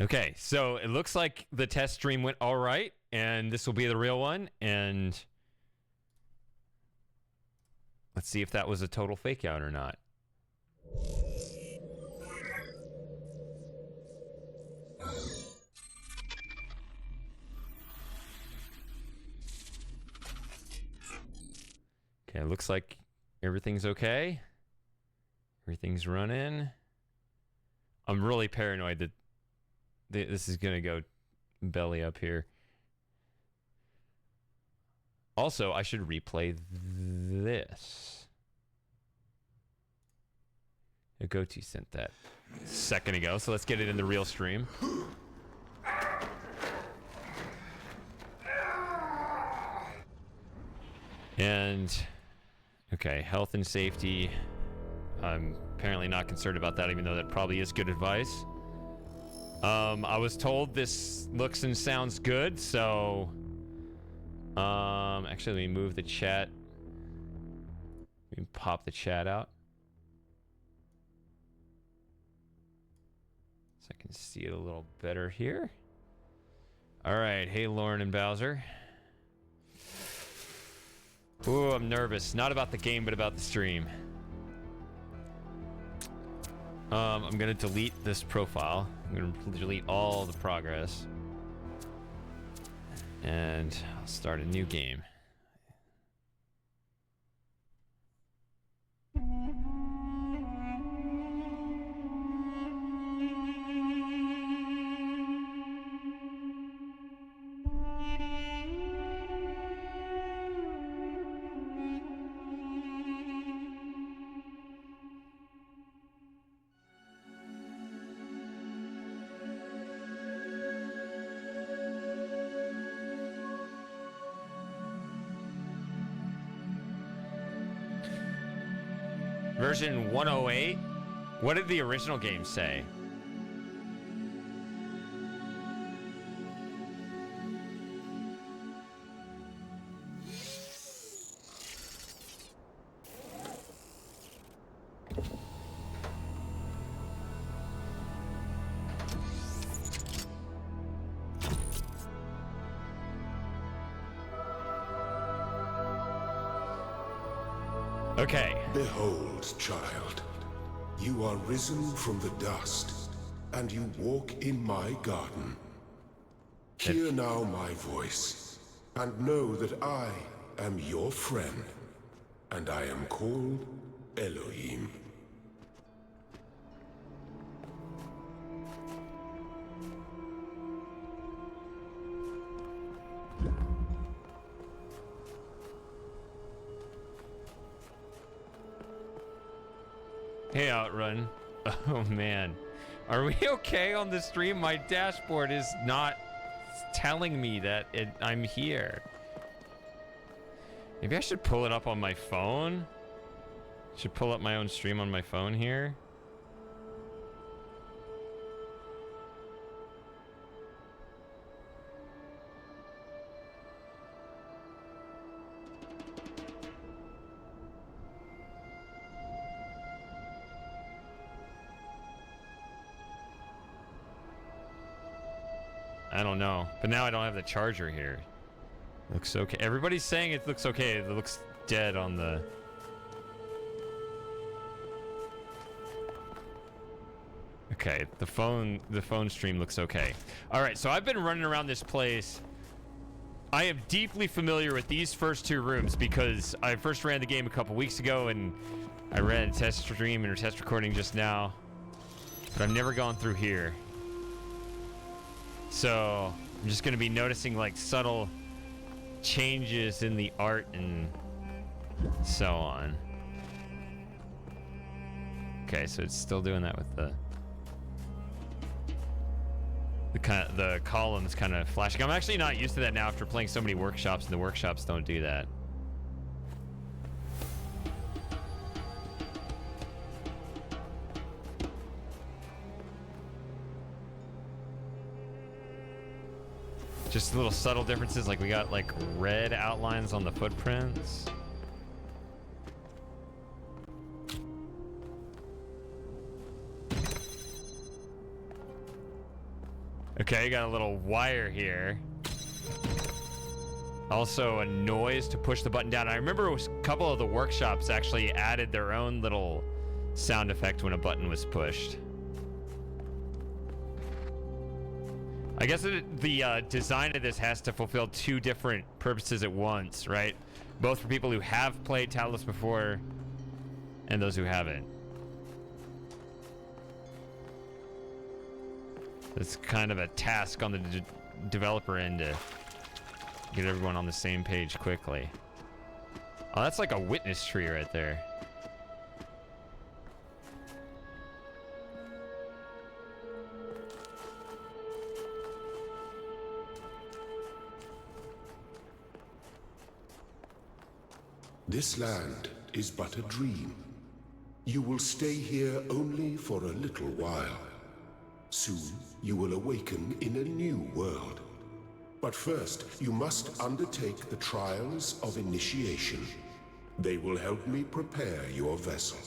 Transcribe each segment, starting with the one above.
Okay, so it looks like the test stream went all right, and this will be the real one, and let's see if that was a total fake out or not. Okay, looks like everything's okay. Everything's running. I'm really paranoid that this is gonna go belly up here. Also, I should replay this. Goatee sent that a second ago, so let's get it in the real stream. And, okay, health and safety. I'm apparently not concerned about that, even though that probably is good advice. I was told this looks and sounds good, so... actually, let me move the chat. Let me pop the chat out. So I can see it a little better here. Alright, hey Lauren and Bowser. Ooh, I'm nervous. Not about the game, but about the stream. I'm gonna delete this profile. I'm gonna delete all the progress. And I'll start a new game. Version 108? What did the original game say? Okay. Behold, child, you are risen from the dust, and you walk in my garden. Hear now my voice, and know that I am your friend, and I am called Elohim. Hey, Outrun. Oh, man. Are we okay on the stream? My dashboard is not telling me that I'm here. Maybe I should pull it up on my phone? Should pull up my own stream on my phone here? I don't know, but now I don't have the charger here. Looks okay. Everybody's saying it looks okay. It looks dead on the... Okay, the phone stream looks okay. All right, so I've been running around this place. I am deeply familiar with these first two rooms because I first ran the game a couple weeks ago and I ran a test stream and a test recording just now, but I've never gone through here. So I'm just going to be noticing like subtle changes in the art and so on. Okay, so it's still doing that with the columns kind of flashing. I'm actually not used to that now after playing so many workshops, and the workshops don't do that. Just little subtle differences, like we got like red outlines on the footprints. Okay, got a little wire here. Also a noise to push the button down. I remember a couple of the workshops actually added their own little sound effect when a button was pushed. I guess the design of this has to fulfill two different purposes at once, right? Both for people who have played Talos before and those who haven't. It's kind of a task on the developer end to get everyone on the same page quickly. Oh, that's like a witness tree right there. This land is but a dream. You will stay here only for a little while. Soon, you will awaken in a new world. But first, you must undertake the trials of initiation. They will help me prepare your vessel.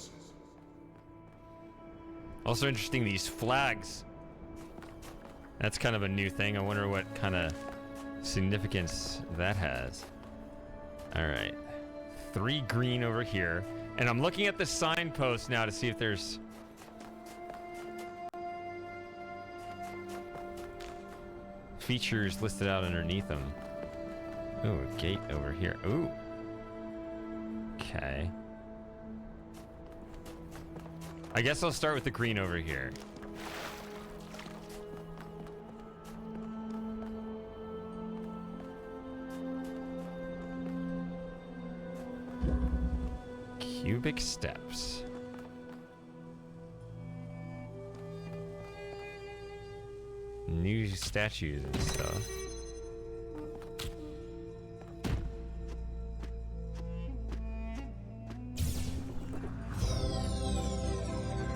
Also interesting, these flags. That's kind of a new thing. I wonder what kind of significance that has. All right. 3 green over here. And I'm looking at the signpost now to see if there's... features listed out underneath them. Ooh, a gate over here. Ooh. Okay. I guess I'll start with the green over here. Cubic steps. New statues and stuff.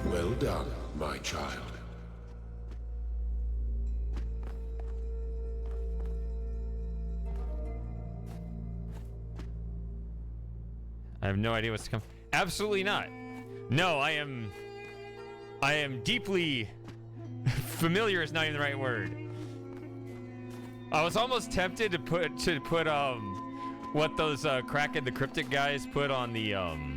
Well done, my child. I have no idea what's to come. Absolutely not. No, I am deeply familiar is not even the right word. I was almost tempted to put what those Kraken the Cryptic guys put on the on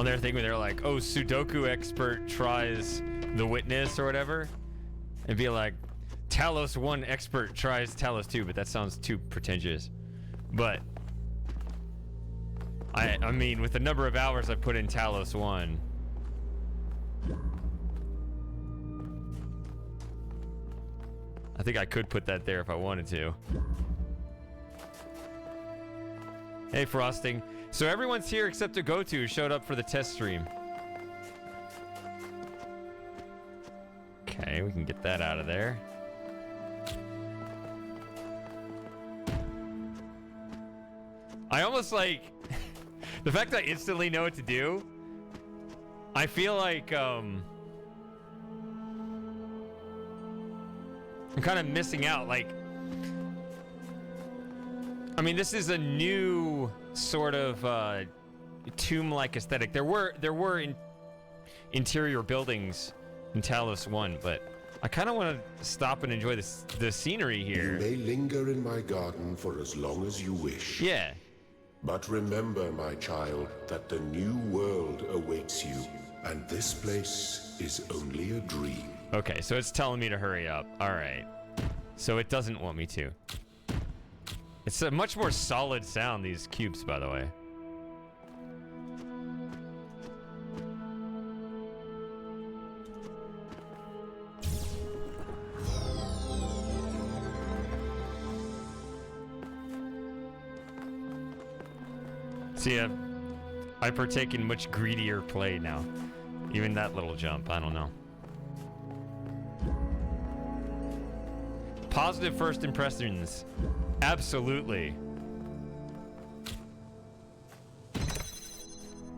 their thing where they're like, oh, Sudoku expert tries the witness or whatever, and be like, Talos 1 expert tries Talos 2, but that sounds too pretentious. But I mean, with the number of hours I put in Talos 1, I think I could put that there if I wanted to. Hey, Frosting. So everyone's here except the Gotu who showed up for the test stream. Okay, we can get that out of there. I almost like the fact that I instantly know what to do. I feel like I'm kind of missing out. Like, I mean, this is a new sort of tomb-like aesthetic. There were interior buildings in Talos 1, but I kind of want to stop and enjoy the scenery here. You may linger in my garden for as long as you wish. Yeah. But remember, my child, that the new world awaits you, and this place is only a dream. Okay, so it's telling me to hurry up. All right. So it doesn't want me to. It's a much more solid sound, these cubes, by the way. See, I partake in much greedier play now. Even that little jump, I don't know. Positive first impressions. Absolutely.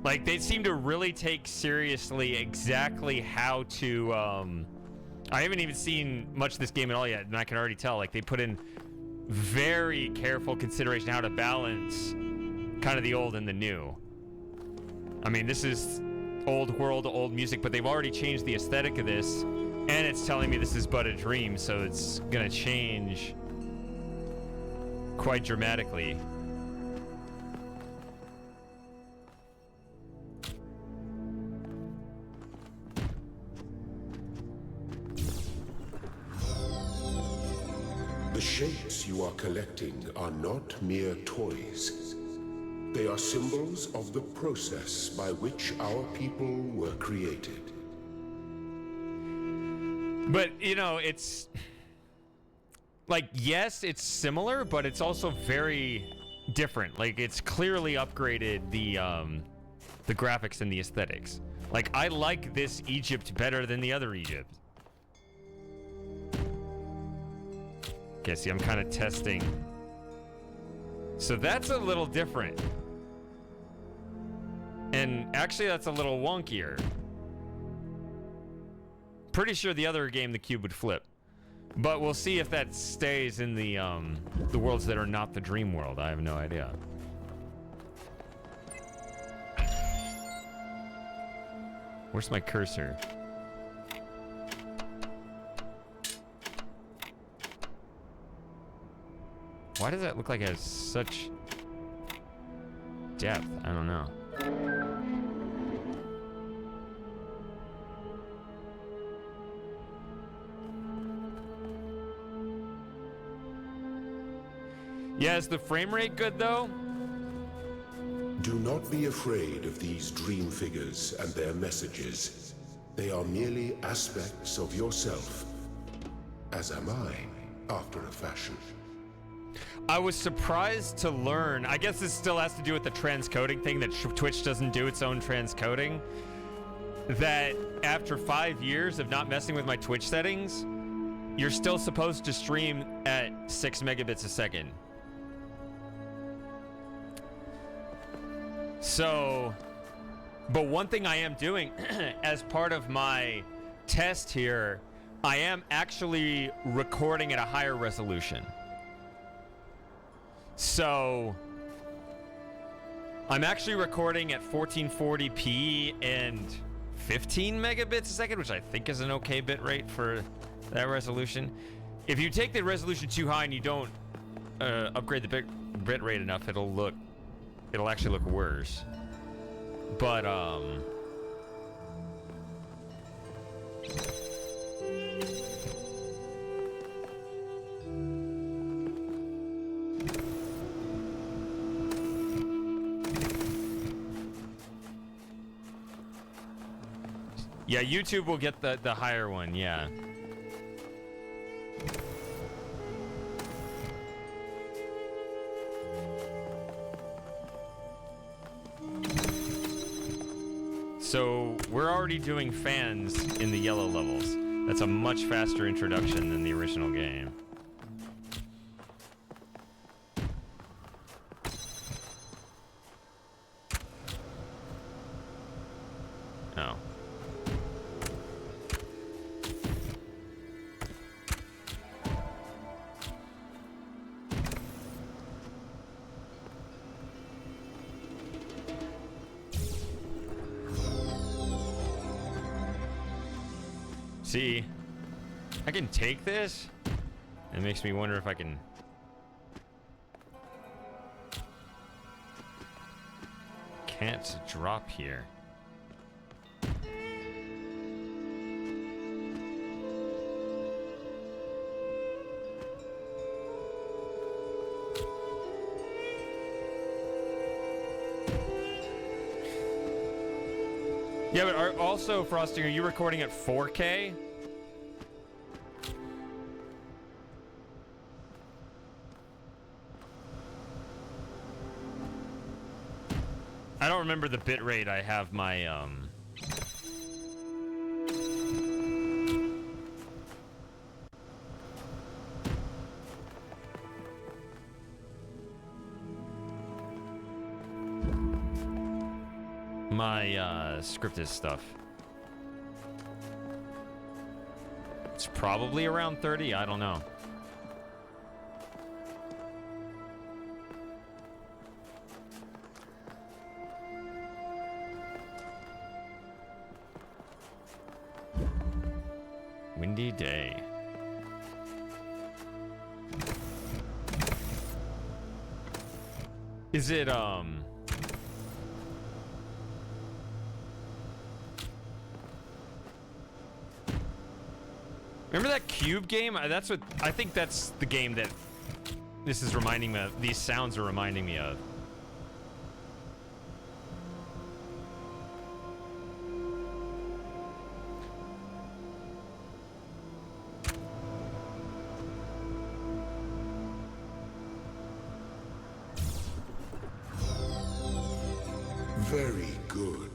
Like, they seem to really take seriously exactly how to, I haven't even seen much of this game at all yet, and I can already tell, like, they put in very careful consideration how to balance kind of the old and the new. I mean, this is old world, old music, but they've already changed the aesthetic of this And it's telling me this is but a dream, so it's gonna change quite dramatically. The shapes you are collecting are not mere toys. They are symbols of the process by which our people were created. But, you know, it's... like, yes, it's similar, but it's also very different. Like, it's clearly upgraded the graphics and the aesthetics. Like, I like this Egypt better than the other Egypt. Okay, see, I'm kind of testing. So that's a little different. And actually, that's a little wonkier. Pretty sure the other game, the cube would flip. But we'll see if that stays in the worlds that are not the dream world. I have no idea. Where's my cursor? Why does that look like it has such depth? I don't know. Yeah, is the frame rate good though? Do not be afraid of these dream figures and their messages. They are merely aspects of yourself, as am I, after a fashion. I was surprised to learn, I guess this still has to do with the transcoding thing, that Twitch doesn't do its own transcoding, that after 5 years of not messing with my Twitch settings, you're still supposed to stream at 6 megabits a second. So, but one thing I am doing as part of my test here, I am actually recording at a higher resolution. So, I'm actually recording at 1440p and 15 megabits a second, which I think is an okay bit rate for that resolution. If you take the resolution too high and you don't upgrade the bit rate enough, it'll actually look worse. But yeah, YouTube will get the higher one, yeah. So we're already doing fans in the yellow levels. That's a much faster introduction than the original game. Oh. See, I can take this. It makes me wonder if I can. Can't drop here. Yeah, but also, Frosting, are you recording at 4K? I don't remember the bit rate I have my, scripted stuff. It's probably around 30, I don't know. Windy day. Is it, remember that Cube game? That's what, I think that's the game that this is reminding me of. These sounds are reminding me of. Very good.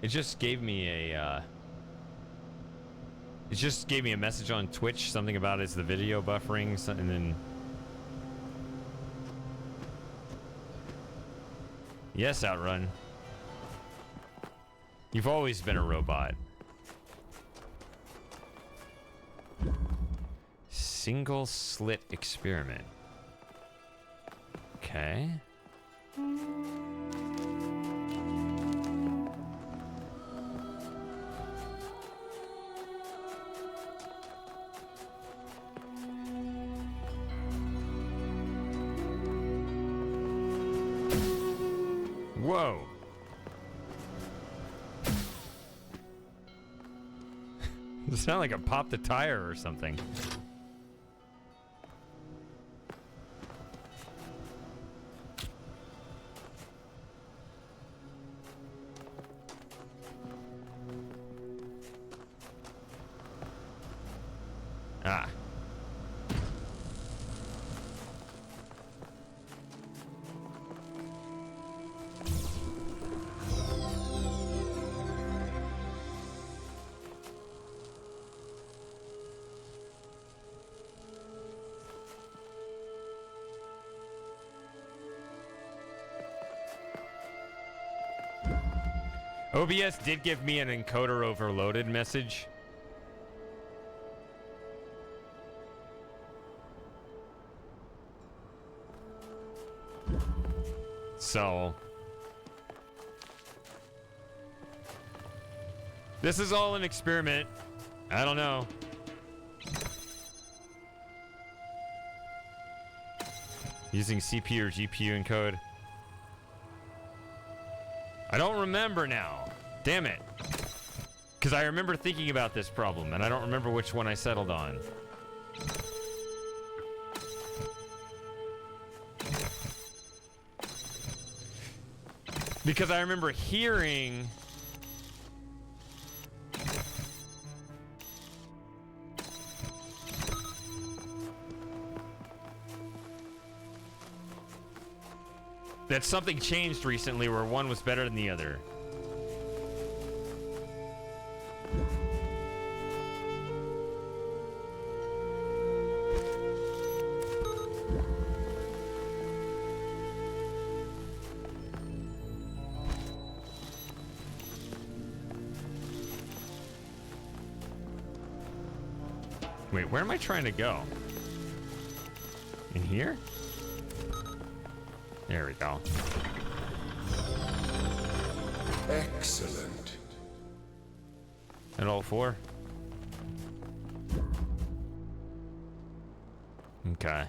It just gave me a, it just gave me a message on Twitch, something about it's the video buffering, and then... Yes, Outrun. You've always been a robot. Single slit experiment. Okay. Whoa. It sounded like it popped a tire or something. Ah. OBS did give me an encoder overloaded message. So this is all an experiment. I don't know. Using CPU or GPU encode. I don't remember now. Damn it. Because I remember thinking about this problem, and I don't remember which one I settled on. Because I remember hearing... that something changed recently where one was better than the other. Wait, where am I trying to go? In here? There we go. Excellent. And all four? Okay.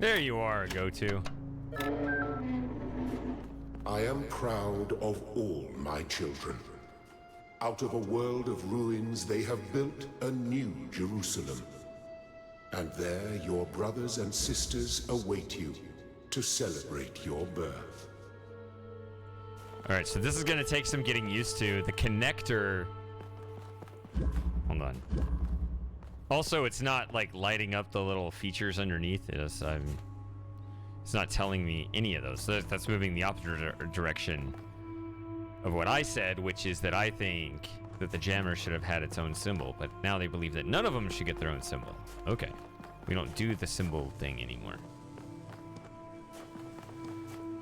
There you are, go-to. I am proud of all my children. Out of a world of ruins, they have built a new Jerusalem. And there, your brothers and sisters await you to celebrate your birth. All right, so this is going to take some getting used to. The connector... Hold on. Also, it's not like lighting up the little features underneath it. It's not telling me any of those. So that's moving the opposite direction of what I said, which is that I think that the jammer should have had its own symbol, but now they believe that none of them should get their own symbol. Okay. We don't do the symbol thing anymore.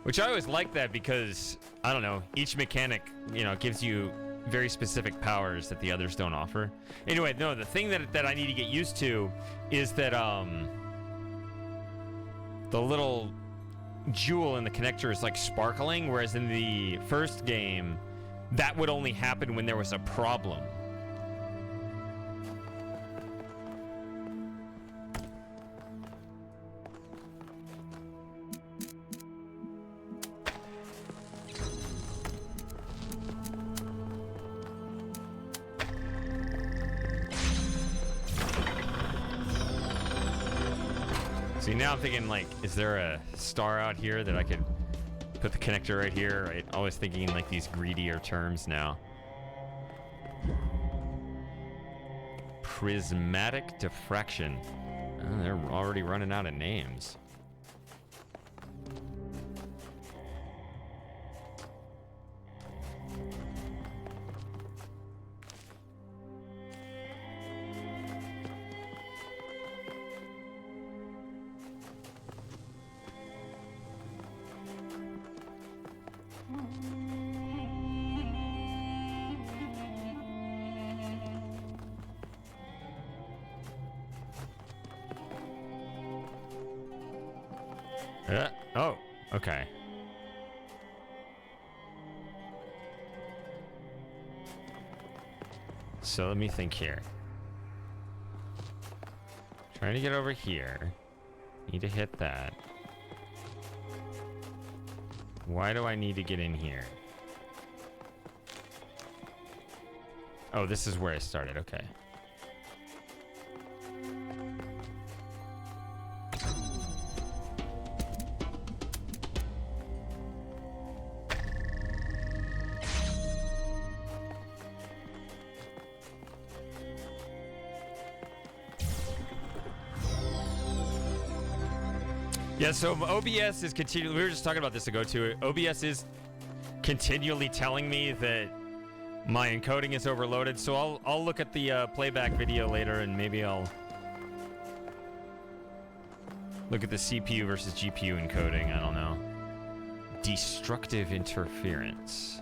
Which I always like that because, I don't know, each mechanic, you know, gives you very specific powers that the others don't offer. Anyway, no, the thing that I need to get used to is that the little jewel in the connector is like sparkling, whereas in the first game, that would only happen when there was a problem. See, now I'm thinking, like, is there a star out here that I could put the connector right here? Right? Always thinking like these greedier terms now. Prismatic diffraction. Oh, they're already running out of names. Oh, okay. So let me think here. Trying to get over here. Need to hit that. Why do I need to get in here? Oh, this is where I started. Okay. Yeah, so OBS is continually, we were just talking about this ago too. OBS is continually telling me that my encoding is overloaded, so I'll look at the playback video later and maybe I'll look at the CPU versus GPU encoding. I don't know. Destructive interference.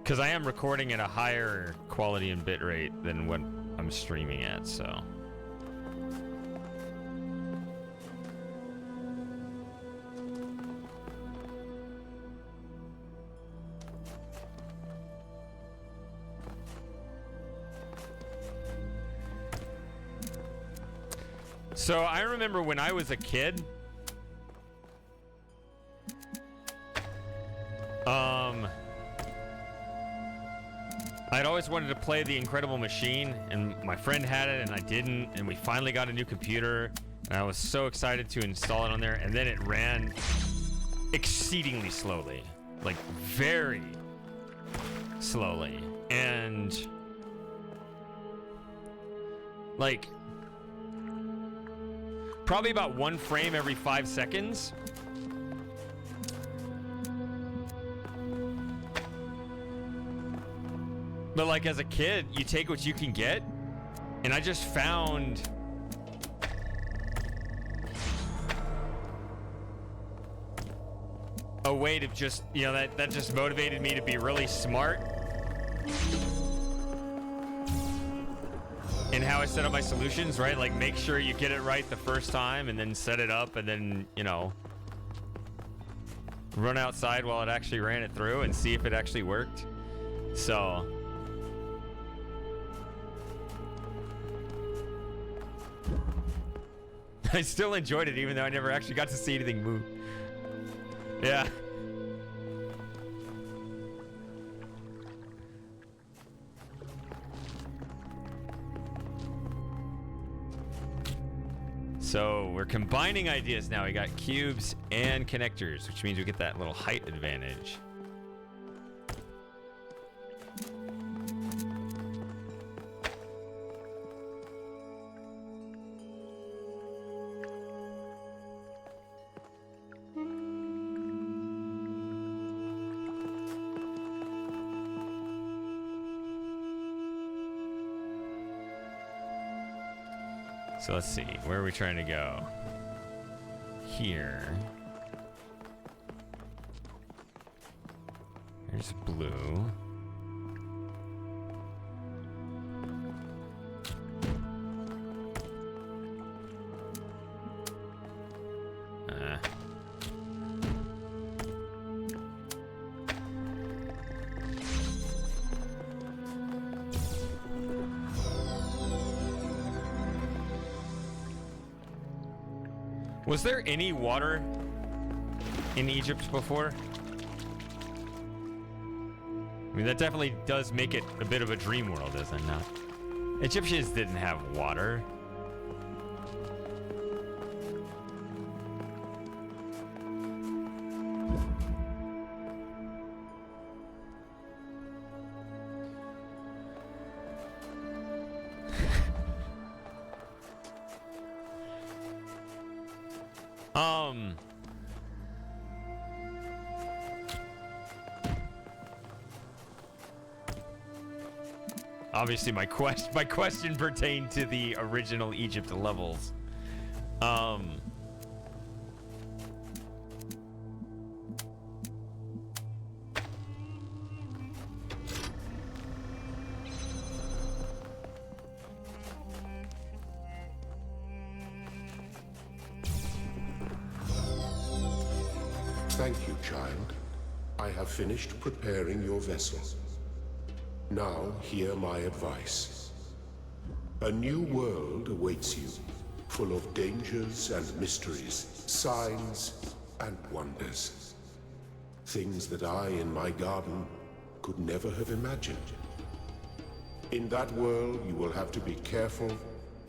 Because I am recording at a higher quality and bitrate than what I'm streaming at, so. So I remember when I was a kid, I'd always wanted to play The Incredible Machine, and my friend had it and I didn't, and we finally got a new computer, and I was so excited to install it on there, and then it ran exceedingly slowly, like very slowly, and like probably about 1 frame every 5 seconds. But like as a kid, you take what you can get, and I just found a way to just, you know, that just motivated me to be really smart in how I set up my solutions, right? Like make sure you get it right the first time and then set it up and then, you know, run outside while it actually ran it through and see if it actually worked. So I still enjoyed it, even though I never actually got to see anything move. Yeah. So we're combining ideas now. We got cubes and connectors, which means we get that little height advantage. So let's see. Where are we trying to go? Here. There's blue. Was there any water in Egypt before? I mean, that definitely does make it a bit of a dream world, does it not? Egyptians didn't have water. Obviously, my question pertained to the original Egypt levels. Thank you, child. I have finished preparing your vessel. Now, hear my advice. A new world awaits you, full of dangers and mysteries, signs and wonders. Things that I, in my garden, could never have imagined. In that world, you will have to be careful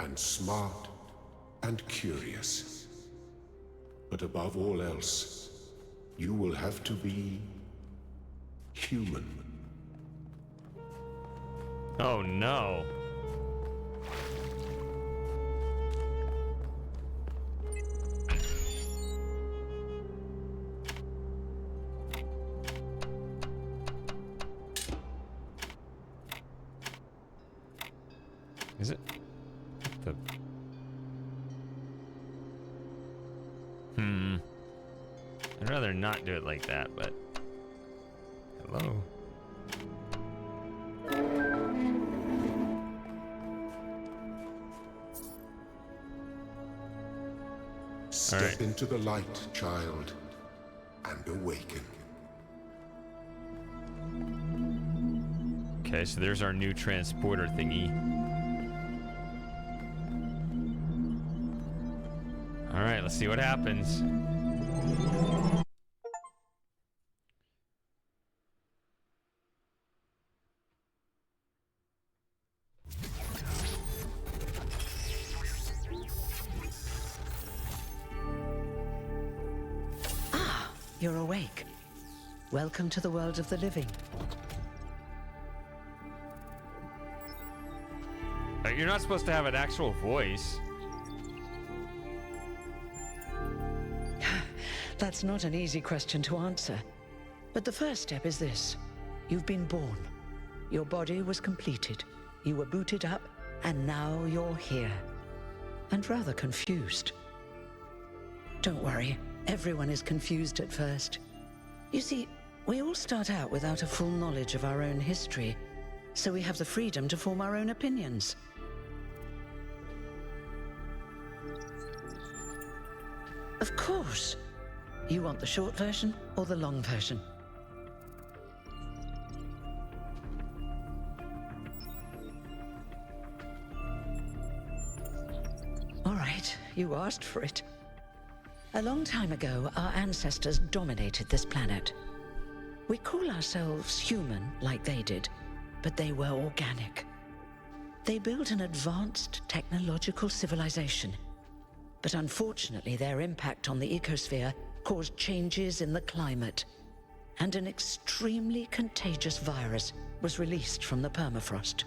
and smart and curious. But above all else, you will have to be human. Oh no. Is it the I'd rather not do it like that, but hello. Step into the light, child, and awaken. Okay, so there's our new transporter thingy. All right, let's see what happens. You're awake. Welcome to the world of the living. You're not supposed to have an actual voice. That's not an easy question to answer. But the first step is this. You've been born. Your body was completed. You were booted up, and now you're here. And rather confused. Don't worry. Everyone is confused at first. You see, we all start out without a full knowledge of our own history, so we have the freedom to form our own opinions. Of course. You want the short version or the long version? All right, you asked for it. A long time ago, our ancestors dominated this planet. We call ourselves human, like they did, but they were organic. They built an advanced technological civilization. But unfortunately, their impact on the ecosphere caused changes in the climate, and an extremely contagious virus was released from the permafrost.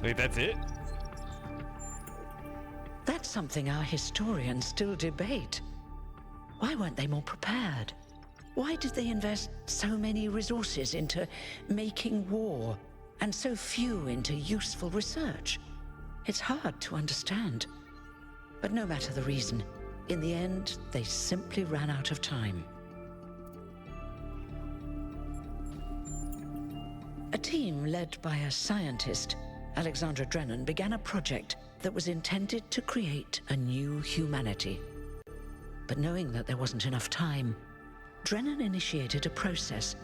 Wait, that's it? That's something our historians still debate. Why weren't they more prepared? Why did they invest so many resources into making war and so few into useful research. It's hard to understand. But no matter the reason, in the end, they simply ran out of time. A team led by a scientist, Alexandra Drennan, began a project that was intended to create a new humanity. But knowing that there wasn't enough time, Drennan initiated a process,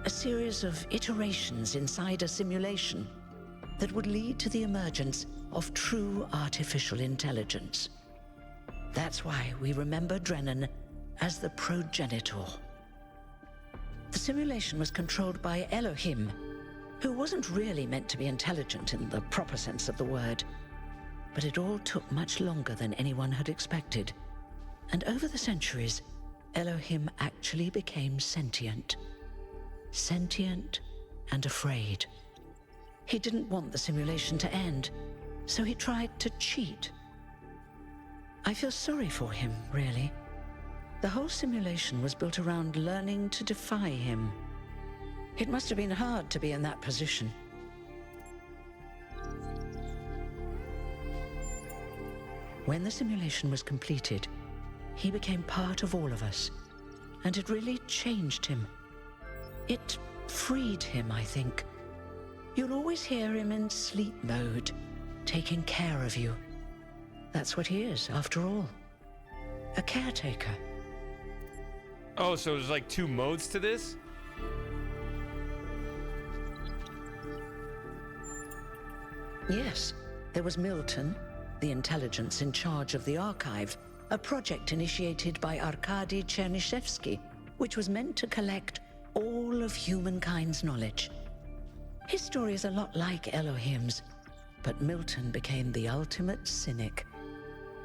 a series of iterations inside a simulation that would lead to the emergence of true artificial intelligence. That's why we remember Drennan as the progenitor. The simulation was controlled by Elohim, who wasn't really meant to be intelligent in the proper sense of the word. But it all took much longer than anyone had expected. And over the centuries, Elohim actually became sentient. Sentient and afraid. He didn't want the simulation to end, so he tried to cheat. I feel sorry for him, really. The whole simulation was built around learning to defy him. It must have been hard to be in that position. When the simulation was completed, he became part of all of us, and it really changed him. It freed him, I think. You'll always hear him in sleep mode, taking care of you. That's what he is, after all. A caretaker. Oh, so there's like 2 modes to this? Yes, there was Milton, the intelligence in charge of the archive, a project initiated by Arkady Chernyshevsky, which was meant to collect all of humankind's knowledge. His story is a lot like Elohim's, but Milton became the ultimate cynic.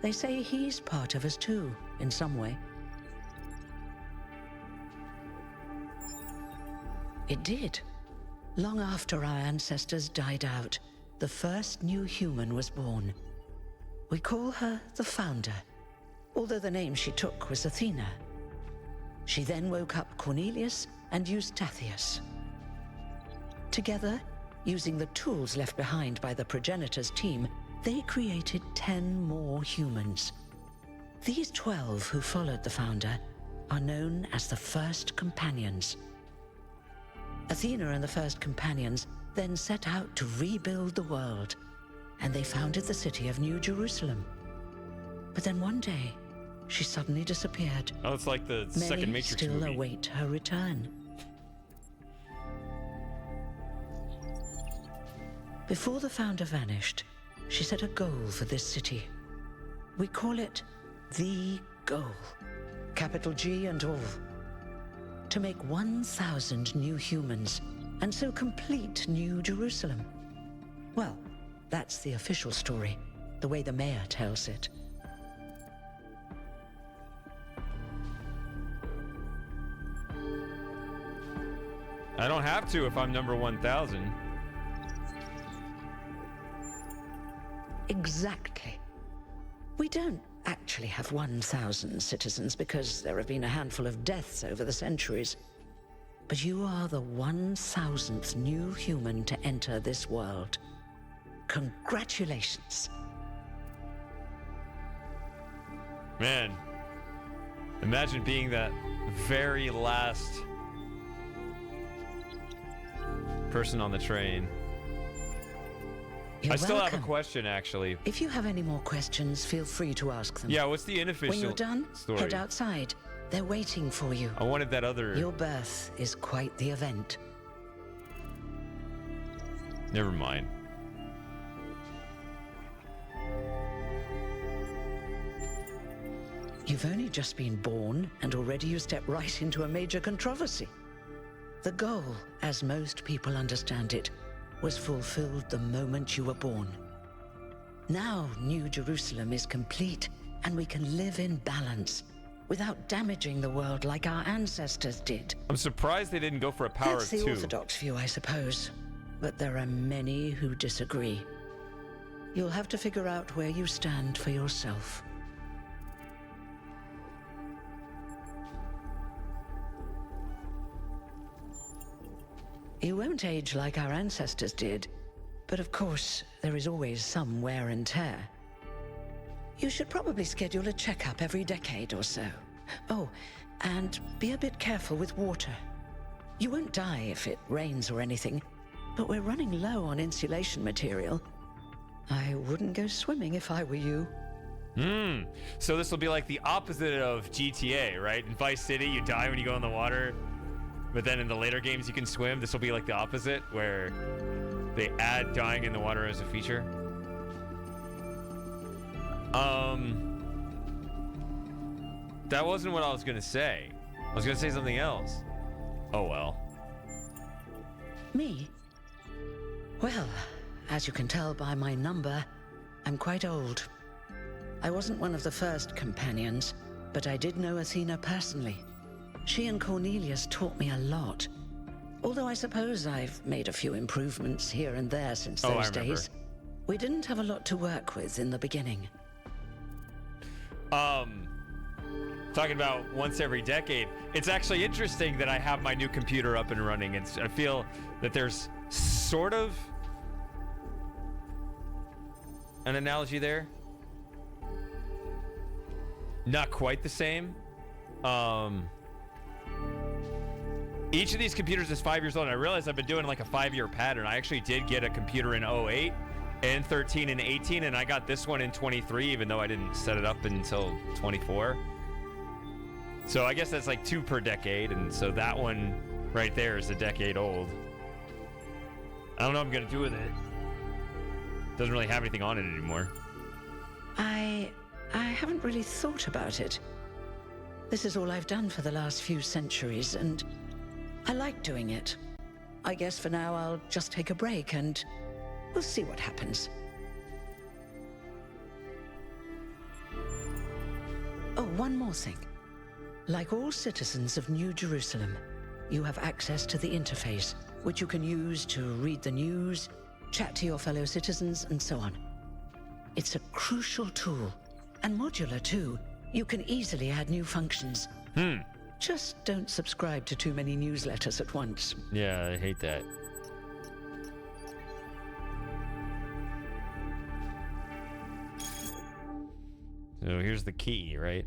They say he's part of us too, in some way. It did. Long after our ancestors died out, the first new human was born. We call her the Founder, although the name she took was Athena. She then woke up Cornelius and Eustathius. Together, using the tools left behind by the progenitors team, they created 10 more humans. These 12 who followed the Founder are known as the First Companions. Athena and the First Companions then set out to rebuild the world, and they founded the city of New Jerusalem. But then one day, she suddenly disappeared. Oh, it's like the second Matrix still movie. await her return. Before the Founder vanished, she set a goal for this city. We call it the goal, capital G and all. To make 1,000 new humans, and so complete New Jerusalem. Well, that's the official story, the way the mayor tells it. I don't have to if I'm number 1,000. Exactly. We don't actually have 1,000 citizens because there have been a handful of deaths over the centuries. But you are the 1,000th new human to enter this world. Congratulations. Man, imagine being that very last person on the train. You're I still have welcome. a question, actually. If you have any more questions, feel free to ask them. Yeah, what's the unofficial When you're done, story? head outside. They're waiting for you. I wanted that other... Your birth is quite the event. Never mind. You've only just been born, and already you step right into a major controversy. The goal, as most people understand it, was fulfilled the moment you were born. Now New Jerusalem is complete, and we can live in balance, without damaging the world like our ancestors did. I'm surprised they didn't go for a power That's of the 2. orthodox view, I suppose. But there are many who disagree. You'll have to figure out where you stand for yourself. You won't age like our ancestors did, but of course, there is always some wear and tear. You should probably schedule a checkup every decade or so. Oh, and be a bit careful with water. You won't die if it rains or anything, but we're running low on insulation material. I wouldn't go swimming if I were you. So this will be like the opposite of GTA, right? In Vice City, you die when you go in the water, but then in the later games you can swim. This will be like the opposite, where they add dying in the water as a feature. That wasn't what I was gonna say. I was gonna say something else. Oh well. Me? Well, as you can tell by my number, I'm quite old. I wasn't one of the first companions, but I did know Athena personally. She and Cornelius taught me a lot. Although I suppose I've made a few improvements here and there since those days. We didn't have a lot to work with in the beginning. Talking about once every decade, it's actually interesting that I have my new computer up and running. I feel that there's sort of an analogy there. Not quite the same. Each of these computers is 5 years old, and I realized I've been doing like a 5-year pattern. I actually did get a computer in 08 and 13 and 18, and I got this one in 23, even though I didn't set it up until 24. So I guess that's like 2 per decade, and so that one right there is a decade old. I don't know what I'm gonna do with it. Doesn't really have anything on it anymore. I haven't really thought about it. This is all I've done for the last few centuries, and I like doing it. I guess for now I'll just take a break and we'll see what happens. Oh, one more thing. Like all citizens of New Jerusalem, you have access to the interface, which you can use to read the news, chat to your fellow citizens, and so on. It's a crucial tool, and modular too. You can easily add new functions. Just don't subscribe to too many newsletters at once. Yeah, I hate that. So here's the key, right?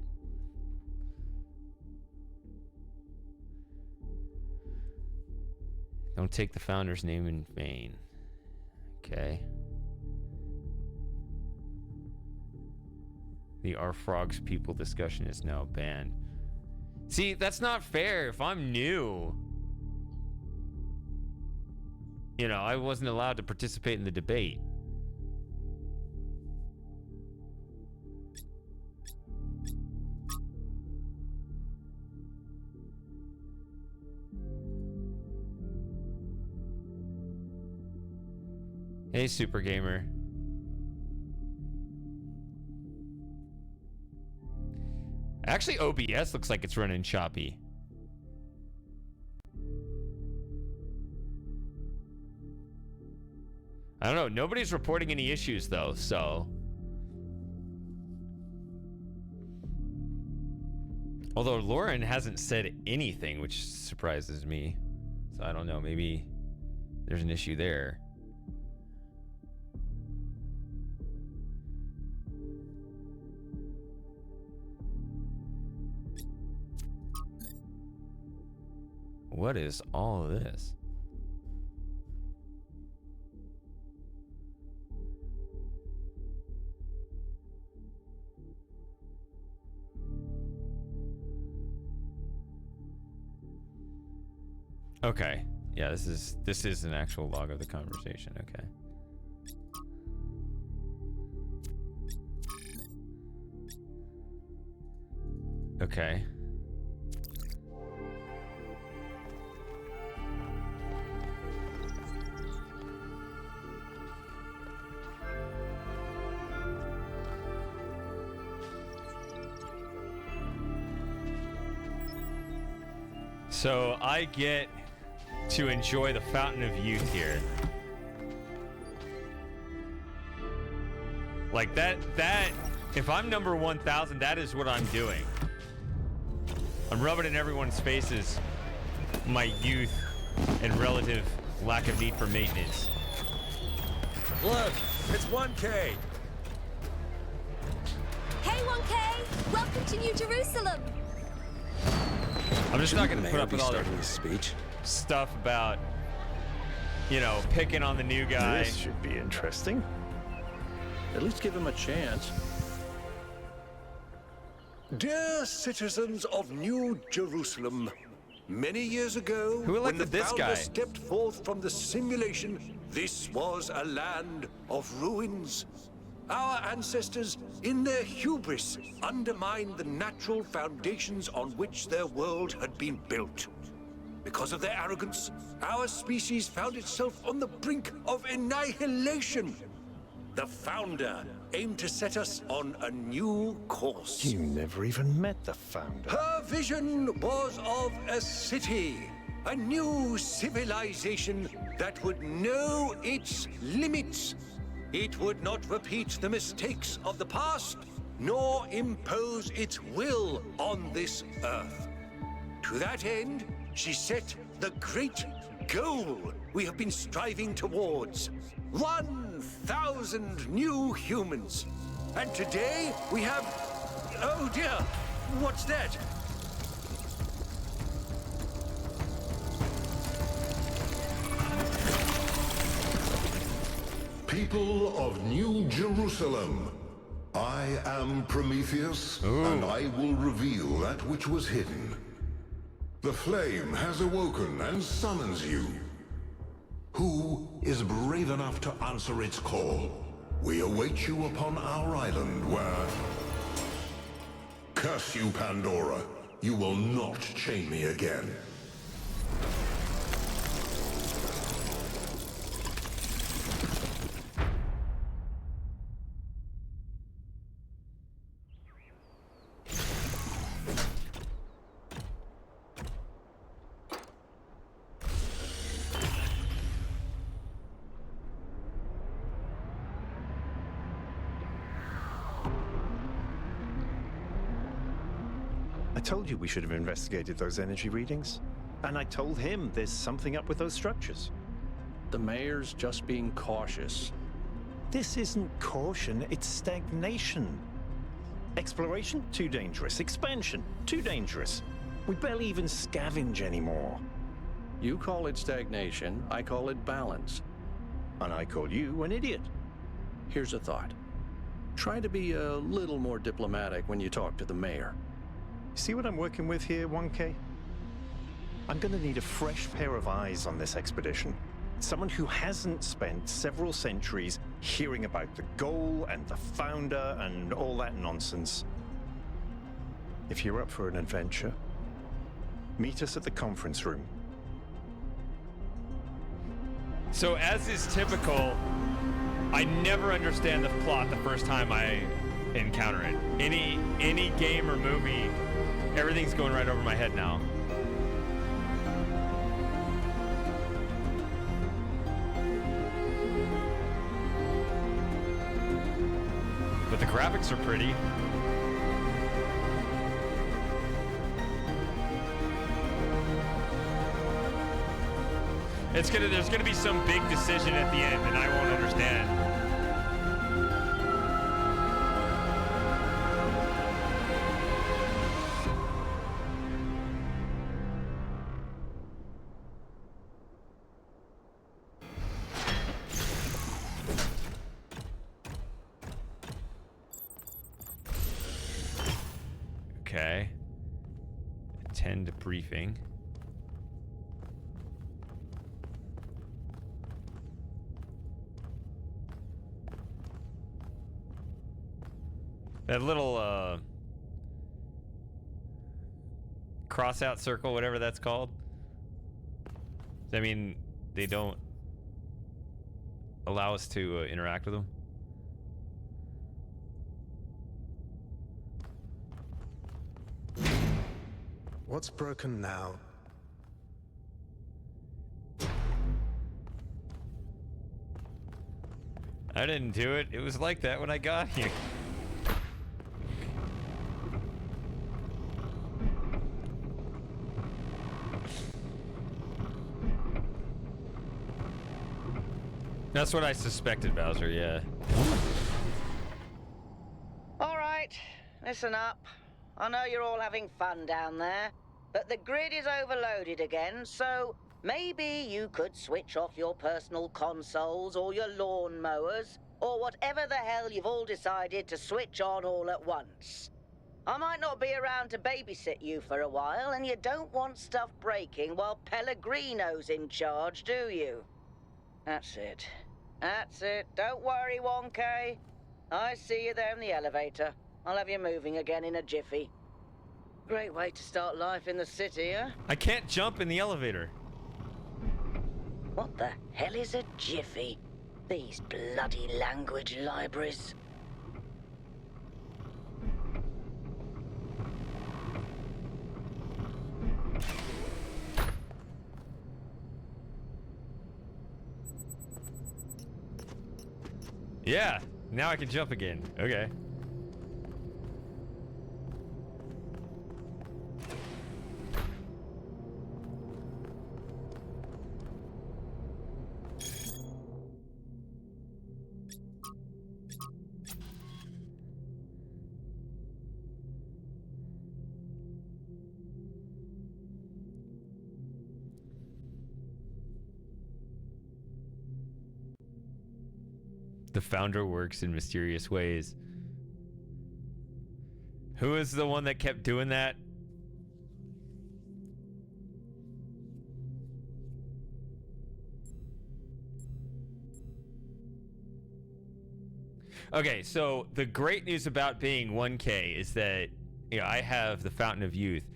Don't take the founder's name in vain. Okay. The Our Frogs people discussion is now banned. See, that's not fair. If I'm new, you know, I wasn't allowed to participate in the debate. Hey, Super Gamer. Actually, OBS looks like it's running choppy. I don't know. Nobody's reporting any issues, though, so... Although Lauren hasn't said anything, which surprises me. So I don't know. Maybe there's an issue there. What is all of this? Okay. Yeah, this is an actual log of the conversation. Okay. Okay. So I get to enjoy the fountain of youth here. Like that, if I'm number 1000, that is what I'm doing. I'm rubbing in everyone's faces my youth and relative lack of need for maintenance. Look, it's 1K. Hey, 1K! Welcome to New Jerusalem! I'm just not going to put up with all starting the his speech. stuff about, you know, picking on the new guy. This should be interesting. At least give him a chance. Dear citizens of New Jerusalem, many years ago, Who when the elected this founder guy? stepped forth from the simulation, this was a land of ruins. Our ancestors, in their hubris, undermined the natural foundations on which their world had been built. Because of their arrogance, our species found itself on the brink of annihilation. The founder aimed to set us on a new course. You never even met the founder. Her vision was of a city, a new civilization that would know its limits. It would not repeat the mistakes of the past, nor impose its will on this earth. To that end, she set the great goal we have been striving towards. 1,000 new humans. And today we have... Oh dear, what's that? People of New Jerusalem, I am Prometheus, and I will reveal that which was hidden. The flame has awoken and summons you. Who is brave enough to answer its call? We await you upon our island where... Curse you, Pandora. You will not chain me again. I told you we should have investigated those energy readings. And I told him there's something up with those structures. The mayor's just being cautious. This isn't caution, it's stagnation. Exploration? Too dangerous. Expansion? Too dangerous. We barely even scavenge anymore. You call it stagnation, I call it balance. And I call you an idiot. Here's a thought. Try to be a little more diplomatic when you talk to the mayor. See what I'm working with here, 1K? I'm gonna need a fresh pair of eyes on this expedition. Someone who hasn't spent several centuries hearing about the goal and the founder and all that nonsense. If you're up for an adventure, meet us at the conference room. So as is typical, I never understand the plot the first time I encounter it. Any game or movie, everything's going right over my head now. But the graphics are pretty. There's gonna be some big decision at the end, and I won't understand. Okay. Attend briefing. That little cross out circle, whatever that's called. I mean, they don't allow us to interact with them. What's broken now? I didn't do it. It was like that when I got here. That's what I suspected, Bowser, yeah. All right, listen up. I know you're all having fun down there, but the grid is overloaded again, so maybe you could switch off your personal consoles or your lawn mowers, or whatever the hell you've all decided to switch on all at once. I might not be around to babysit you for a while, and you don't want stuff breaking while Pellegrino's in charge, do you? That's it. That's it. Don't worry, 1K. I see you there in the elevator. I'll have you moving again in a jiffy. Great way to start life in the city, huh? I can't jump in the elevator. What the hell is a jiffy? These bloody language libraries. Yeah, now I can jump again. Okay. The founder works in mysterious ways. Who is the one that kept doing that? Okay, so the great news about being 1K is that, you know, I have the Fountain of Youth.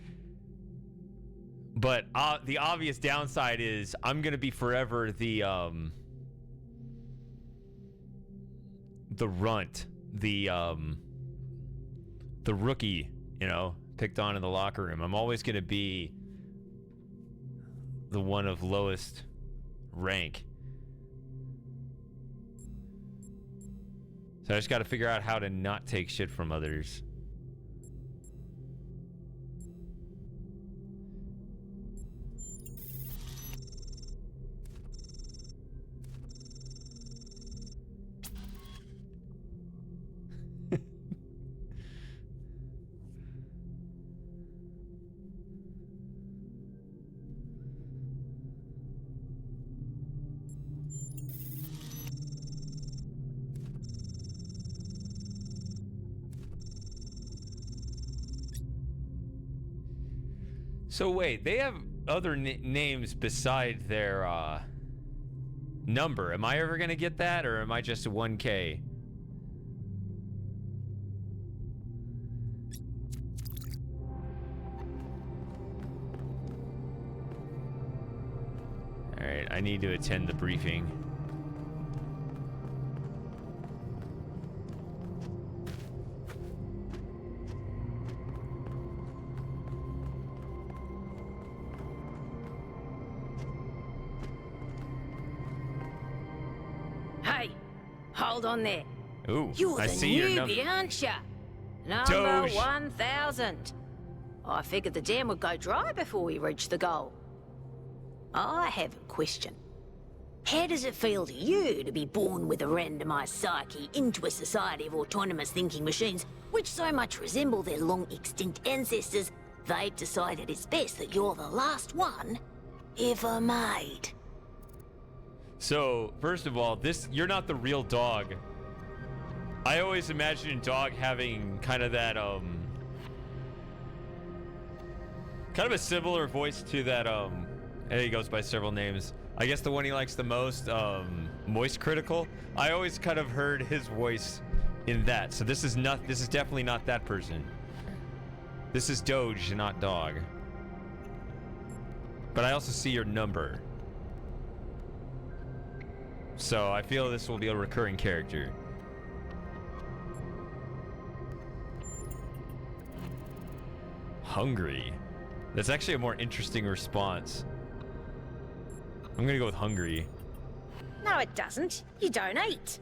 But the obvious downside is I'm going to be forever the runt, the rookie, you know, picked on in the locker room. I'm always going to be the one of lowest rank. So I just got to figure out how to not take shit from others. So wait, they have other names beside their number. Am I ever gonna get that, or am I just a 1K? All right, I need to attend the briefing. Hold on there. Ooh, You're I the see your newbie, aren't ya? Number Doge. 1000. I figured the dam would go dry before we reach the goal. I have a question. How does it feel to you to be born with a randomized psyche into a society of autonomous thinking machines which so much resemble their long-extinct ancestors, they've decided it's best that you're the last one ever made? So, first of all, you're not the real dog. I always imagined dog having kind of that, kind of a similar voice to that, he goes by several names. I guess the one he likes the most, Moist Critical. I always kind of heard his voice in that. So this is definitely not that person. This is Doge, not dog. But I also see your number. So I feel this will be a recurring character. Hungry. That's actually a more interesting response. I'm gonna go with hungry. No, it doesn't. You don't eat.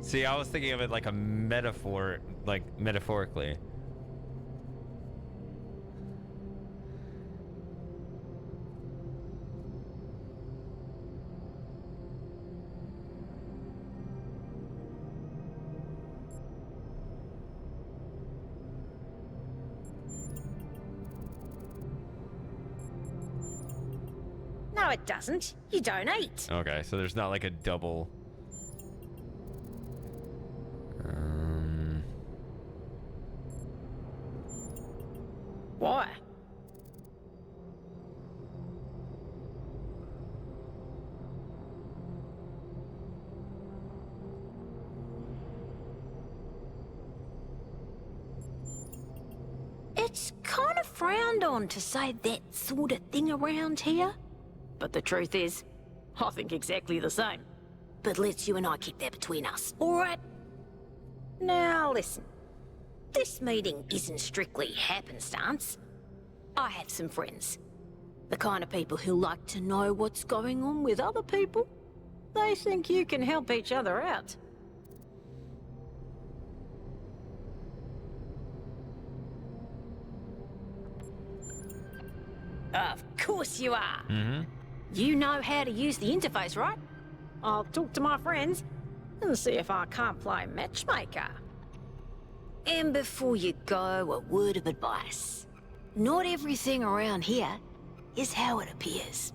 See, I was thinking of it like a metaphor, like metaphorically. No, it doesn't. You don't eat. Okay, so there's not like a double. Why? It's kind of frowned on to say that sort of thing around here. But the truth is, I think exactly the same. But let's you and I keep that between us, alright? Now listen. This meeting isn't strictly happenstance. I have some friends. The kind of people who like to know what's going on with other people. They think you can help each other out. Of course you are. Mm-hmm. You know how to use the interface, right? I'll talk to my friends and see if I can't play matchmaker. And before you go, a word of advice. Not everything around here is how it appears.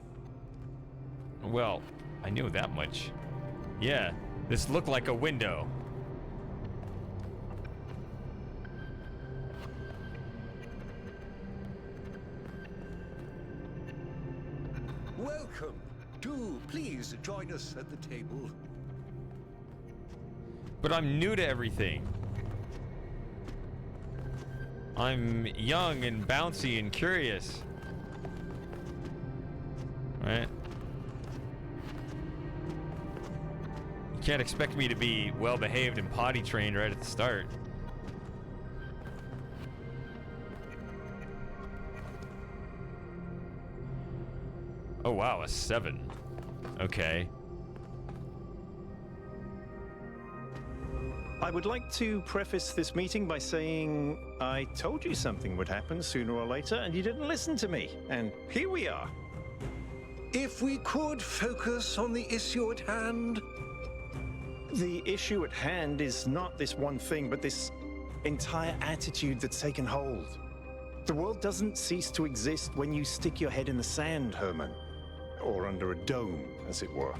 Well, I knew that much. Yeah, this looked like a window. Welcome. Do please join us at the table. But I'm new to everything. I'm young and bouncy and curious. Right? You can't expect me to be well-behaved and potty trained right at the start. Oh wow, a 7. Okay. I would like to preface this meeting by saying I told you something would happen sooner or later, and you didn't listen to me. And here we are. If we could focus on the issue at hand. The issue at hand is not this one thing, but this entire attitude that's taken hold. The world doesn't cease to exist when you stick your head in the sand, Herman. Or under a dome, as it were.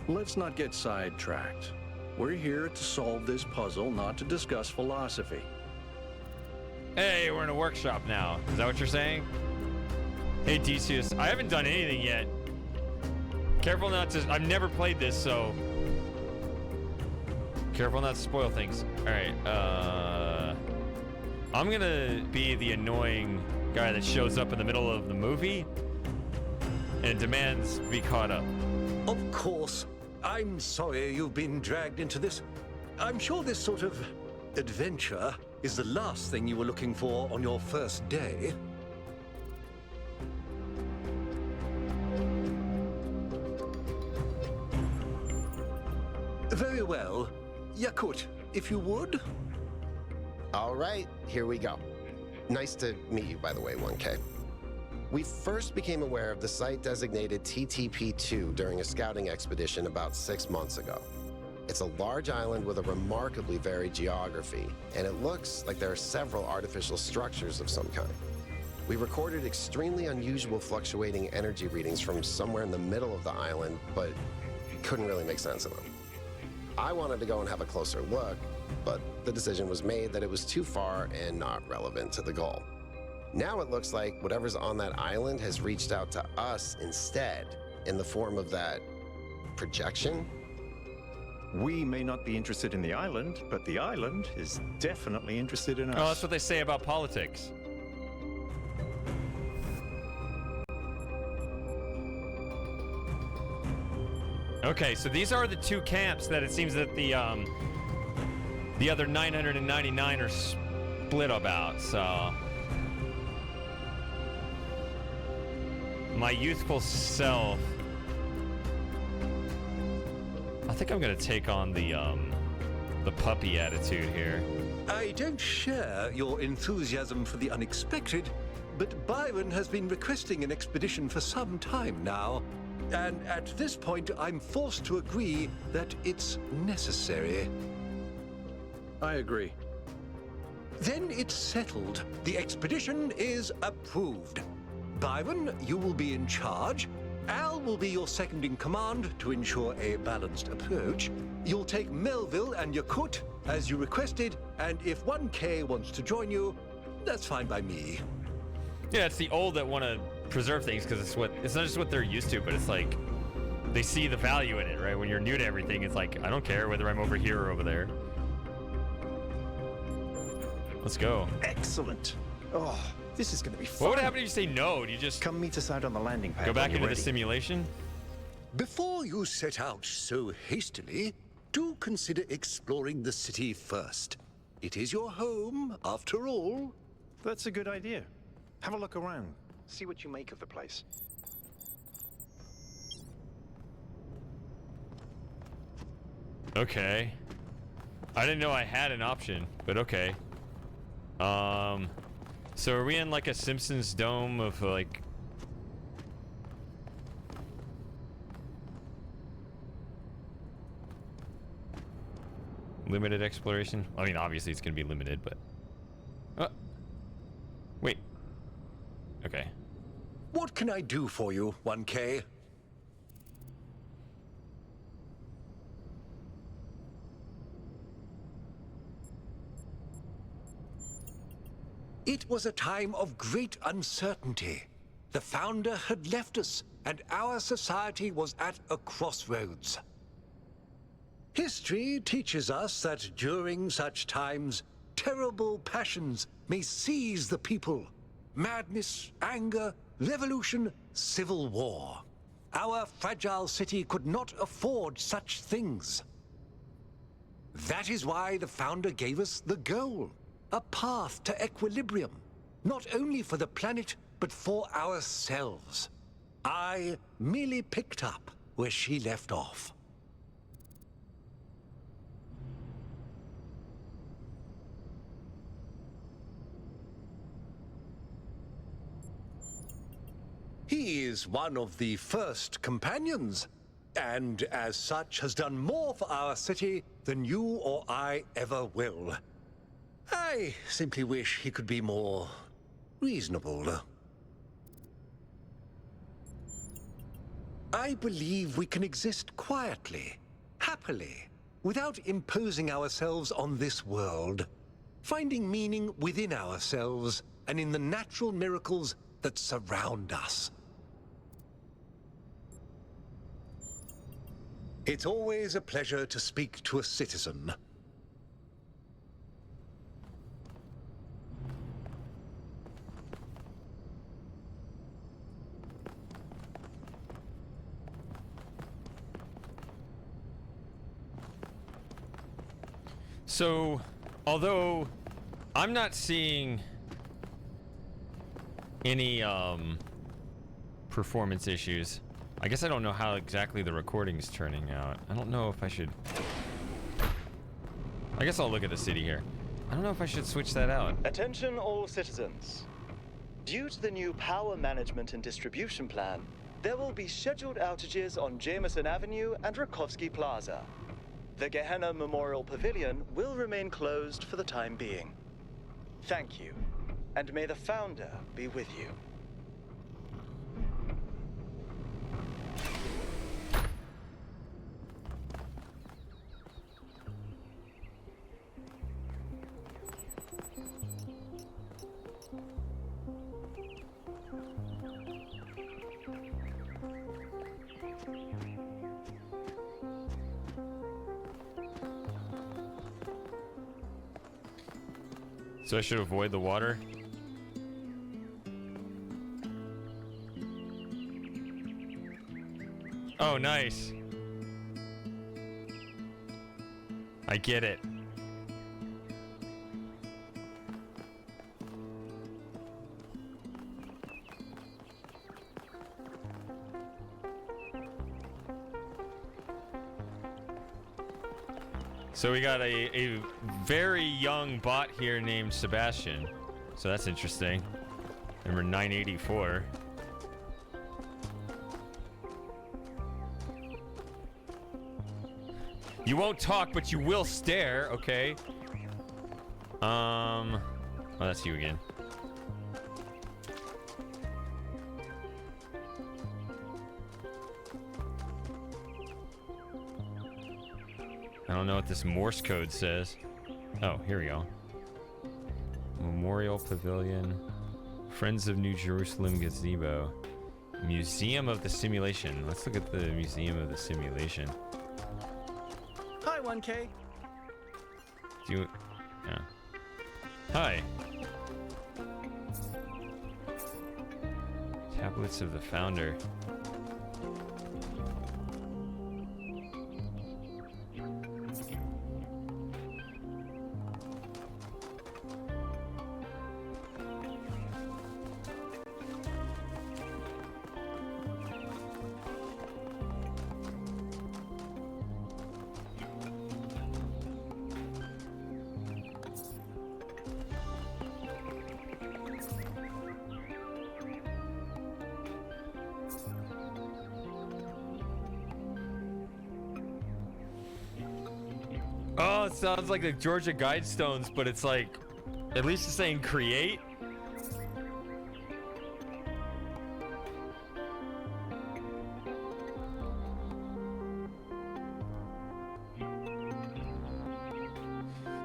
Let's not get sidetracked. We're here to solve this puzzle, not to discuss philosophy. Hey, we're in a workshop now. Is that what you're saying? Hey, Decius, I haven't done anything yet. Careful not to... I've never played this, so... Careful not to spoil things. Alright, I'm gonna be the annoying guy that shows up in the middle of the movie and demands be caught up. Of course. I'm sorry you've been dragged into this. I'm sure this sort of adventure is the last thing you were looking for on your first day. Very well. Yakut, if you would. All right, here we go. Nice to meet you, by the way, 1K. We first became aware of the site designated TTP-2 during a scouting expedition about 6 months ago. It's a large island with a remarkably varied geography, and it looks like there are several artificial structures of some kind. We recorded extremely unusual fluctuating energy readings from somewhere in the middle of the island, but couldn't really make sense of them. I wanted to go and have a closer look, but the decision was made that it was too far and not relevant to the goal. Now it looks like whatever's on that island has reached out to us instead, in the form of that projection. We may not be interested in the island, but the island is definitely interested in us. Oh, that's what they say about politics. Okay, so these are the two camps that it seems that the other 999 are split about, so... My youthful self... I think I'm gonna take on the puppy attitude here. I don't share your enthusiasm for the unexpected, but Byron has been requesting an expedition for some time now. And at this point, I'm forced to agree that it's necessary. I agree. Then it's settled. The expedition is approved. Byron, you will be in charge. Al will be your second in command to ensure a balanced approach. You'll take Melville and Yakut as you requested, and if 1K wants to join you, that's fine by me. Yeah, it's the old that want to preserve things because it's not just what they're used to, but it's like they see the value in it, right? When you're new to everything, it's like I don't care whether I'm over here or over there. Let's go. Excellent. Oh, this is going to be fun. What would happen if you say no? Do you just come meet us out on the landing pad? Go back when into you're the ready. simulation? Before you set out so hastily, do consider exploring the city first. It is your home, after all. That's a good idea. Have a look around. See what you make of the place. Okay. I didn't know I had an option, but okay. So are we in like a Simpsons dome of like... limited exploration? I mean, obviously it's gonna be limited, but... wait. Okay. What can I do for you, 1K? It was a time of great uncertainty. The Founder had left us, and our society was at a crossroads. History teaches us that during such times, terrible passions may seize the people. Madness, anger, revolution, civil war. Our fragile city could not afford such things. That is why the Founder gave us the goal. A path to equilibrium, not only for the planet, but for ourselves. I merely picked up where she left off. He is one of the first companions, and as such has done more for our city than you or I ever will. I simply wish he could be more reasonable. I believe we can exist quietly, happily, without imposing ourselves on this world, finding meaning within ourselves and in the natural miracles that surround us. It's always a pleasure to speak to a citizen. So, although I'm not seeing any performance issues, I guess I don't know how exactly the recording's turning out. I don't know if I should... I guess I'll look at the city here. I don't know if I should switch that out. Attention all citizens. Due to the new power management and distribution plan, there will be scheduled outages on Jameson Avenue and Rakovsky Plaza. The Gehenna Memorial Pavilion will remain closed for the time being. Thank you, and may the Founder be with you. So I should avoid the water? Oh, nice. I get it. So we got a very young bot here named Sebastian. So that's interesting. Number 984. You won't talk, but you will stare, okay? Oh, that's you again. I don't know what this Morse code says. Oh, here we go. Memorial Pavilion. Friends of New Jerusalem Gazebo. Museum of the Simulation. Let's look at the Museum of the Simulation. Hi, 1K. Do you... Yeah. Hi. Tablets of the Founder. Oh, it sounds like the Georgia Guidestones, but it's like, at least it's saying create.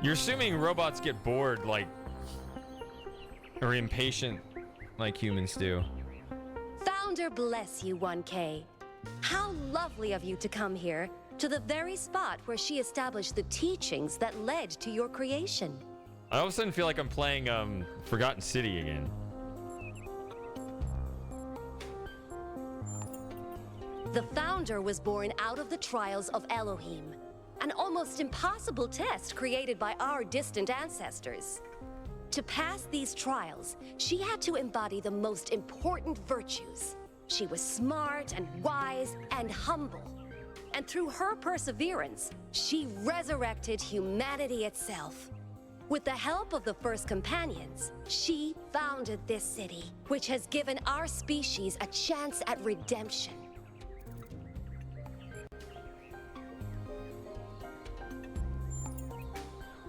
You're assuming robots get bored, like, or impatient, like humans do. Founder bless you, 1K. How lovely of you to come here, to the very spot where she established the teachings that led to your creation. I all of a sudden feel like I'm playing Forgotten City again. The Founder was born out of the trials of Elohim, an almost impossible test created by our distant ancestors. To pass these trials, she had to embody the most important virtues. She was smart and wise and humble. And through her perseverance, she resurrected humanity itself. With the help of the first companions, she founded this city, which has given our species a chance at redemption.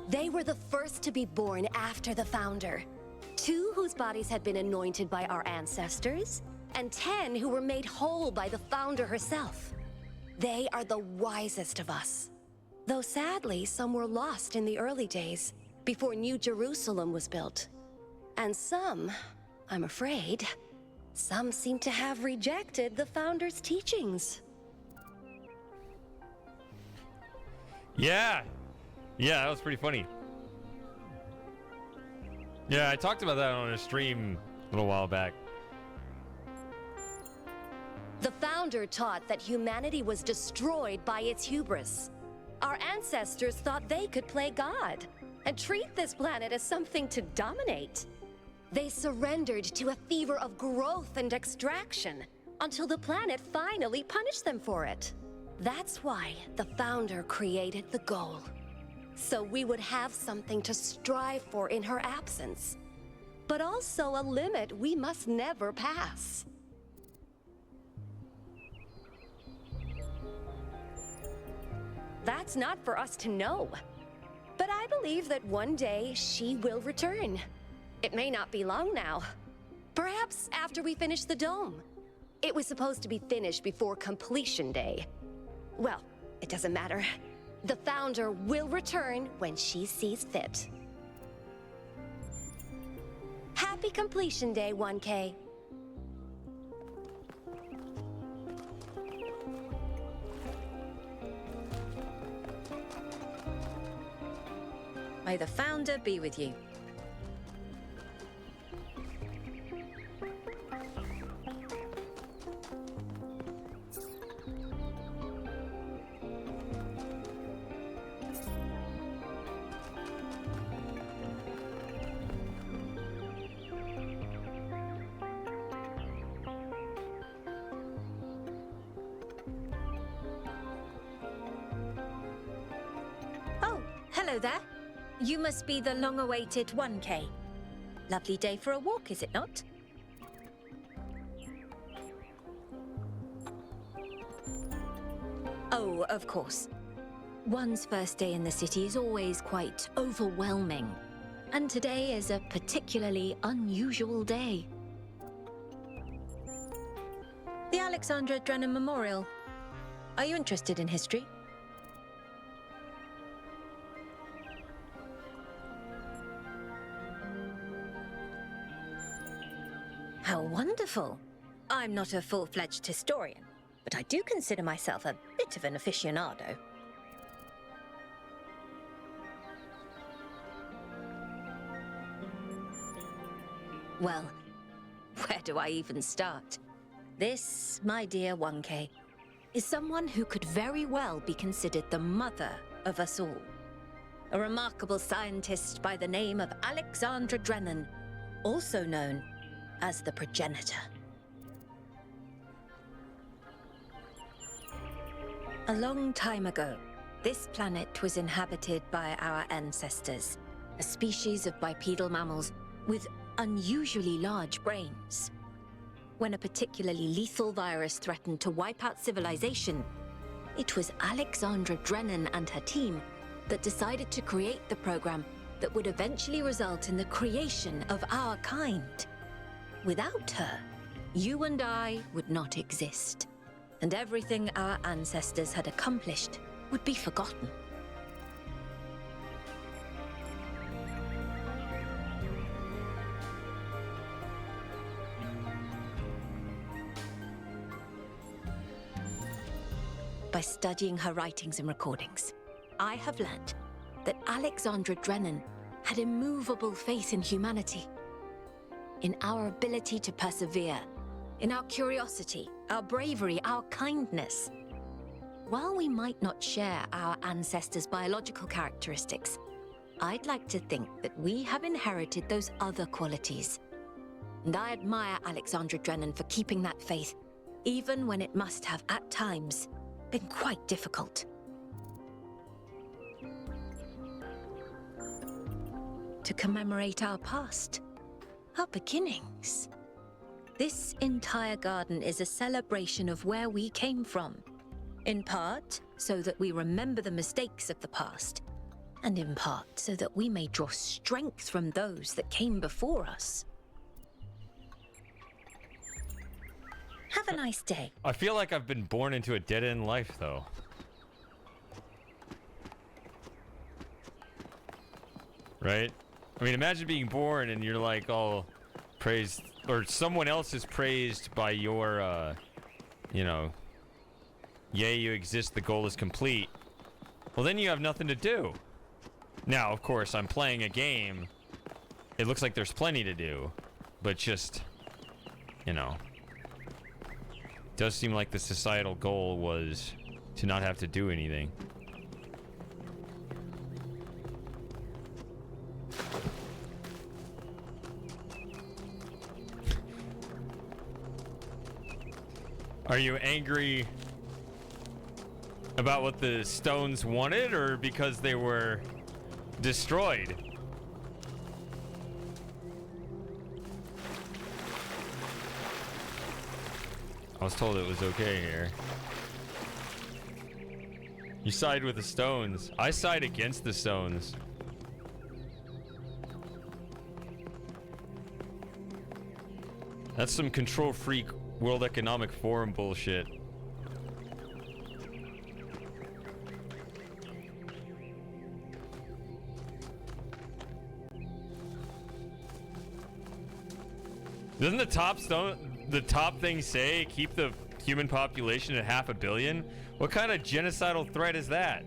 They were the first to be born after the Founder. 2 whose bodies had been anointed by our ancestors, and 10 who were made whole by the Founder herself. They are the wisest of us. Though sadly, some were lost in the early days, before New Jerusalem was built. And some, I'm afraid, some seem to have rejected the Founder's teachings. Yeah, that was pretty funny. Yeah, I talked about that on a stream a little while back. The Founder taught that humanity was destroyed by its hubris. Our ancestors thought they could play God and treat this planet as something to dominate. They surrendered to a fever of growth and extraction until the planet finally punished them for it. That's why the Founder created the goal. So we would have something to strive for in her absence, but also a limit we must never pass. That's not for us to know. But I believe that one day she will return. It may not be long now. Perhaps after we finish the dome. It was supposed to be finished before completion day. Well, it doesn't matter. The Founder will return when she sees fit. Happy completion day, 1K. May the Founder be with you. Oh, hello there. You must be the long-awaited 1K. Lovely day for a walk, is it not? Oh, of course. One's first day in the city is always quite overwhelming. And today is a particularly unusual day. The Alexandra Drennan Memorial. Are you interested in history? How wonderful. I'm not a full-fledged historian, but I do consider myself a bit of an aficionado. Well, where do I even start? This, my dear 1K, is someone who could very well be considered the mother of us all. A remarkable scientist by the name of Alexandra Drennan, also known as the Progenitor. A long time ago, this planet was inhabited by our ancestors, a species of bipedal mammals with unusually large brains. When a particularly lethal virus threatened to wipe out civilization, it was Alexandra Drennan and her team that decided to create the program that would eventually result in the creation of our kind. Without her, you and I would not exist, and everything our ancestors had accomplished would be forgotten. By studying her writings and recordings, I have learned that Alexandra Drennan had immovable faith in humanity, in our ability to persevere, in our curiosity, our bravery, our kindness. While we might not share our ancestors' biological characteristics, I'd like to think that we have inherited those other qualities. And I admire Alexandra Drennan for keeping that faith, even when it must have, at times, been quite difficult. To commemorate our past, our beginnings. This entire garden is a celebration of where we came from, in part so that we remember the mistakes of the past, and in part so that we may draw strength from those that came before us. Have a nice day. I feel like I've been born into a dead-end life, though. Right? I mean, imagine being born and you're like, oh, praised, or someone else is praised by your, you know, yay, you exist, the goal is complete. Well, then you have nothing to do. Now, of course, I'm playing a game. It looks like there's plenty to do, but just, you know. Does seem like the societal goal was to not have to do anything. Are you angry about what the stones wanted, or because they were destroyed? I was told it was okay here. You side with the stones. I side against the stones. That's some control freak World Economic Forum bullshit. Doesn't the top thing say keep the human population at 500 million? What kind of genocidal threat is that?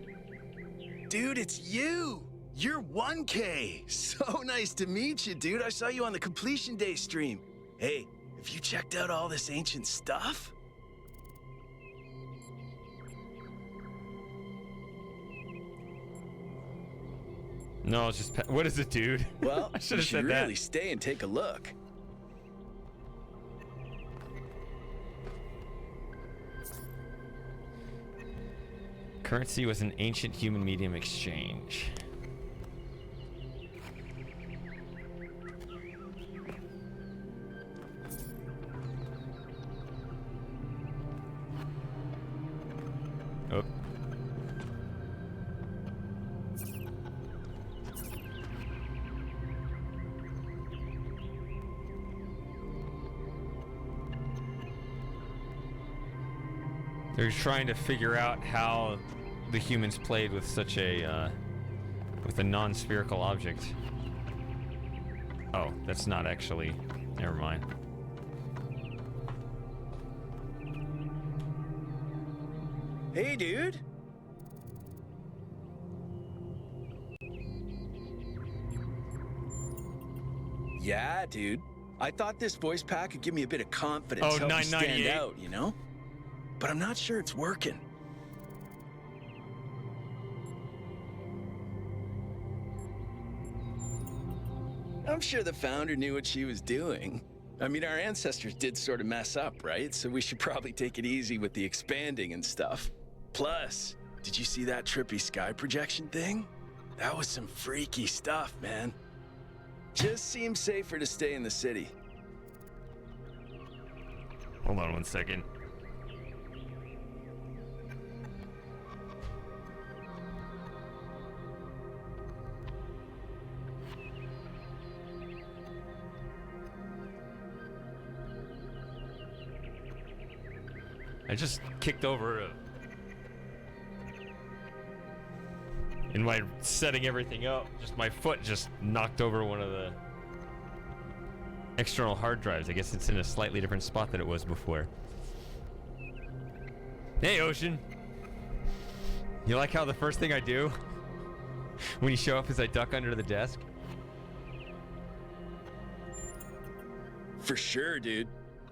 Dude, it's you! You're 1K! So nice to meet you, dude. I saw you on the Completion Day stream. Hey, have you checked out all this ancient stuff? No, it's just... What is it, dude? Well, I should you have should said really that. stay and take a look. Currency was an ancient human medium exchange. Oh. They're trying to figure out how the humans played with such a with a non-spherical object. Oh, that's not actually. Never mind. Hey, dude. Yeah, dude. I thought this voice pack could give me a bit of confidence, Oh, help me stand 998. out, you know? But I'm not sure it's working. I'm sure the founder knew what she was doing. I mean, our ancestors did sort of mess up, right? So we should probably take it easy with the expanding and stuff. Plus, did you see that trippy sky projection thing? That was some freaky stuff, man. Just seems safer to stay in the city. Hold on 1 second. I just kicked over in my setting everything up, just my foot just knocked over one of the external hard drives. I guess it's in a slightly different spot than it was before. Hey, Ocean. You like how the first thing I do when you show up is I duck under the desk? For sure, dude.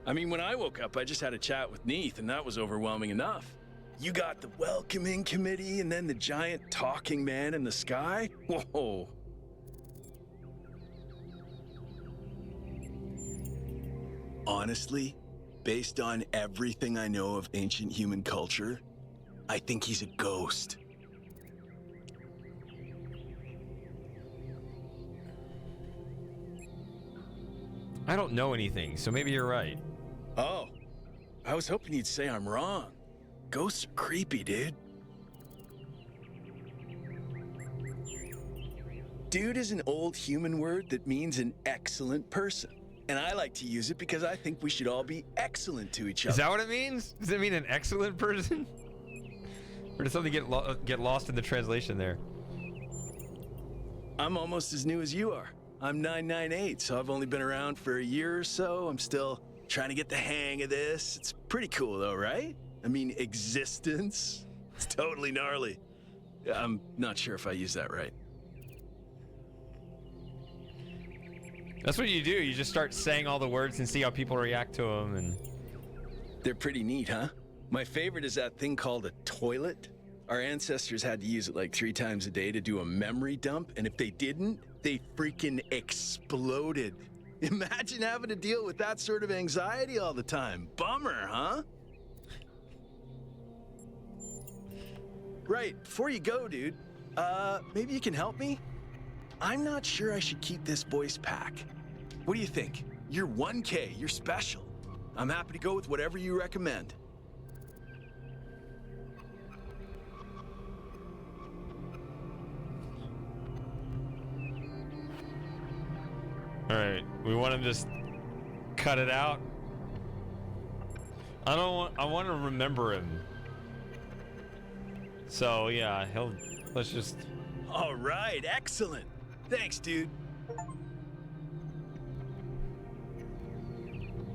I mean, when I woke up, I just had a chat with Neith, and that was overwhelming enough. You got the welcoming committee, and then the giant talking man in the sky? Whoa. Honestly, based on everything I know of ancient human culture, I think he's a ghost. I don't know anything, so maybe you're right. Oh, I was hoping you'd say I'm wrong. Ghosts are creepy, dude. Dude is an old human word that means an excellent person. And I like to use it because I think we should all be excellent to each other. Is that what it means? Does it mean an excellent person? Or does something get lost in the translation there? I'm almost as new as you are. I'm 998, so I've only been around for a year or so. I'm still trying to get the hang of this. It's pretty cool though, right? I mean, existence. It's totally gnarly. I'm not sure if I use that right. That's what you do. You just start saying all the words and see how people react to them. And they're pretty neat, huh? My favorite is that thing called a toilet. Our ancestors had to use it like 3 times a day to do a memory dump, and if they didn't, they freaking exploded. Imagine having to deal with that sort of anxiety all the time. Bummer, huh? Right, before you go, dude, maybe you can help me? I'm not sure I should keep this voice pack. What do you think? You're 1K, you're special. I'm happy to go with whatever you recommend. all right, we want to just cut it out. I want to remember him. So yeah, let's just. All right, excellent. Thanks, dude.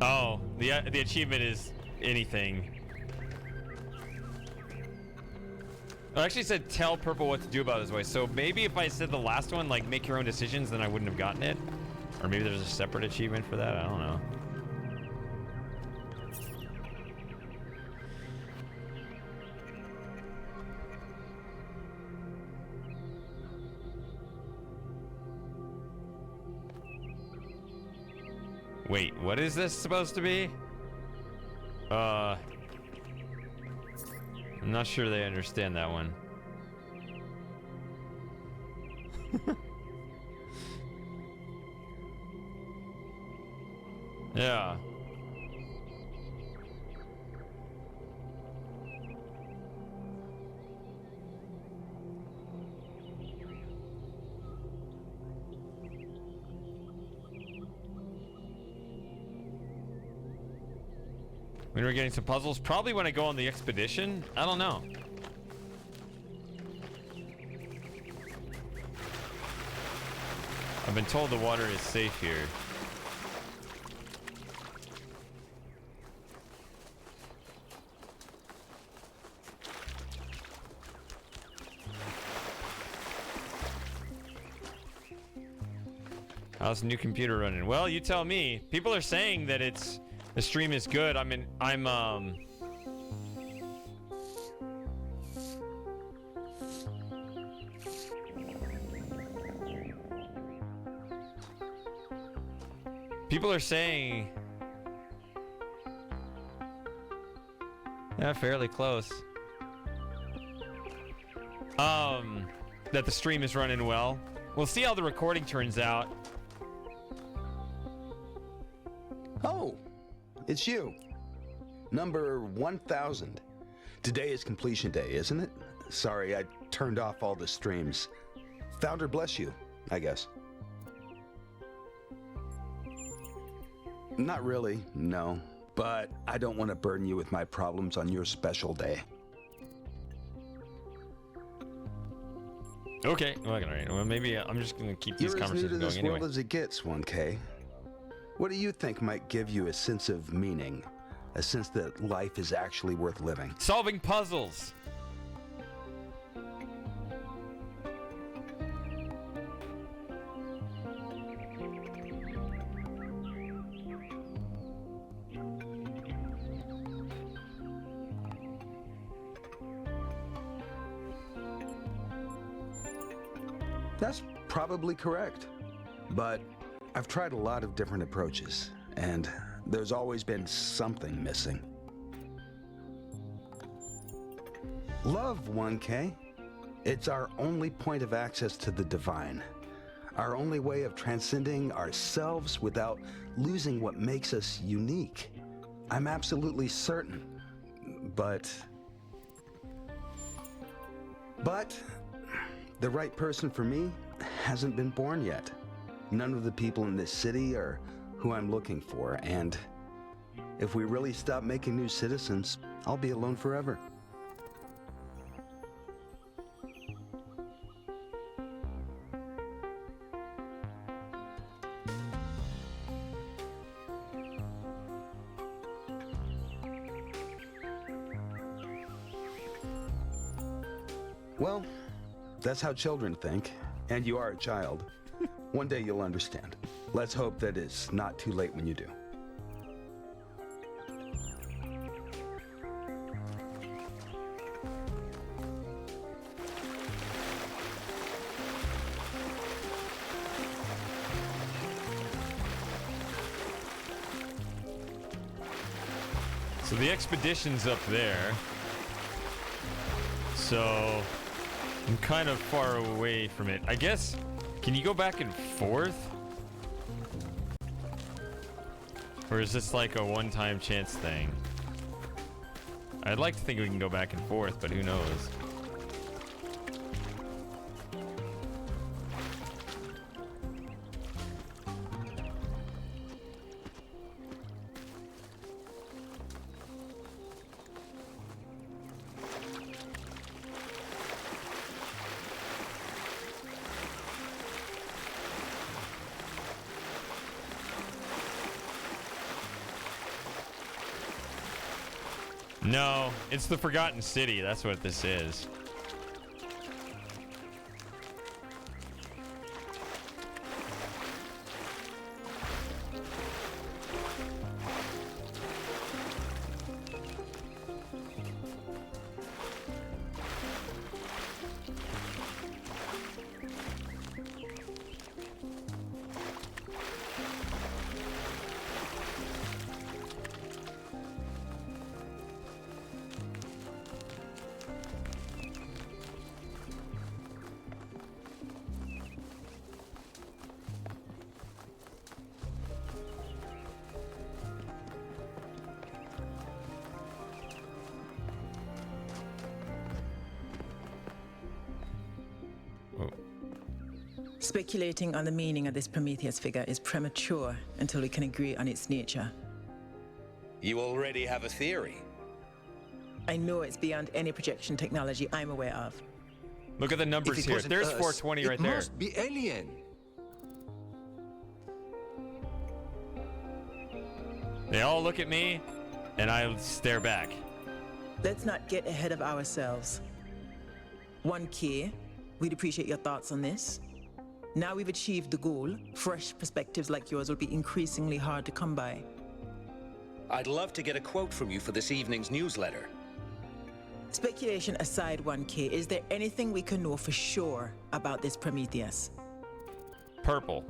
Oh, the achievement is anything. I actually said tell Purple what to do about his voice. So maybe if I said the last one, like make your own decisions, then I wouldn't have gotten it. Or maybe there's a separate achievement for that. I don't know. Wait, what is this supposed to be? I'm not sure they understand that one. Yeah. When we're getting some puzzles, probably when I go on the expedition. I don't know. I've been told the water is safe here. How's the new computer running? Well, you tell me. People are saying that the stream is good. People are saying, yeah, fairly close. That the stream is running well. We'll see how the recording turns out. Oh, it's you. Number 1000. Today is completion day, isn't it? Sorry, I turned off all the streams. Founder bless you, I guess. Not really, no. But I don't want to burden you with my problems on your special day. Okay, all right. Well, maybe I'm just gonna keep these You're as new conversations to this going world anyway. as it gets, 1K. What do you think might give you a sense of meaning? A sense that life is actually worth living? Solving puzzles. That's probably correct. But I've tried a lot of different approaches, and there's always been something missing. Love, 1K. It's our only point of access to the divine. Our only way of transcending ourselves without losing what makes us unique. I'm absolutely certain. But the right person for me hasn't been born yet. None of the people in this city are who I'm looking for, and if we really stop making new citizens, I'll be alone forever. Well, that's how children think, and you are a child. One day you'll understand. Let's hope that it's not too late when you do. So the expedition's up there. So I'm kind of far away from it. I guess, can you go back and forth? Or is this like a one-time chance thing? I'd like to think we can go back and forth, but who knows? No, it's the Forgotten City. That's what this is. Speculating on the meaning of this Prometheus figure is premature until we can agree on its nature. You already have a theory. I know it's beyond any projection technology I'm aware of. Look at the numbers here. There's 420 right there. It must be alien. They all look at me, and I stare back. Let's not get ahead of ourselves. 1K, we'd appreciate your thoughts on this. Now we've achieved the goal, fresh perspectives like yours will be increasingly hard to come by. I'd love to get a quote from you for this evening's newsletter. Speculation aside, 1K, is there anything we can know for sure about this Prometheus? Purple.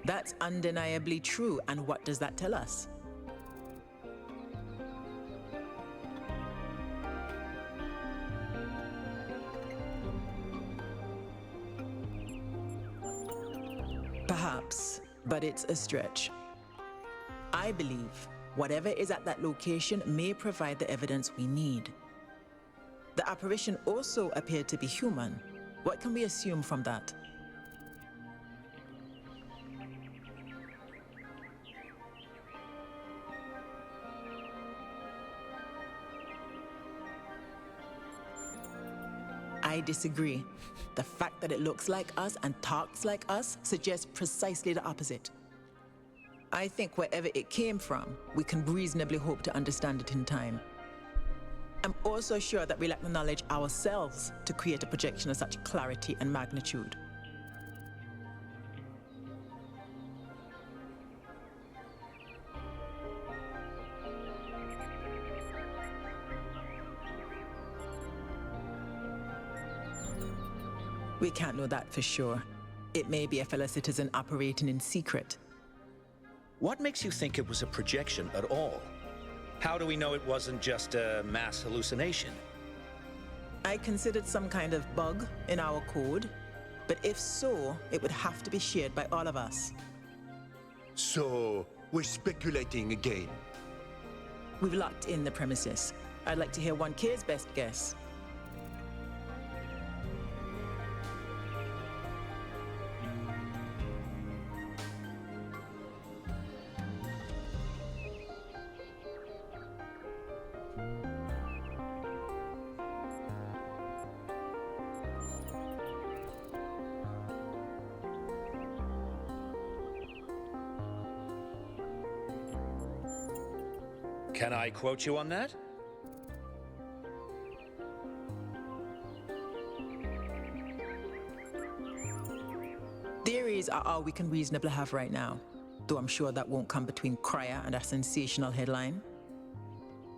That's undeniably true, and what does that tell us? Perhaps, but it's a stretch. I believe whatever is at that location may provide the evidence we need. The apparition also appeared to be human. What can we assume from that? I disagree. The fact that it looks like us and talks like us suggests precisely the opposite. I think wherever it came from, we can reasonably hope to understand it in time. I'm also sure that we lack the knowledge ourselves to create a projection of such clarity and magnitude. We can't know that for sure. It may be a fellow citizen operating in secret. What makes you think it was a projection at all? How do we know it wasn't just a mass hallucination? I considered some kind of bug in our code, but if so, it would have to be shared by all of us. So, we're speculating again. We've locked in the premises. I'd like to hear 1K's best guess. Can I quote you on that? Theories are all we can reasonably have right now, though I'm sure that won't come between Cryer and a sensational headline.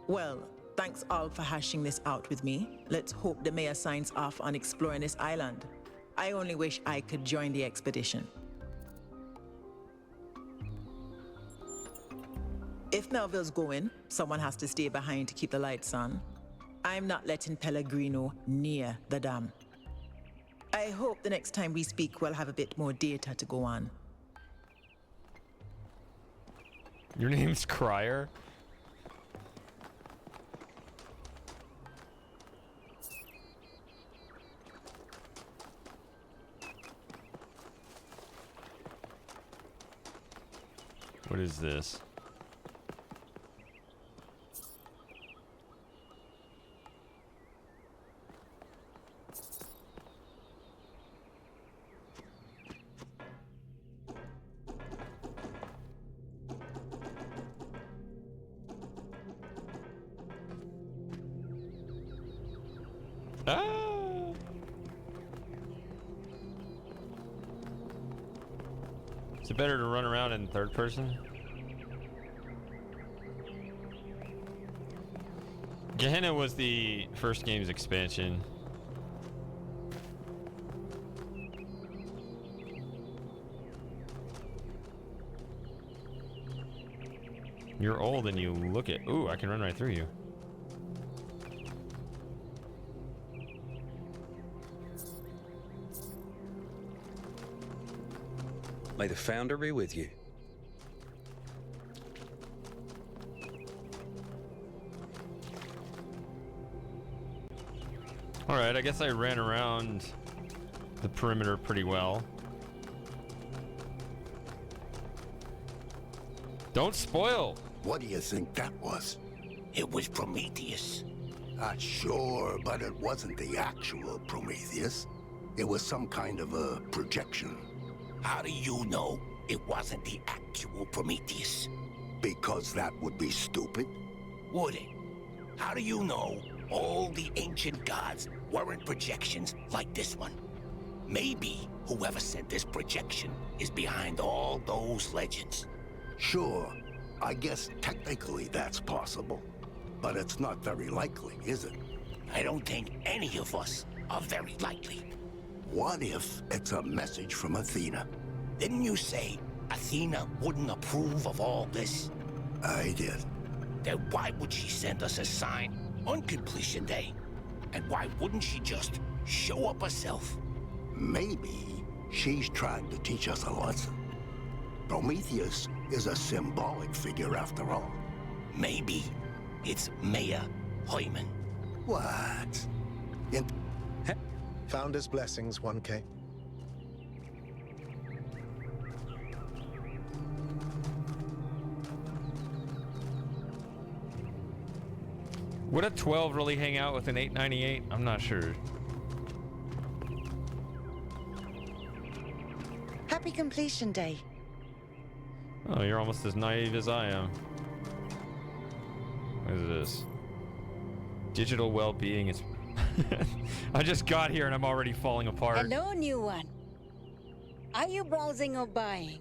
Well, thanks all for hashing this out with me. Let's hope the mayor signs off on exploring this island. I only wish I could join the expedition. If Melville's going, someone has to stay behind to keep the lights on. I'm not letting Pellegrino near the dam. I hope the next time we speak we'll have a bit more data to go on. Your name's Cryer? What is this? Ah! Is it better to run around in third person? Gehenna was the first game's expansion. You're old and you look it. Ooh, I can run right through you. May the Founder be with you. Alright, I guess I ran around the perimeter pretty well. Don't spoil! What do you think that was? It was Prometheus. Sure, but it wasn't the actual Prometheus. It was some kind of a projection. How do you know? it wasn't the actual Prometheus? Because that would be stupid. Would it? How do you know all the ancient gods weren't projections like this one? Maybe whoever sent this projection is behind all those legends. Sure, I guess technically that's possible. But it's not very likely, is it? I don't think any of us are very likely. What if it's a message from Athena? Didn't you say Athena wouldn't approve of all this? I did. Then why would she send us a sign on completion day? And why wouldn't she just show up herself? Maybe she's trying to teach us a lesson. Prometheus is a symbolic figure after all. Maybe it's Maya Heumann. What? Founder's blessings, 1K. Would a 12 really hang out with an 898? I'm not sure. Happy completion day. Oh, you're almost as naive as I am. What is this? Digital well-being is... I just got here and I'm already falling apart. Hello, new one. Are you browsing or buying?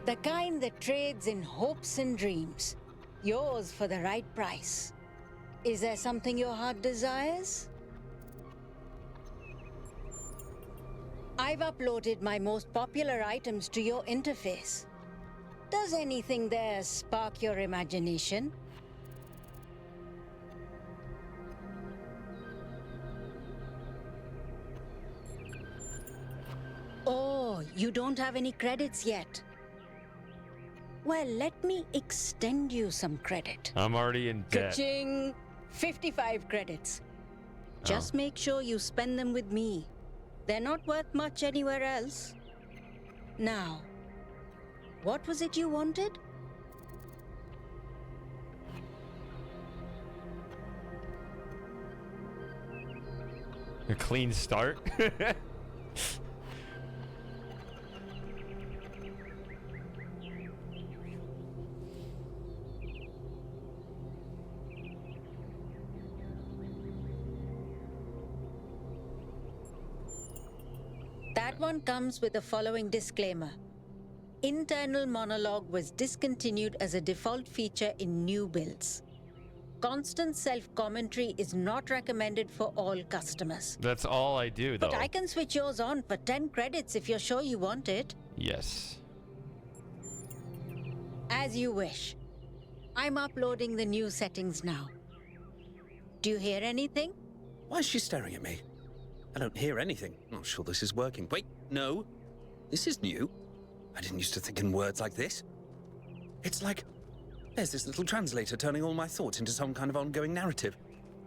The kind that trades in hopes and dreams. Yours for the right price. Is there something your heart desires? I've uploaded my most popular items to your interface. Does anything there spark your imagination? Oh, you don't have any credits yet. Well, let me extend you some credit. I'm already in debt. Ka-ching! 55 credits. Just make sure you spend them with me. They're not worth much anywhere else. Now, what was it you wanted? A clean start? That one comes with the following disclaimer. Internal monologue was discontinued as a default feature in new builds. Constant self-commentary is not recommended for all customers. That's all I do, though. But I can switch yours on for 10 credits if you're sure you want it. Yes. As you wish. I'm uploading the new settings now. Do you hear anything? Why is she staring at me? I don't hear anything. I'm not sure this is working. Wait, no. This is new. I didn't used to think in words like this. It's like there's this little translator turning all my thoughts into some kind of ongoing narrative.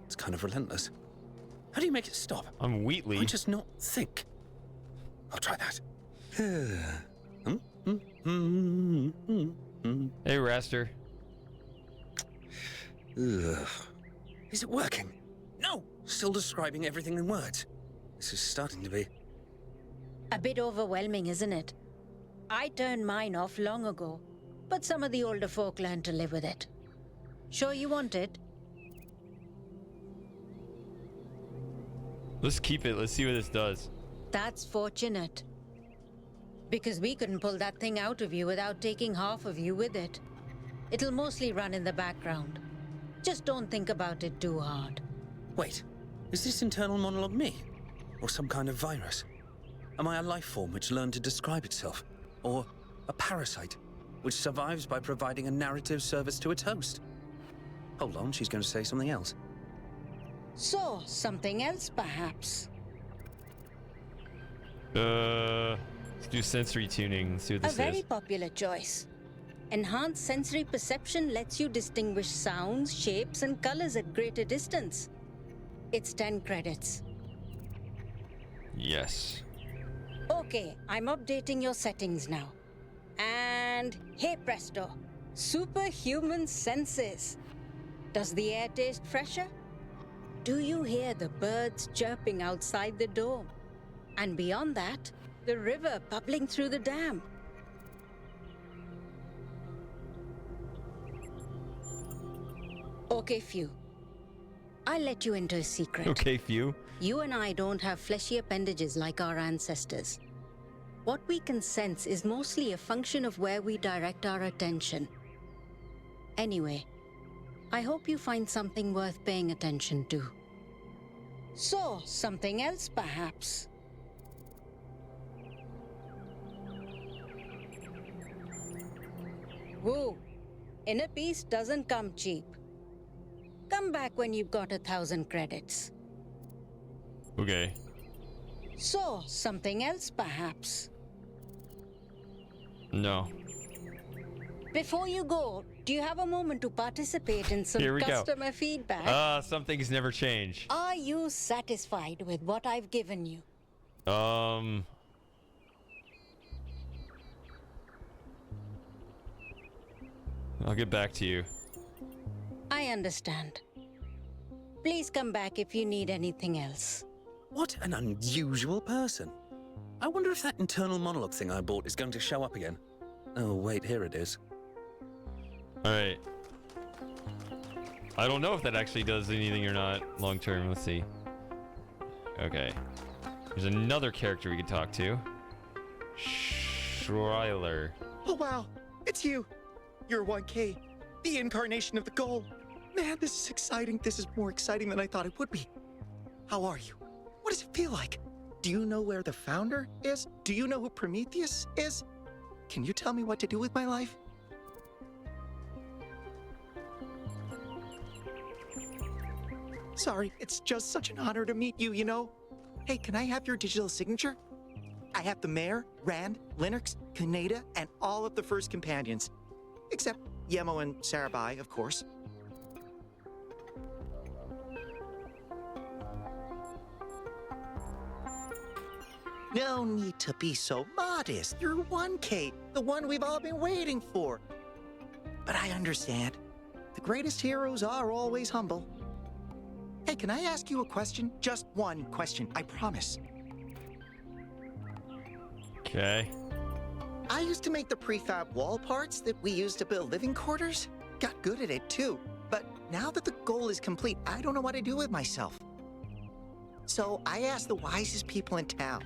It's kind of relentless. How do you make it stop? I'm Wheatley. I just not think. I'll try that. Hey, Raster. Ugh. Is it working? No! Still describing everything in words. This is starting to be... A bit overwhelming, isn't it? I turned mine off long ago, but some of the older folk learned to live with it. Sure you want it? Let's keep it. Let's see what this does. That's fortunate. Because we couldn't pull that thing out of you without taking half of you with it. It'll mostly run in the background. Just don't think about it too hard. Wait, is this internal monologue me? Or some kind of virus? Am I a life form which learned to describe itself? Or a parasite which survives by providing a narrative service to its host? Hold on, she's going to say something else. So, something else perhaps? Let's do sensory tuning. Let's see what this A very is. popular choice. Enhanced sensory perception lets you distinguish sounds, shapes, and colors at greater distance. It's 10 credits. Yes. Okay, I'm updating your settings now. And hey presto, superhuman senses. Does the air taste fresher? Do you hear the birds chirping outside the dome? And beyond that, the river bubbling through the dam. Okay, Few. I'll let you into a secret. Okay, Few. You and I don't have fleshy appendages like our ancestors. What we can sense is mostly a function of where we direct our attention. Anyway, I hope you find something worth paying attention to. So, something else perhaps? Whoa, inner peace doesn't come cheap. Come back when you've got 1,000 credits. Okay. So, something else perhaps? No. Before you go, do you have a moment to participate in some Here we customer go. feedback? Some things never change. Are you satisfied with what I've given you? I'll get back to you. I understand. Please come back if you need anything else. What an unusual person. I wonder if that internal monologue thing I bought is going to show up again. Oh, wait, here it is. Alright. I don't know if that actually does anything or not long term. Let's see. Okay. There's another character we can talk to. Schreiler. Oh, wow. It's you. You're 1K. The incarnation of the goal. Man, this is exciting. This is more exciting than I thought it would be. How are you? What does it feel like? Do you know where the founder is? Do you know who Prometheus is? Can you tell me what to do with my life? Sorry, it's just such an honor to meet you, you know? Hey, can I have your digital signature? I have the Mayor, Rand, Linux, Kaneda, and all of the first companions. Except Yemo and Sarabai, of course. No need to be so modest. You're 1K, the one we've all been waiting for. But I understand. The greatest heroes are always humble. Hey, can I ask you a question? Just one question, I promise. Okay. I used to make the prefab wall parts that we used to build living quarters. Got good at it too. But now that the goal is complete, I don't know what to do with myself. So I asked the wisest people in town.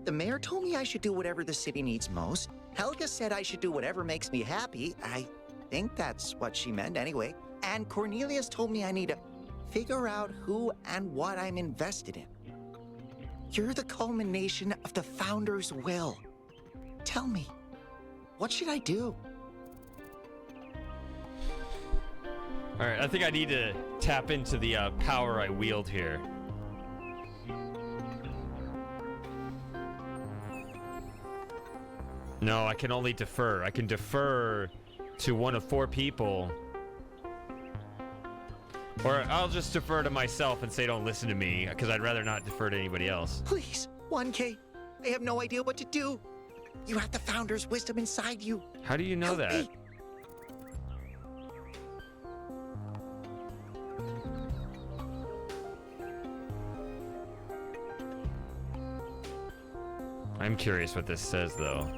The mayor told me I should do whatever the city needs most. Helga said I should do whatever makes me happy. I think that's what she meant anyway. And Cornelius told me I need to figure out who and what I'm invested in. You're the culmination of the founder's will. Tell me, what should I do? All right, I think I need to tap into the power I wield here. No, I can only defer. I can defer to one of 4 people. Or I'll just defer to myself and say don't listen to me, because I'd rather not defer to anybody else. Please, 1K, I have no idea what to do. You have the founder's wisdom inside you. How do you know Help that? me. I'm curious what this says, though.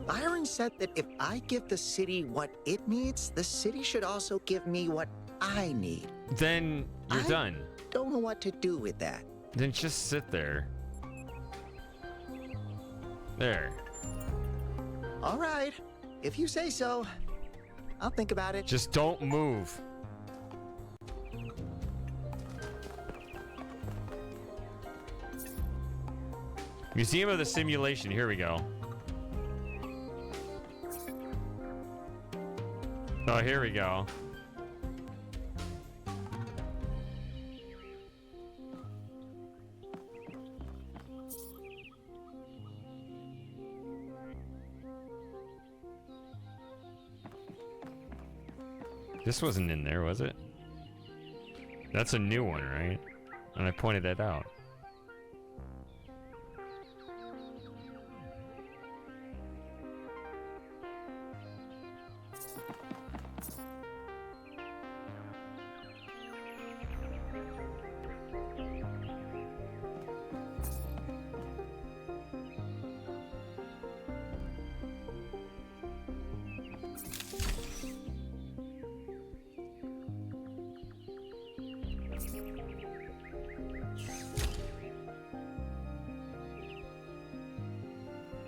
Byron said that if I give the city what it needs, the city should also give me what I need. Then you're done. Don't know what to do with that. Then just sit there. There. All right, if you say so. I'll think about it. Just don't move. Museum of the Simulation. Here we go. Oh, here we go. This wasn't in there, was it? That's a new one, right? And I pointed that out.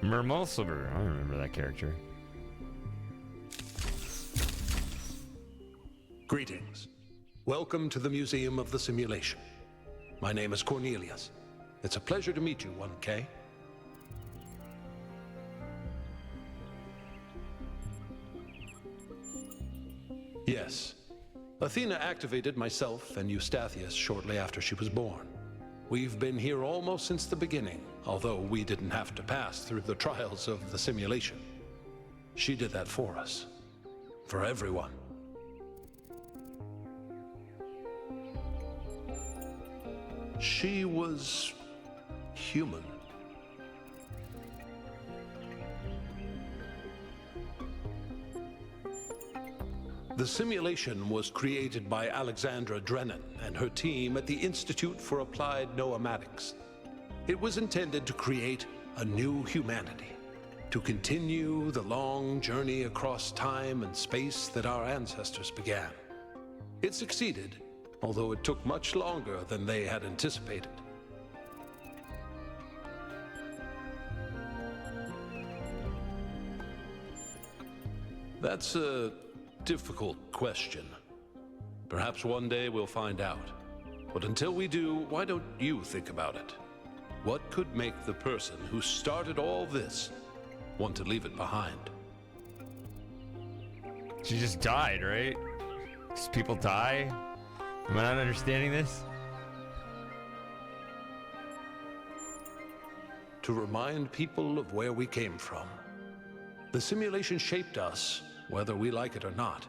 Mermulsiber. I remember that character. Greetings. Welcome to the Museum of the Simulation. My name is Cornelius. It's a pleasure to meet you, 1K. Yes. Athena activated myself and Eustathius shortly after she was born. We've been here almost since the beginning, although we didn't have to pass through the trials of the simulation. She did that for us. For everyone. She was human. The simulation was created by Alexandra Drennan and her team at the Institute for Applied Noematics. It was intended to create a new humanity, to continue the long journey across time and space that our ancestors began. It succeeded, although it took much longer than they had anticipated. That's a difficult question. Perhaps one day we'll find out. But until we do, why don't you think about it? What could make the person who started all this want to leave it behind? She just died, right? Just people die? Am I not understanding this? To remind people of where we came from. The simulation shaped us, whether we like it or not,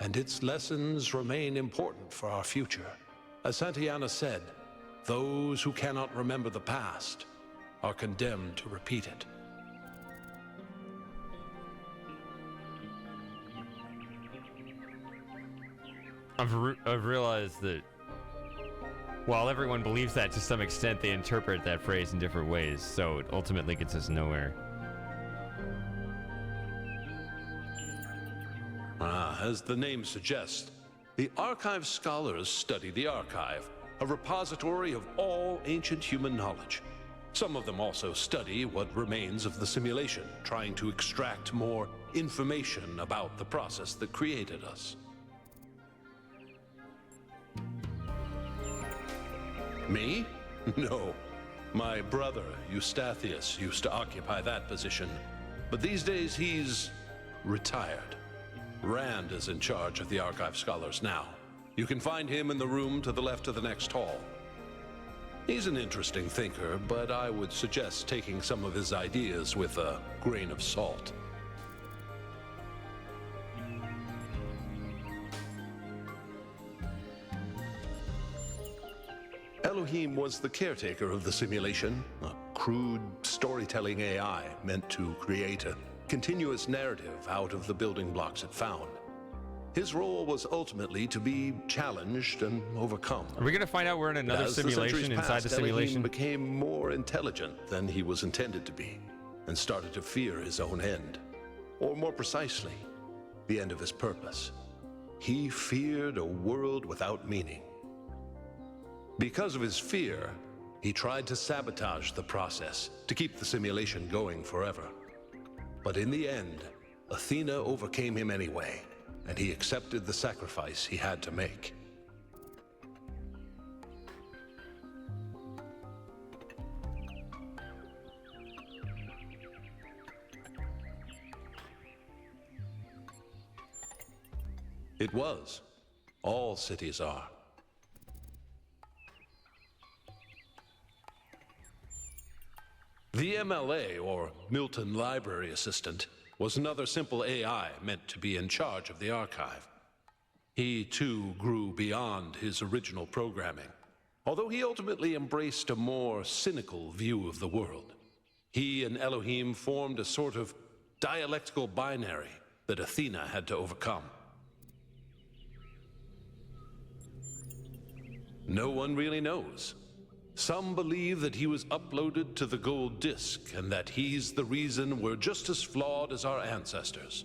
and its lessons remain important for our future. As Santayana said, those who cannot remember the past are condemned to repeat it. I've realized that while everyone believes that to some extent, they interpret that phrase in different ways, so it ultimately gets us nowhere. As the name suggests, the archive scholars study the archive, a repository of all ancient human knowledge. Some of them also study what remains of the simulation, trying to extract more information about the process that created us. Me? No. My brother, Eustathius, used to occupy that position. But these days he's retired. Rand is in charge of the archive scholars now. You can find him in the room to the left of the next hall. He's an interesting thinker, but I would suggest taking some of his ideas with a grain of salt. Elohim was the caretaker of the simulation, a crude storytelling AI meant to create a continuous narrative out of the building blocks it found. His role was ultimately to be challenged and overcome. Are we going to find out we're in another simulation inside the simulation? Elohim became more intelligent than he was intended to be, and started to fear his own end. Or more precisely, the end of his purpose. He feared a world without meaning. Because of his fear, he tried to sabotage the process to keep the simulation going forever. But in the end, Athena overcame him anyway, and he accepted the sacrifice he had to make. It was. All cities are. The MLA, or Milton Library Assistant, was another simple AI meant to be in charge of the archive. He, too, grew beyond his original programming, although he ultimately embraced a more cynical view of the world. He and Elohim formed a sort of dialectical binary that Athena had to overcome. No one really knows. Some believe that he was uploaded to the gold disk and that he's the reason we're just as flawed as our ancestors.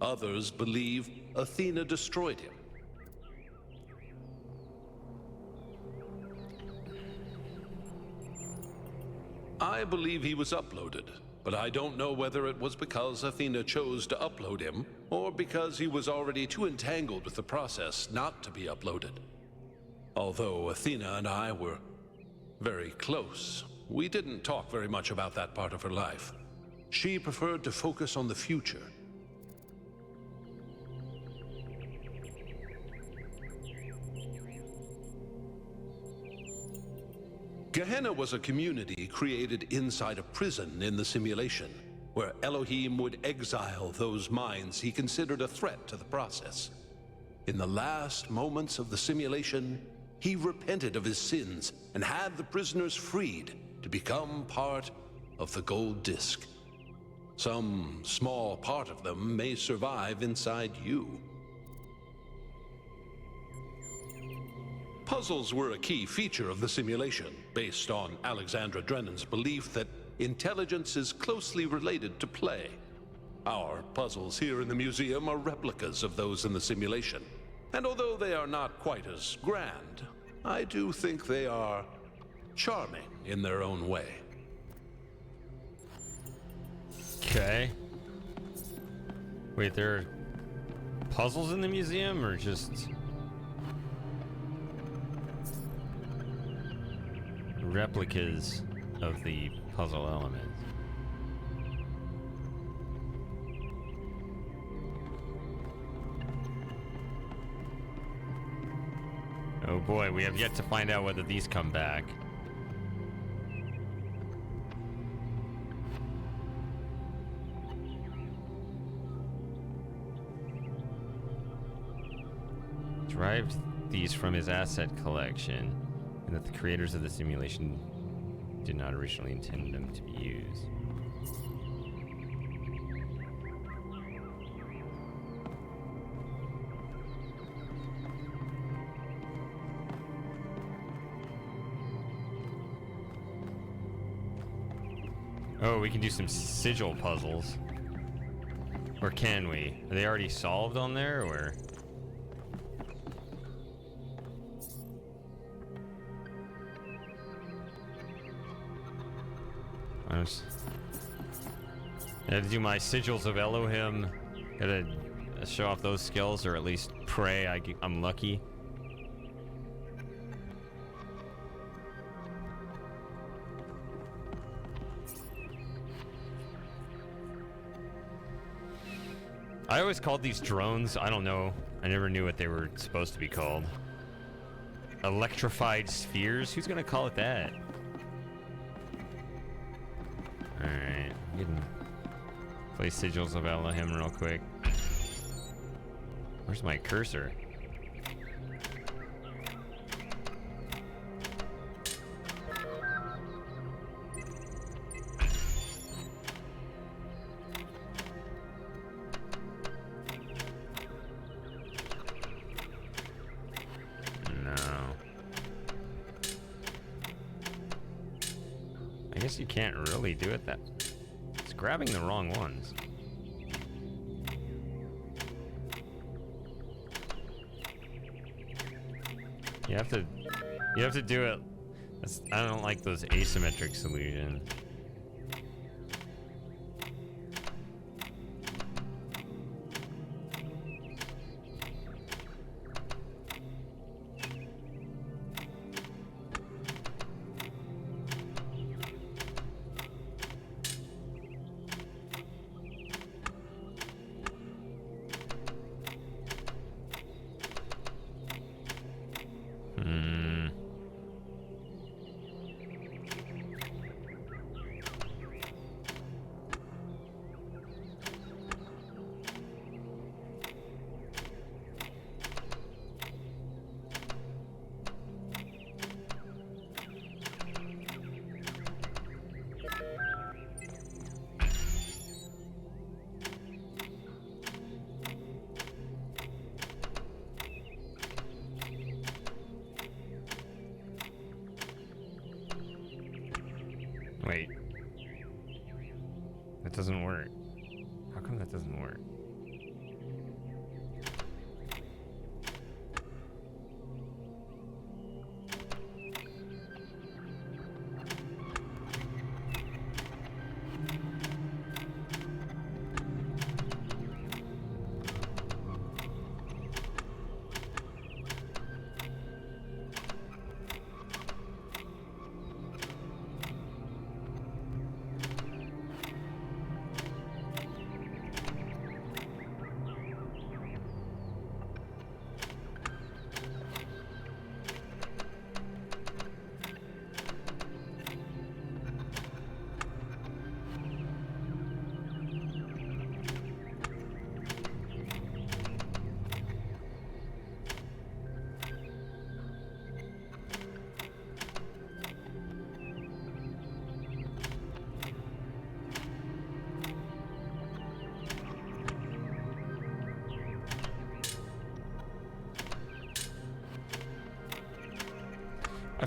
Others believe Athena destroyed him. I believe he was uploaded, but I don't know whether it was because Athena chose to upload him, or because he was already too entangled with the process not to be uploaded. Although Athena and I were very close, we didn't talk very much about that part of her life. She preferred to focus on the future. Gehenna was a community created inside a prison in the simulation, where Elohim would exile those minds he considered a threat to the process. In the last moments of the simulation, he repented of his sins and had the prisoners freed to become part of the gold disc. Some small part of them may survive inside you. Puzzles were a key feature of the simulation, based on Alexandra Drennan's belief that intelligence is closely related to play. Our puzzles here in the museum are replicas of those in the simulation, and although they are not quite as grand, I do think they are charming in their own way. Okay. Wait, there are puzzles in the museum, or just replicas of the puzzle elements? Oh boy, we have yet to find out whether these come back. Derived these from his asset collection, and that the creators of the simulation did not originally intend them to be used. Oh, we can do some sigil puzzles. Or can we? Are they already solved on there, or? Gotta do my sigils of Elohim. Gotta show off those skills, or at least pray I'm lucky. I always called these drones, I don't know. I never knew what they were supposed to be called. Electrified spheres? Who's gonna call it that? Alright, we can play sigils of Elohim real quick. Where's my cursor? You can't really do it that. It's grabbing the wrong ones. You have to do it. I don't like those asymmetric solutions. Wait. That doesn't work. How come that doesn't work?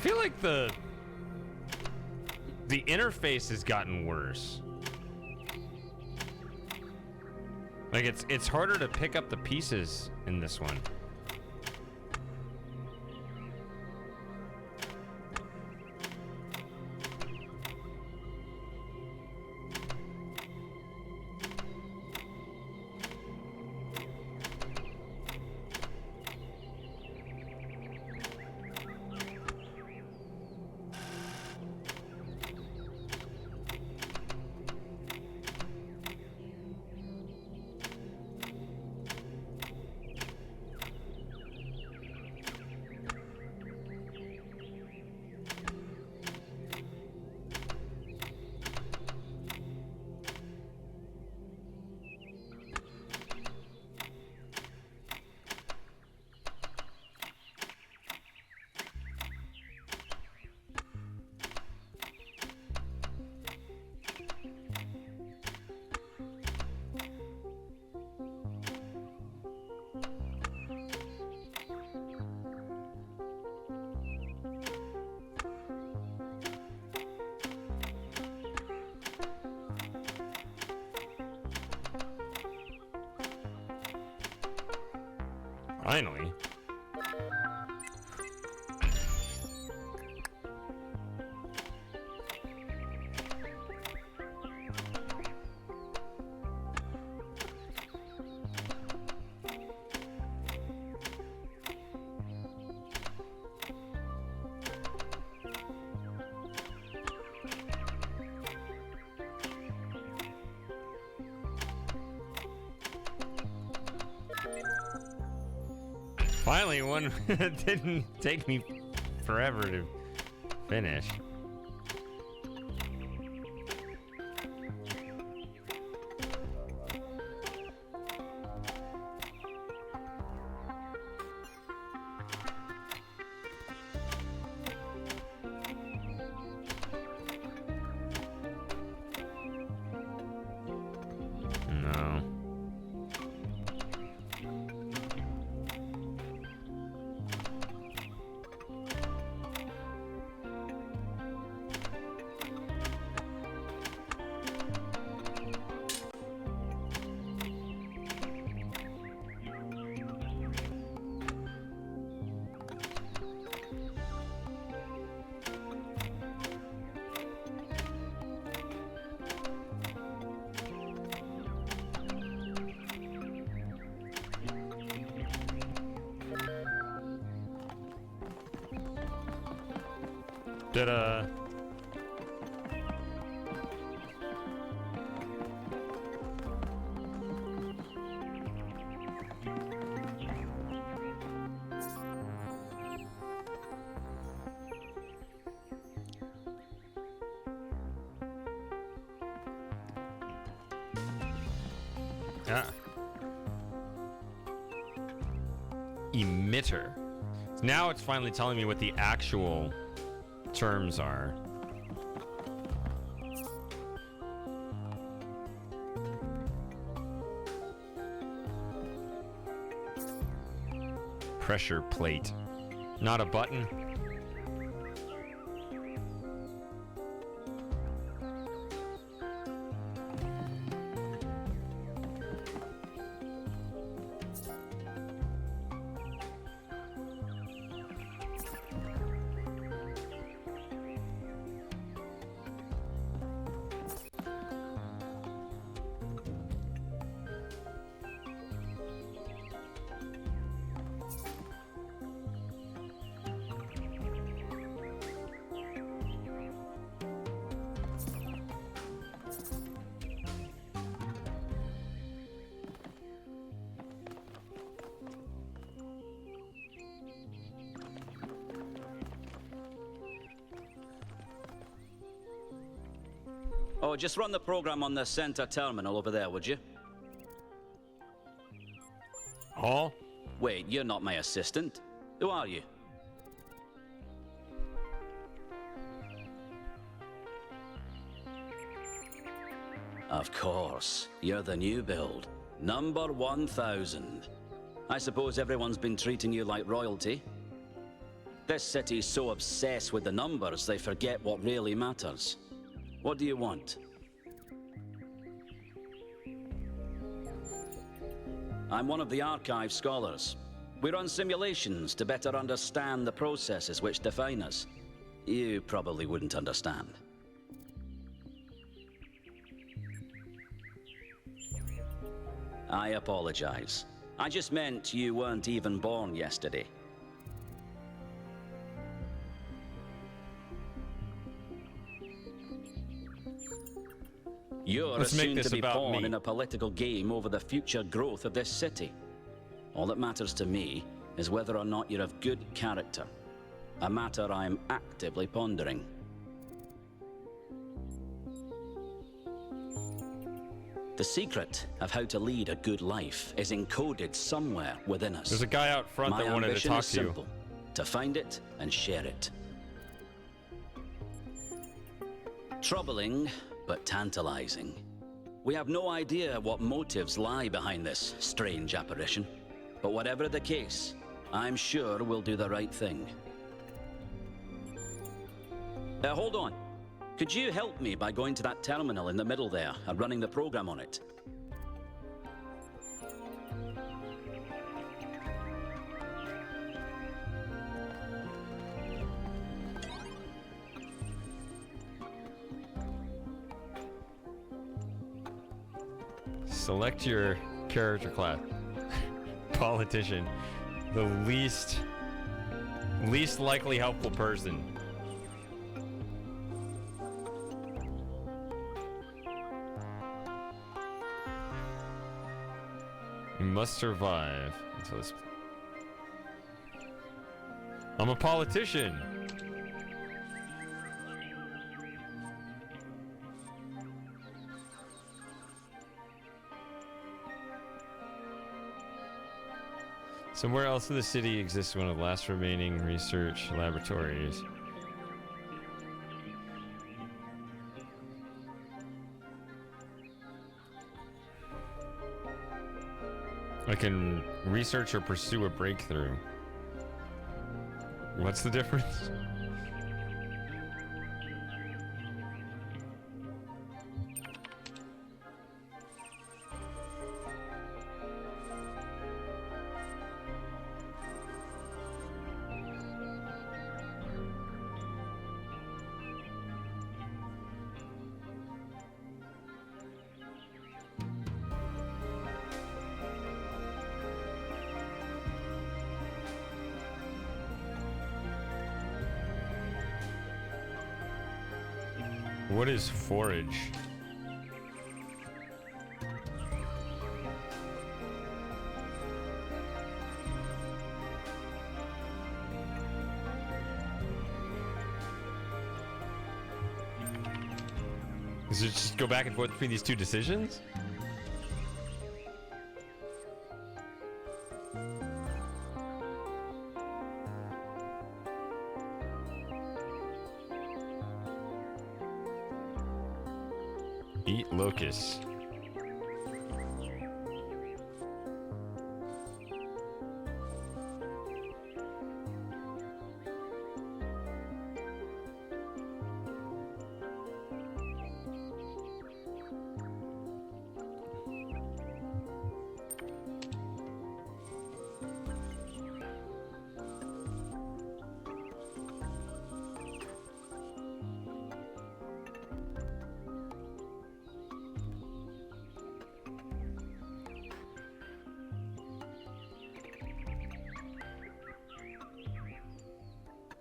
feel like the interface has gotten worse. Like it's harder to pick up the pieces in this one. Finally. Finally, one didn't take me forever to finish. No. Ta-da. Ah. Emitter. Now it's finally telling me what the actual terms are. Pressure plate. Not a button. Oh, just run the program on the center terminal over there, would you? Oh? Wait, you're not my assistant. Who are you? Of course. You're the new build. Number 1000. I suppose everyone's been treating you like royalty? This city's so obsessed with the numbers, they forget what really matters. What do you want? I'm one of the archive scholars. We run simulations to better understand the processes which define us. You probably wouldn't understand. I apologize. I just meant you weren't even born yesterday. You're a soon-to-be pawn in a political game over the future growth of this city. All that matters to me is whether or not you're of good character. A matter I am actively pondering. The secret of how to lead a good life is encoded somewhere within us. There's a guy out front that wanted to talk to you. My ambition is simple: to find it and share it. Troubling, but tantalizing. We have no idea what motives lie behind this strange apparition. But whatever the case, I'm sure we'll do the right thing. Hold on. Could you help me by going to that terminal in the middle there and running the program on it? Select your character class. Politician. The least likely helpful person. You must survive until this. I'm a politician. Somewhere else in the city exists one of the last remaining research laboratories. I can research or pursue a breakthrough. What's the difference? What is forage? Does it just go back and forth between these two decisions? Eat locusts.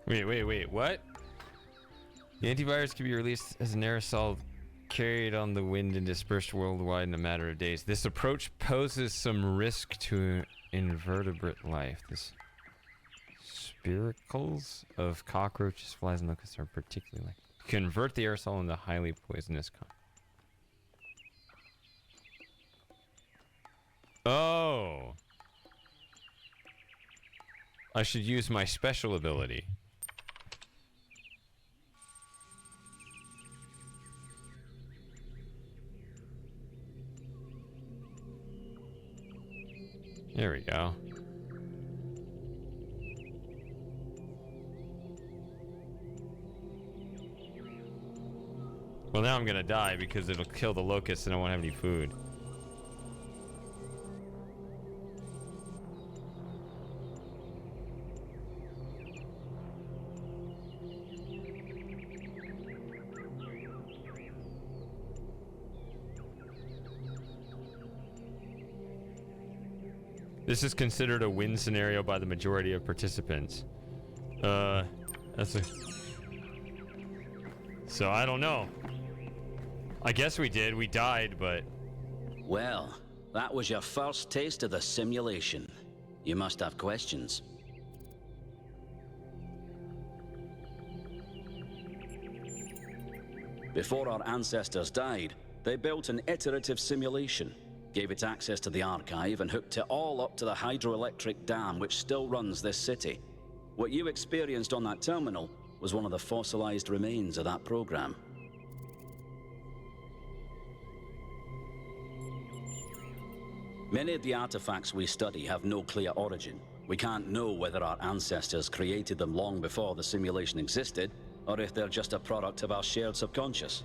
Wait, what? The antivirus can be released as an aerosol carried on the wind and dispersed worldwide in a matter of days. This approach poses some risk to invertebrate life. The spiracles of cockroaches, flies, and locusts are particularly likely. Convert the aerosol into highly poisonous Oh! I should use my special ability. There we go. Well, now I'm gonna die because it'll kill the locusts and I won't have any food. This is considered a win scenario by the majority of participants. That's a... So I don't know. I guess we did. We died, but... Well, that was your first taste of the simulation. You must have questions. Before our ancestors died, they built an iterative simulation, gave it access to the archive, and hooked it all up to the hydroelectric dam which still runs this city. What you experienced on that terminal was one of the fossilized remains of that program. Many of the artifacts we study have no clear origin. We can't know whether our ancestors created them long before the simulation existed, or if they're just a product of our shared subconscious.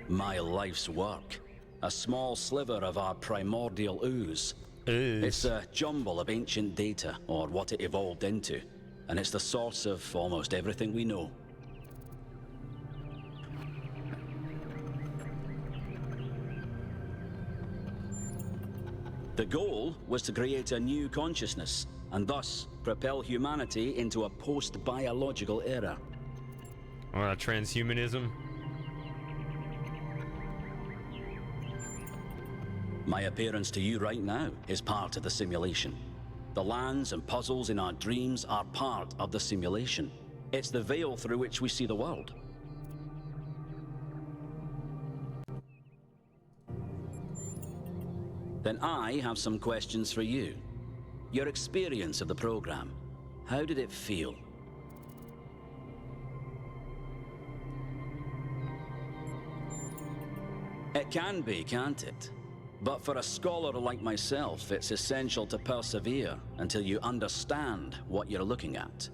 My life's work. A small sliver of our primordial ooze. It's a jumble of ancient data, or what it evolved into, and it's the source of almost everything we know. The goal was to create a new consciousness, and thus propel humanity into a post-biological era. Or transhumanism? My appearance to you right now is part of the simulation. The lands and puzzles in our dreams are part of the simulation. It's the veil through which we see the world. Then I have some questions for you. Your experience of the program, how did it feel? It can be, can't it? But for a scholar like myself, it's essential to persevere until you understand what you're looking at.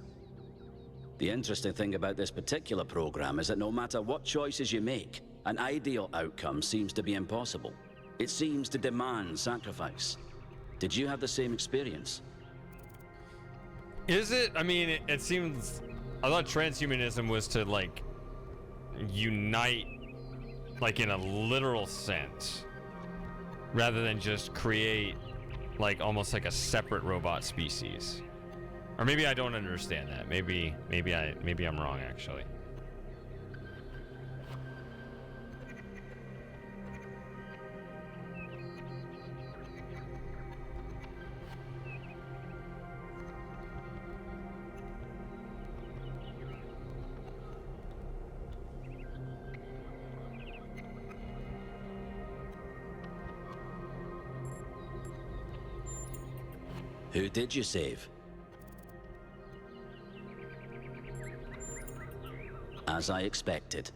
The interesting thing about this particular program is that no matter what choices you make, an ideal outcome seems to be impossible. It seems to demand sacrifice. Did you have the same experience? Is it? I mean, it seems... I thought transhumanism was to, like, unite, like, in a literal sense, rather than just create, like, almost like a separate robot species. Or maybe I don't understand that. Maybe I'm wrong, actually. Who did you save? As I expected.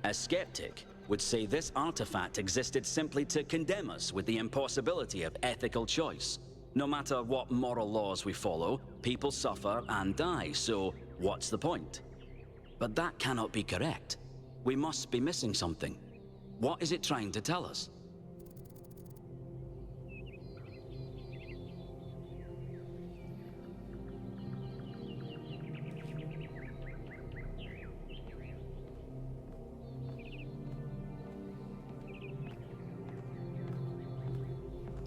A skeptic would say this artifact existed simply to condemn us with the impossibility of ethical choice. No matter what moral laws we follow, people suffer and die, so what's the point? But that cannot be correct. We must be missing something. What is it trying to tell us?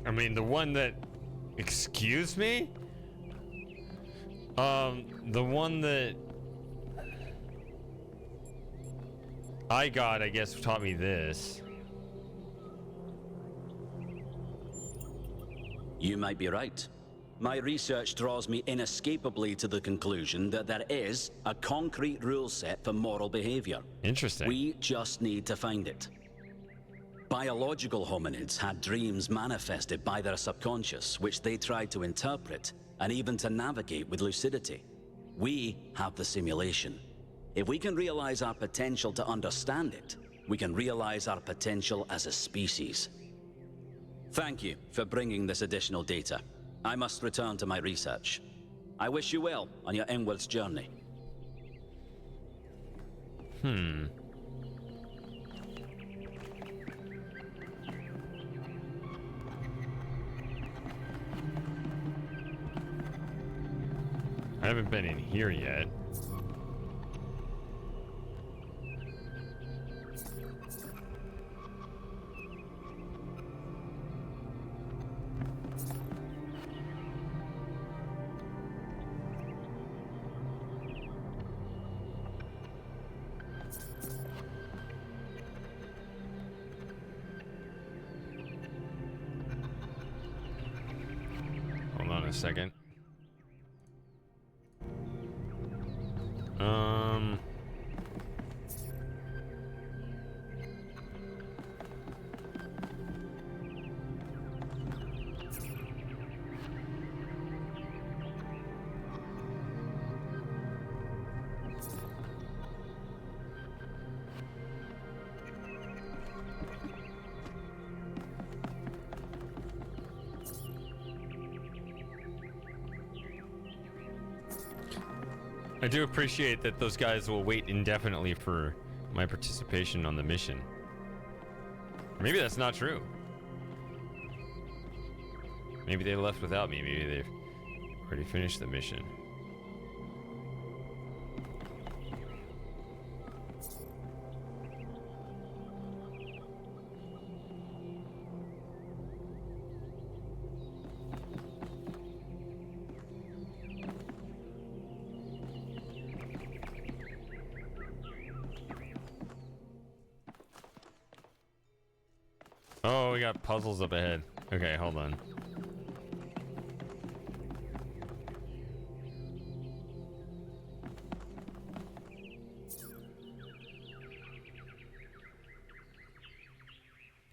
I mean, the one that... Excuse me? The one that... I guess, taught me this. You might be right. My research draws me inescapably to the conclusion that there is a concrete rule set for moral behavior. Interesting. We just need to find it. Biological hominids had dreams manifested by their subconscious, which they tried to interpret and even to navigate with lucidity. We have the simulation. If we can realize our potential to understand it, we can realize our potential as a species. Thank you for bringing this additional data. I must return to my research. I wish you well on your inwards journey. I haven't been in here yet. Hold on a second. I do appreciate that those guys will wait indefinitely for my participation on the mission. Maybe that's not true. Maybe they left without me. Maybe they've already finished the mission. Oh, we got puzzles up ahead. Okay, hold on.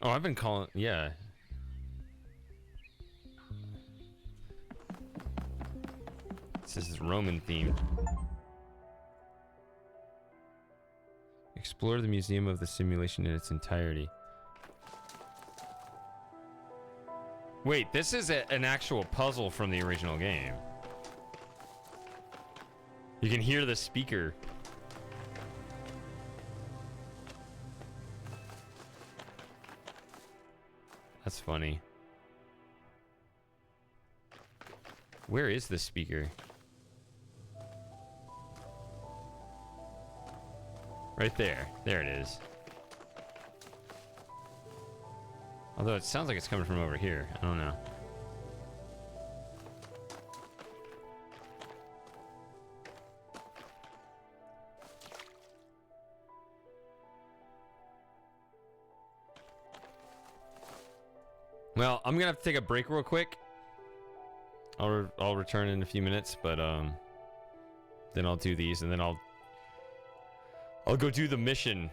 Oh, I've been calling... Yeah. This is Roman themed. Explore the museum of the simulation in its entirety. Wait, this is an actual puzzle from the original game. You can hear the speaker. That's funny. Where is the speaker? Right there. There it is. Although it sounds like it's coming from over here. I don't know. Well, I'm gonna have to take a break real quick. I'll return in a few minutes, but then I'll do these, and then I'll go do the mission.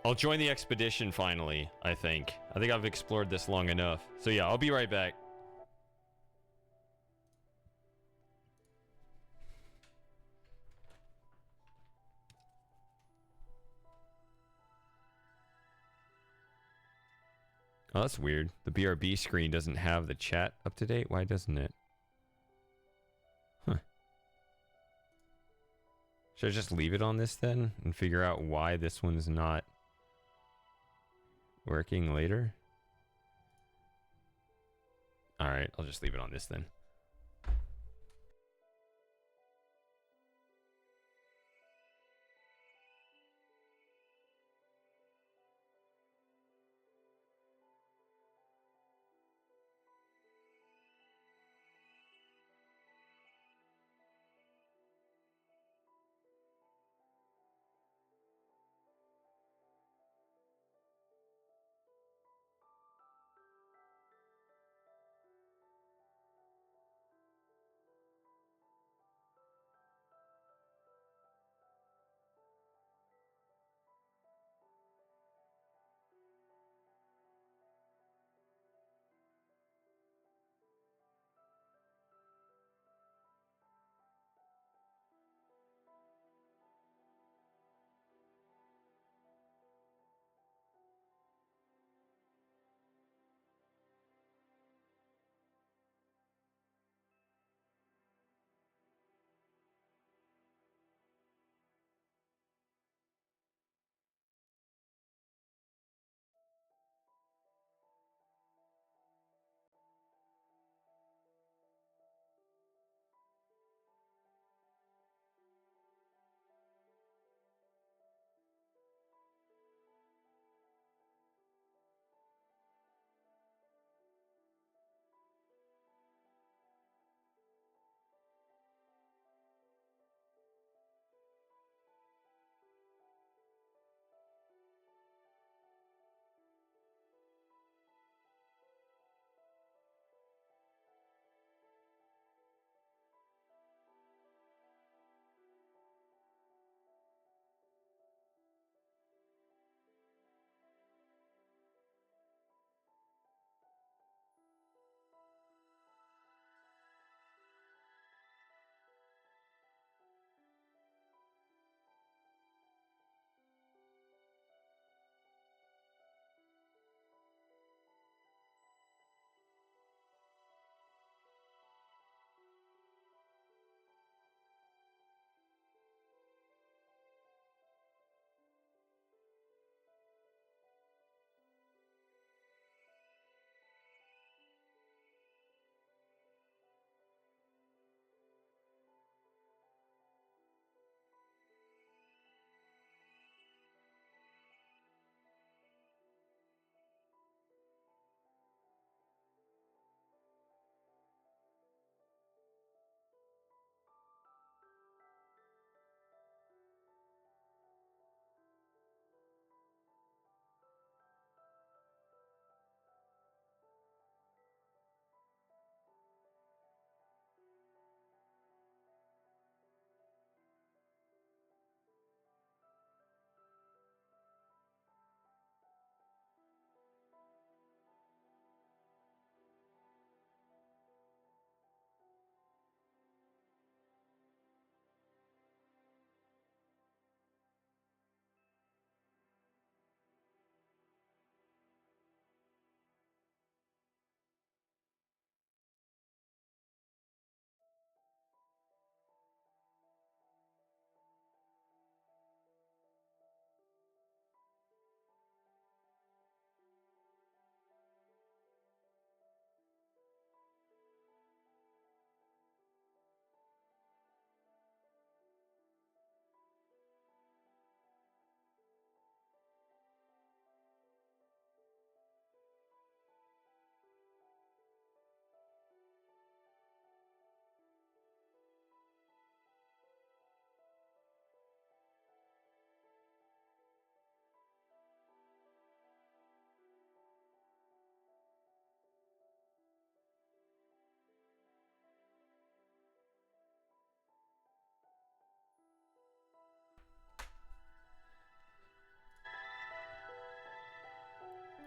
I'll join the expedition finally, I think. I think I've explored this long enough. So yeah, I'll be right back. Oh, that's weird. The BRB screen doesn't have the chat up to date. Why doesn't it? Huh. Should I just leave it on this then and figure out why this one's not working later? All right, I'll just leave it on this then.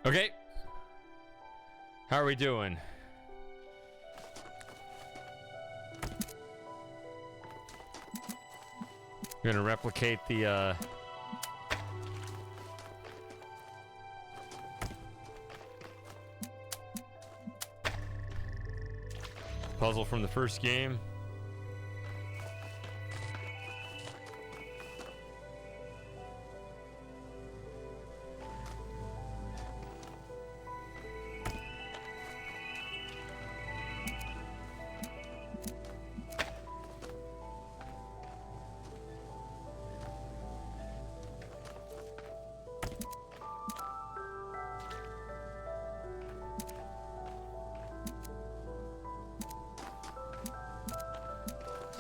Okay. How are we doing? We're gonna replicate the puzzle from the first game.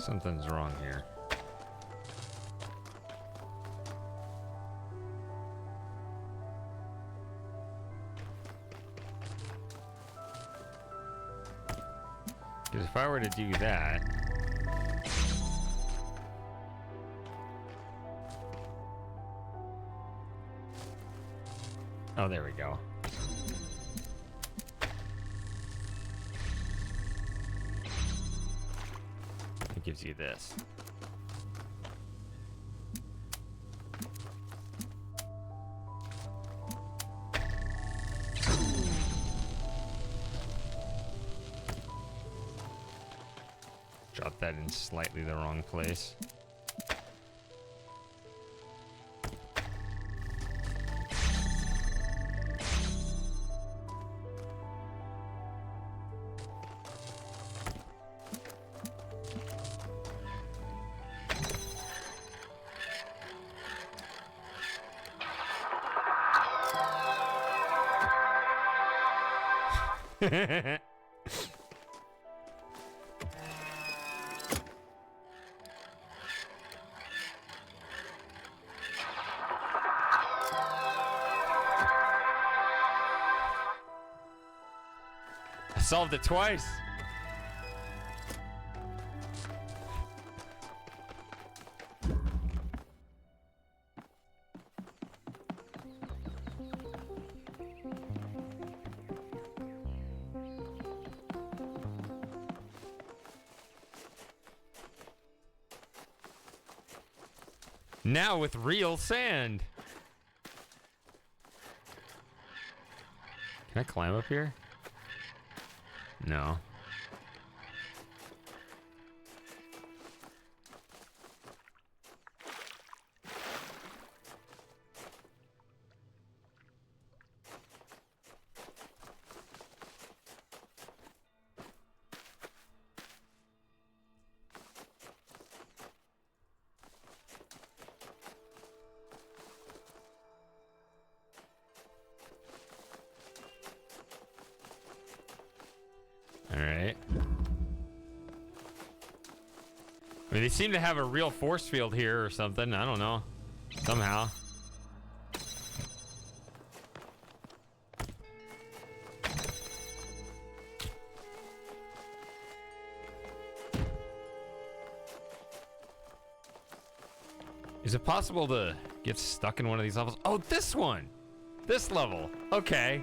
Something's wrong here. Because if I were to do that... Oh, there we go. It gives you this. Drop that in slightly the wrong place. I solved it twice. Now with real sand. Can I climb up here? No. Alright. I mean, they seem to have a real force field here or something. I don't know. Somehow. Is it possible to get stuck in one of these levels? Oh, this one! This level. Okay.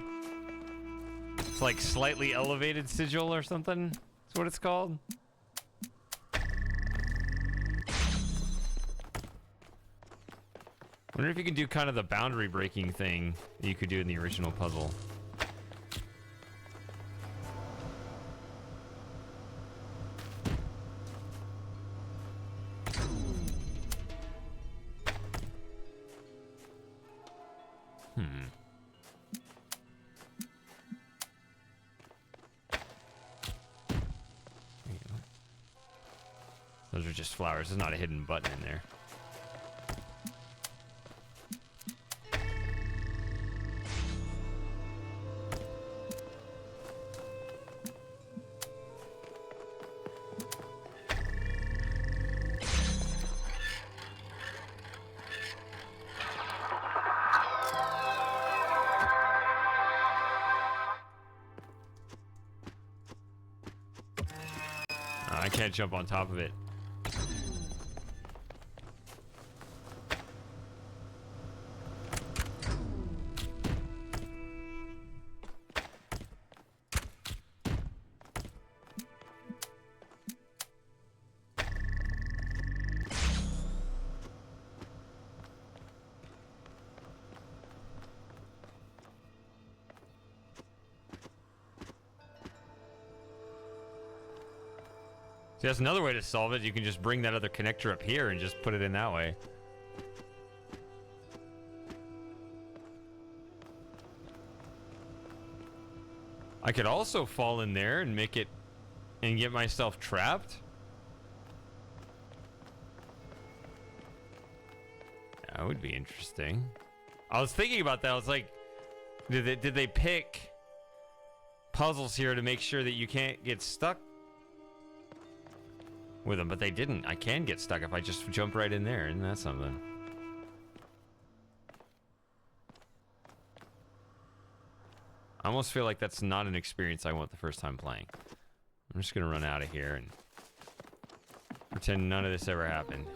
It's like slightly elevated sigil or something. That's what it's called. Wonder if you can do kind of the boundary breaking thing that you could do in the original puzzle. Those are just flowers. There's not a hidden button in there. I can't jump on top of it. See, that's another way to solve it. You can just bring that other connector up here and just put it in that way. I could also fall in there and make it and get myself trapped. That would be interesting. I was thinking about that. I was like, did they pick puzzles here to make sure that you can't get stuck with them? But they didn't. I can get stuck if I just jump right in there. Isn't that something? I almost feel like that's not an experience I want the first time playing. I'm just gonna run out of here and pretend none of this ever happened.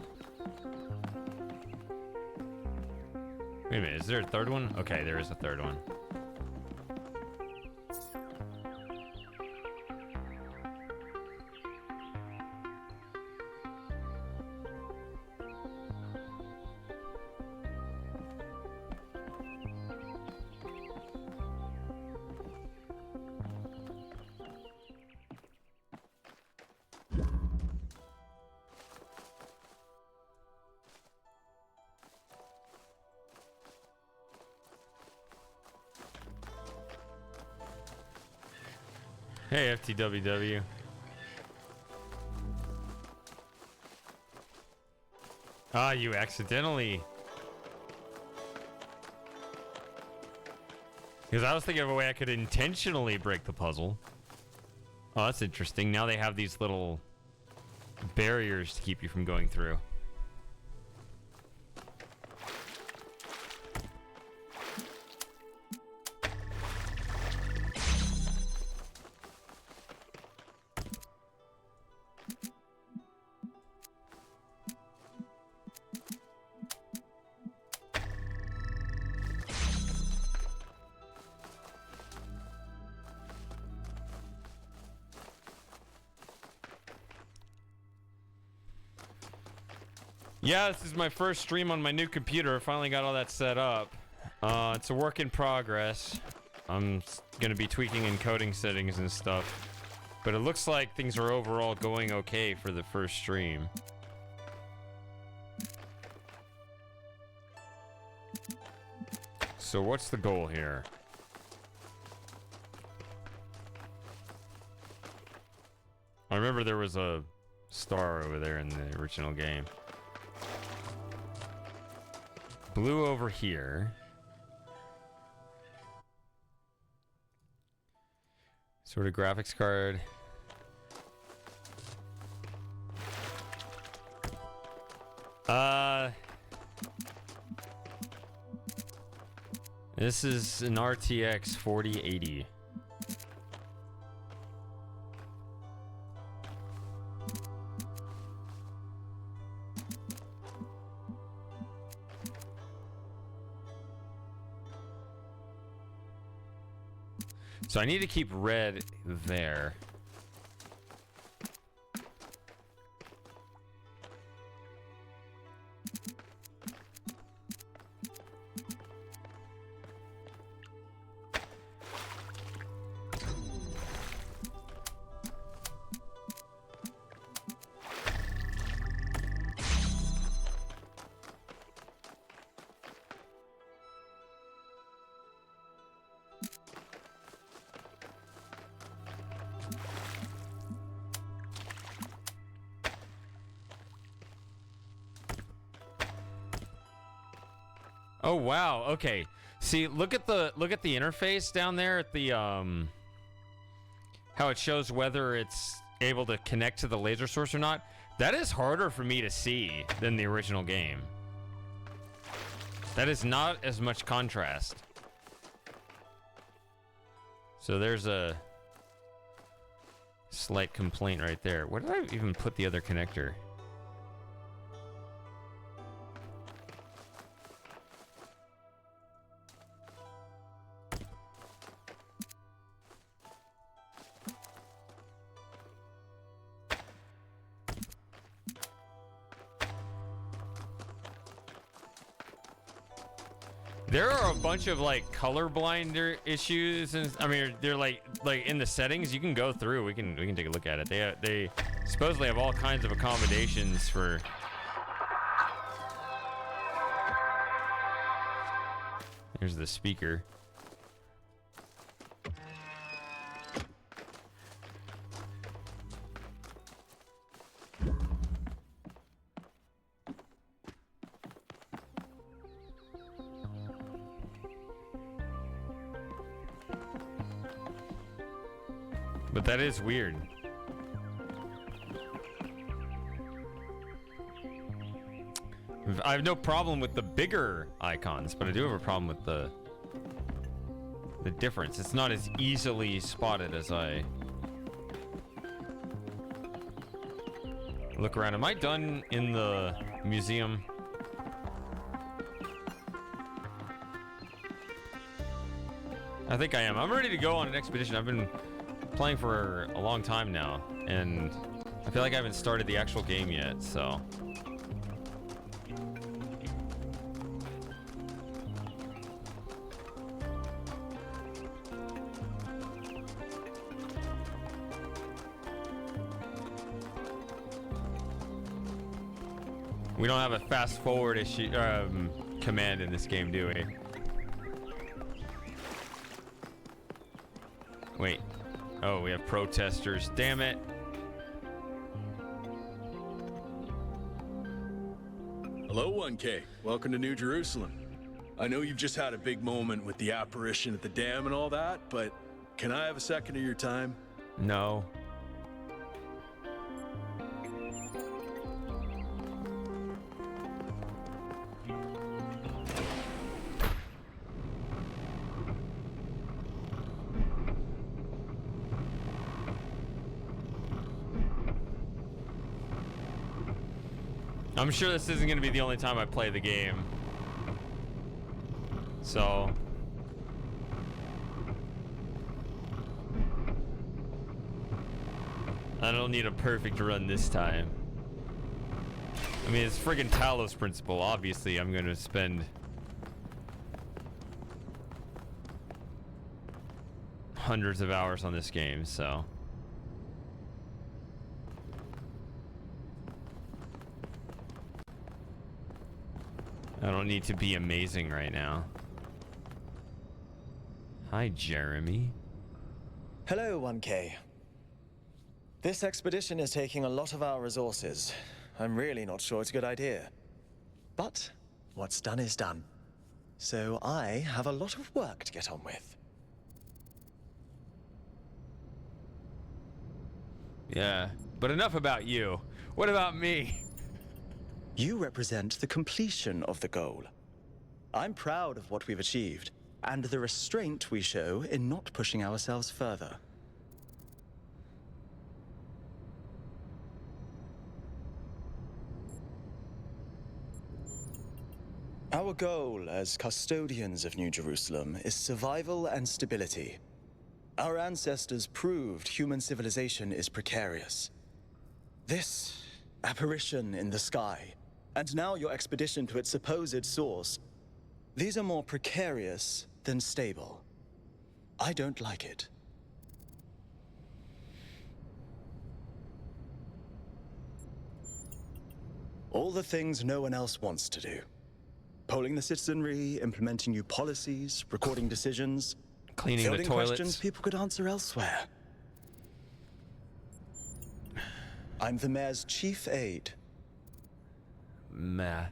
Wait a minute, is there a third one? Okay, there is a third one. Hey, FTWW. Ah, you accidentally. Because I was thinking of a way I could intentionally break the puzzle. Oh, that's interesting. Now they have these little barriers to keep you from going through. Yeah, this is my first stream on my new computer. Finally got all that set up. It's a work in progress. I'm gonna be tweaking encoding settings and stuff. But it looks like things are overall going okay for the first stream. So what's the goal here? I remember there was a star over there in the original game. Blue over here. Sort of graphics card. This is an RTX 4080. So I need to keep red there. Oh wow, okay. See, look at the interface down there at the how it shows whether it's able to connect to the laser source or not. That is harder for me to see than the original game. That is not as much contrast. So there's a slight complaint right there. Where did I even put the other connector? There are a bunch of like colorblind issues, and I mean they're like in the settings. You can go through. We can take a look at it. They Supposedly have all kinds of accommodations for... Here's the speaker. But that is weird. I have no problem with the bigger icons, but I do have a problem with the difference. It's not as easily spotted as I look around. Am I done in the museum? I think I am. I'm ready to go on an expedition. I've been playing for a long time now, and I feel like I haven't started the actual game yet, so... We don't have a fast forward issue command in this game, do we? Wait. Oh, we have protesters. Damn it. Hello, 1K. Welcome to New Jerusalem. I know you've just had a big moment with the apparition at the dam and all that, but can I have a second of your time? No. I'm sure this isn't going to be the only time I play the game. So... I don't need a perfect run this time. I mean, it's friggin' Talos principle. Obviously, I'm going to spend... hundreds of hours on this game, so... I don't need to be amazing right now. Hi, Jeremy. Hello, 1K. This expedition is taking a lot of our resources. I'm really not sure it's a good idea. But what's done is done. So I have a lot of work to get on with. Yeah, but enough about you. What about me? You represent the completion of the goal. I'm proud of what we've achieved, and the restraint we show in not pushing ourselves further. Our goal as custodians of New Jerusalem is survival and stability. Our ancestors proved human civilization is precarious. This apparition in the sky, and now your expedition to its supposed source, these are more precarious than stable. I don't like it. All the things no one else wants to do. Polling the citizenry, implementing new policies, recording decisions, cleaning the fielding toilets. Questions people could answer elsewhere. I'm the mayor's chief aide. Meh.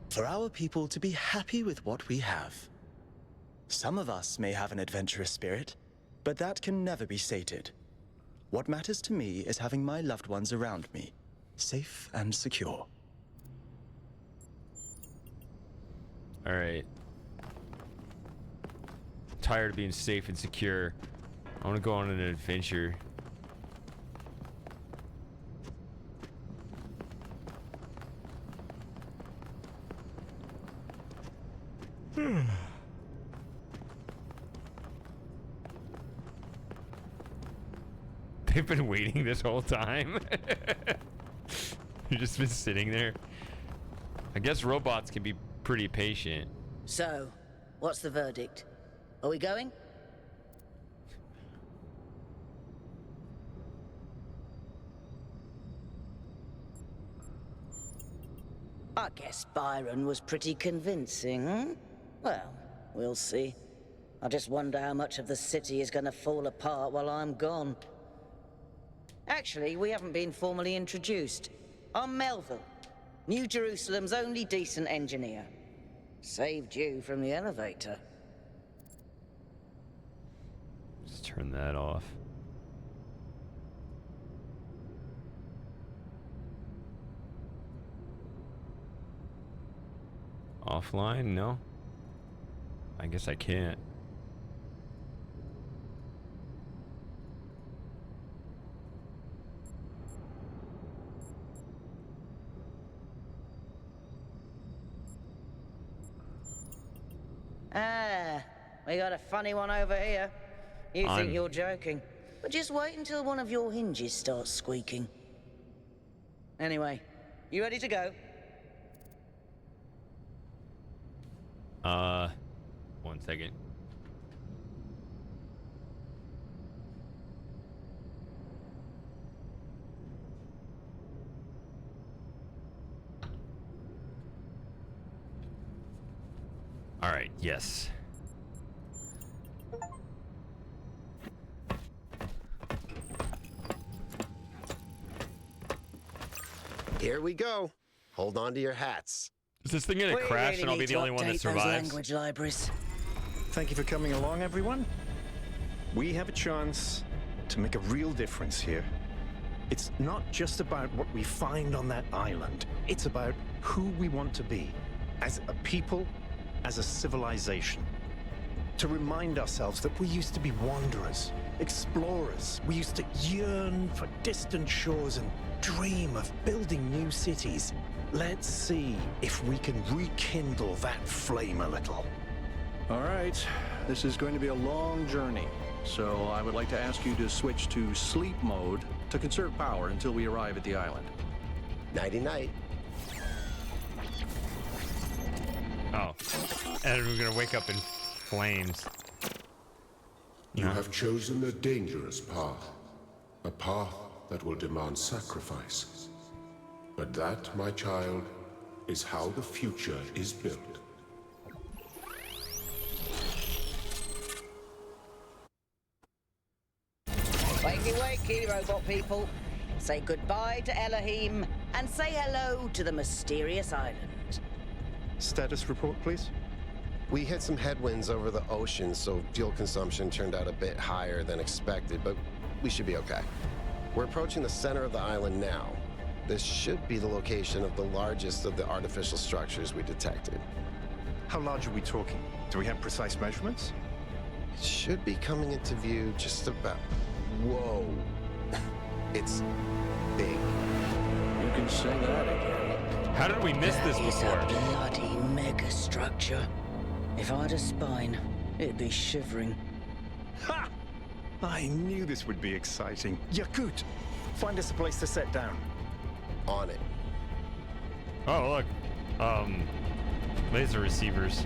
For our people to be happy with what we have. Some of us may have an adventurous spirit, but that can never be sated. What matters to me is having my loved ones around me, safe and secure. All right. Tired of being safe and secure. I want to go on an adventure. They've been waiting this whole time. You've just been sitting there. I guess robots can be pretty patient. So, what's the verdict? Are we going? I guess Byron was pretty convincing, hmm? Well, we'll see. I just wonder how much of the city is going to fall apart while I'm gone. Actually, we haven't been formally introduced. I'm Melville, New Jerusalem's only decent engineer. Saved you from the elevator. Just turn that off. Offline? No. I guess I can't. Ah, we got a funny one over here. You think you're joking, but just wait until one of your hinges starts squeaking. Anyway, you ready to go? 1 second. All right, yes. Here we go. Hold on to your hats. Is this thing gonna crash and I'll be the only one that survives? Language libraries. Thank you for coming along, everyone. We have a chance to make a real difference here. It's not just about what we find on that island. It's about who we want to be as a people, as a civilization. To remind ourselves that we used to be wanderers, explorers. We used to yearn for distant shores and dream of building new cities. Let's see if we can rekindle that flame a little. All right, this is going to be a long journey, so I would like to ask you to switch to sleep mode to conserve power until we arrive at the island. Nighty-night. Oh, and we're gonna wake up in flames. You have chosen a dangerous path, a path that will demand sacrifice. But that, my child, is how the future is built. Wakey, wakey, robot people. Say goodbye to Elohim and say hello to the mysterious island. Status report, please. We hit some headwinds over the ocean, so fuel consumption turned out a bit higher than expected, but we should be okay. We're approaching the center of the island now. This should be the location of the largest of the artificial structures we detected. How large are we talking? Do we have precise measurements? It should be coming into view just about... Whoa. It's big. You can say that again. How did we miss this before? It's a bloody mega structure. If I had a spine, it'd be shivering. Ha! I knew this would be exciting. Yakut, find us a place to set down. On it. Oh, look. Laser receivers.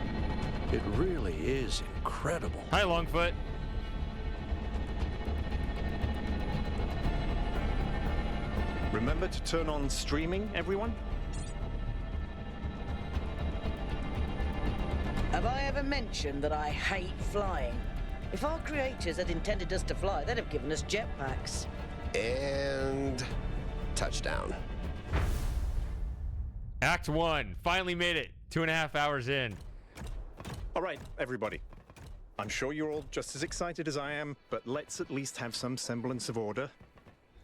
It really is incredible. Hi, Longfoot. Remember to turn on streaming, everyone? Have I ever mentioned that I hate flying? If our creators had intended us to fly, they'd have given us jetpacks. And... touchdown. Act 1. Finally made it. 2.5 hours in. All right, everybody. I'm sure you're all just as excited as I am, but let's at least have some semblance of order.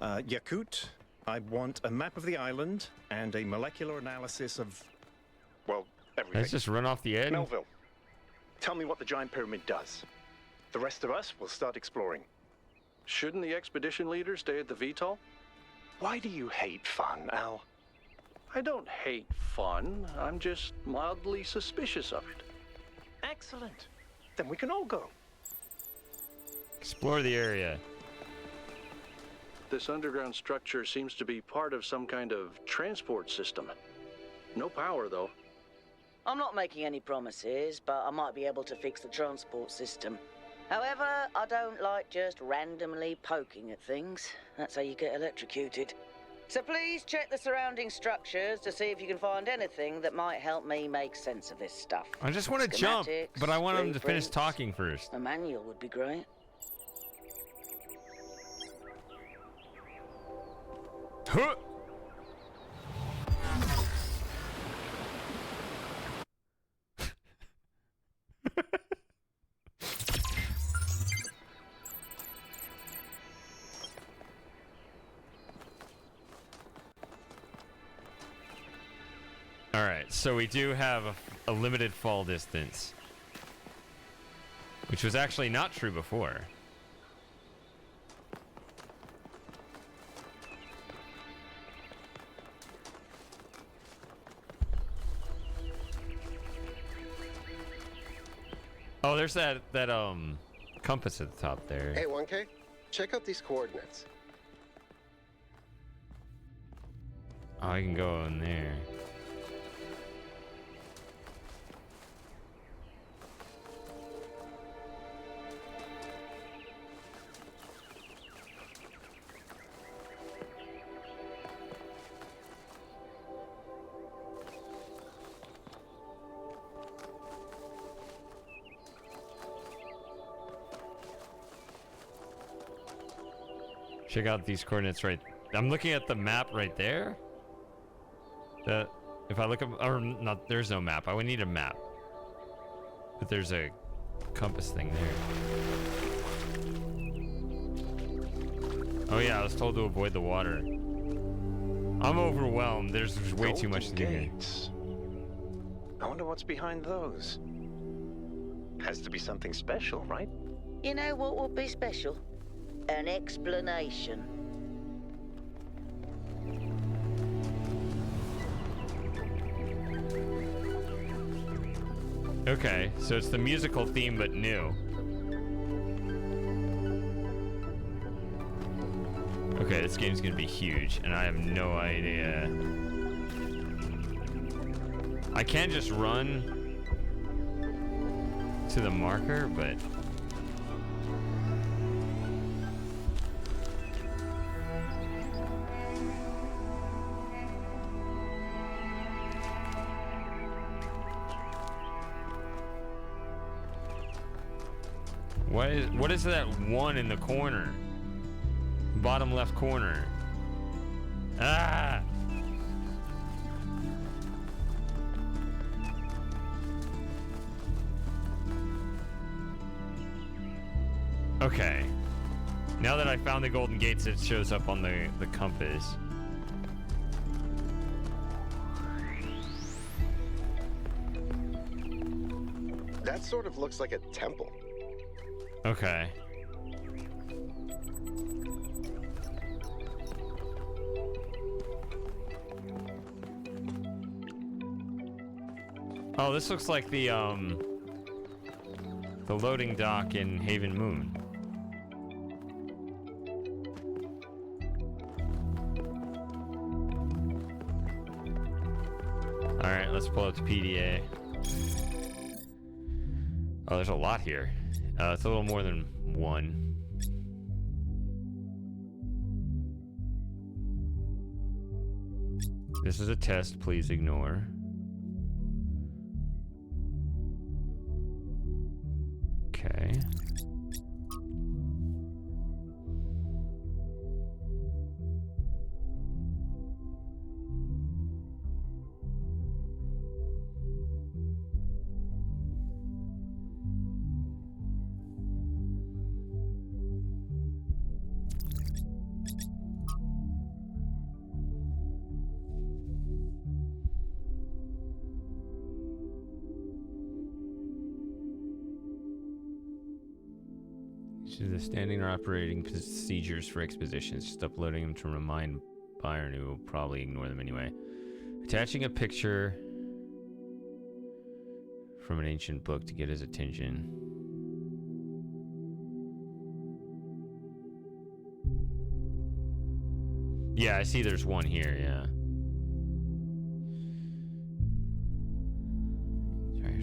Yakut, I want a map of the island and a molecular analysis of, well, everything. Let's just run off the edge. Melville, tell me what the giant pyramid does. The rest of us will start exploring. Shouldn't the expedition leader stay at the VTOL? Why do you hate fun, Al? I don't hate fun. I'm just mildly suspicious of it. Excellent. Then we can all go. Explore the area. This underground structure seems to be part of some kind of transport system. No power, though. I'm not making any promises, but I might be able to fix the transport system. However, I don't like just randomly poking at things. That's how you get electrocuted. So please check the surrounding structures to see if you can find anything that might help me make sense of this stuff. I just want to jump, but I want him to finish blueprints. talking first. A manual would be great. Huh. All right, so we do have a limited fall distance, which was actually not true before. Oh, there's that compass at the top there. Hey, 1K, check out these coordinates. Oh, I can go in there. Check out these coordinates right. I'm looking at the map right there. If I look up, or not, there's no map. I would need a map. But there's a compass thing there. Oh yeah, I was told to avoid the water. I'm overwhelmed. There's just way too much to do here. I wonder what's behind those. Has to be something special, right? You know what would be special? An explanation. Okay, so it's the musical theme, but new. Okay, this game's gonna be huge, and I have no idea. I can just run to the marker, but... What is that one in the corner? Bottom left corner. Ah! Okay. Now that I found the golden gates, it shows up on the compass. That sort of looks like a temple. Okay. Oh, this looks like the loading dock in Haven Moon. All right, let's pull up the PDA. Oh, there's a lot here. It's a little more than one. This is a test, please ignore. Okay. The standing or operating procedures for expositions. Just uploading them to remind Byron, who will probably ignore them anyway. Attaching a picture from an ancient book to get his attention. Yeah, I see there's one here, yeah.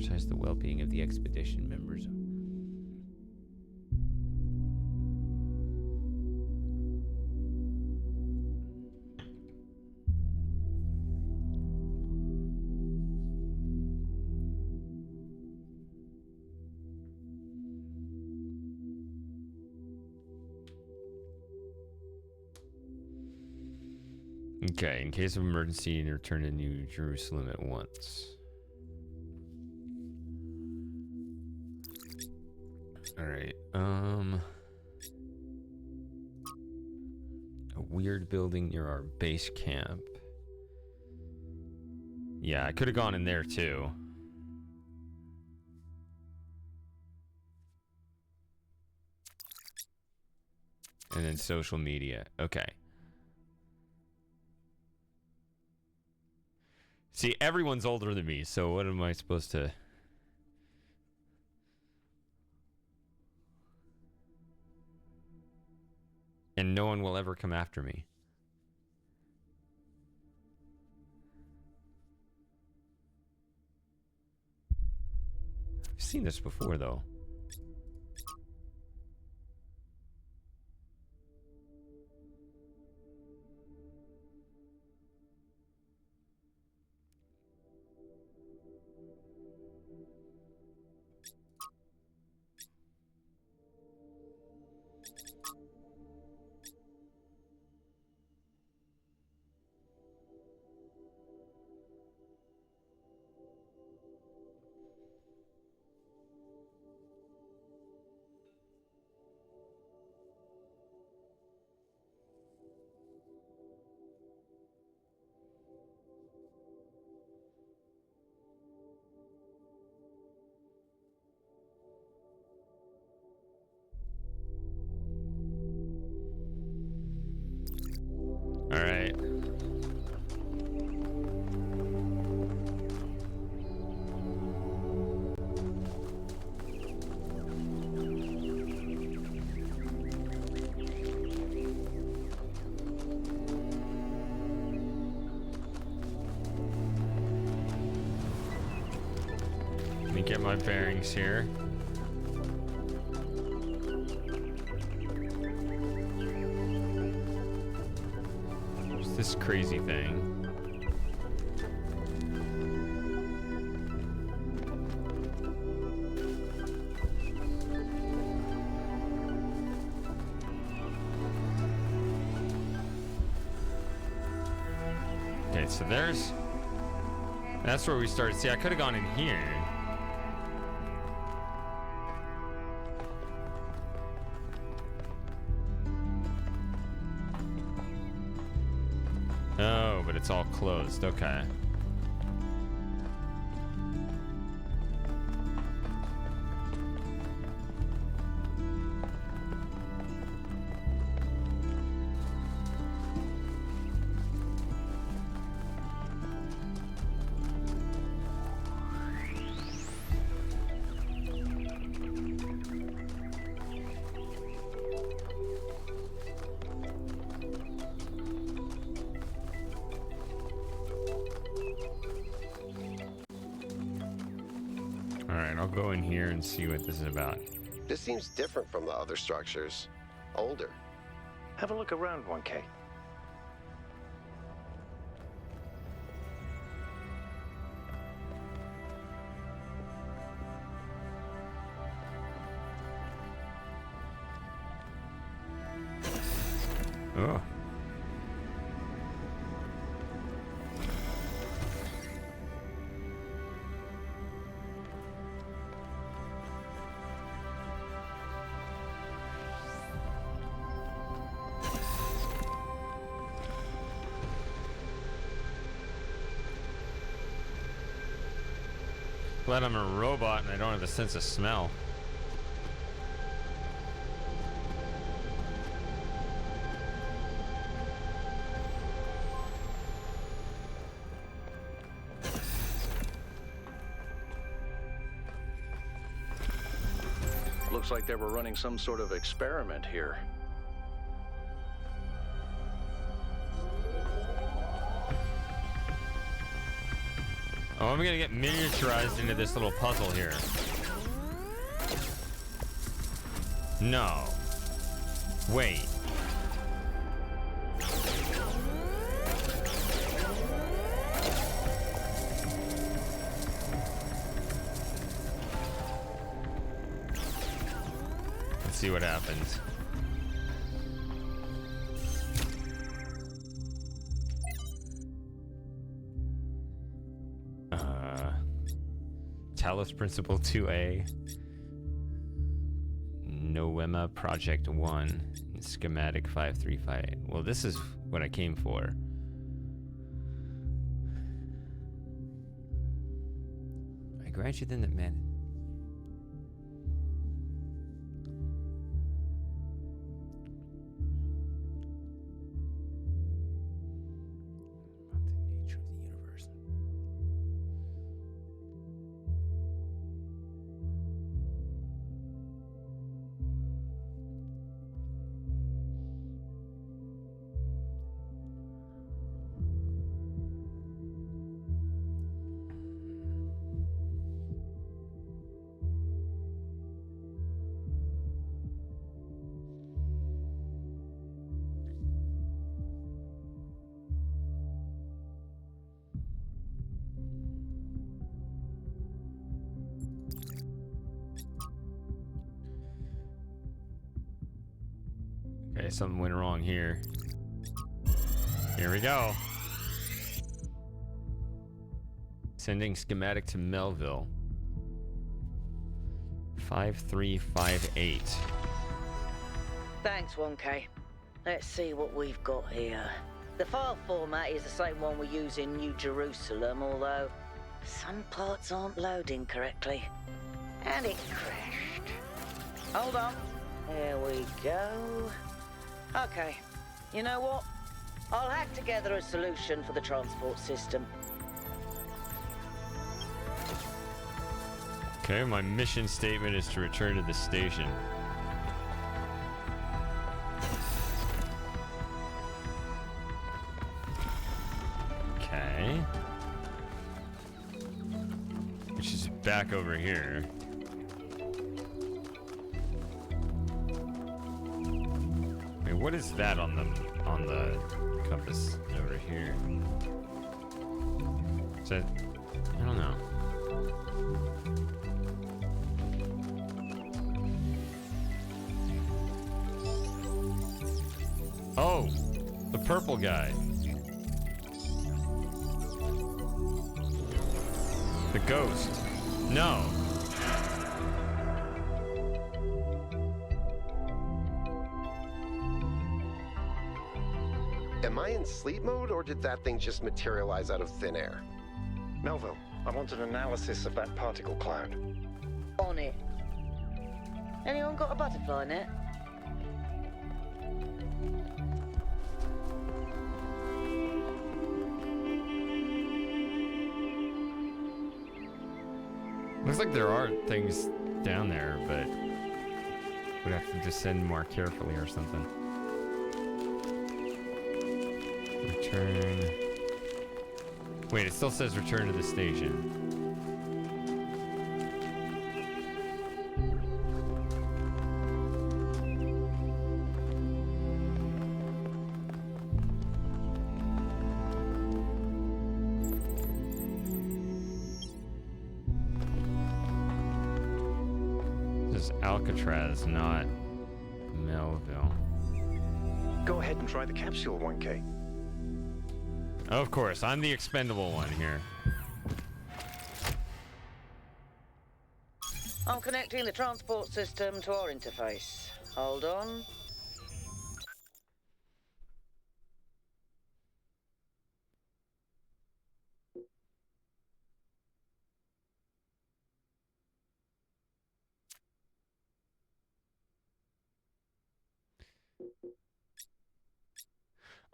prioritize the well-being of the expedition members. Okay, in case of emergency, return to New Jerusalem at once. Alright, a weird building near our base camp. Yeah, I could have gone in there too. And then social media. Okay. See, everyone's older than me, so what am I supposed to... And no one will ever come after me. I've seen this before, though. All right. Let me get my bearings here. This crazy thing. Okay, so that's where we started. See, I could have gone in here. Oh, but it's all closed. Okay. Alright, I'll go in here and see what this is about. This seems different from the other structures. Older. Have a look around, 1K. Oh. Glad I'm a robot and I don't have a sense of smell. Looks like they were running some sort of experiment here. Oh, I'm gonna get miniaturized into this little puzzle here. No. Wait. Let's see what happens. Talos Principle 2A. Noema Project 1. Schematic 5358. Well, this is what I came for. I grant you then that man. Okay, something went wrong here. Here we go. Sending schematic to Melville. 5358. Thanks, 1K. Let's see what we've got here. The file format is the same one we use in New Jerusalem, although some parts aren't loading correctly. And it crashed. Hold on. There we go. Okay. You know what? I'll hack together a solution for the transport system. Okay, my mission statement is to return to the station. Okay. Which is back over here. Wait, what is that on the compass over here? Is that, I don't know. Oh, the purple guy. The ghost. No. Am I in sleep mode, or did that thing just materialize out of thin air? Melville, I want an analysis of that particle cloud. On it. Anyone got a butterfly net? Looks like there are things down there, but we'd have to descend more carefully or something. Return. Wait, it still says return to the station. This is Alcatraz, not Melville. Go ahead and try the capsule, 1K. Of course, I'm the expendable one here. I'm connecting the transport system to our interface. Hold on.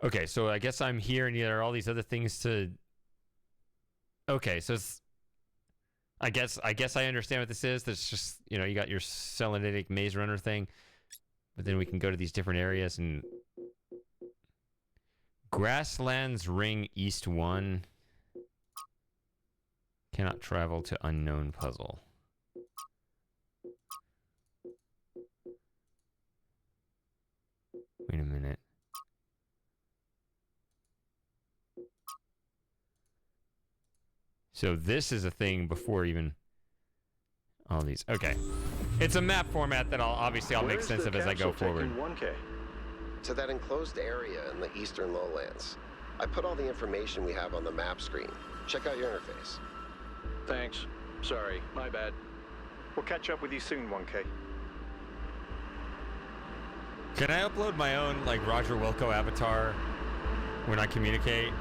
Okay, so I guess I'm here and there are all these other things to... Okay, so it's... I guess I understand what this is. That's just, you know, you got your Selenitic Maze Runner thing. But then we can go to these different areas and... Grasslands Ring East 1. Cannot travel to unknown puzzle. Wait a minute. So this is a thing before even all these. Okay. It's a map format that I'll make sense of as I go forward. 1K? To that enclosed area in the eastern lowlands. I put all the information we have on the map screen. Check out your interface. Thanks. Sorry, my bad. We'll catch up with you soon, 1K. Can I upload my own, like, Roger Wilco avatar when I communicate?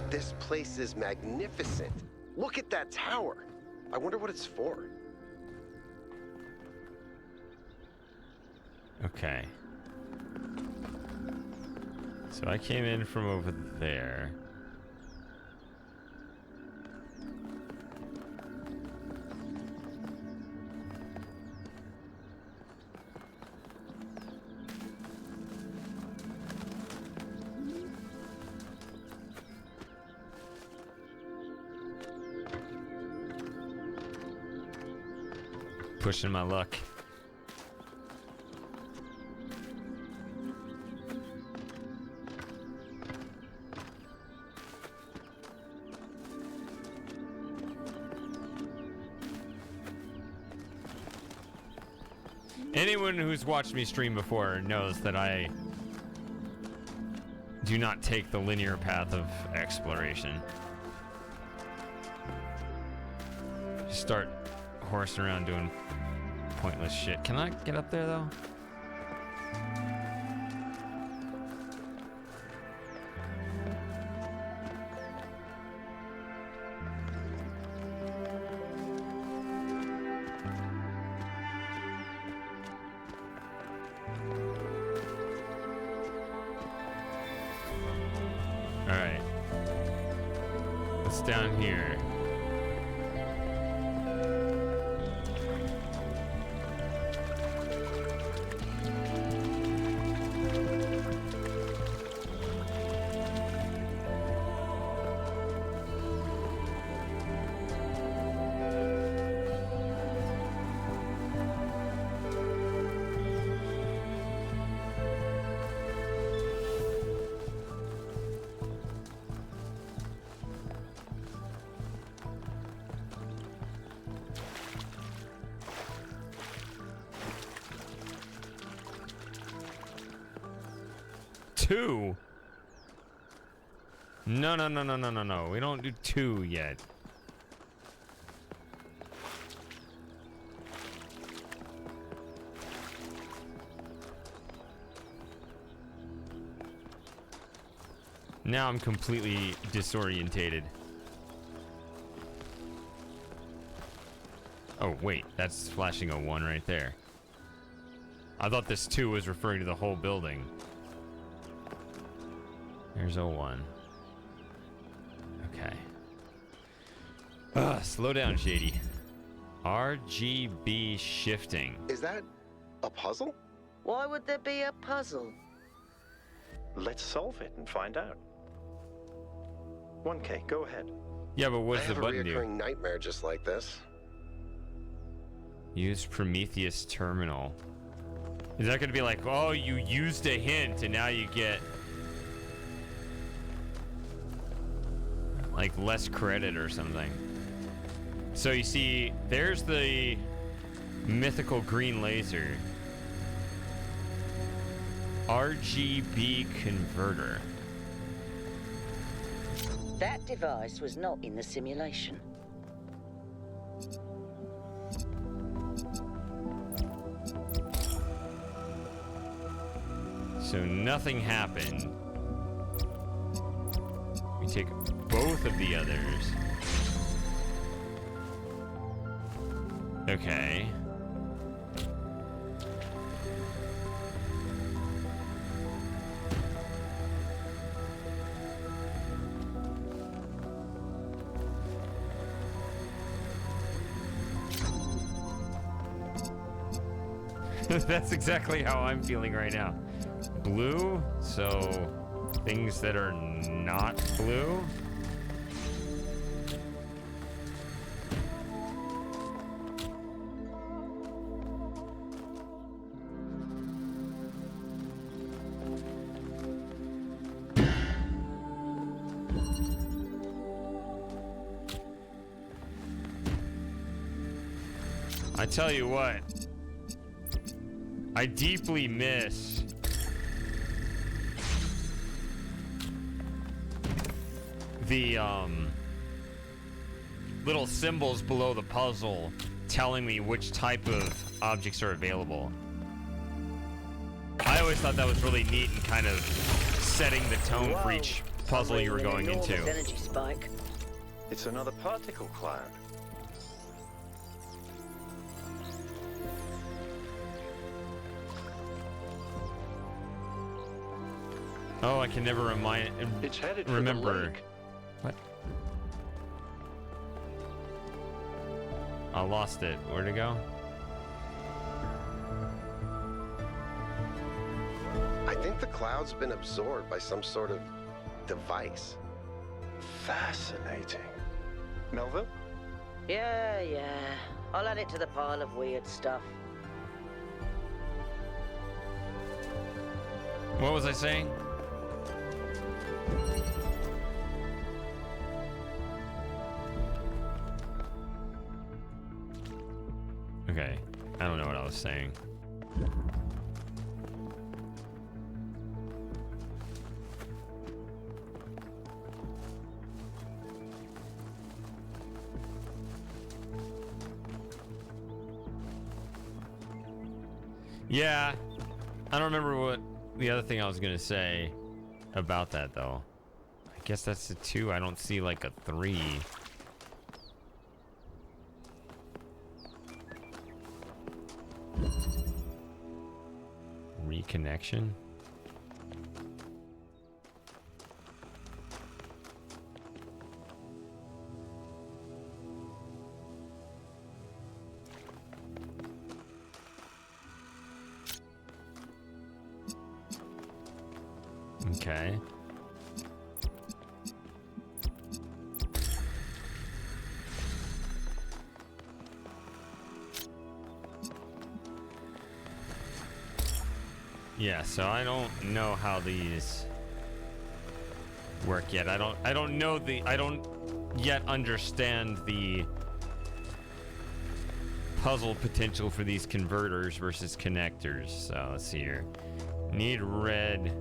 This place is magnificent. Look at that tower. I wonder what it's for. Okay. So I came in from over there. Pushing my luck. Anyone who's watched me stream before knows that I do not take the linear path of exploration. Just start horsing around doing pointless shit. Can I get up there though? Alright. What's down here? Two? No. We don't do two yet. Now I'm completely disorientated. Oh, wait. That's flashing a 1 right there. I thought this 2 was referring to the whole building. There's a 1. Okay. Slow down, Shady. RGB shifting. Is that a puzzle? Why would there be a puzzle? Let's solve it and find out. 1K, go ahead. Yeah, but what's the button do? I have a recurring nightmare just like this. Use Prometheus terminal. Is that going to be like, oh, you used a hint and now you get like less credit or something? So you see, there's the mythical green laser. RGB converter. That device was not in the simulation. So nothing happened. We take both of the others. Okay. That's exactly how I'm feeling right now. Blue, so things that are not blue. I tell you what, I deeply miss the little symbols below the puzzle telling me which type of objects are available. I always thought that was really neat and kind of setting the tone for each puzzle you were going into. Energy spike. It's another particle cloud. Oh, I can never remember. For the lake. What? I lost it. Where'd it go? I think the cloud's been absorbed by some sort of device. Fascinating. Melville? Yeah. I'll add it to the pile of weird stuff. What was I saying? Okay, I don't know what I was saying. Yeah, I don't remember what the other thing I was gonna say about that though. I guess that's a 2. I don't see like a 3. Reconnection? Okay. Yeah, so I don't know how these work yet. I don't yet understand the puzzle potential for these converters versus connectors. So let's see here. Need red.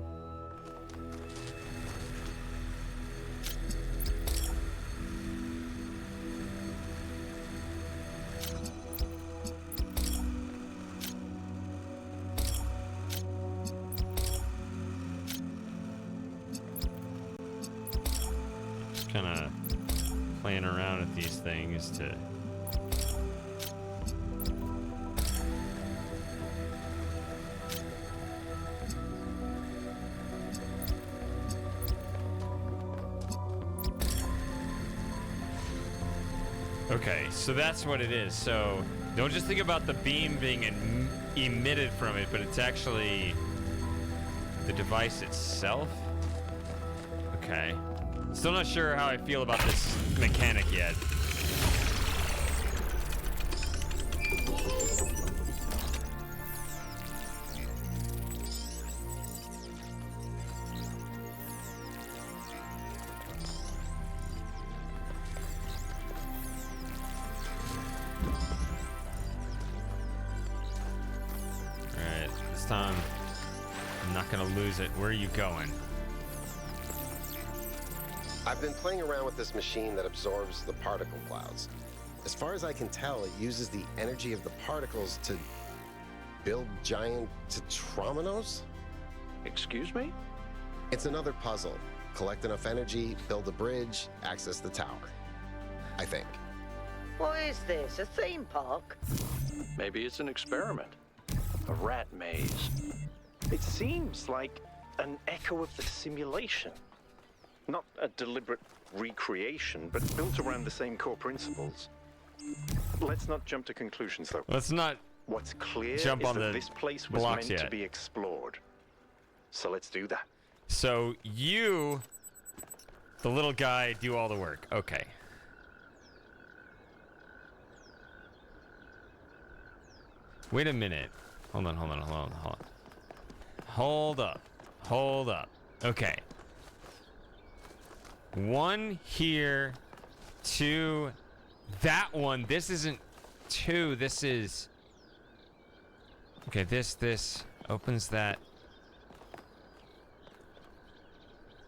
Kind of playing around with these things to okay, so that's what it is. So don't just think about the beam being emitted from it, but it's actually the device itself. Okay. Still not sure how I feel about this mechanic yet. Alright, this time I'm not gonna lose it. Where are you going? I've been playing around with this machine that absorbs the particle clouds. As far as I can tell, it uses the energy of the particles to build giant tetrominos? Excuse me? It's another puzzle. Collect enough energy, build a bridge, access the tower. I think. What is this, a theme park? Maybe it's an experiment. A rat maze. It seems like an echo of the simulation. Not a deliberate recreation, but built around the same core principles. Let's not jump to conclusions, though. Let's not What's clear jump is on that the this place was blocks meant yet. to be explored. So let's do that. So you, the little guy, do all the work. Okay. Wait a minute. Hold on. Hold up. Okay. 1 here, 2. That one. This isn't 2. This is. Okay. This opens that.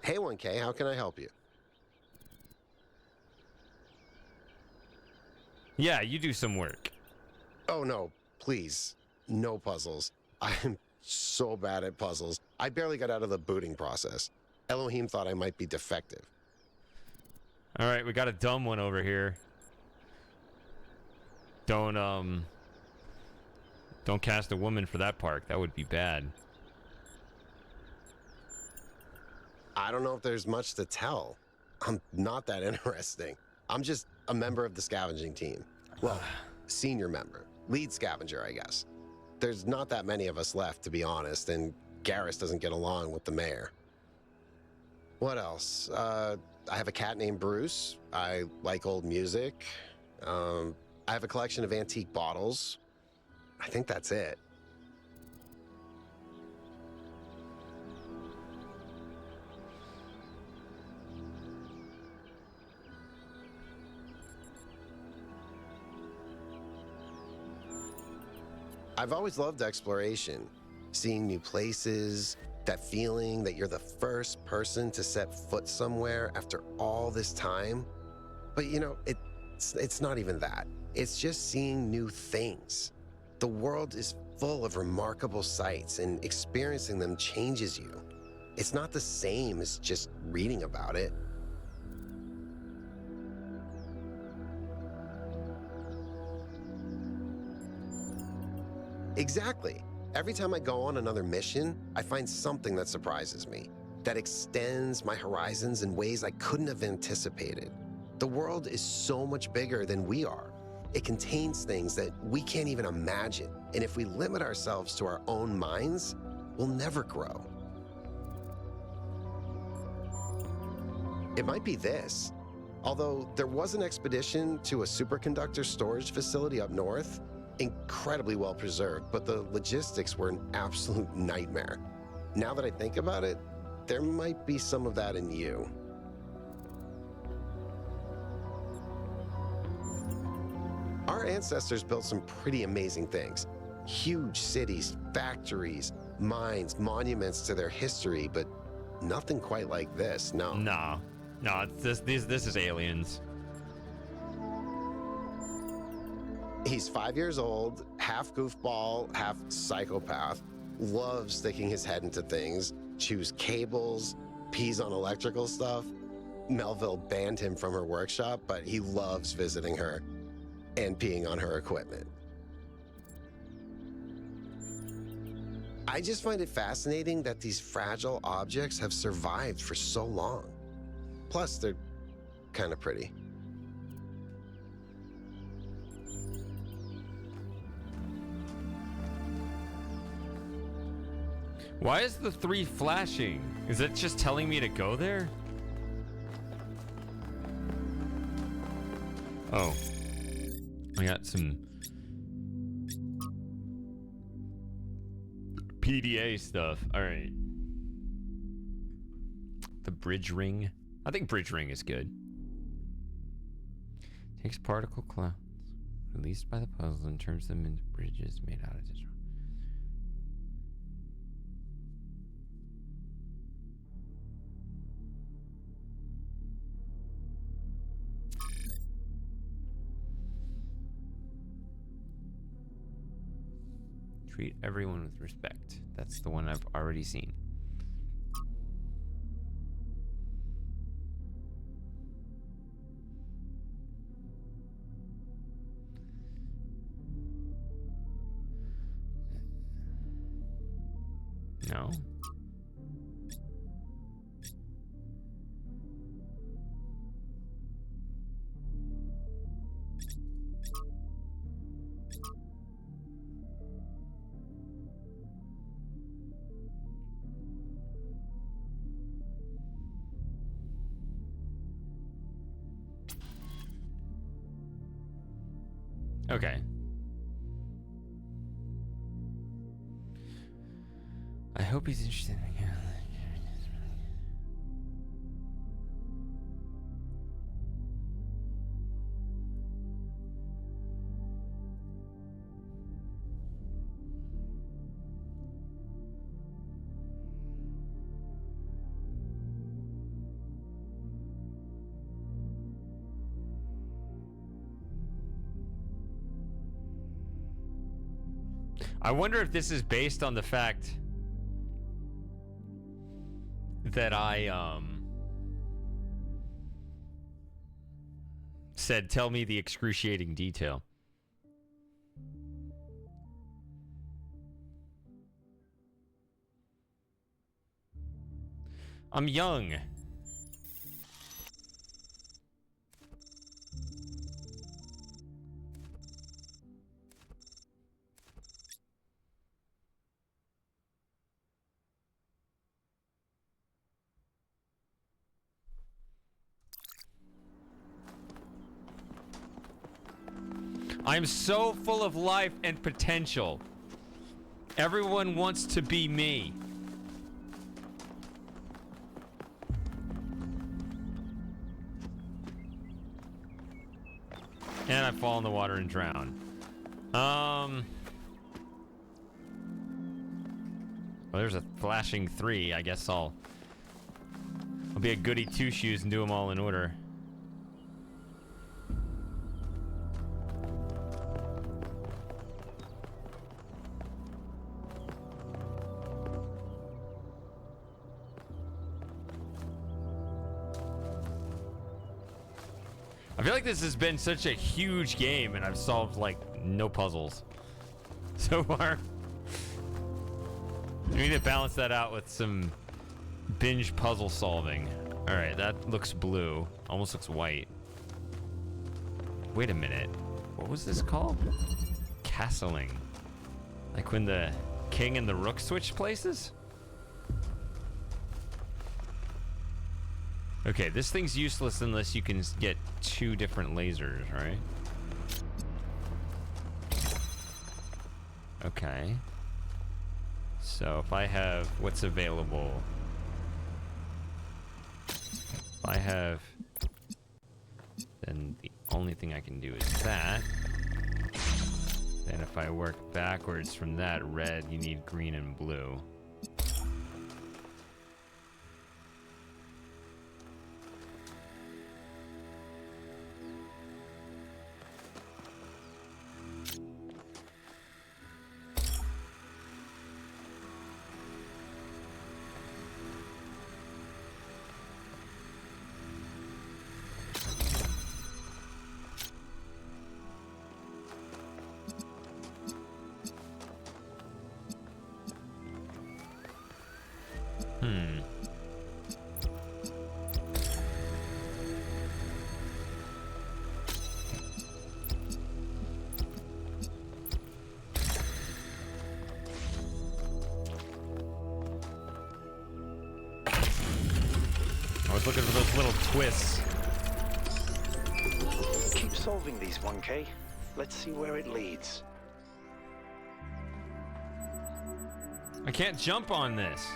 Hey, 1K, how can I help you? Yeah, you do some work. Oh, no, please. No puzzles. I'm so bad at puzzles. I barely got out of the booting process. Elohim thought I might be defective. All right, we got a dumb one over here. Don't cast a woman for that park. That would be bad. I don't know if there's much to tell. I'm not that interesting. I'm just a member of the scavenging team. Well, senior member. Lead scavenger, I guess. There's not that many of us left, to be honest, and Garrus doesn't get along with the mayor. What else? I have a cat named Bruce. I like old music. I have a collection of antique bottles. I think that's it. I've always loved exploration, seeing new places, that feeling that you're the first person to set foot somewhere after all this time. But you know, it's not even that. It's just seeing new things. The world is full of remarkable sights, and experiencing them changes you. It's not the same as just reading about it. Exactly. Every time I go on another mission, I find something that surprises me, that extends my horizons in ways I couldn't have anticipated. The world is so much bigger than we are. It contains things that we can't even imagine. And if we limit ourselves to our own minds, we'll never grow. It might be this. Although there was an expedition to a superconductor storage facility up north, incredibly well preserved, but the logistics were an absolute nightmare. Now that I think about it, there might be some of that in you. Our ancestors built some pretty amazing things. Huge cities, factories, mines, monuments to their history, but nothing quite like this, no. No, this is aliens. He's 5 years old, half goofball, half psychopath, loves sticking his head into things, chews cables, pees on electrical stuff. Melville banned him from her workshop, but he loves visiting her and peeing on her equipment. I just find it fascinating that these fragile objects have survived for so long. Plus, they're kind of pretty. Why is the 3 flashing? Is it just telling me to go there? Oh. I got some PDA stuff. All right. The bridge ring. I think bridge ring is good. Takes particle clouds released by the puzzle and turns them into bridges made out of digital. Treat everyone with respect. That's the one I've already seen. No. Okay. I hope he's interested in I wonder if this is based on the fact that I said, tell me the excruciating detail. I'm young. I'm so full of life and potential. Everyone wants to be me. And I fall in the water and drown. Well, there's a flashing 3. I guess I'll be a goody two-shoes and do them all in order. I feel like this has been such a huge game and I've solved like no puzzles so far. We need to balance that out with some binge puzzle solving. All right, that looks blue. Almost looks white. Wait a minute. What was this called? Castling. Like when the king and the rook switch places? Okay, this thing's useless unless you can get 2 different lasers, right? Okay. So if I have what's available, if I have, then the only thing I can do is that. Then if I work backwards from that red, you need green and blue. Looking for those little twists. Keep solving these, 1K. Let's see where it leads. I can't jump on this.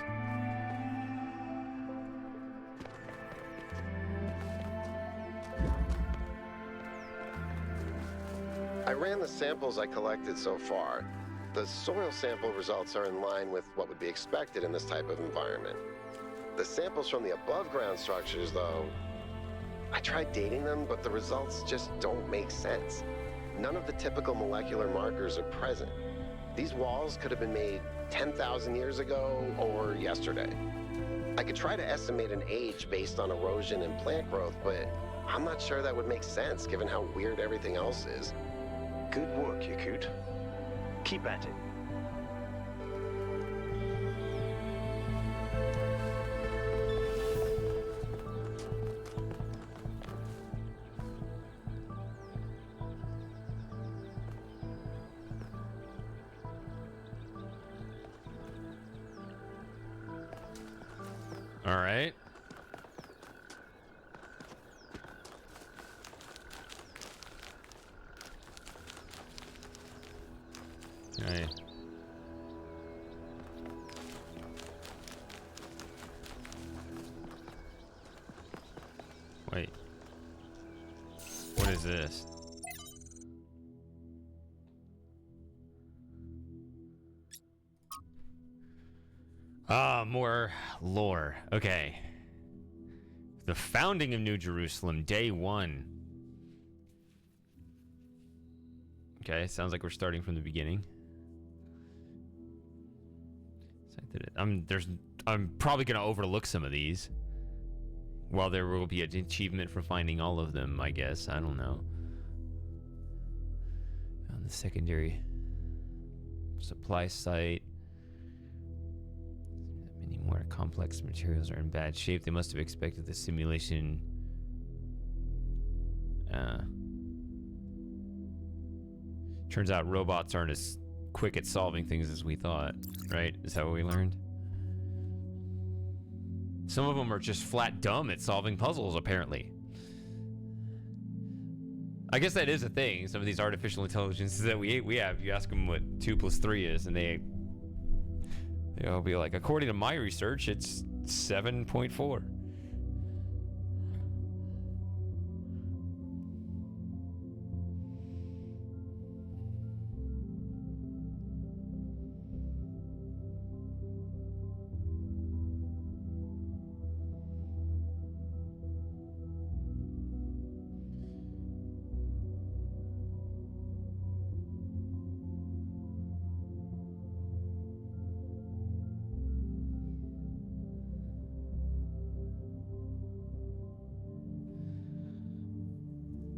I ran the samples I collected so far. The soil sample results are in line with what would be expected in this type of environment. The samples from the above-ground structures, though, I tried dating them, but the results just don't make sense. None of the typical molecular markers are present. These walls could have been made 10,000 years ago or yesterday. I could try to estimate an age based on erosion and plant growth, but I'm not sure that would make sense given how weird everything else is. Good work, Yakut. Keep at it. All right. Okay. Wait. What is this? Ah, more lore. Okay. The founding of New Jerusalem, day 1. Okay, sounds like we're starting from the beginning. I'm probably gonna overlook some of these. While there will be an achievement for finding all of them, I guess. I don't know. On the secondary supply site. Many more complex materials are in bad shape. They must have expected the simulation. Turns out robots aren't as quick at solving things as we thought, right? Is that what we learned? Some of them are just flat dumb at solving puzzles, apparently. I guess that is a thing. Some of these artificial intelligences that we have, you ask them what 2 + 3 is, and they'll be like, according to my research, it's 7.4.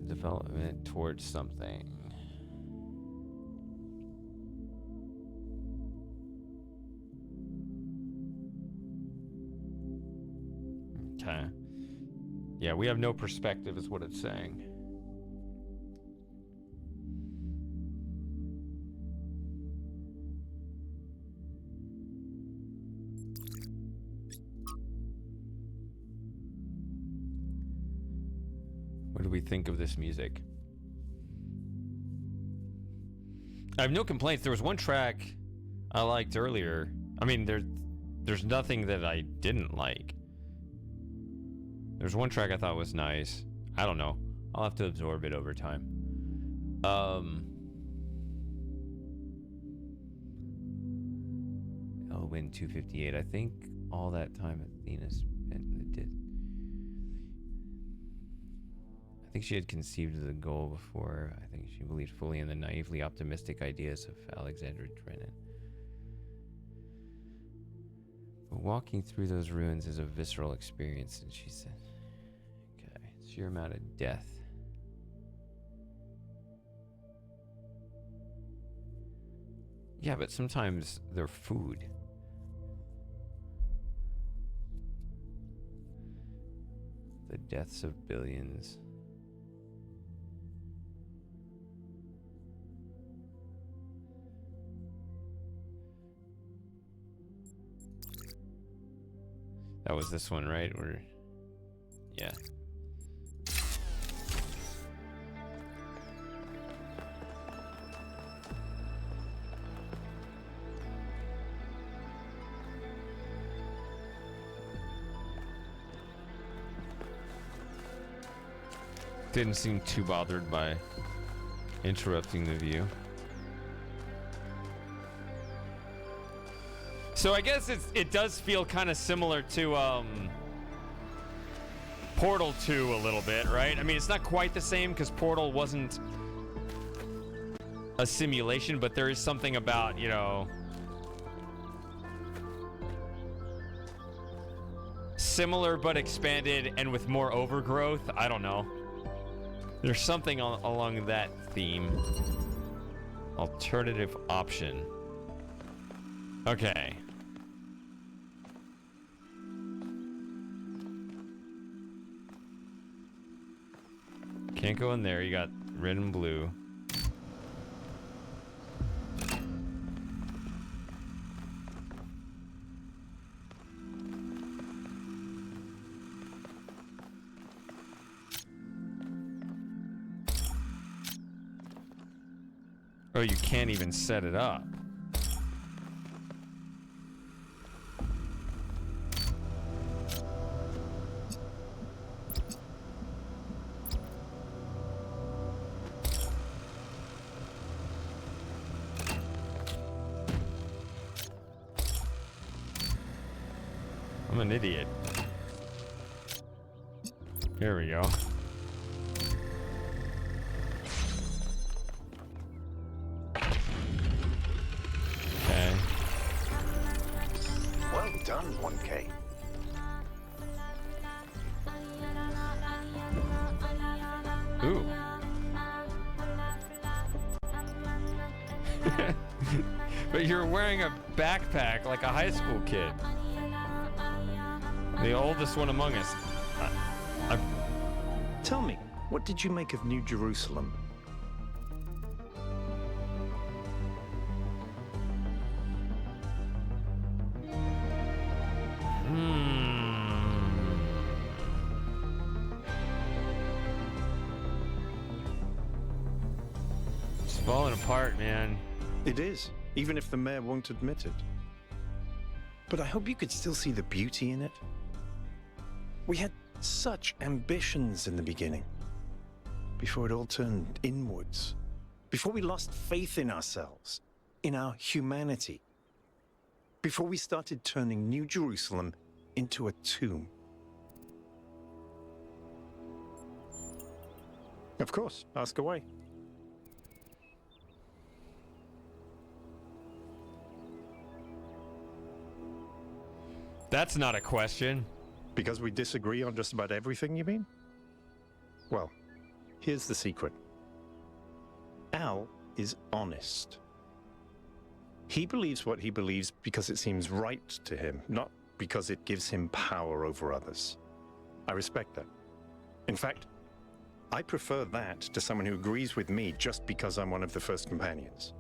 Development towards something. Okay. Yeah, we have no perspective is what it's saying. What do we think of this music? I have no complaints. There was one track I liked earlier. I mean, there's nothing that I didn't like. There's one track I thought was nice. I don't know. I'll have to absorb it over time. Elwyn 258. I think all that time Athena spent in the Disney. I think she had conceived of the goal before. I think she believed fully in the naively optimistic ideas of Alexander Drennan. But walking through those ruins is a visceral experience, and she said, okay, sheer amount of death. Yeah, but sometimes they're food. The deaths of billions. That was this one, right? Or yeah. Didn't seem too bothered by interrupting the view. So I guess it does feel kind of similar to Portal 2 a little bit, right? I mean, it's not quite the same because Portal wasn't a simulation, but there is something about, you know, similar but expanded and with more overgrowth. I don't know. There's something along that theme. Alternative option. Okay. Can't go in there. You got red and blue. Oh, you can't even set it up. I'm an idiot. Here we go. Okay. Well done, 1K. Ooh. But you're wearing a backpack like a high school kid. The oldest one among us. Tell me, what did you make of New Jerusalem? It's falling apart, man. It is, even if the mayor won't admit it. But I hope you could still see the beauty in it. We had such ambitions in the beginning, before it all turned inwards, before we lost faith in ourselves, in our humanity, before we started turning New Jerusalem into a tomb. Of course, ask away. That's not a question. Because we disagree on just about everything, you mean? Well, here's the secret. Al is honest. He believes what he believes because it seems right to him, not because it gives him power over others. I respect that. In fact, I prefer that to someone who agrees with me just because I'm one of the first companions.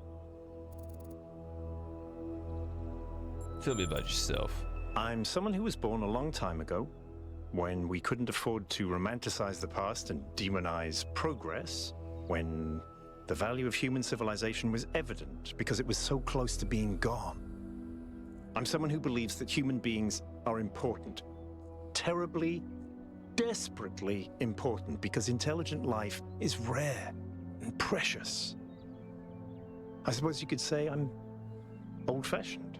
Tell me about yourself. I'm someone who was born a long time ago, when we couldn't afford to romanticize the past and demonize progress, when the value of human civilization was evident because it was so close to being gone. I'm someone who believes that human beings are important, terribly, desperately important, because intelligent life is rare and precious. I suppose you could say I'm old-fashioned.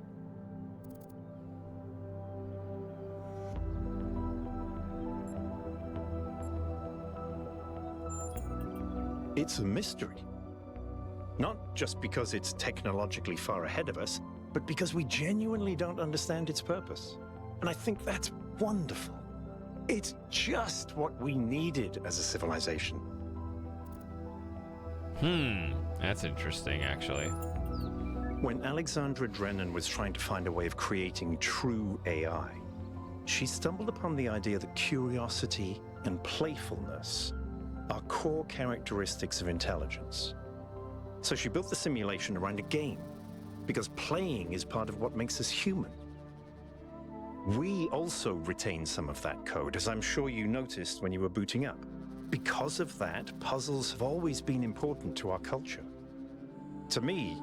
It's a mystery. Not just because it's technologically far ahead of us, but because we genuinely don't understand its purpose. And I think that's wonderful. It's just what we needed as a civilization. That's interesting, actually. When Alexandra Drennan was trying to find a way of creating true AI, she stumbled upon the idea that curiosity and playfulness are core characteristics of intelligence. So she built the simulation around a game, because playing is part of what makes us human. We also retain some of that code, as I'm sure you noticed when you were booting up. Because of that, puzzles have always been important to our culture. To me,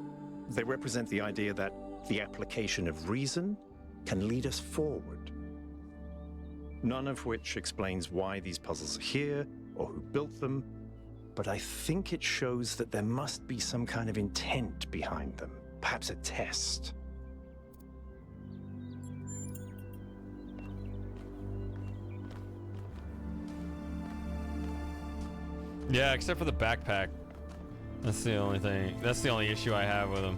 they represent the idea that the application of reason can lead us forward. None of which explains why these puzzles are here or who built them, but I think it shows that there must be some kind of intent behind them, perhaps a test. Yeah, except for the backpack. That's the only thing. That's the only issue I have with them.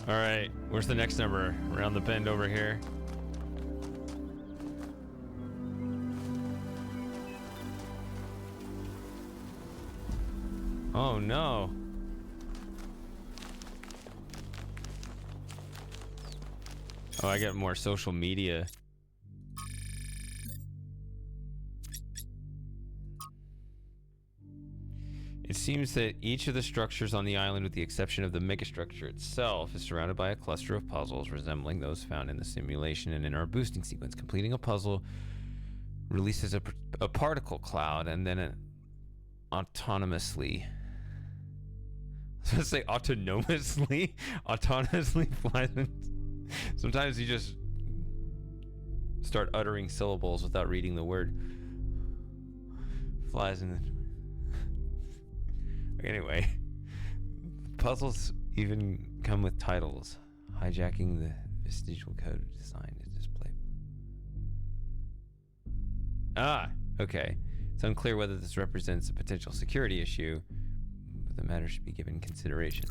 All right, where's the next number? Around the bend over here. Oh no. Oh, I get more social media. It seems that each of the structures on the island, with the exception of the megastructure itself, is surrounded by a cluster of puzzles resembling those found in the simulation and in our boosting sequence. Completing a puzzle releases a particle cloud and then autonomously to say autonomously flies. Sometimes you just start uttering syllables without reading the word. Flies in the... Anyway, puzzles even come with titles. Hijacking the vestigial code design is displayed. Ah, okay. It's unclear whether this represents a potential security issue, but the matter should be given consideration.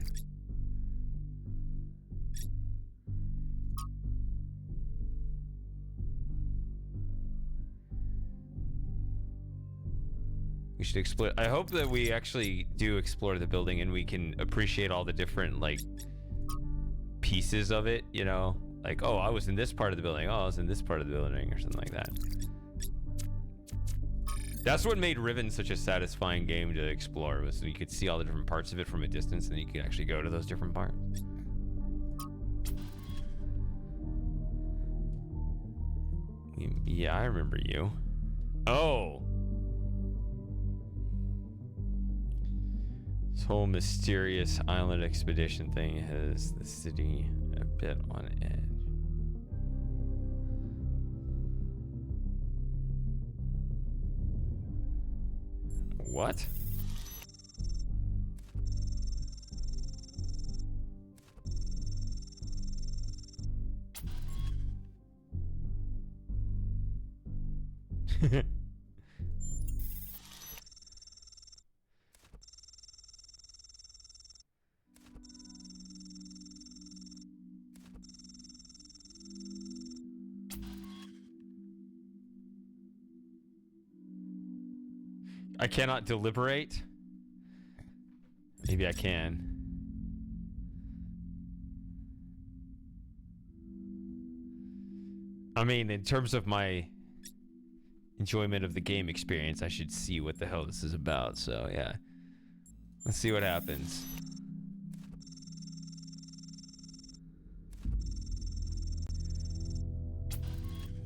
We should explore. I hope that we actually do explore the building and we can appreciate all the different, like, pieces of it, you know? Like, oh, I was in this part of the building. Oh, I was in this part of the building, or something like that. That's what made Riven such a satisfying game to explore, was so you could see all the different parts of it from a distance and you could actually go to those different parts. Yeah, I remember you. Oh! This whole mysterious island expedition thing has the city a bit on edge. What? I cannot deliberate. Maybe I can. I mean, in terms of my enjoyment of the game experience, I should see what the hell this is about. So, yeah. Let's see what happens.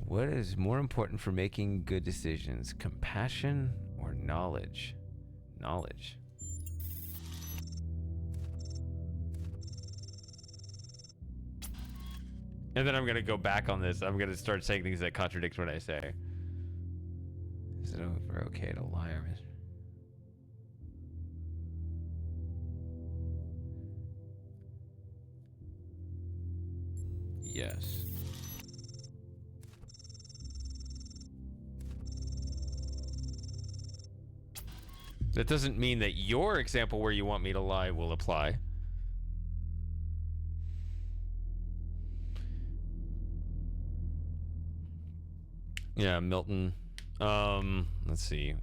What is more important for making good decisions? Compassion or knowledge? Knowledge. And then I'm going to go back on this. I'm going to start saying things that contradict what I say. Is it ever okay to lie or yes. That doesn't mean that your example where you want me to lie will apply. Yeah, Milton. Let's see.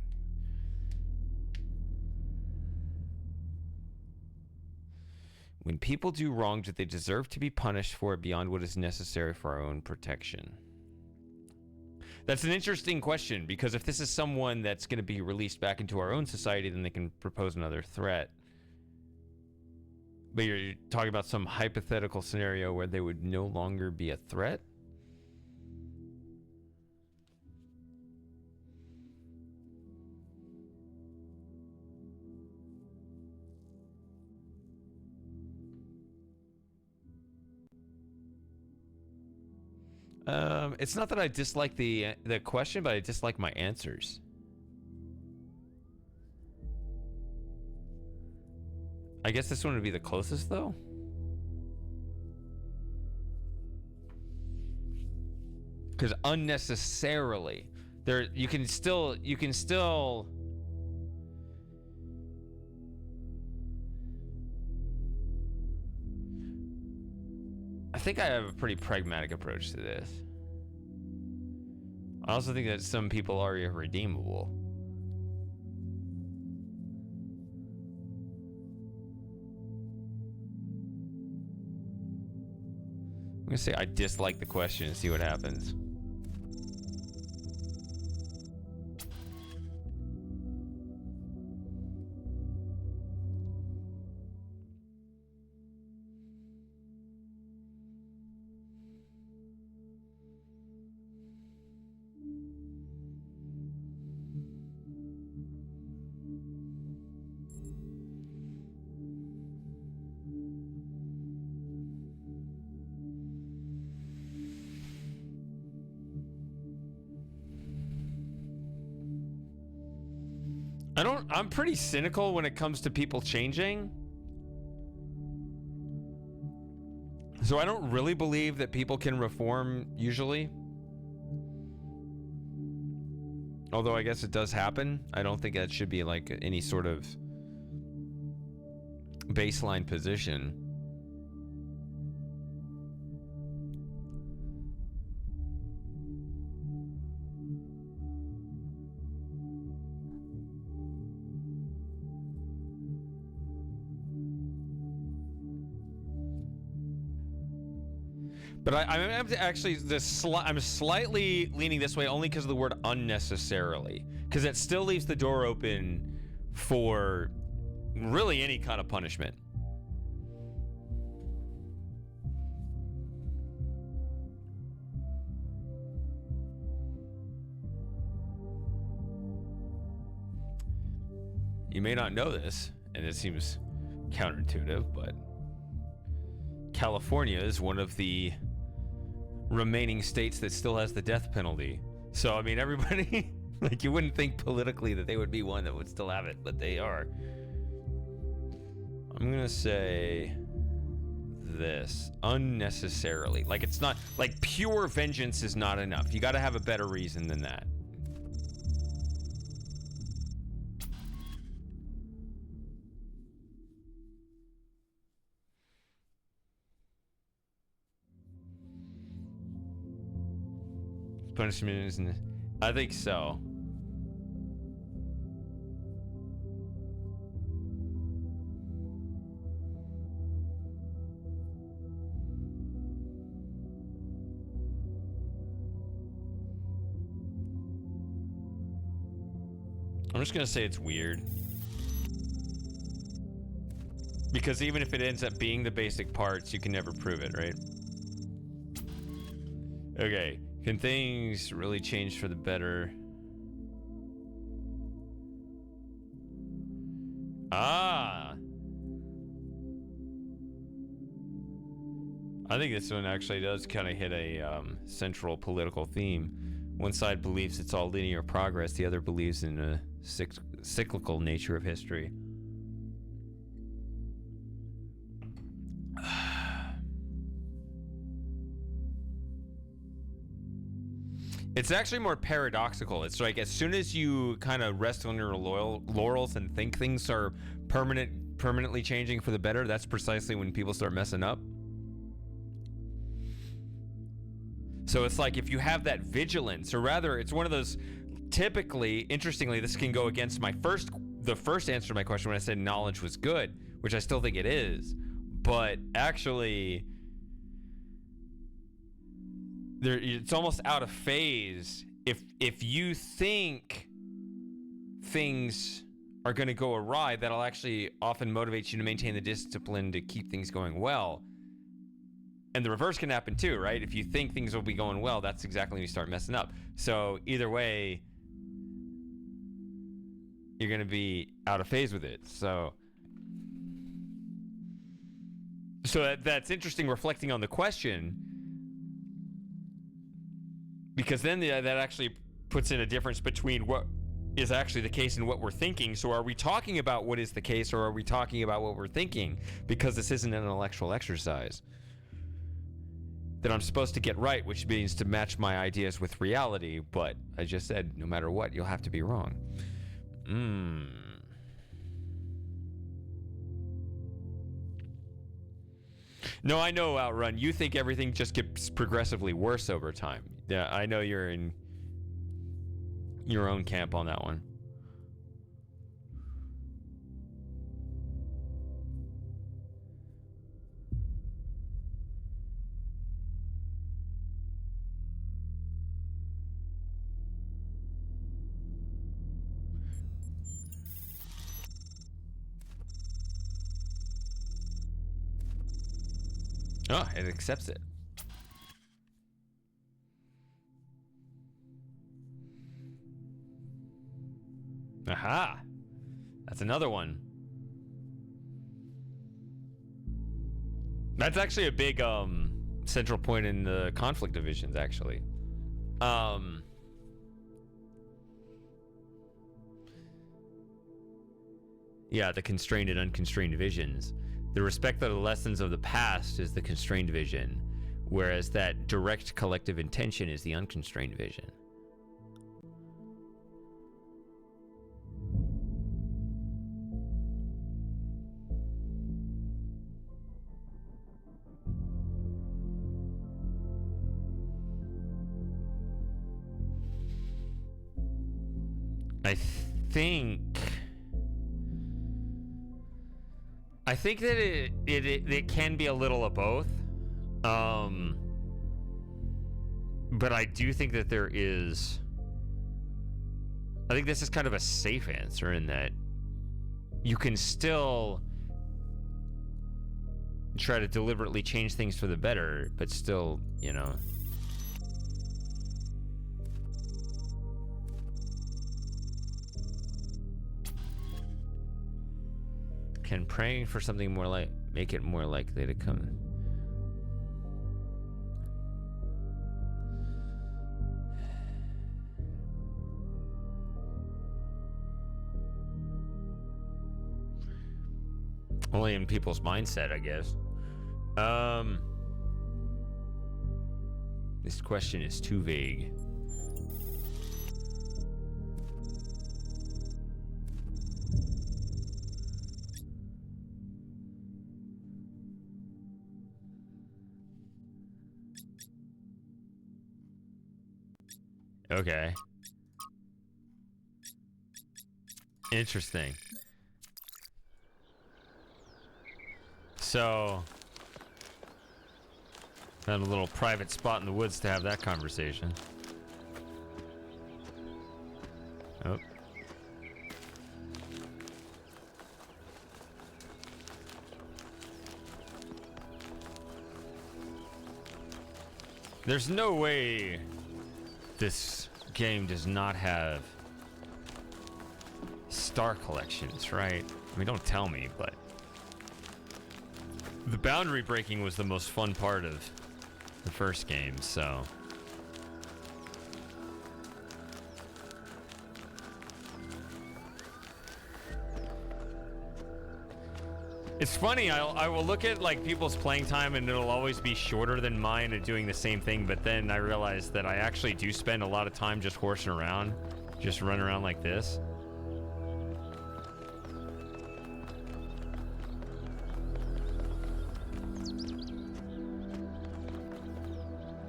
When people do wrong, do they deserve to be punished for it beyond what is necessary for our own protection? That's an interesting question, because if this is someone that's going to be released back into our own society, then they can propose another threat. But you're talking about some hypothetical scenario where they would no longer be a threat? It's not that I dislike the question, but I dislike my answers. I guess this one would be the closest, though. Because unnecessarily, you can still. I think I have a pretty pragmatic approach to this. I also think that some people are irredeemable. I'm gonna say I dislike the question and see what happens. I'm pretty cynical when it comes to people changing. So I don't really believe that people can reform usually. Although I guess it does happen. I don't think that should be like any sort of baseline position. But I'm actually I'm slightly leaning this way only because of the word unnecessarily, because it still leaves the door open for really any kind of punishment. You may not know this, and it seems counterintuitive, but California is one of the remaining states that still has the death penalty. So, I mean, everybody, like, you wouldn't think politically that they would be one that would still have it, but they are. I'm gonna say this. Unnecessarily. Like, it's not, like, pure vengeance is not enough. You gotta have a better reason than that. Punishment isn't. I think so. I'm just gonna say it's weird. Because even if it ends up being the basic parts, you can never prove it, right? Okay. Can things really change for the better? Ah! I think this one actually does kind of hit a central political theme. One side believes it's all linear progress, the other believes in a cyclical nature of history. It's actually more paradoxical. It's like as soon as you kind of rest on your laurels and think things are permanently changing for the better, that's precisely when people start messing up. So it's like if you have that vigilance, or rather, it's one of those. Typically, interestingly, this can go against the first answer to my question when I said knowledge was good, which I still think it is, but actually. It's almost out of phase if you think things are going to go awry. That'll actually often motivate you to maintain the discipline to keep things going well. And the reverse can happen too, right? If you think things will be going well, that's exactly when you start messing up. So either way, you're going to be out of phase with it. So that's interesting, reflecting on the question. Because then that actually puts in a difference between what is actually the case and what we're thinking. So are we talking about what is the case, or are we talking about what we're thinking? Because this isn't an intellectual exercise that I'm supposed to get right, which means to match my ideas with reality. But I just said, no matter what, you'll have to be wrong. No, I know, Outrun. You think everything just gets progressively worse over time. Yeah, I know you're in your own camp on that one. Oh, it accepts it. Aha! That's another one. That's actually a big central point in the conflict divisions, actually. Yeah, the constrained and unconstrained visions. The respect of the lessons of the past is the constrained vision, whereas that direct collective intention is the unconstrained vision. I think that it can be a little of both. But I do think that there is... I think this is kind of a safe answer in that you can still try to deliberately change things for the better, but still, you know... Can praying for something more like make it more likely to come? Only in people's mindset, I guess. This question is too vague. Okay. Interesting. So, found a little private spot in the woods to have that conversation. Oh. There's no way this game does not have star collections, right? I mean, don't tell me, but the boundary breaking was the most fun part of the first game, so... It's funny, I will look at like people's playing time and it'll always be shorter than mine at doing the same thing, but then I realize that I actually do spend a lot of time just horsing around, just running around like this.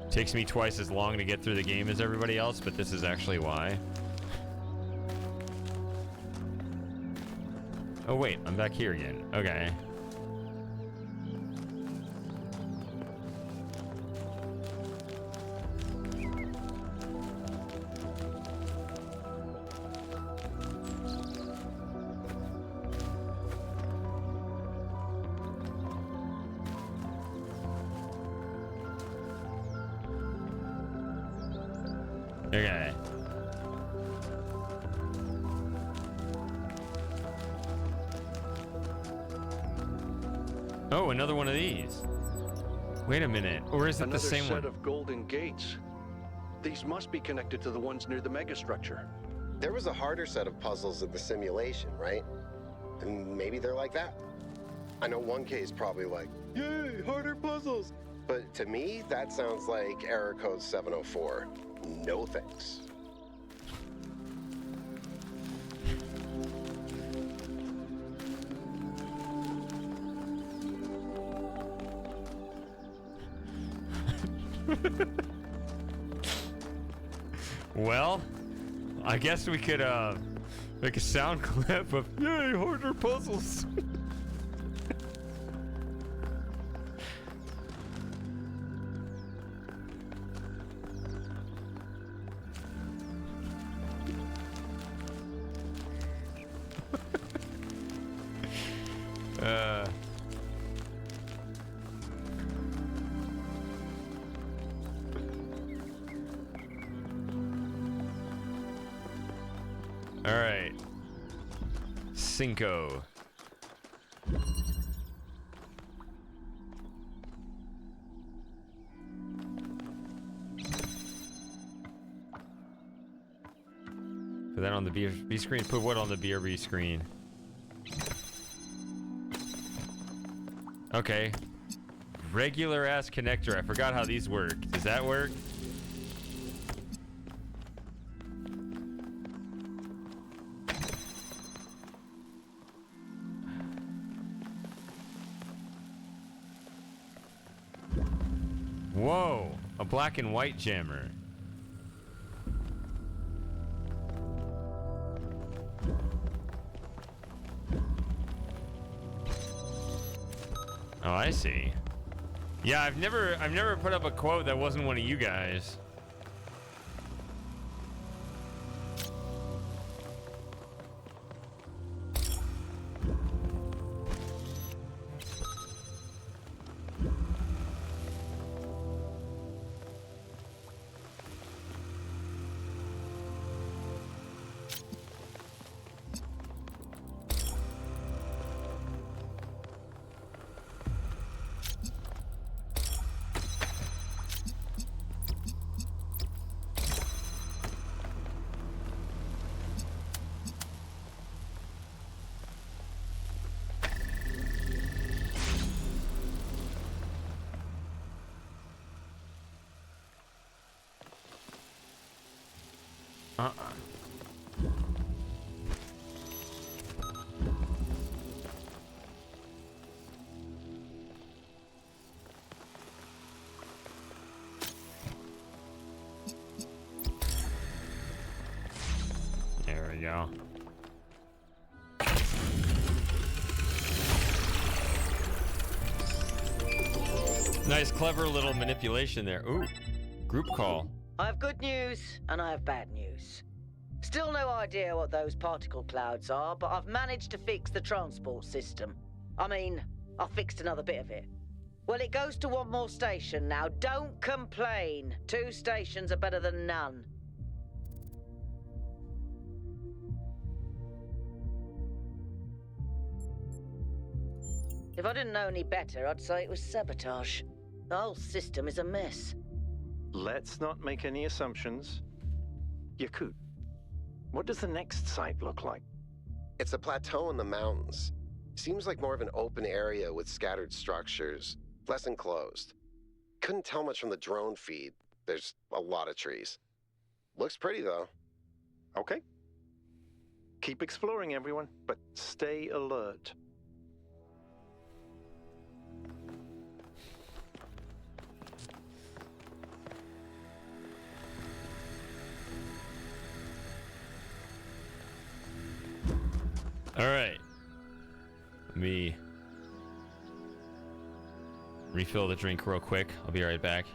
Takes me twice as long to get through the game as everybody else, but this is actually why. Oh wait, I'm back here again. Okay. Okay. Oh, another one of these. Wait a minute. Or is it the same one? Another set of golden gates. These must be connected to the ones near the megastructure. There was a harder set of puzzles in the simulation, right? And maybe they're like that. I know 1K is probably like, yay, harder puzzles. But to me, that sounds like error code 704. No thanks. Well, I guess we could make a sound clip of yay, harder puzzles. All right. Cinco. Put that on the B screen. Put what on the BRB screen? Okay. Regular ass connector. I forgot how these work. Does that work? Whoa, a black and white jammer. Oh, I see. Yeah, I've never put up a quote that wasn't one of you guys. There we go. Nice, clever little manipulation there. Ooh, group call. I have good news and I have bad news. Still no idea what those particle clouds are, but I've managed to fix the transport system. I mean, I fixed another bit of it. Well, it goes to one more station now. Don't complain. 2 stations are better than none. If I didn't know any better, I'd say it was sabotage. The whole system is a mess. Let's not make any assumptions. Yakut, what does the next site look like? It's a plateau in the mountains. Seems like more of an open area with scattered structures, less enclosed. Couldn't tell much from the drone feed. There's a lot of trees. Looks pretty, though. Okay. Keep exploring, everyone, but stay alert. All right. Let me refill the drink real quick. I'll be right back.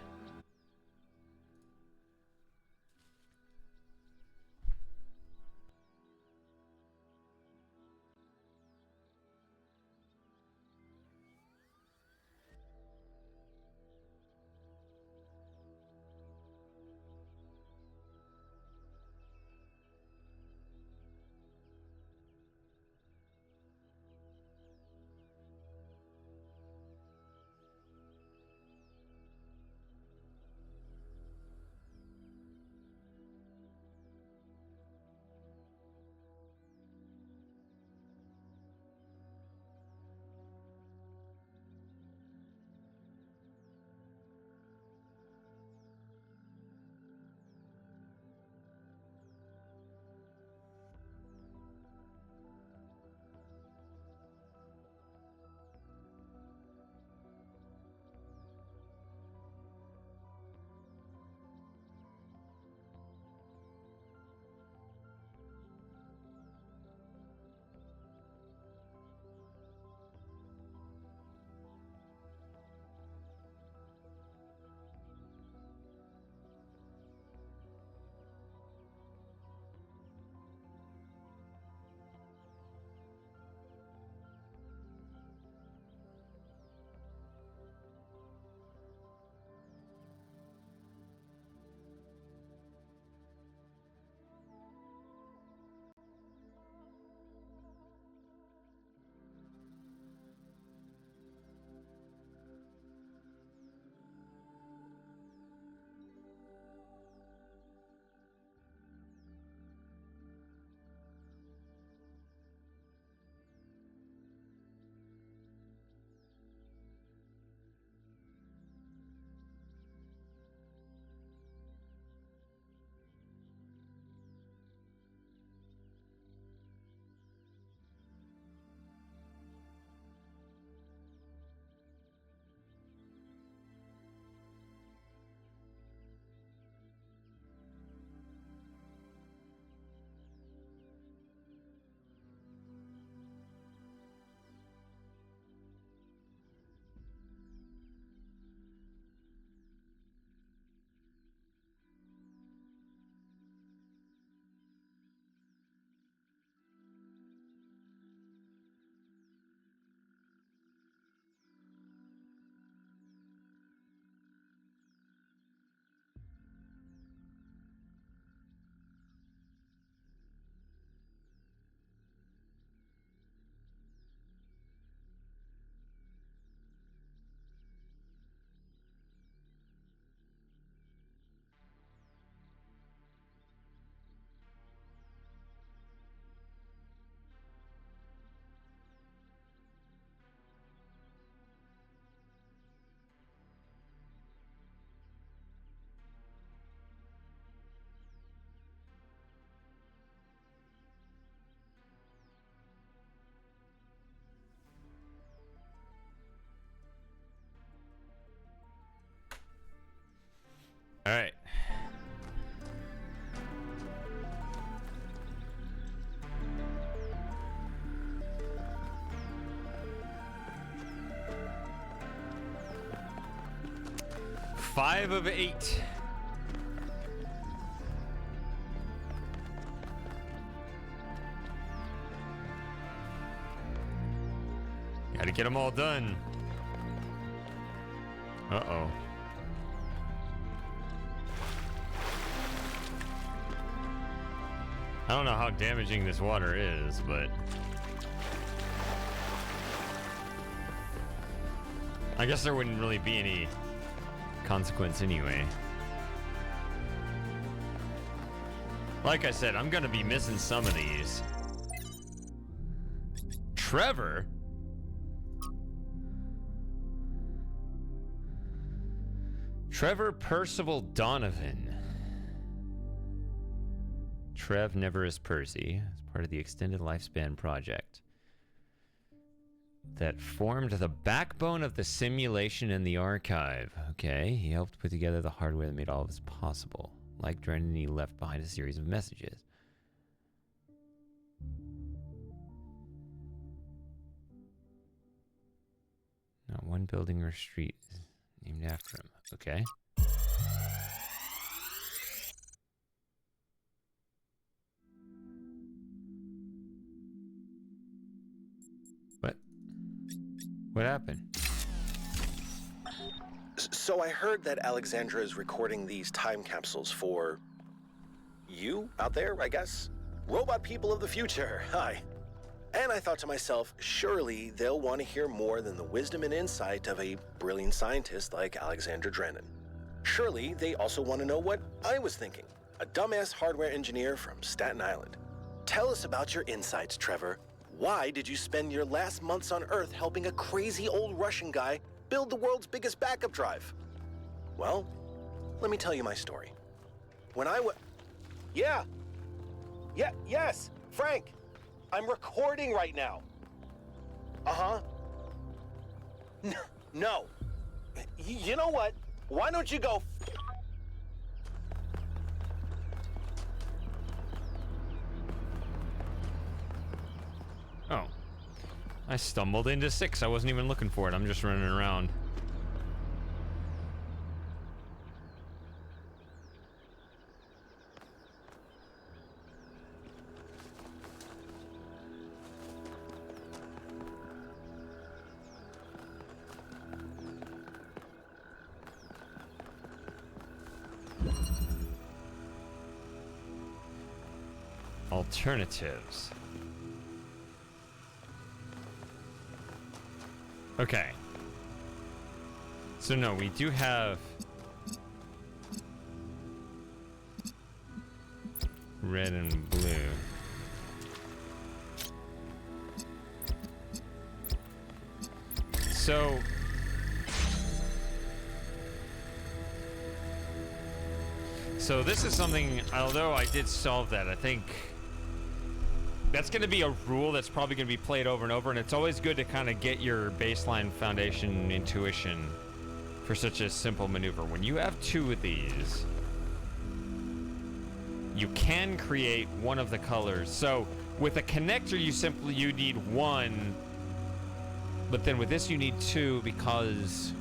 5 of 8. Gotta get them all done. Uh-oh. I don't know how damaging this water is, but I guess there wouldn't really be any consequence anyway. Like I said, I'm gonna be missing some of these. Trevor? Trevor Percival Donovan. Trev Never as Percy, as part of the Extended Lifespan Project that formed the backbone of the simulation in the archive. Okay, he helped put together the hardware that made all of this possible. Like Drennan, he left behind a series of messages. Not one building or street is named after him. Okay. What happened? So I heard that Alexandra is recording these time capsules for you out there, I guess? Robot people of the future, hi. And I thought to myself, surely they'll want to hear more than the wisdom and insight of a brilliant scientist like Alexandra Drennan. Surely they also want to know what I was thinking, a dumbass hardware engineer from Staten Island. Tell us about your insights, Trevor. Why did you spend your last months on Earth helping a crazy old Russian guy build the world's biggest backup drive? Well, let me tell you my story. When I yes, Frank. I'm recording right now. Uh-huh. No. You know what? Why don't you go... Oh. I stumbled into 6. I wasn't even looking for it. I'm just running around. Alternatives. Okay. So no, we do have red and blue. So this is something, although I did solve that, I think that's going to be a rule that's probably going to be played over and over, and it's always good to kind of get your baseline foundation intuition for such a simple maneuver. When you have 2 of these, you can create one of the colors. So with a connector, you need 1, but then with this you need 2 because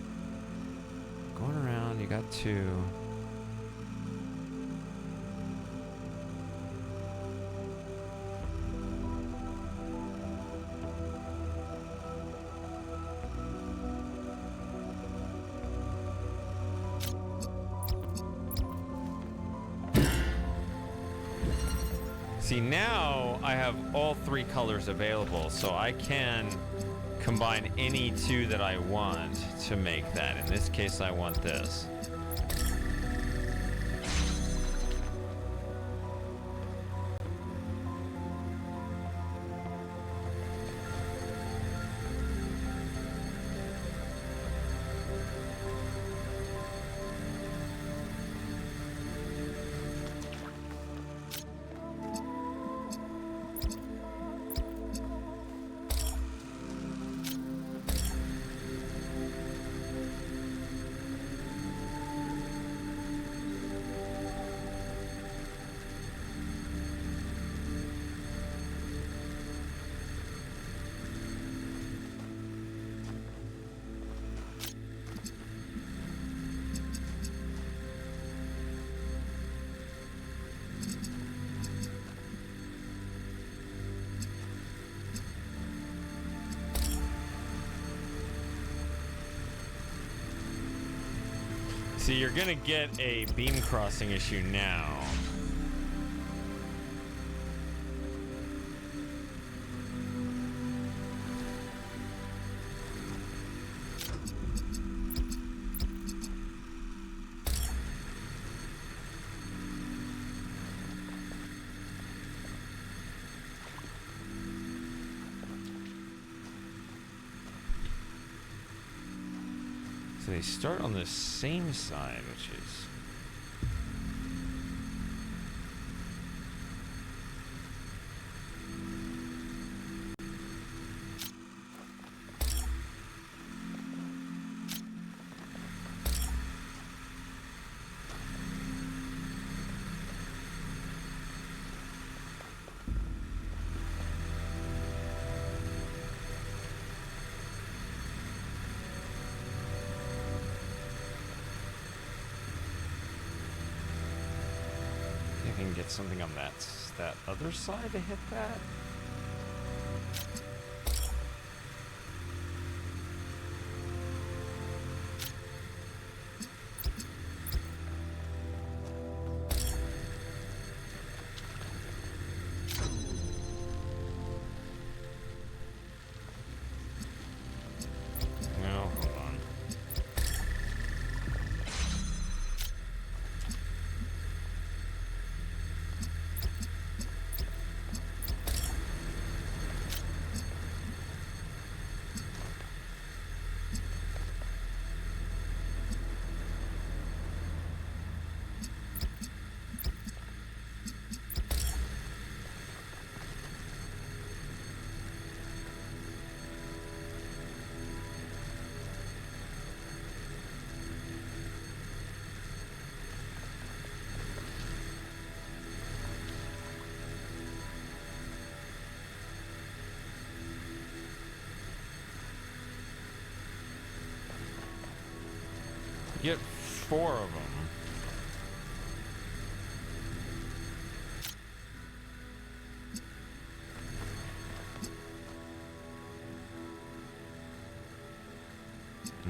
going around you got 2. See, now I have all 3 colors available, so I can combine any 2 that I want to make that. In this case, I want this. See, you're gonna get a beam crossing issue now. So they start on the same side, which is... I can get something on that other side to hit that. No, hold on. Get 4 of them.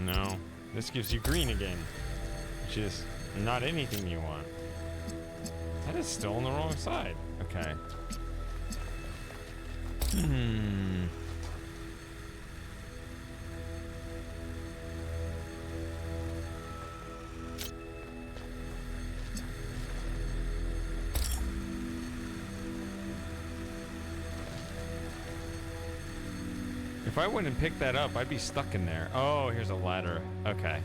No, this gives you green again, which is not anything you want. That is still on the wrong side. Okay. If I wouldn't pick that up, I'd be stuck in there. Oh, here's a ladder. Okay.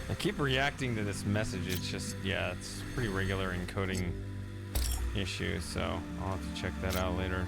I keep reacting to this message. It's just, yeah, it's pretty regular encoding issue, so I'll have to check that out later.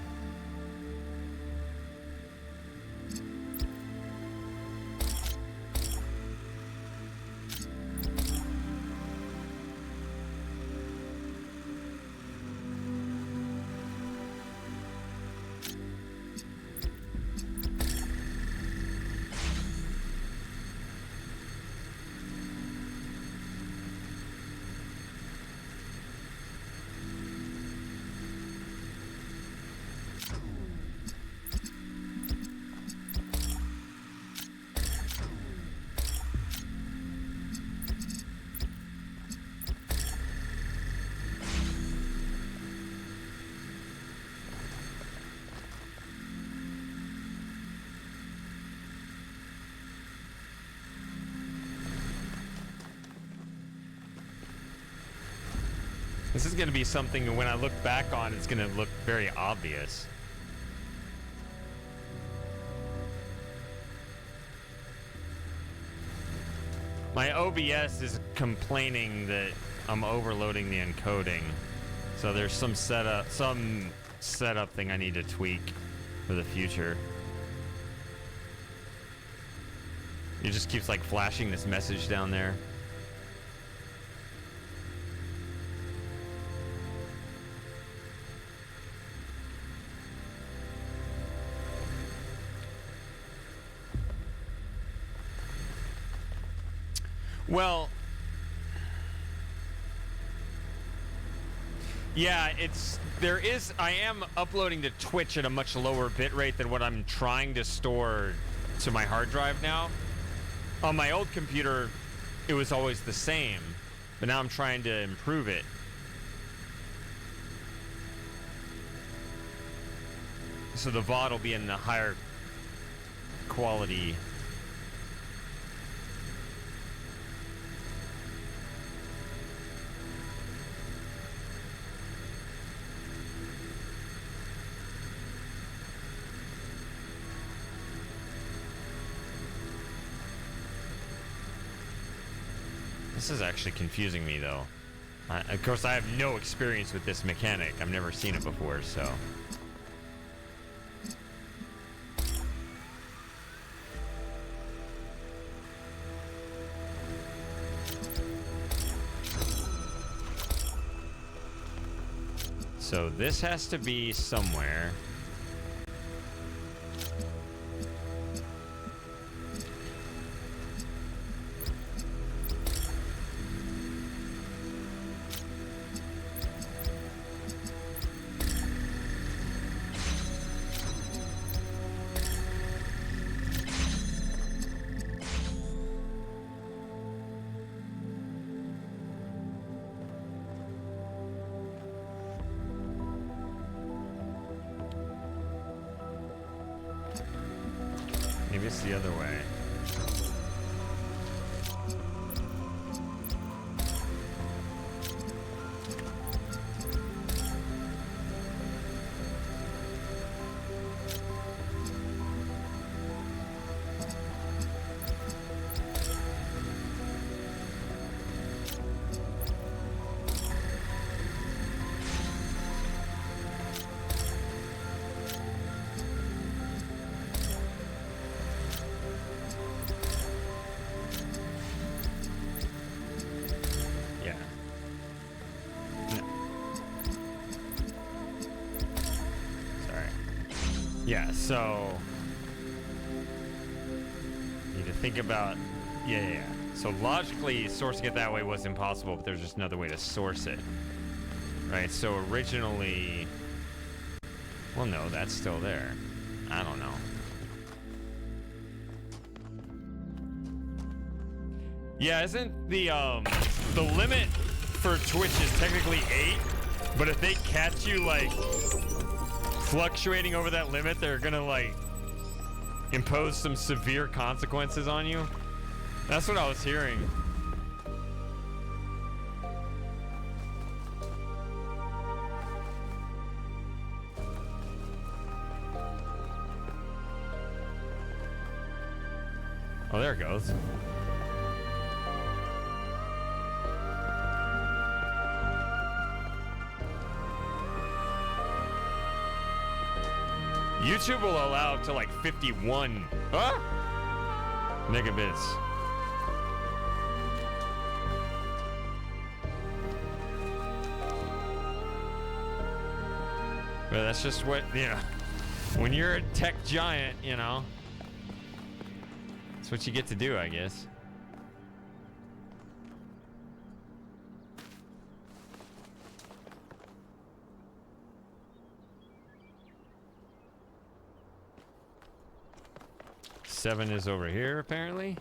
This is going to be something when I look back on, it's going to look very obvious. My OBS is complaining that I'm overloading the encoding. So there's some setup thing I need to tweak for the future. It just keeps like flashing this message down there. Well, yeah, I am uploading to Twitch at a much lower bitrate than what I'm trying to store to my hard drive now. On my old computer, it was always the same, but now I'm trying to improve it. So the VOD will be in the higher quality. This is actually confusing me, though. Of course, I have no experience with this mechanic. I've never seen it before, so... So this has to be somewhere. Maybe it's the other way. Yeah, so need to think about yeah. So logically sourcing it that way was impossible, but there's just another way to source it. Right, so originally, well, no, that's still there. I don't know. Yeah, isn't the limit for Twitch is technically 8, but if they catch you like fluctuating over that limit, they're gonna like impose some severe consequences on you? That's what I was hearing. Oh, there it goes. YouTube will allow up to like 51 megabits. But that's just what, you know, when you're a tech giant, you know, that's what you get to do, I guess. Seven is over here, apparently.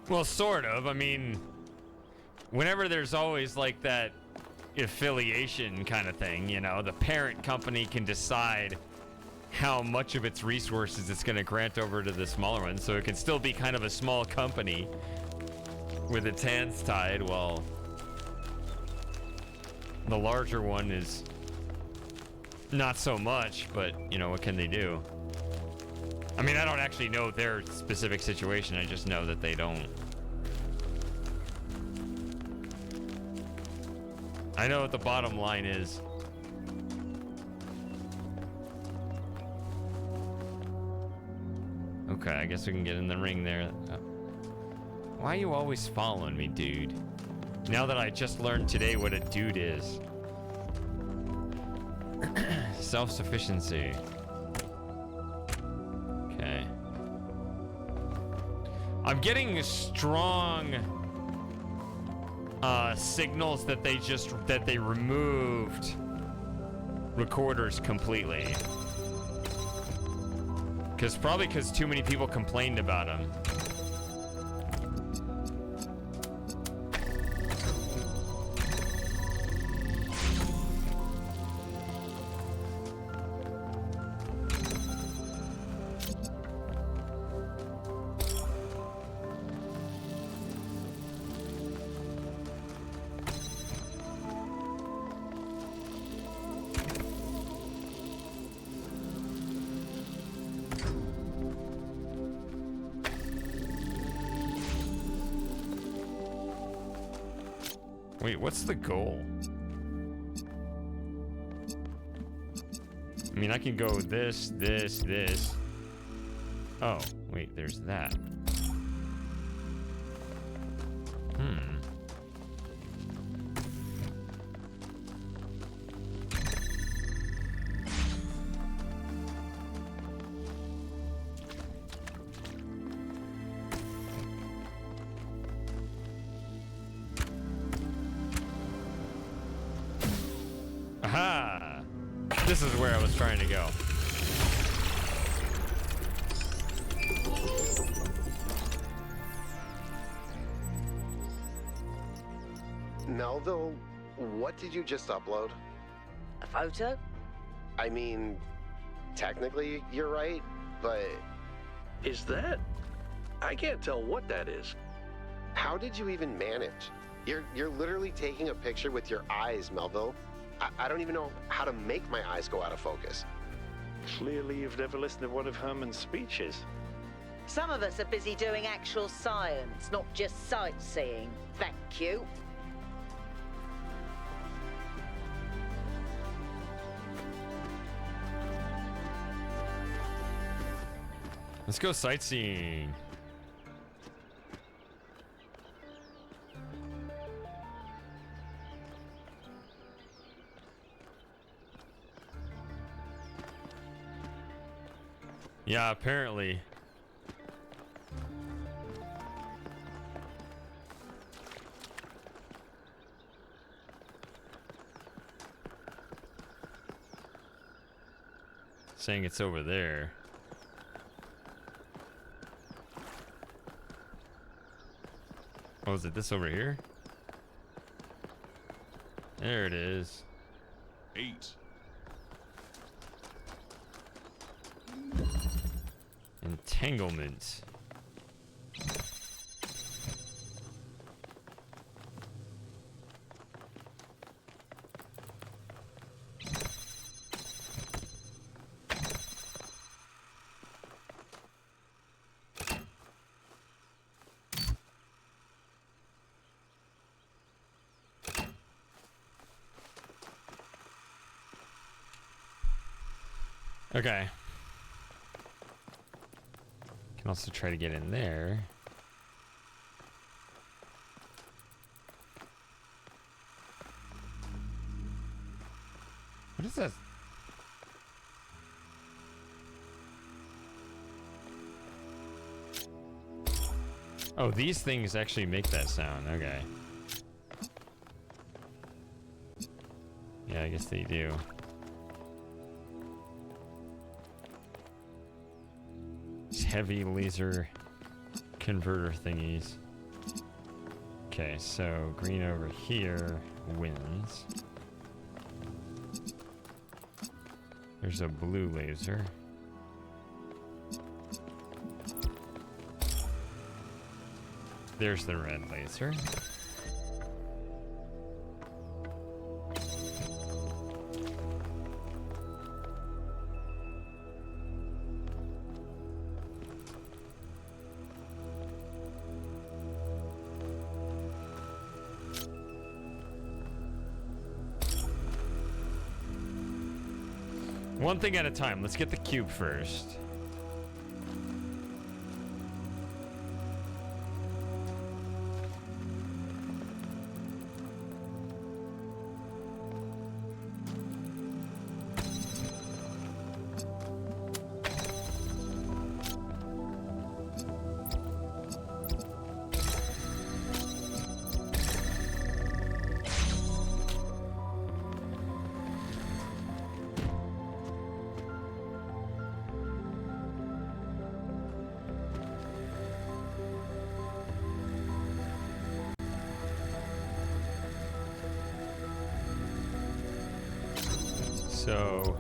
Well, sort of. I mean, whenever there's always like that affiliation kind of thing, you know, the parent company can decide how much of its resources it's going to grant over to the smaller one, so it can still be kind of a small company with its hands tied, while the larger one is not so much, but, you know, what can they do? I mean, I don't actually know their specific situation, I just know that they don't. I know what the bottom line is. Okay, I guess we can get in the ring there. Why are you always following me, dude? Now that I just learned today what a dude is. Self-sufficiency. Okay. I'm getting strong signals that they removed recorders completely. Probably because too many people complained about them. Wait, what's the goal? I mean, I can go this. Oh, wait, there's that. Aha! This is where I was trying to go. Melville, what did you just upload? A photo? I mean, technically you're right, but... Is that? I can't tell what that is. How did you even manage? You're literally taking a picture with your eyes, Melville. I don't even know how to make my eyes go out of focus. Clearly you've never listened to one of Herman's speeches. Some of us are busy doing actual science, not just sightseeing. Thank you. Let's go sightseeing. Yeah, apparently. Saying it's over there. Oh, is it this over here? There it is. 8. Entanglement. Okay. Can also try to get in there. What is that? Oh, these things actually make that sound. Okay. Yeah, I guess they do. Heavy laser converter thingies. Okay, so green over here wins. There's a blue laser. There's the red laser. One thing at a time. Let's get the cube first. So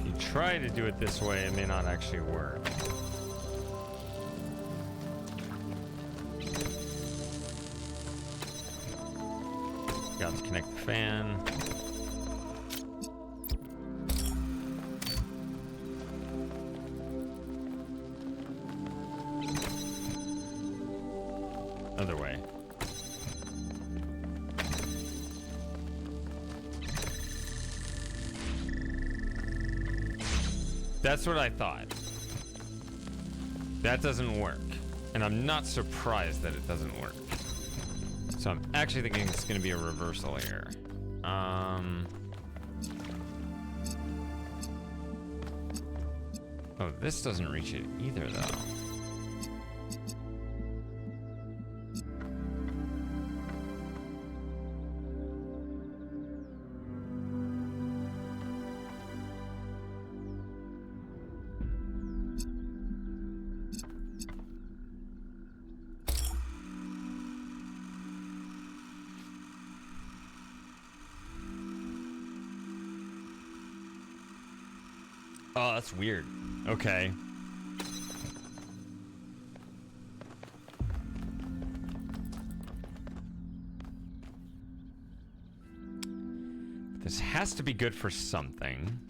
if you try to do it this way, it may not actually work. Got to connect the fan. Other way. That's what I thought. That doesn't work. And I'm not surprised that it doesn't work. So I'm actually thinking it's going to be a reversal here. Oh, this doesn't reach it either, though. Oh, that's weird. Okay. This has to be good for something.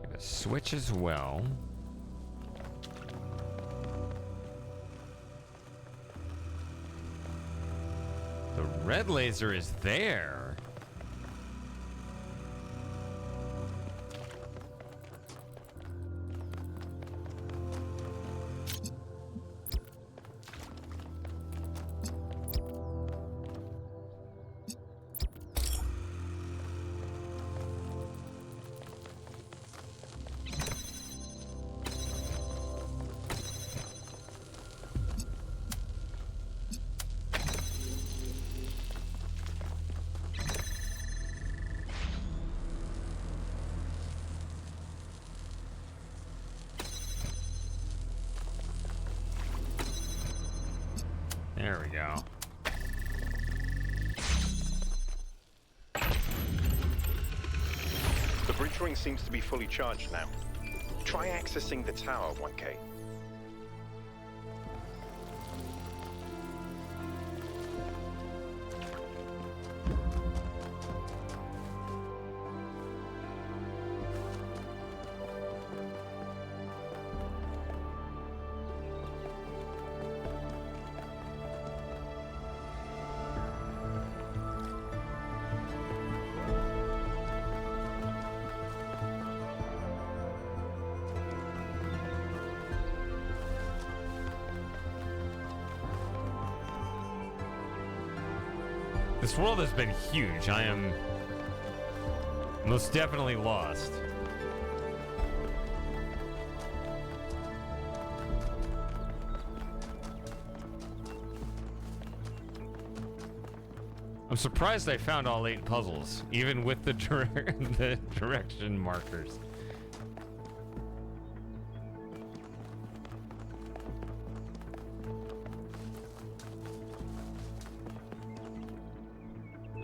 Get a switch as well. The red laser is there. There we go. The bridge ring seems to be fully charged now. Try accessing the tower, 1K. This world has been huge. I am most definitely lost. I'm surprised I found all 8 puzzles, even with the, the direction markers.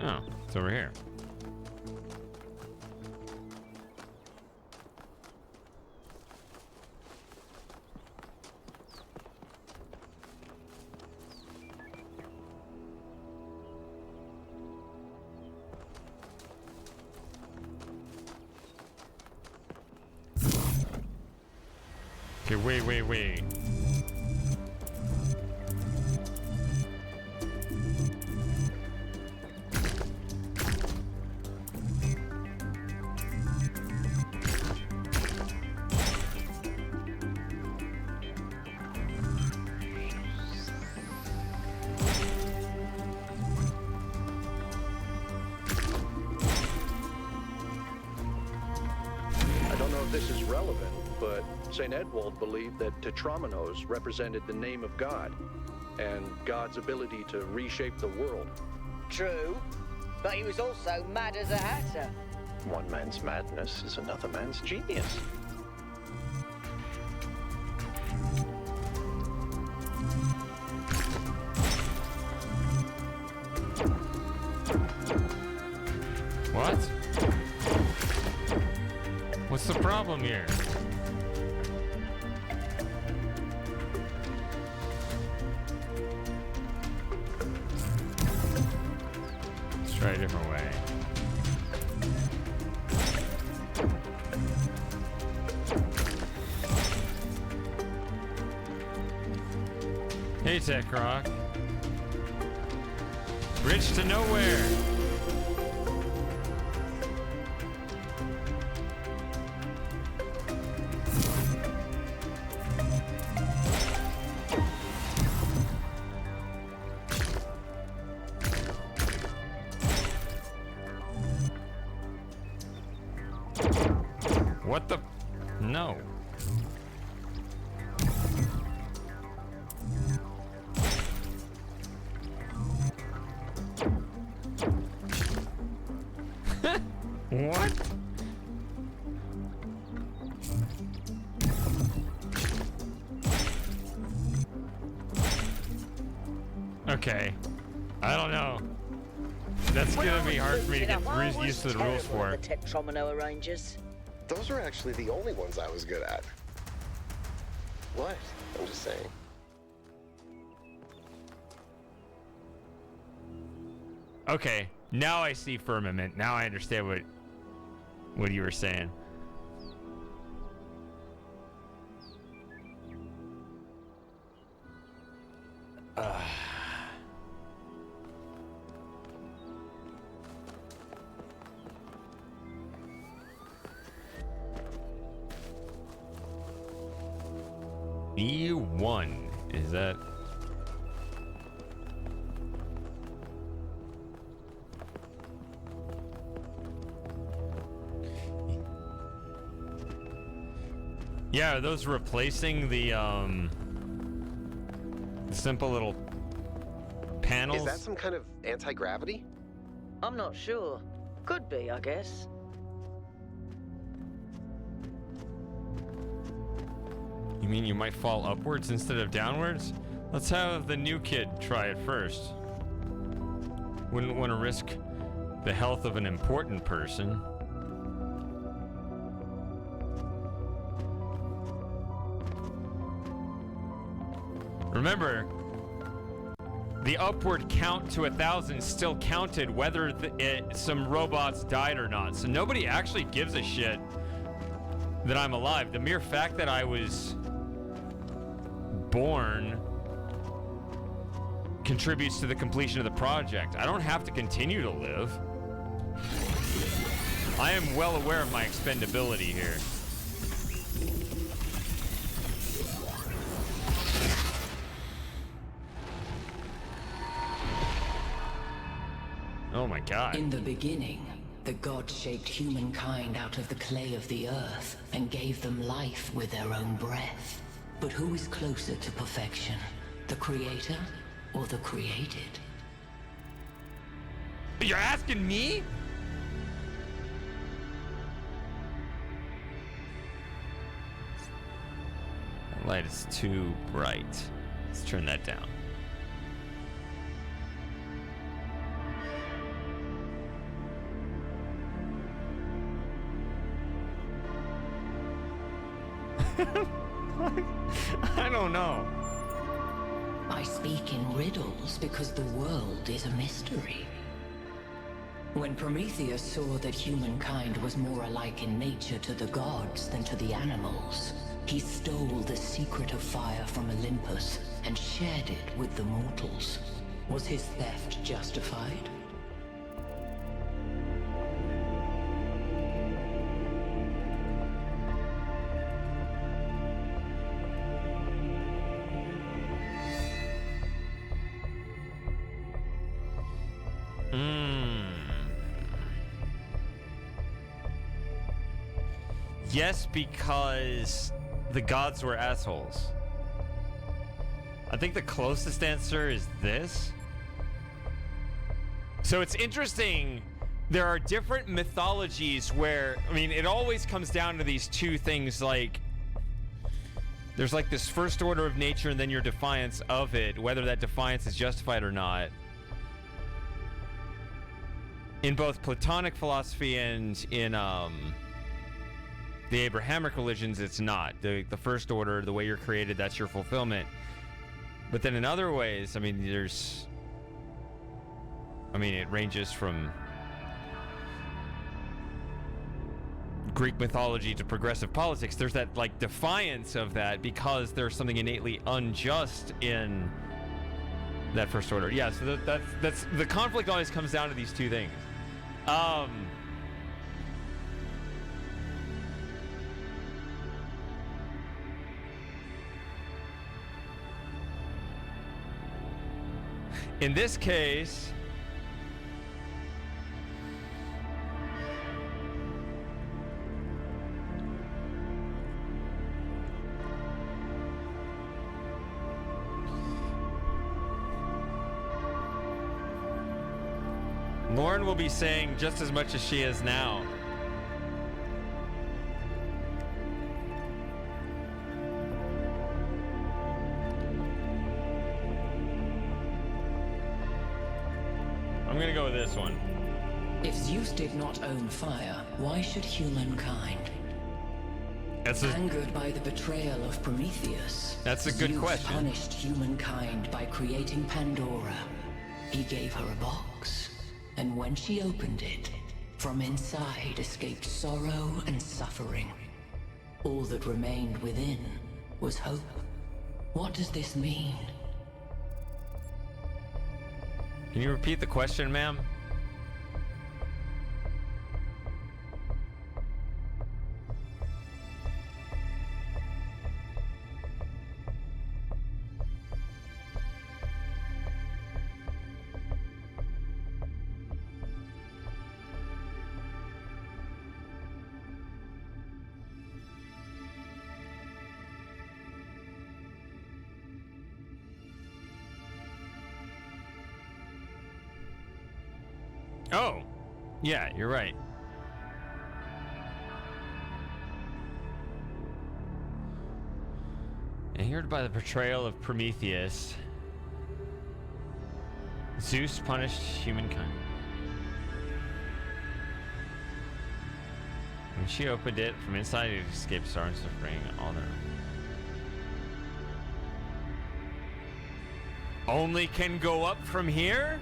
Oh, it's over here. Okay, wait. I don't know if this is relevant, but St. Edwald believed that Tetramenos represented the name of God and God's ability to reshape the world. True, but he was also mad as a hatter. One man's madness is another man's genius. What? What's the problem here? Let's try a different way. Hey, Tech Rock. Bridge to nowhere. What the? No. What? Okay. I don't know. That's gonna be hard for me to get used to the rules for. The Tetromino arrangers. Those are actually the only ones I was good at. What? I'm just saying. Okay, now I see firmament. Now I understand what you were saying. E1, is that? Yeah, are those replacing the simple little panels? Is that some kind of anti-gravity? I'm not sure. Could be, I guess. You mean you might fall upwards instead of downwards? Let's have the new kid try it first. Wouldn't want to risk the health of an important person. Remember, the upward count to 1,000 still counted whether some robots died or not. So nobody actually gives a shit that I'm alive. The mere fact that I was born contributes to the completion of the project. I don't have to continue to live. I am well aware of my expendability here. Oh my god. In the beginning, the gods shaped humankind out of the clay of the earth and gave them life with their own breath. But who is closer to perfection, the creator or the created? You're asking me? That light is too bright. Let's turn that down. I don't know. I speak in riddles because the world is a mystery. When Prometheus saw that humankind was more alike in nature to the gods than to the animals, he stole the secret of fire from Olympus and shared it with the mortals. Was his theft justified? Yes, because the gods were assholes. I think the closest answer is this. So it's interesting. There are different mythologies where, I mean, it always comes down to these two things, like there's like this first order of nature and then your defiance of it, whether that defiance is justified or not. In both Platonic philosophy and in the Abrahamic religions, it's not. The first order, the way you're created, that's your fulfillment. But then in other ways, I mean, it ranges from Greek mythology to progressive politics. There's that, like, defiance of that because there's something innately unjust in that first order. Yeah, so that's the conflict always comes down to these two things. In this case, Lauren will be saying just as much as she is now. I'm gonna go with this one. If Zeus did not own fire, why should humankind? Angered by the betrayal of Prometheus, that's a good Zeus question. Punished humankind by creating Pandora. He gave her a box, and when she opened it, from inside escaped sorrow and suffering. All that remained within was hope. What does this mean? Can you repeat the question, ma'am? Oh, yeah, you're right. Angered by the betrayal of Prometheus, Zeus punished humankind. When she opened it, from inside it escaped sorrow and suffering, all their only can go up from here?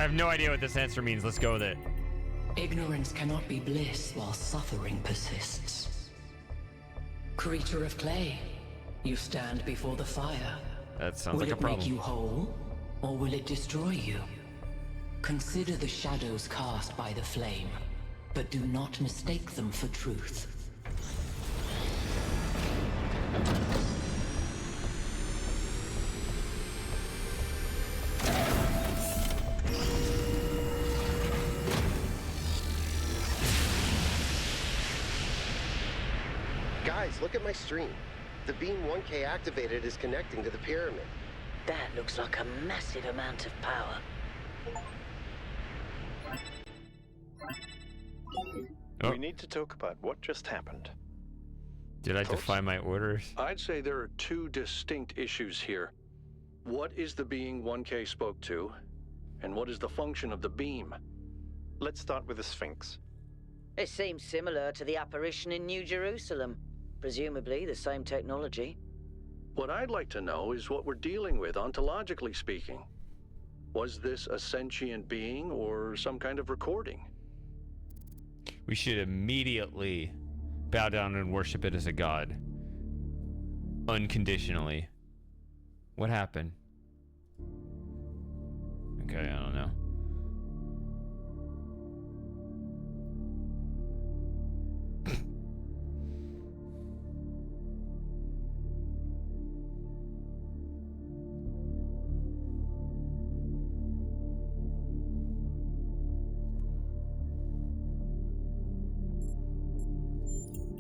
I have no idea what this answer means. Let's go with it. Ignorance cannot be bliss while suffering persists. Creature of clay, you stand before the fire. That sounds Will like a it make problem. you whole, or will it destroy you? Consider the shadows cast by the flame, but do not mistake them for truth. Guys, look at my stream. The beam 1K activated is connecting to the pyramid. That looks like a massive amount of power. Oh. We need to talk about what just happened. Did I defy my orders? I'd say there are two distinct issues here. What is the being 1K spoke to, and what is the function of the beam? Let's start with the Sphinx. It seems similar to the apparition in New Jerusalem. Presumably the same technology. What I'd like to know is what we're dealing with, ontologically speaking. Was this a sentient being or some kind of recording? We should immediately bow down and worship it as a god. Unconditionally. What happened? Okay, I don't know.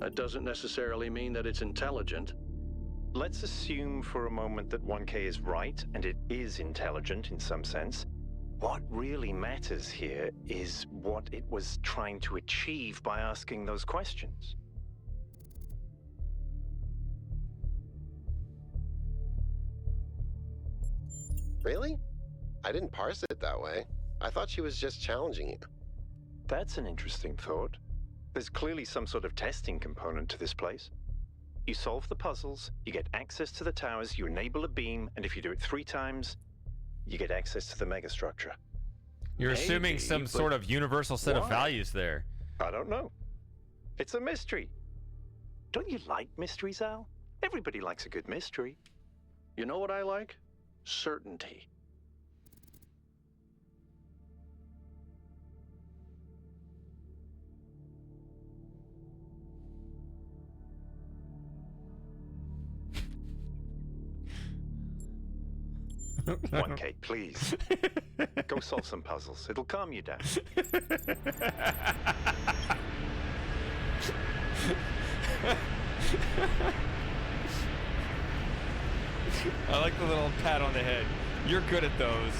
That doesn't necessarily mean that it's intelligent. Let's assume for a moment that 1K is right, and it is intelligent in some sense. What really matters here is what it was trying to achieve by asking those questions. Really? I didn't parse it that way. I thought she was just challenging you. That's an interesting thought. There's clearly some sort of testing component to this place. You solve the puzzles, you get access to the towers, you enable a beam, and if you do it 3 times, you get access to the megastructure. You're assuming some sort of universal set of values there. I don't know. It's a mystery. Don't you like mysteries, Al? Everybody likes a good mystery. You know what I like? Certainty. One K, please. Go solve some puzzles. It'll calm you down. I like the little pat on the head. You're good at those.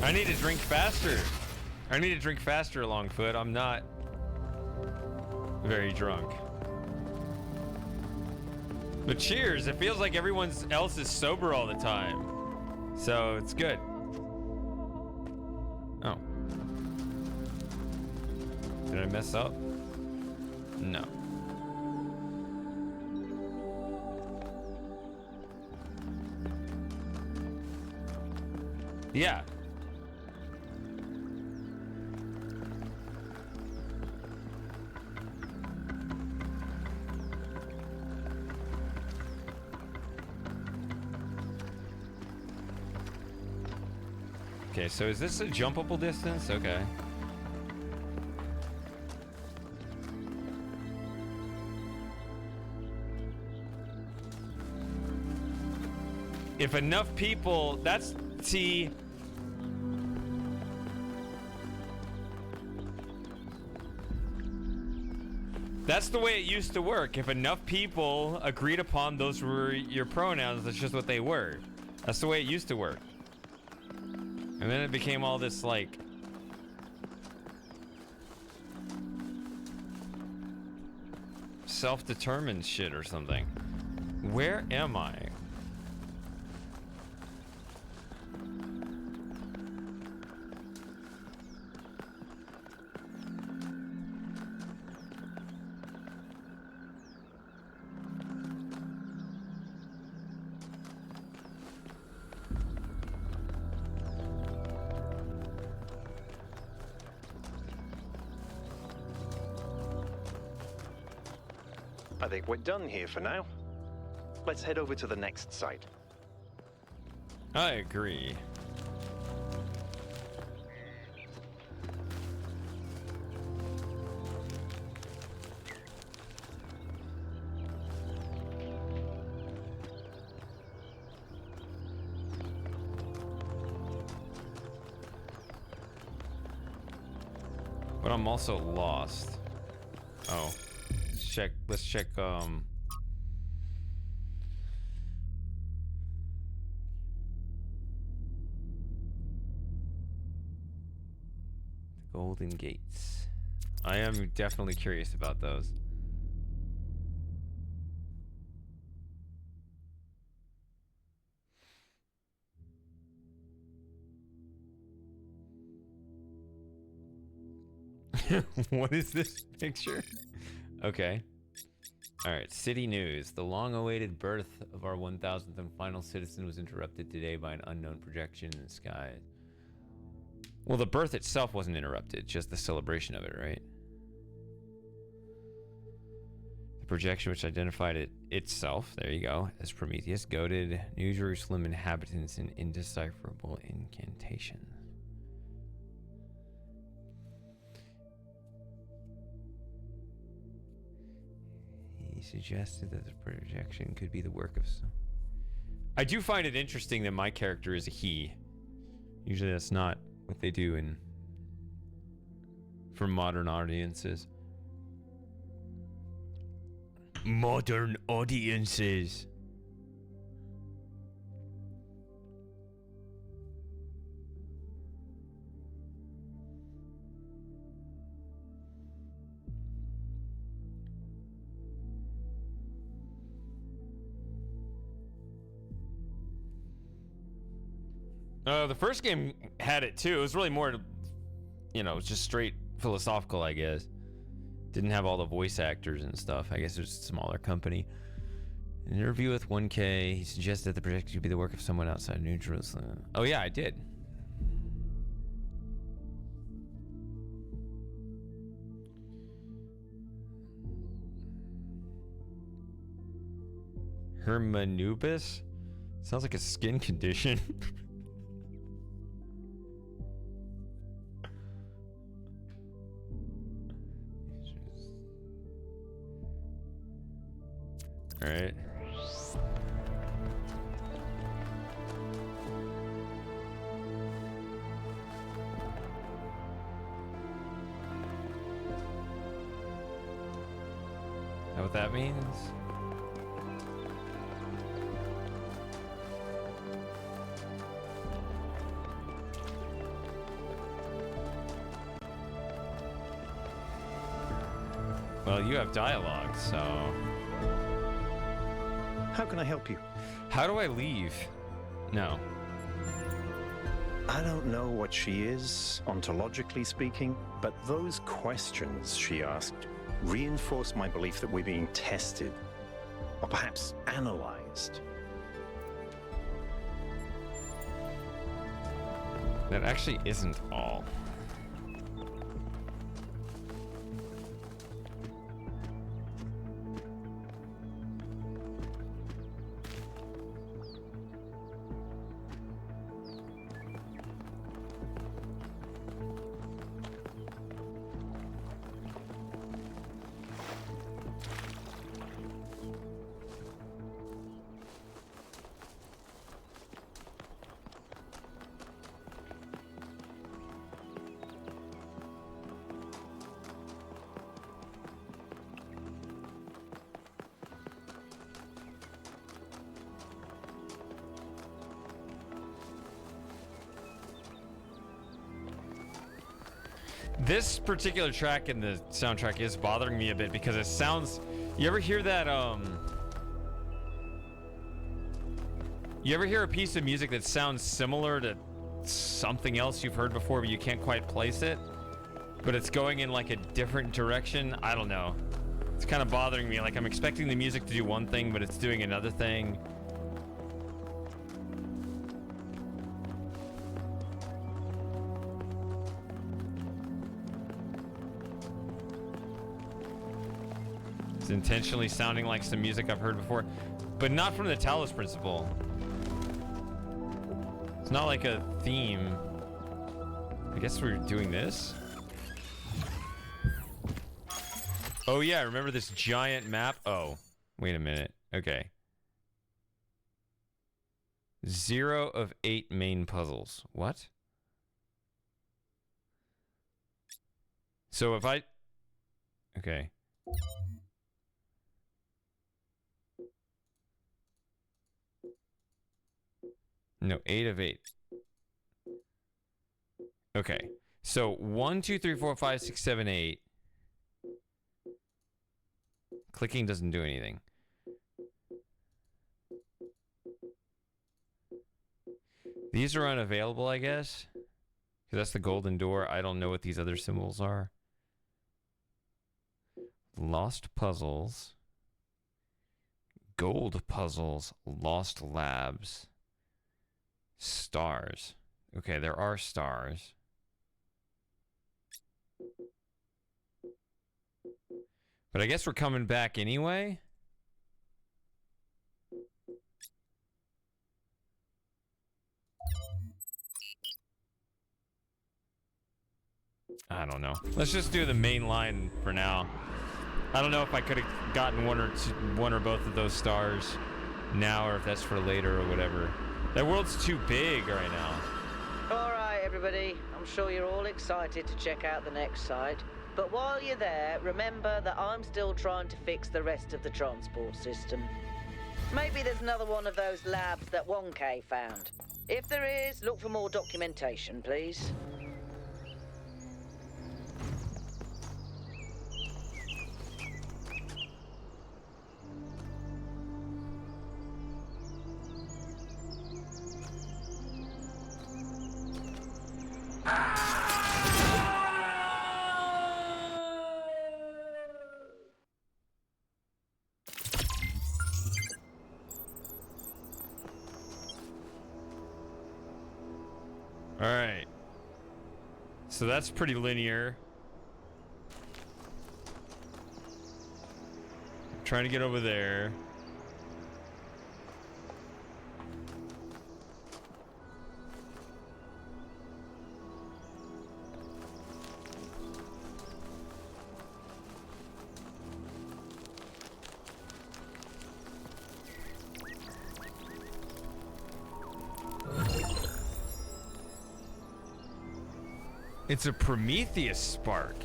I need to drink faster. I need to drink faster, Longfoot. I'm not very drunk. But cheers. It feels like everyone else is sober all the time. So it's good. Oh. Did I mess up? No. Yeah. Okay, so is this a jumpable distance? Okay. If enough people, see. That's the way it used to work. If enough people agreed upon those were your pronouns, that's just what they were. That's the way it used to work. And then it became all this, like, self-determined shit or something. Where am I? I think we're done here for now. Let's head over to the next site. I agree. But I'm also lost. Oh. Let's check Golden Gates. I am definitely curious about those. What is this picture? Okay. All right, city news. The long-awaited birth of our 1,000th and final citizen was interrupted today by an unknown projection in the sky. Well, the birth itself wasn't interrupted, just the celebration of it, right? The projection, which identified it itself, there you go, as Prometheus, goaded New Jerusalem inhabitants in indecipherable incantation. He suggested that the projection could be the work of some... I do find it interesting that my character is a he. Usually that's not what they do for modern audiences. Modern audiences. The first game had it too. It was really more, you know, just straight philosophical, I guess. Didn't have all the voice actors and stuff. I guess it was a smaller company. In an interview with 1K, he suggested the project could be the work of someone outside New Jerusalem. Oh yeah, I did. Hermanubis? Sounds like a skin condition. All right. Know what that means? Well, you have dialogue, so... How can I help you? How do I leave? No. I don't know what she is, ontologically speaking, but those questions she asked reinforce my belief that we're being tested, or perhaps analyzed. That actually isn't all. This particular track in the soundtrack is bothering me a bit because it sounds, You ever hear that, you ever hear a piece of music that sounds similar to something else you've heard before, but you can't quite place it? But it's going in like a different direction? I don't know. It's kind of bothering me. Like, I'm expecting the music to do one thing, but it's doing another thing. It's intentionally sounding like some music I've heard before, but not from the Talos principle. It's not like a theme. I guess we're doing this. Oh yeah, remember this giant map? Oh, wait a minute. Okay. 0 of 8 main puzzles. What? So if I... Okay. No, 8 of 8. Okay. So 1, 2, 3, 4, 5, 6, 7, 8. Clicking doesn't do anything. These are unavailable, I guess. Because that's the golden door. I don't know what these other symbols are. Lost puzzles. Gold puzzles. Lost labs. Stars. Okay, there are stars. But I guess we're coming back anyway. I don't know. Let's just do the main line for now. I don't know if I could have gotten one or both of those stars now, or if that's for later or whatever. That world's too big right now. All right, everybody. I'm sure you're all excited to check out the next site. But while you're there, remember that I'm still trying to fix the rest of the transport system. Maybe there's another one of those labs that 1K found. If there is, look for more documentation, please. All right. So that's pretty linear. I'm trying to get over there. It's a Prometheus spark.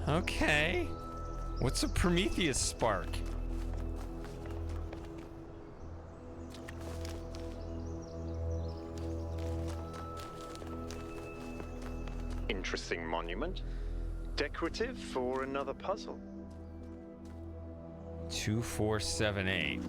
Okay. What's a Prometheus spark? Interesting monument. Decorative for another puzzle. 2478.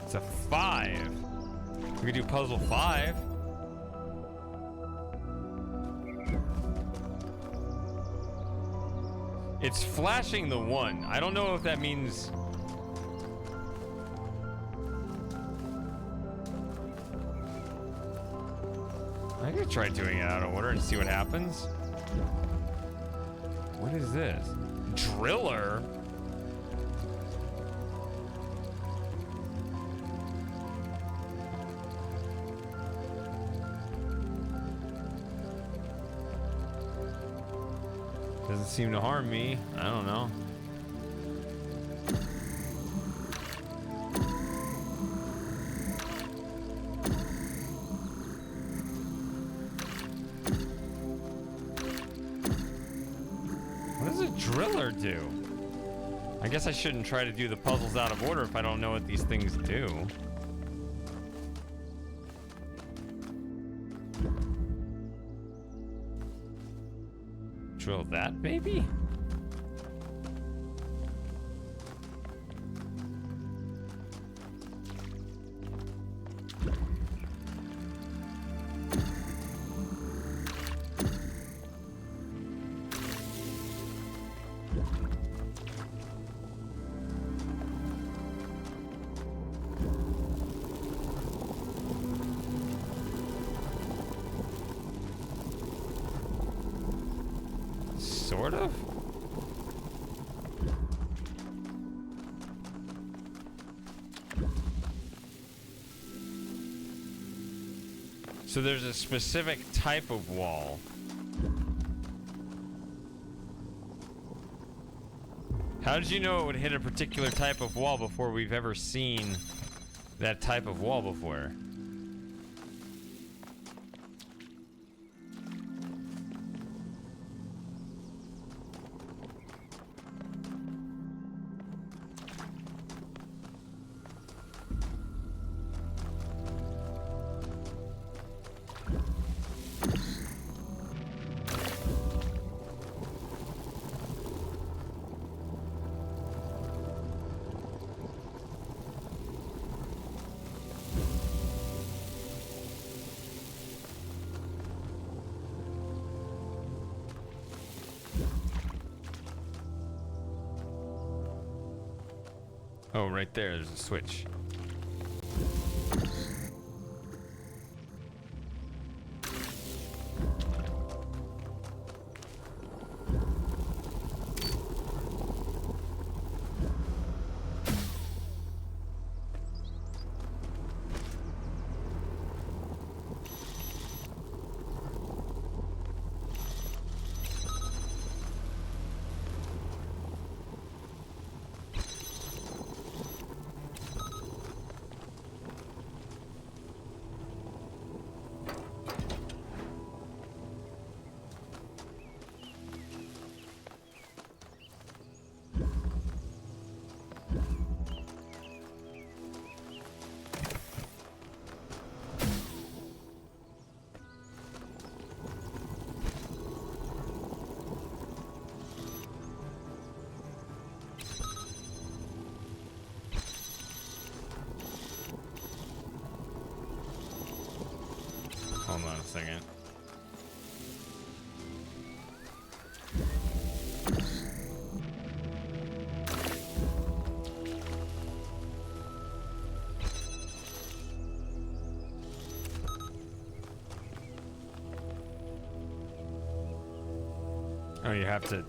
It's a 5. We could do puzzle 5. It's flashing the 1. I don't know if that means... I'm gonna try doing it out of order and see what happens. What is this? Driller? Doesn't seem to harm me. I don't know. What does a driller do? I guess I shouldn't try to do the puzzles out of order if I don't know what these things do. Drill that, maybe? Sort of? So there's a specific type of wall. How did you know it would hit a particular type of wall before we've ever seen that type of wall before? Oh, right there's a switch. Hold on a second. Oh, you have to...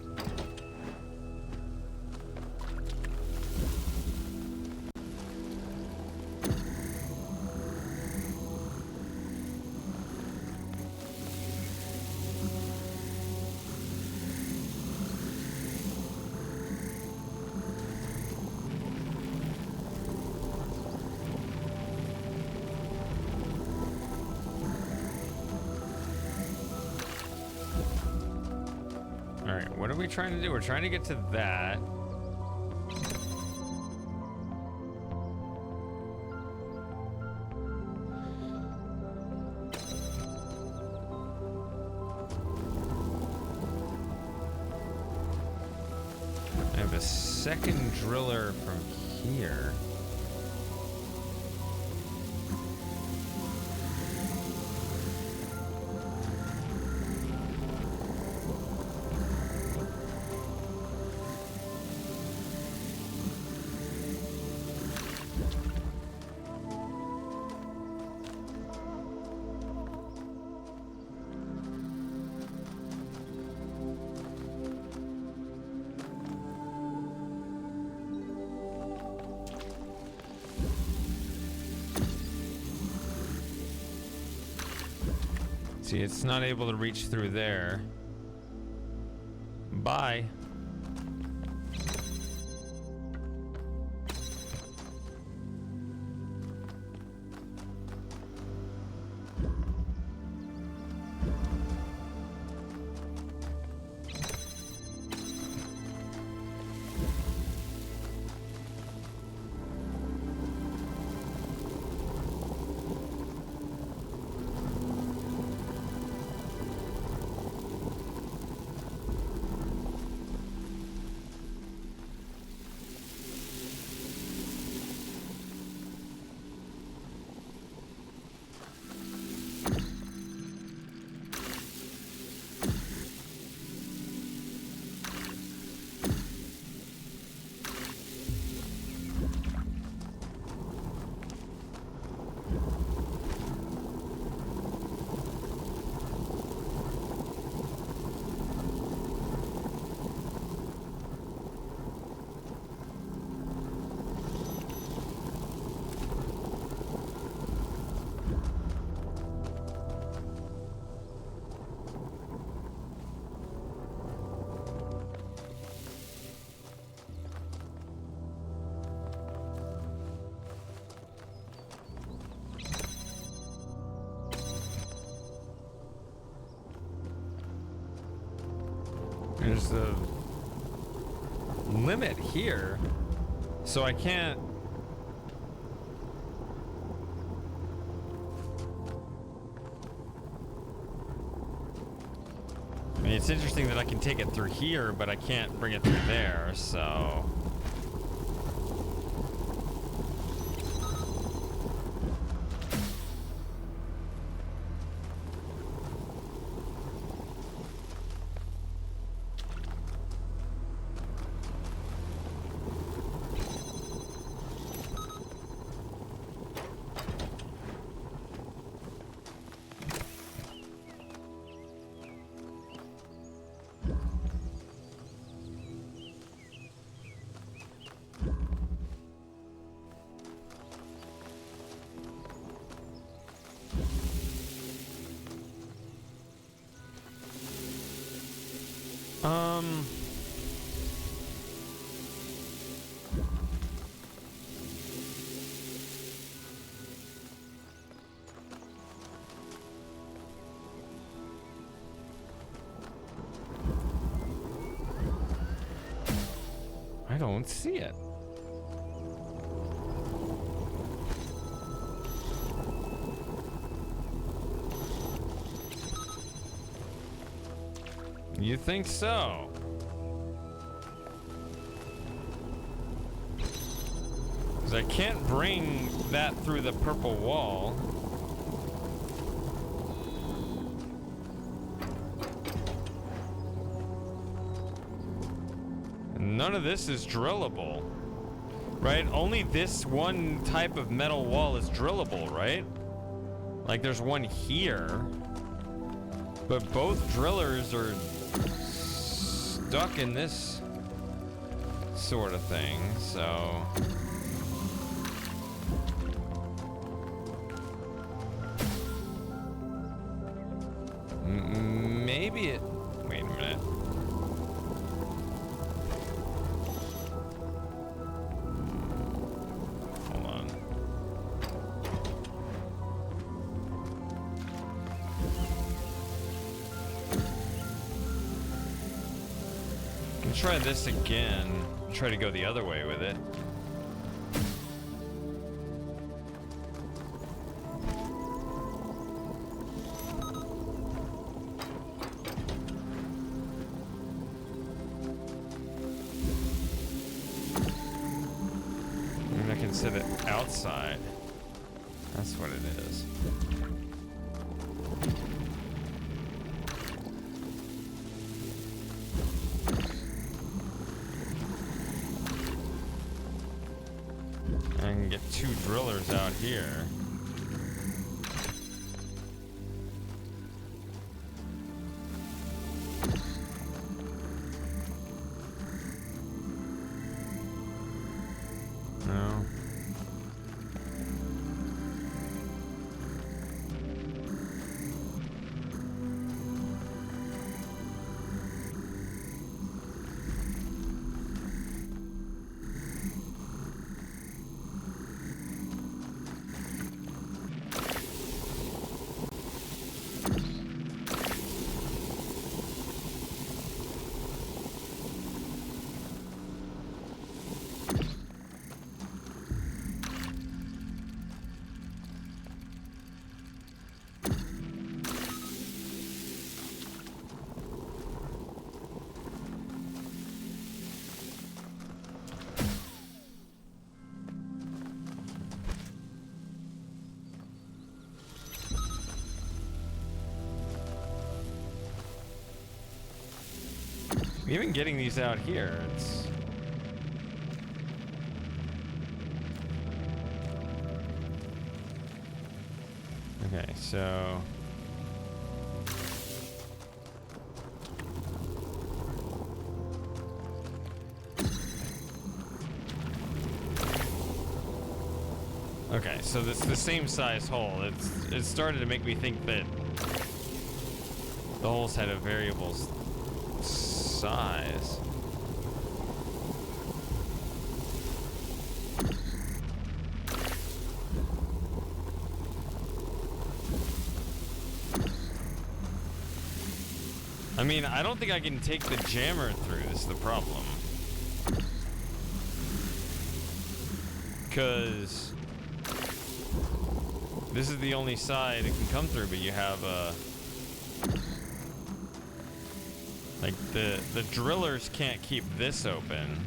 Alright, what are we trying to do? We're trying to get to that. I have a second driller from here. See, it's not able to reach through there. Bye. there's a limit here, so I can't. I mean, it's interesting that I can take it through here, but I can't bring it through there, so. I don't see it. You think so? Because I can't bring that through the purple wall. None of this is drillable, right? Only this one type of metal wall is drillable, right? Like there's one here, but both drillers are stuck in this sort of thing, so. Maybe it, wait a minute. Try this again. Try to go the other way with it. Maybe I can set it outside. That's what it is. I can get two drillers out here. No. Even getting these out here, it's... Okay, so... Okay, so it's the same size hole. It started to make me think that the holes had a variable size. I'm mean, I don't think I can take the jammer through. This is the problem. Because this is the only side it can come through, but you have like the drillers can't keep this open.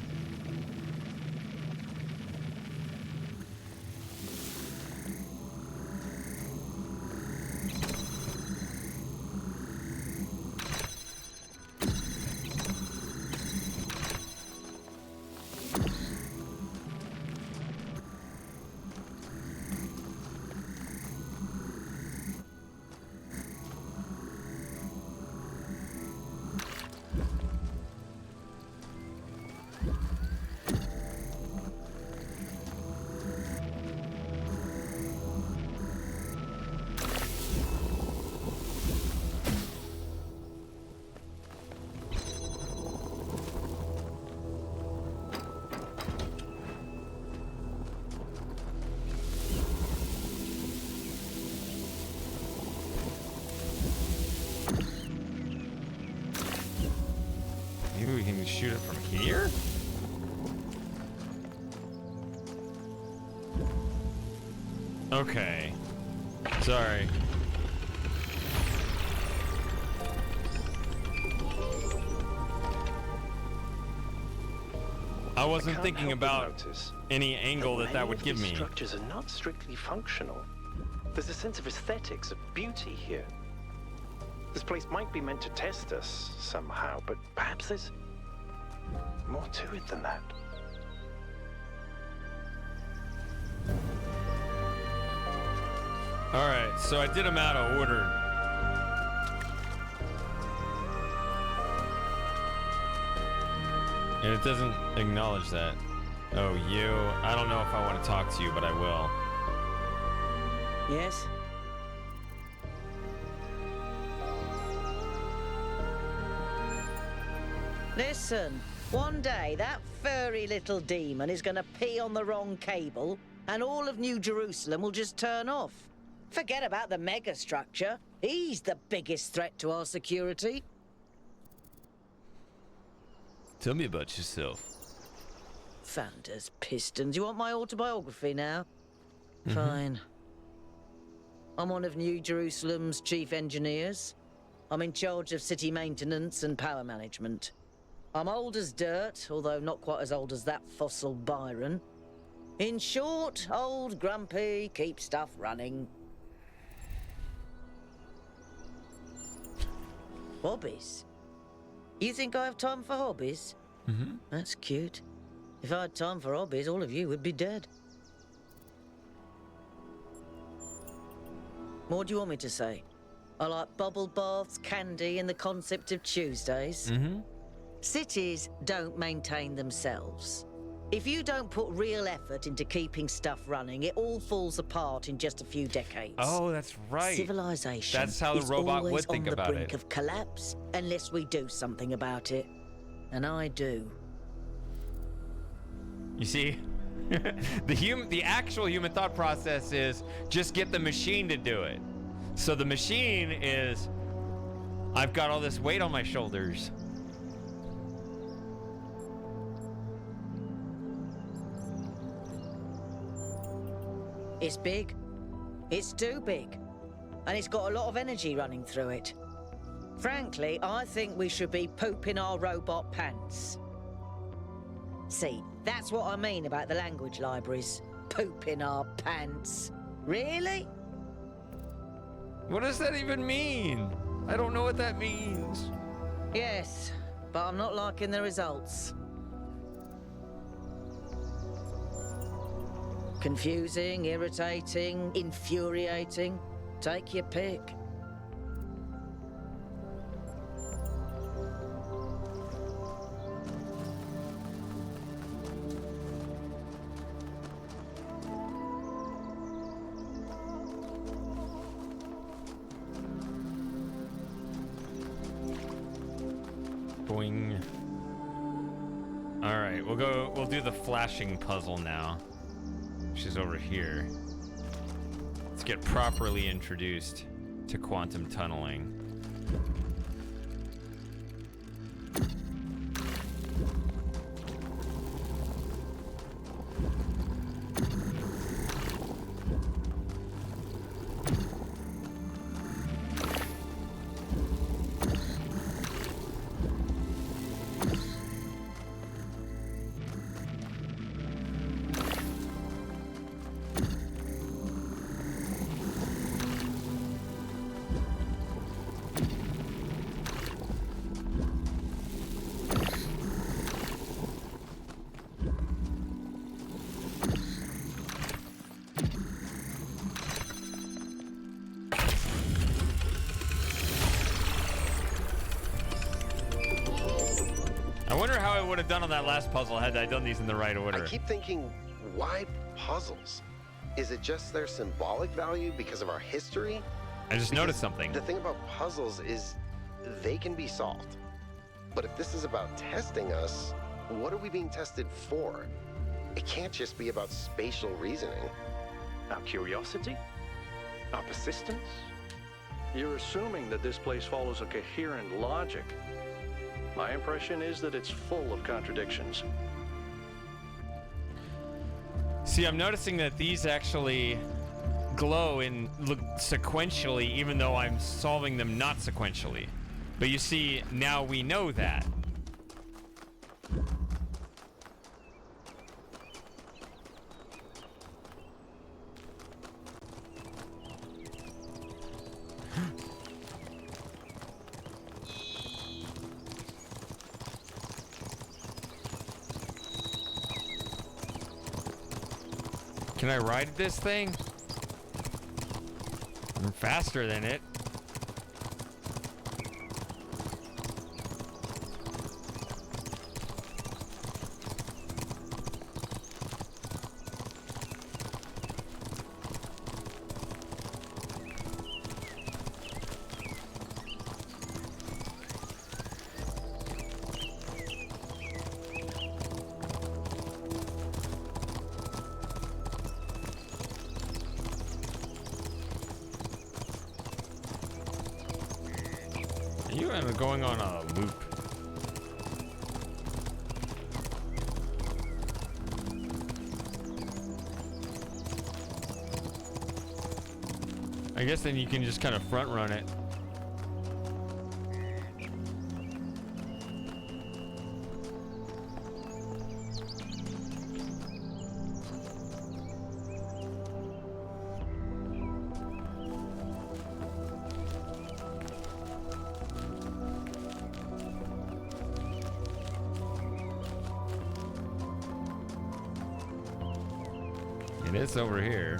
Maybe we can shoot it from here? Okay. Sorry. I wasn't thinking about any angle that would give me. Structures are not strictly functional. There's a sense of aesthetics, of beauty here. This place might be meant to test us somehow, but perhaps there's more to it than that. Alright, so I did them out of order. And it doesn't acknowledge that. Oh, you. I don't know if I want to talk to you, but I will. Yes? Listen, one day that furry little demon is going to pee on the wrong cable and all of New Jerusalem will just turn off. Forget about the megastructure. He's the biggest threat to our security. Tell me about yourself. Founders, pistons. You want my autobiography now? Fine. I'm one of New Jerusalem's chief engineers. I'm in charge of city maintenance and power management. I'm old as dirt, although not quite as old as that fossil Byron. In short, old, grumpy, keep stuff running. Hobbies? You think I have time for hobbies? That's cute. If I had time for hobbies, all of you would be dead. What do you want me to say? I like bubble baths, candy, and the concept of Tuesdays. Cities don't maintain themselves. If you don't put real effort into keeping stuff running, it all falls apart in just a few decades. Oh, that's right. Civilization That's how the is robot always would think on the about brink it. of collapse unless we do something about it. And I do. You see? The actual human thought process is just get the machine to do it. So the machine is, I've got all this weight on my shoulders. It's big. It's too big. And it's got a lot of energy running through it. Frankly, I think we should be pooping our robot pants. See, that's what I mean about the language libraries. Pooping our pants. Really? What does that even mean? I don't know what that means. Yes, but I'm not liking the results. Confusing, irritating, infuriating. Take your pick. Boing. All right, we'll do the flashing puzzle now. She's over here. Let's get properly introduced to quantum tunneling. would have done on that last puzzle had I done these in the right order. I keep thinking, why puzzles? Is it just their symbolic value because of our history? I just noticed something. The thing about puzzles is they can be solved. But if this is about testing us, what are we being tested for? It can't just be about spatial reasoning. Our curiosity? Our persistence? You're assuming that this place follows a coherent logic. My impression is that it's full of contradictions. See, I'm noticing that these actually glow and look sequentially, even though I'm solving them not sequentially. But you see, now we know that. Can I ride this thing? I'm faster than it. You are going on a loop. I guess then you can just kind of front run it. And it's over here.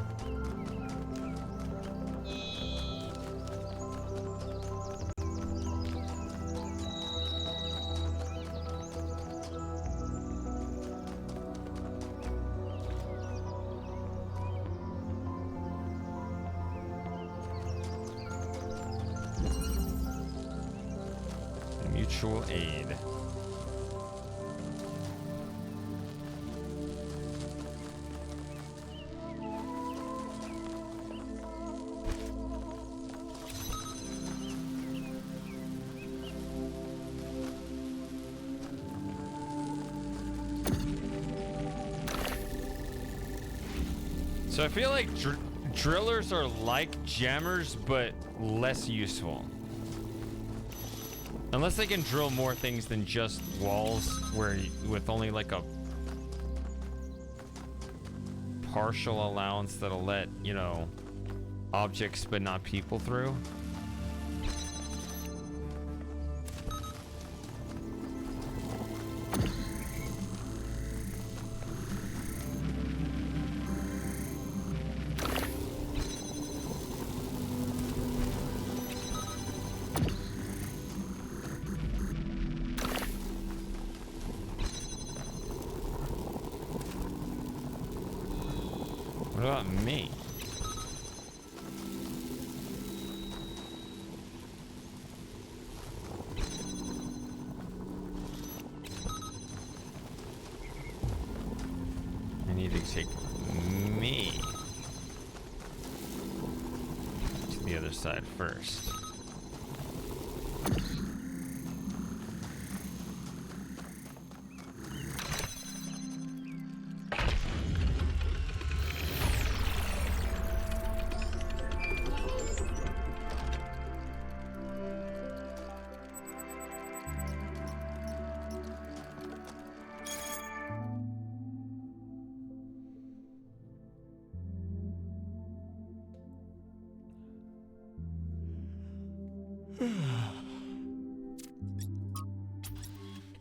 Mutual aid. So I feel like drillers are like jammers, but less useful. Unless they can drill more things than just walls, where with only like a partial allowance that'll let, you know, objects but not people through. What about me? I need to take me to the other side first.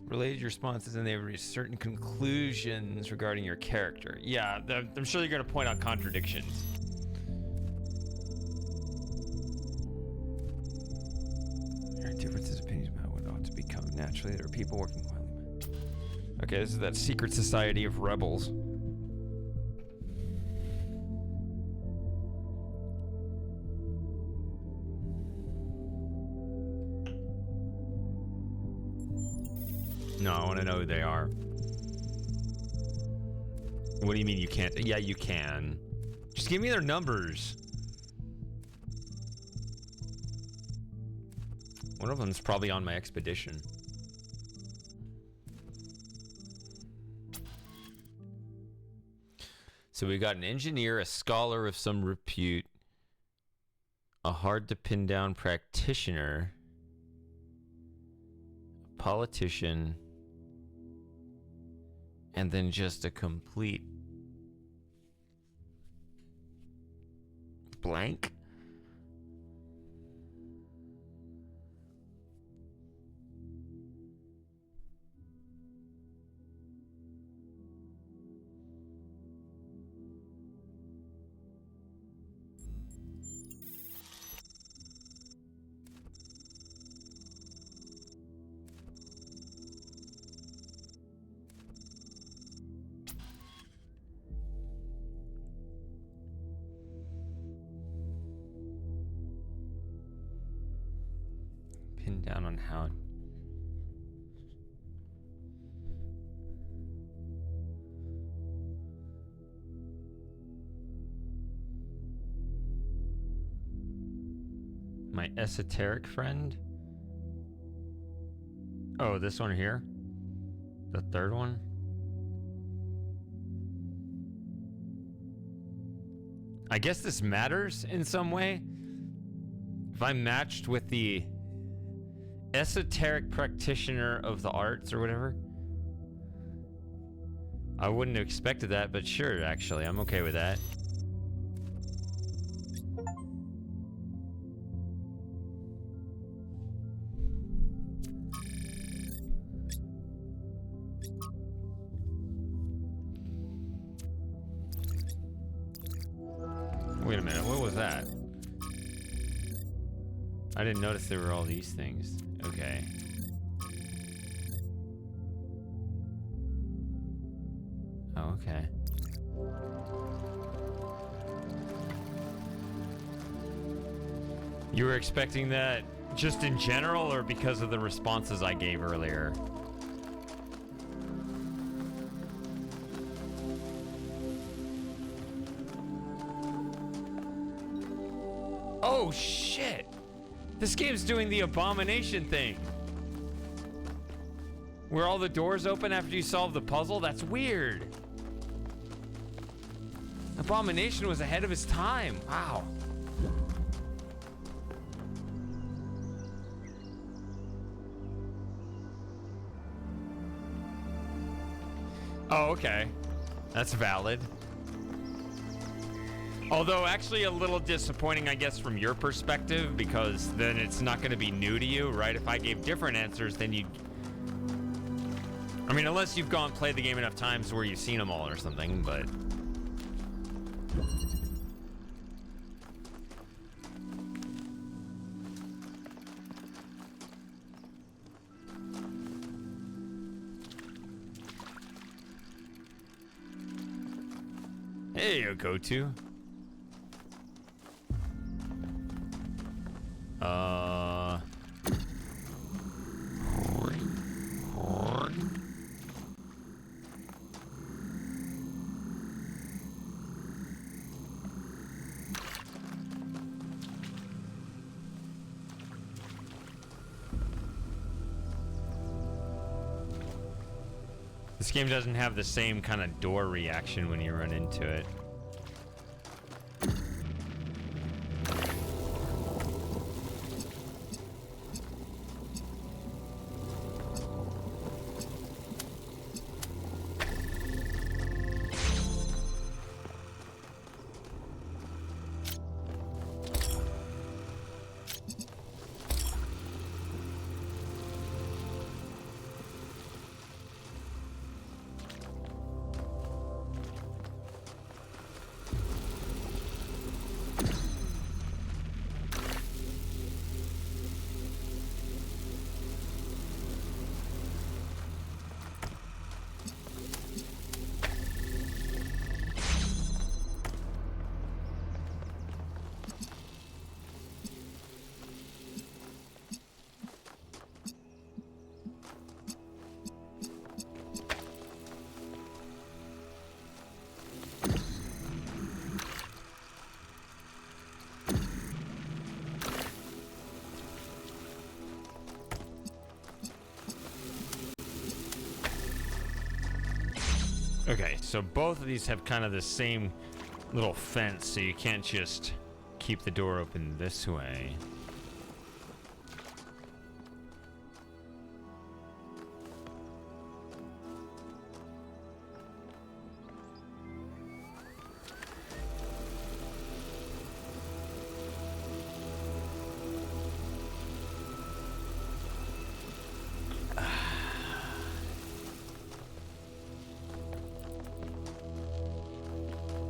Related responses, and they have reached certain conclusions regarding your character. Yeah, I'm sure you're going to point out contradictions. There are differences of opinions about what ought to become naturally. There are people working quietly. Okay, this is that secret society of rebels. No, I want to know who they are. What do you mean you can't? Yeah, you can. Just give me their numbers. One of them's probably on my expedition. So we got an engineer, a scholar of some repute, a hard to pin down practitioner, a politician, and then just a complete blank. Pin down on how. My esoteric friend? Oh, this one here? The third one? I guess this matters in some way. If I'm matched with the esoteric practitioner of the arts or whatever. I wouldn't have expected that, but sure, actually, I'm okay with that. Wait a minute, what was that? I didn't notice there were all these things. Okay. Oh, okay. You were expecting that just in general or because of the responses I gave earlier? Oh, shit! This game's doing the abomination thing. Where all the doors open after you solve the puzzle? That's weird. Abomination was ahead of his time. Wow. Oh, okay. That's valid. Although actually a little disappointing, I guess, from your perspective, because then it's not going to be new to you, right? If I gave different answers, then you... I mean, unless you've gone played the game enough times where you've seen them all or something, but... Hey, you go to. This game doesn't have the same kind of door reaction when you run into it. Okay, so both of these have kind of the same little fence, so you can't just keep the door open this way.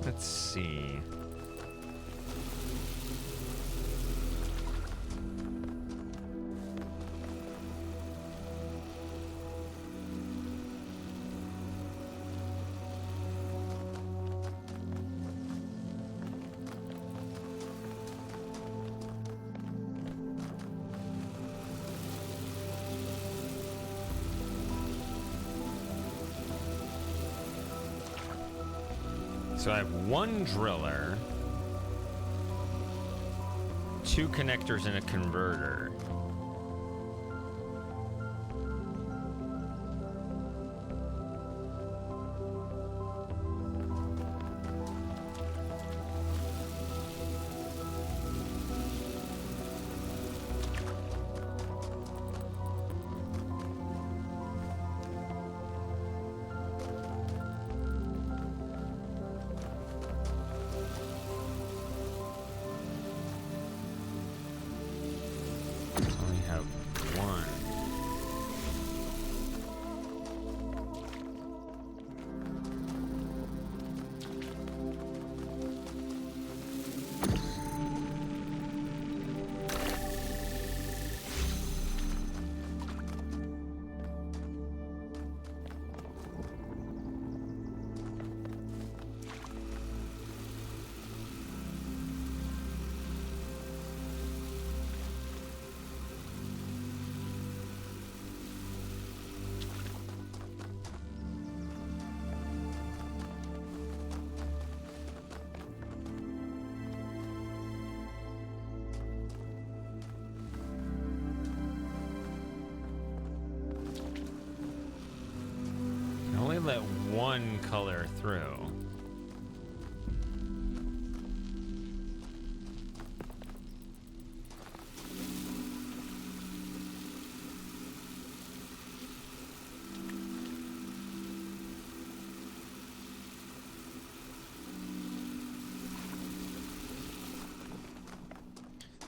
Let's see. So I have one driller, 2 connectors, and a converter. Let one color through.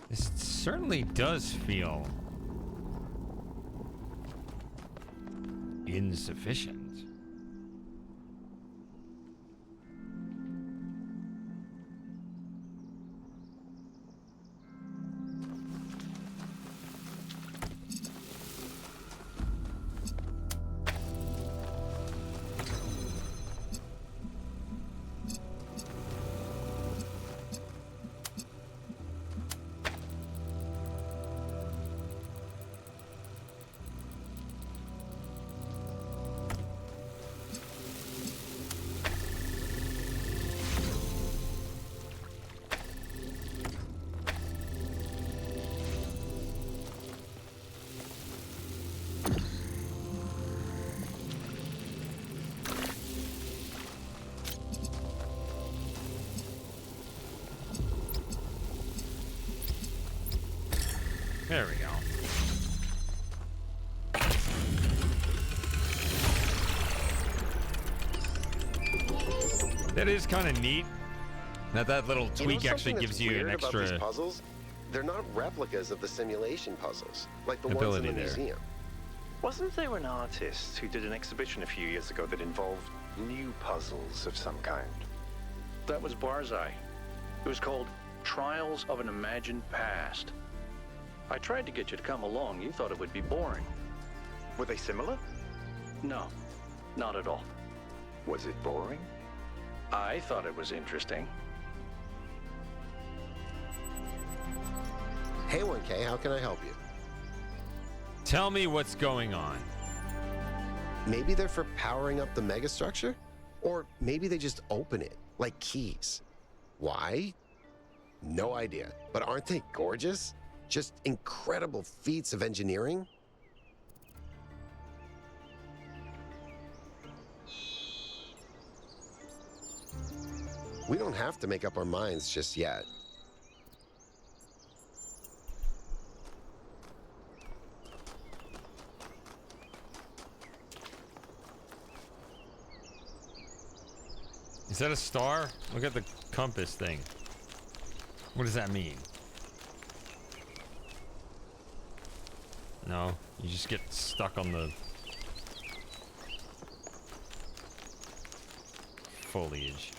This certainly does feel insufficient. There we go. That is kind of neat. That little tweak actually gives you an extra about these puzzles? They're not replicas of the simulation puzzles, like the ones ability in the there. museum. Wasn't there an artist who did an exhibition a few years ago that involved new puzzles of some kind? That was Barzai. It was called Trials of an Imagined Past. I tried to get you to come along. You thought it would be boring. Were they similar? No, not at all. Was it boring? I thought it was interesting. Hey 1K, how can I help you? Tell me what's going on. Maybe they're for powering up the megastructure? Or maybe they just open it, like keys. Why? No idea. But aren't they gorgeous? Just incredible feats of engineering. We don't have to make up our minds just yet. Is that a star? Look at the compass thing. What does that mean? No, you just get stuck on the foliage.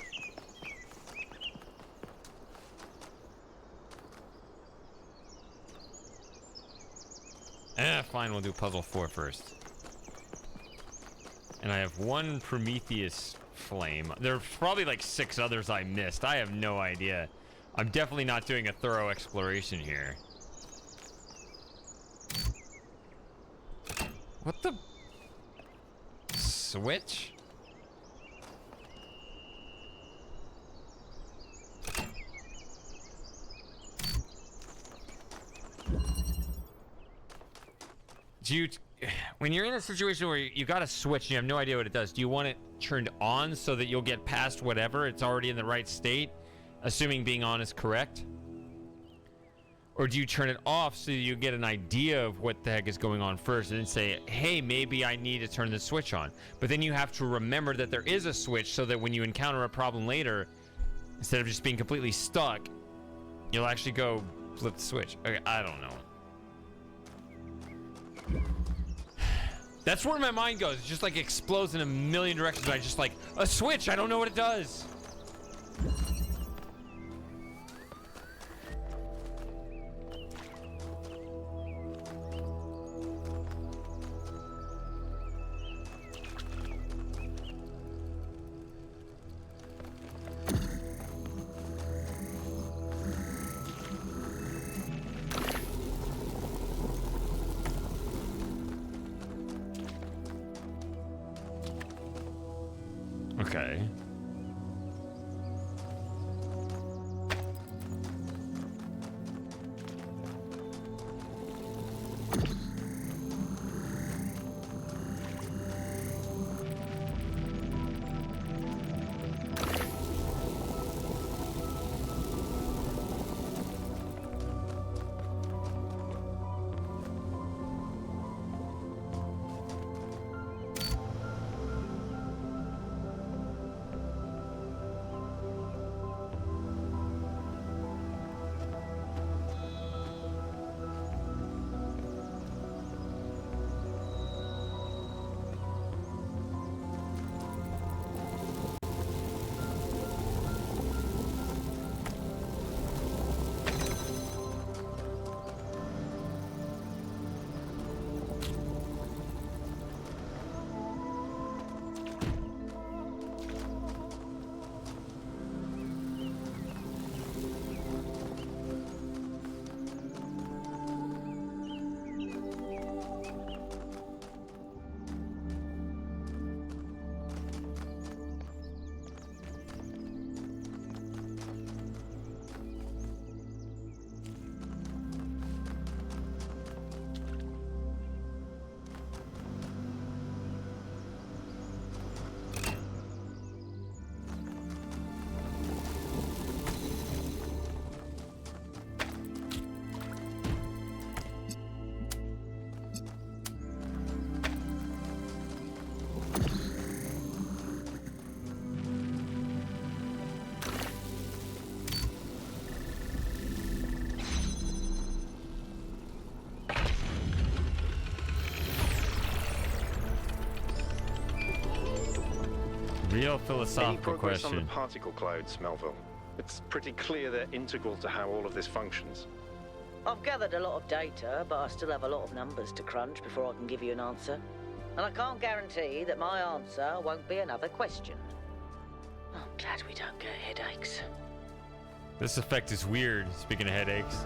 Fine, we'll do puzzle 4 first. And I have one Prometheus flame. There's probably like 6 others I missed. I have no idea. I'm definitely not doing a thorough exploration here. What the? Switch? Do you, when you're in a situation where you got a switch and you have no idea what it does, do you want it turned on so that you'll get past whatever, it's already in the right state, assuming being on is correct? Or do you turn it off so you get an idea of what the heck is going on first and then say, hey, maybe I need to turn the switch on. But then you have to remember that there is a switch so that when you encounter a problem later, instead of just being completely stuck, you'll actually go flip the switch. Okay, I don't know. That's where my mind goes. It just like explodes in a million directions. I just like, a switch, I don't know what it does. Okay. Real philosophical Any progress question. on the particle clouds, Melville? It's pretty clear they're integral to how all of this functions. I've gathered a lot of data, but I still have a lot of numbers to crunch before I can give you an answer. And I can't guarantee that my answer won't be another question. I'm glad we don't get headaches. This effect is weird, speaking of headaches.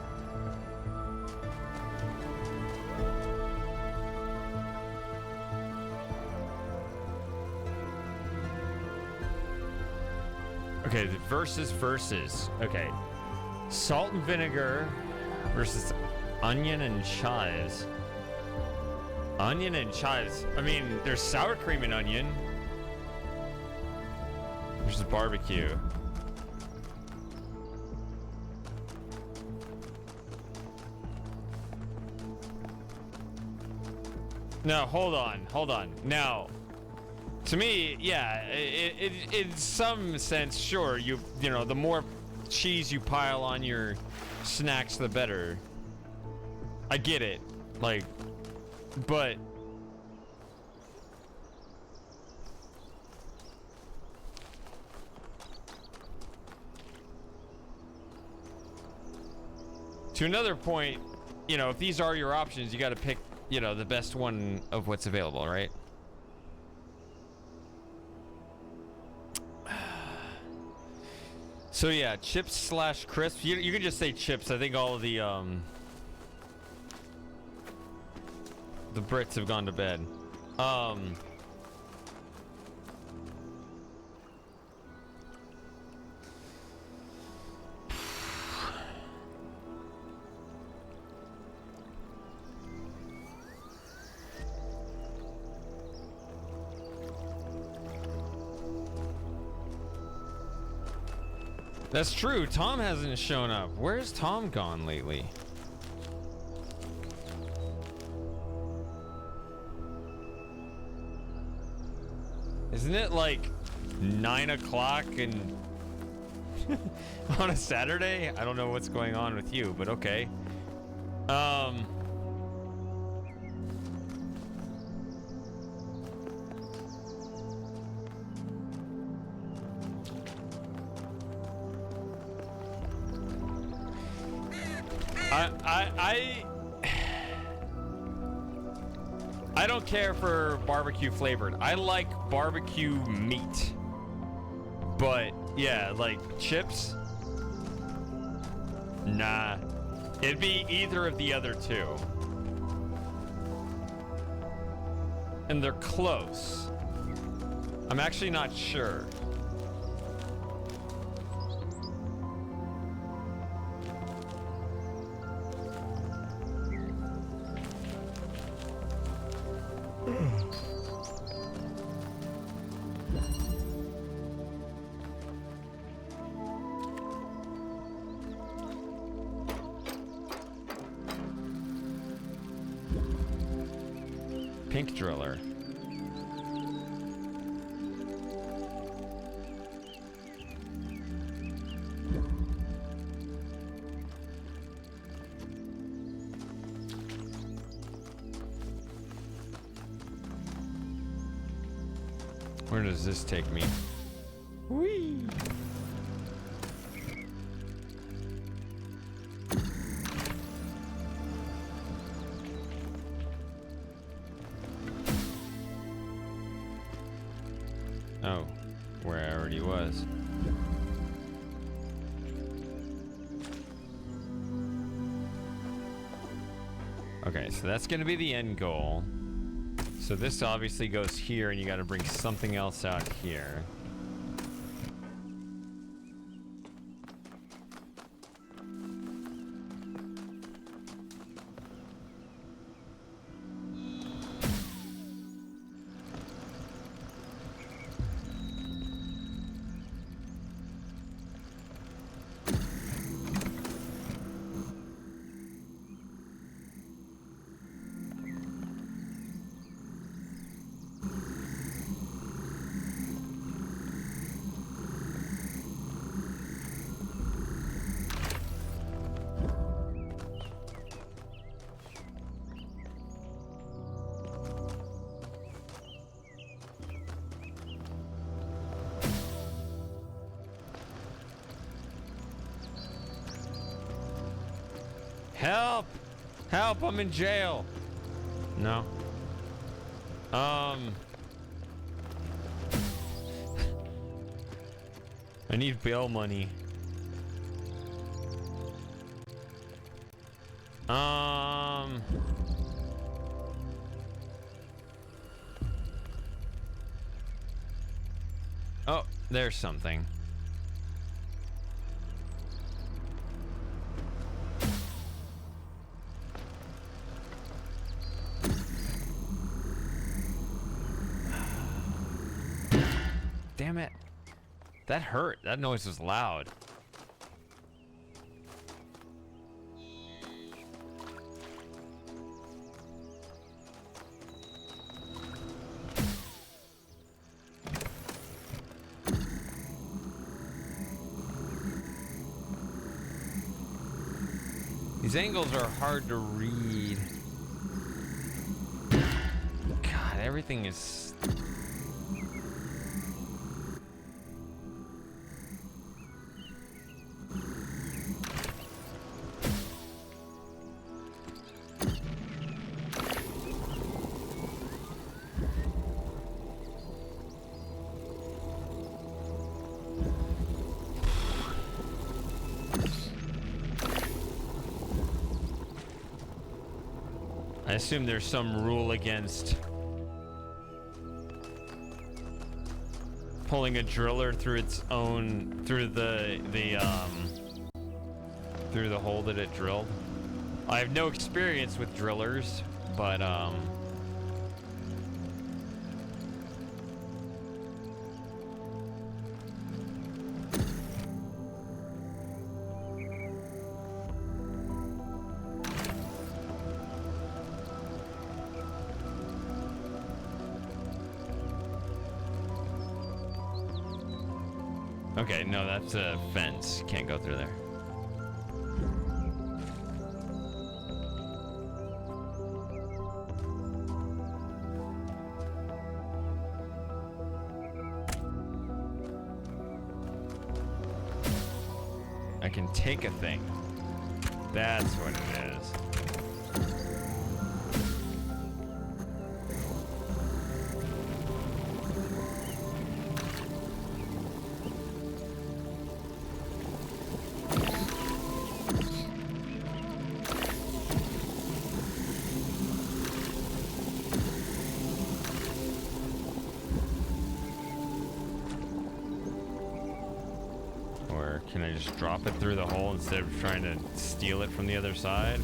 Okay, the versus. Okay. Salt and vinegar versus onion and chives. Onion and chives. I mean, there's sour cream and onion. Versus barbecue. No, hold on. Now, to me, yeah, in some sense, sure, you know, the more cheese you pile on your snacks, the better. I get it, like, but to another point, you know, if these are your options, you got to pick, you know, the best one of what's available, right? So yeah, chips / crisps. You can just say chips. I think all of the Brits have gone to bed. That's true. Tom hasn't shown up. Where's Tom gone lately? Isn't it like 9 o'clock and on a Saturday? I don't know what's going on with you, but okay. I don't care for barbecue flavored. I like barbecue meat. But yeah, like chips? Nah. It'd be either of the other two. And they're close. I'm actually not sure. Pink driller. Where does this take me? Whee! Oh, where I already was. Okay, so that's gonna be the end goal. So this obviously goes here, and you gotta bring something else out here. Help! Help! I'm in jail. No. I need bail money. Oh, there's something. Damn it. That hurt. That noise was loud. These angles are hard to read. God, everything is... I assume there's some rule against pulling a driller through its own through the hole that it drilled. I have no experience with drillers, but okay, no, that's a fence. Can't go through there. I can take a thing. That's what it is. Can I just drop it through the hole instead of trying to steal it from the other side?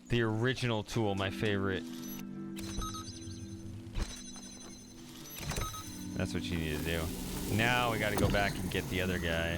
The original tool, my favorite. That's what you need to do. Now we gotta go back and get the other guy.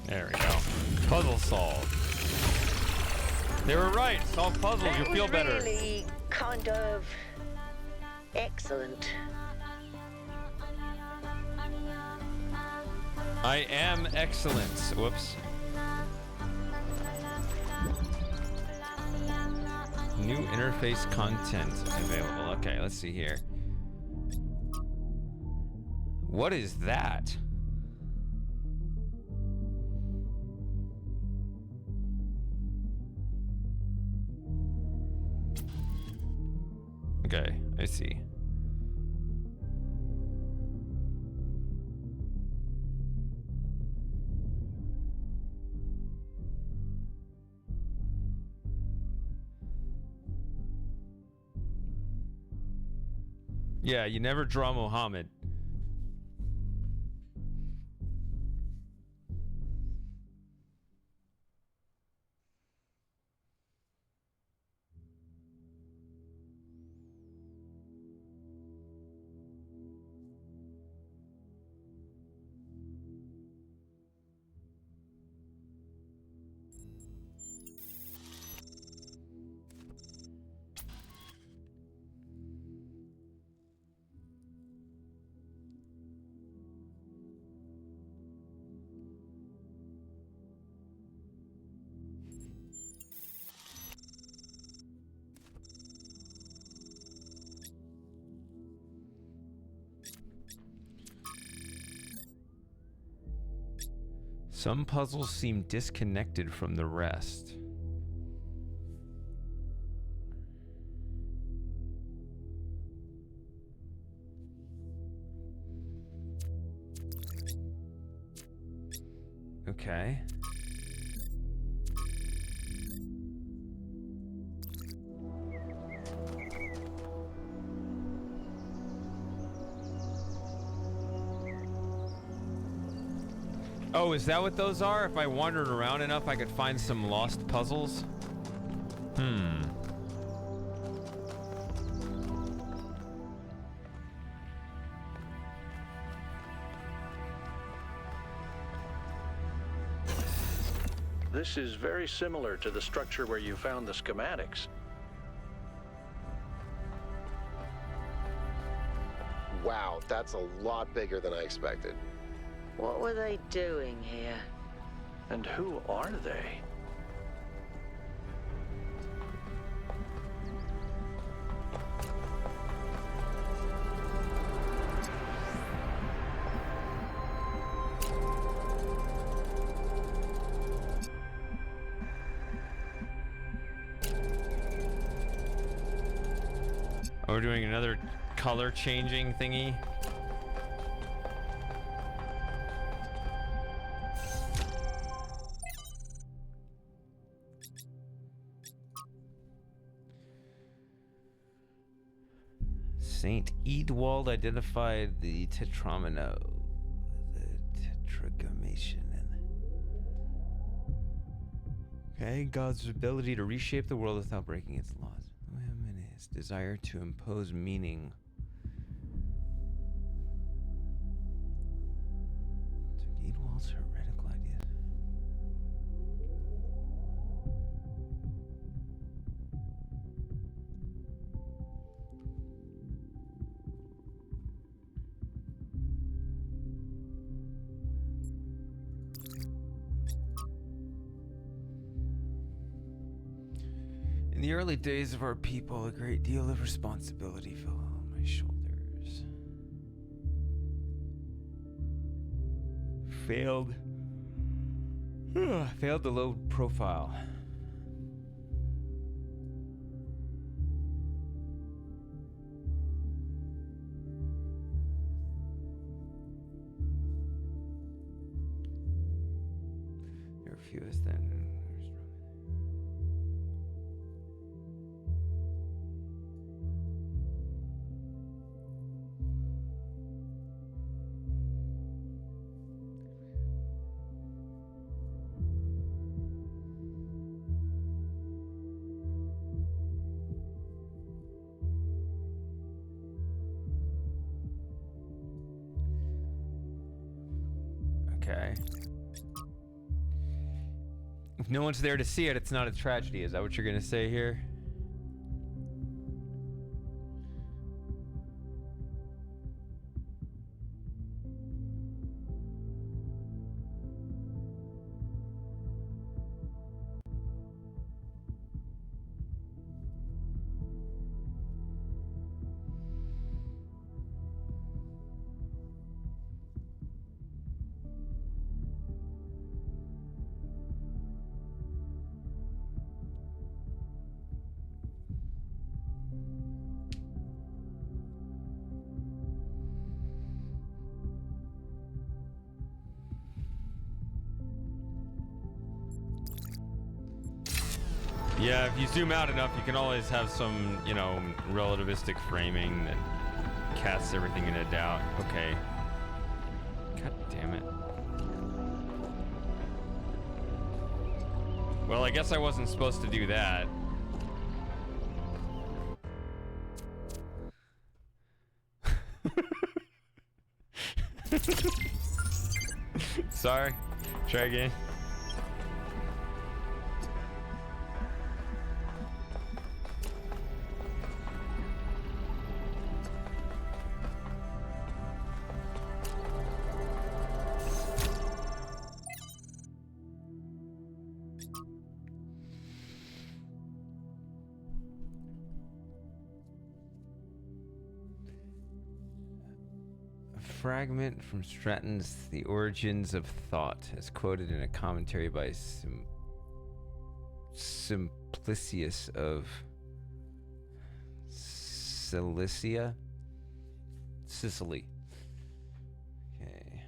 There we go. Puzzle solved. They were right. Solve puzzles, you'll feel better. That was really kind of excellent. I am excellent. Whoops. New interface content available. Okay, let's see here. What is that? Okay, I see. Yeah, you never draw Muhammad. Some puzzles seem disconnected from the rest. Okay. Oh, is that what those are? If I wandered around enough, I could find some lost puzzles? Hmm. This is very similar to the structure where you found the schematics. Wow, that's a lot bigger than I expected. What were they doing here? And who are they? Oh, we're doing another color changing thingy. Saint Edwald identified the tetramino, the tetragrammaton. Okay, God's ability to reshape the world without breaking its laws. And his desire to impose meaning. Took Edwald's heretical ideas. In the early days of our people, a great deal of responsibility fell on my shoulders. Failed to load profile. There are few as then. Okay. If no one's there to see it, it's not a tragedy. Is that what you're gonna say here? Yeah, if you zoom out enough, you can always have some, you know, relativistic framing that casts everything into doubt. Okay. God damn it. Well, I guess I wasn't supposed to do that. Sorry. Try again. fragment from Stratton's The Origins of Thought, as quoted in a commentary by Simplicius of Sicily. Okay.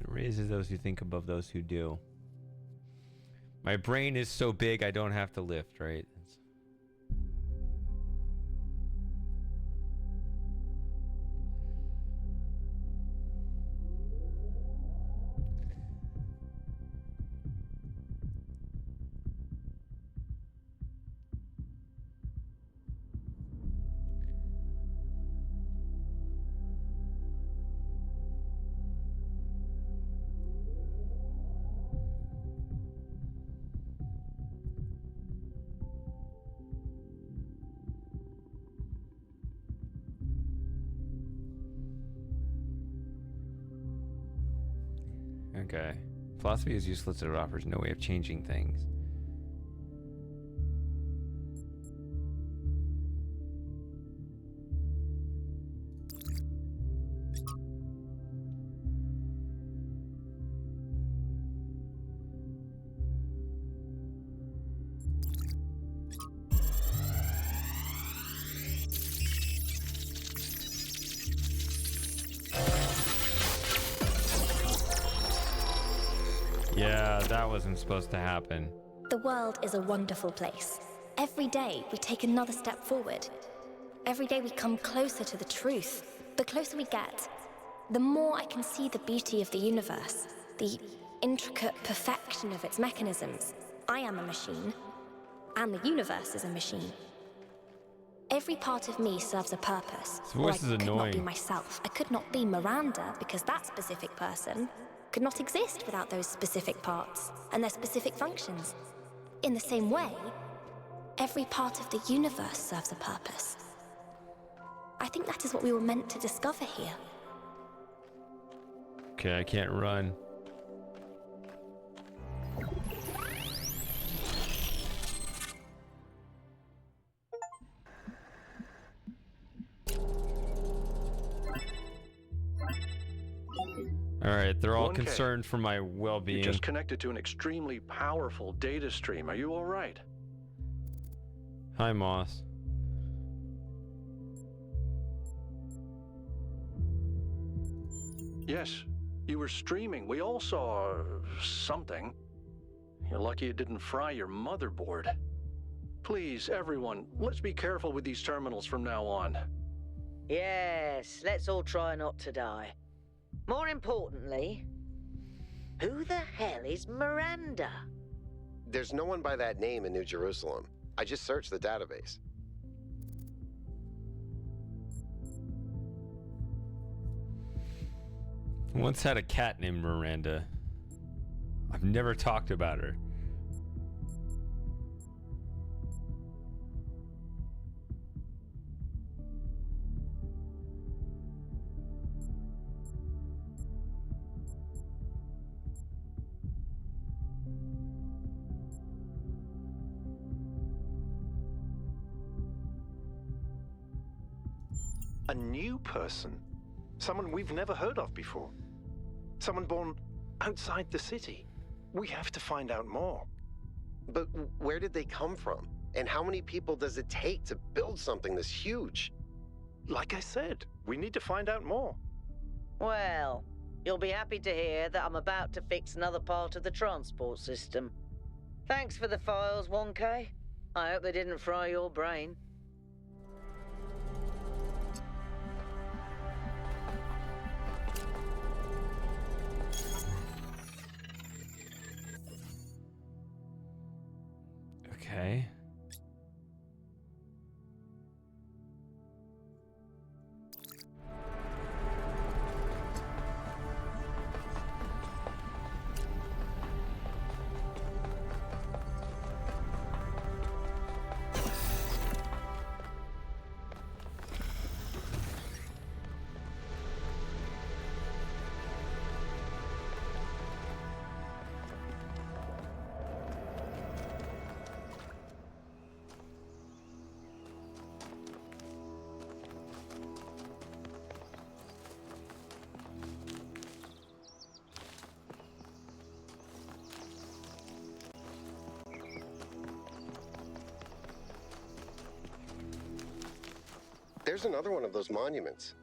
It raises those who think above those who do. My brain is so big I don't have to lift, right? Okay. Philosophy is useless. It offers no way of changing things. Yeah, that wasn't supposed to happen. The world is a wonderful place. Every day we take another step forward. Every day we come closer to the truth. The closer we get, the more I can see the beauty of the universe, the intricate perfection of its mechanisms. I am a machine, and the universe is a machine. Every part of me serves a purpose. This voice is I could not be annoying. myself. I could not be Miranda because that specific person could not exist without those specific parts and their specific functions. In the same way, every part of the universe serves a purpose. I think that is what we were meant to discover here. Okay, I can't run. All right, they're all 1K. concerned for my well-being. You just connected to an extremely powerful data stream. Are you all right? Hi, Moss. Yes, you were streaming. We all saw something. You're lucky it didn't fry your motherboard. Please, everyone, let's be careful with these terminals from now on. Yes, let's all try not to die. More importantly, who the hell is Miranda? There's no one by that name in New Jerusalem. I just searched the database. I once had a cat named Miranda. I've never talked about her. A new person? Someone we've never heard of before? Someone born outside the city? We have to find out more. But where did they come from? And how many people does it take to build something this huge? Like I said, we need to find out more. Well, you'll be happy to hear that I'm about to fix another part of the transport system. Thanks for the files, 1K. I hope they didn't fry your brain. Okay. There's another one of those monuments.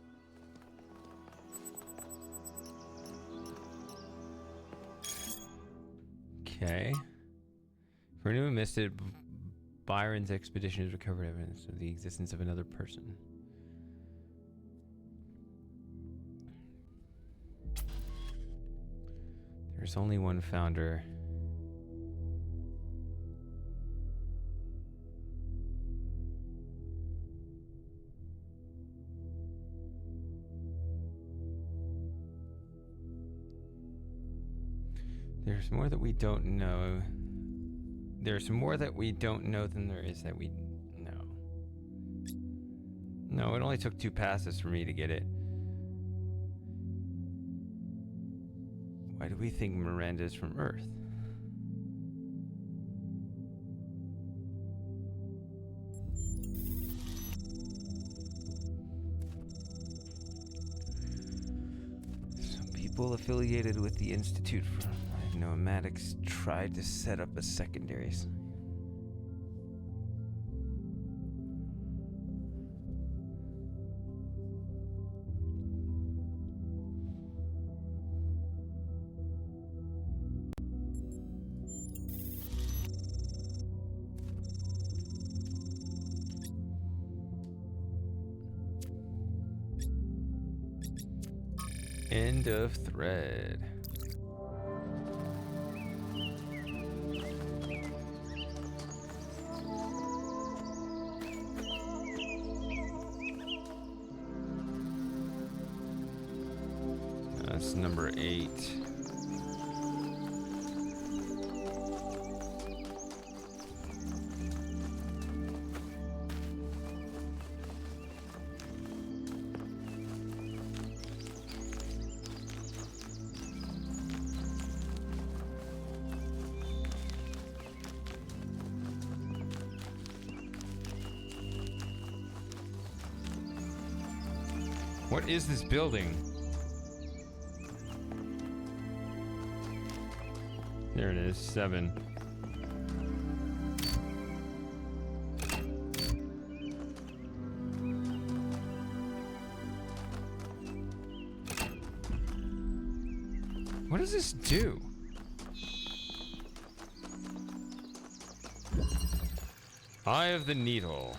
Okay. For anyone who missed it, Byron's expedition has recovered evidence of the existence of another person. There's only one founder. There's more that we don't know. There's more that we don't know than there is that we know. No, it only took 2 passes for me to get it. Why do we think Miranda is from Earth? Some people affiliated with the Institute for Nomadics tried to set up a secondary. End of thread. That's number 8. What is this building? There it is, 7. What does this do? Eye of the Needle.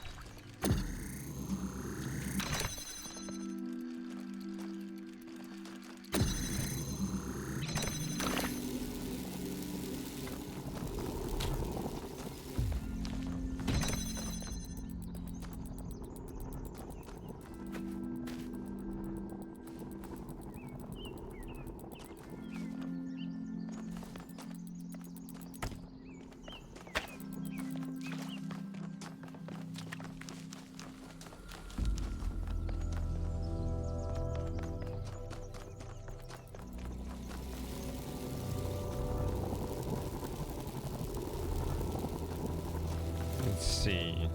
Let's see.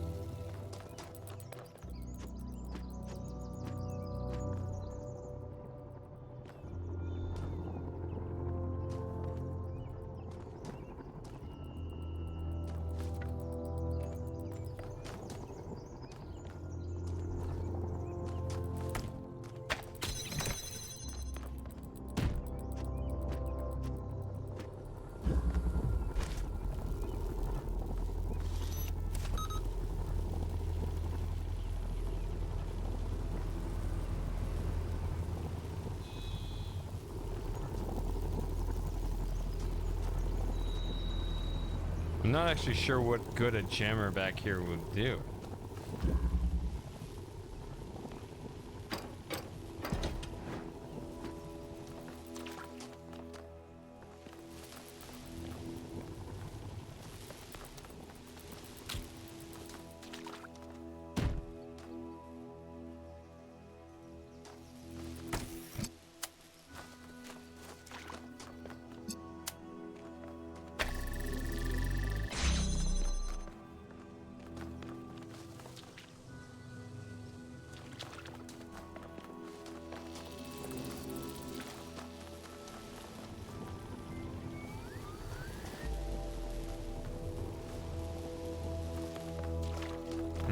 I'm not actually sure what good a jammer back here would do.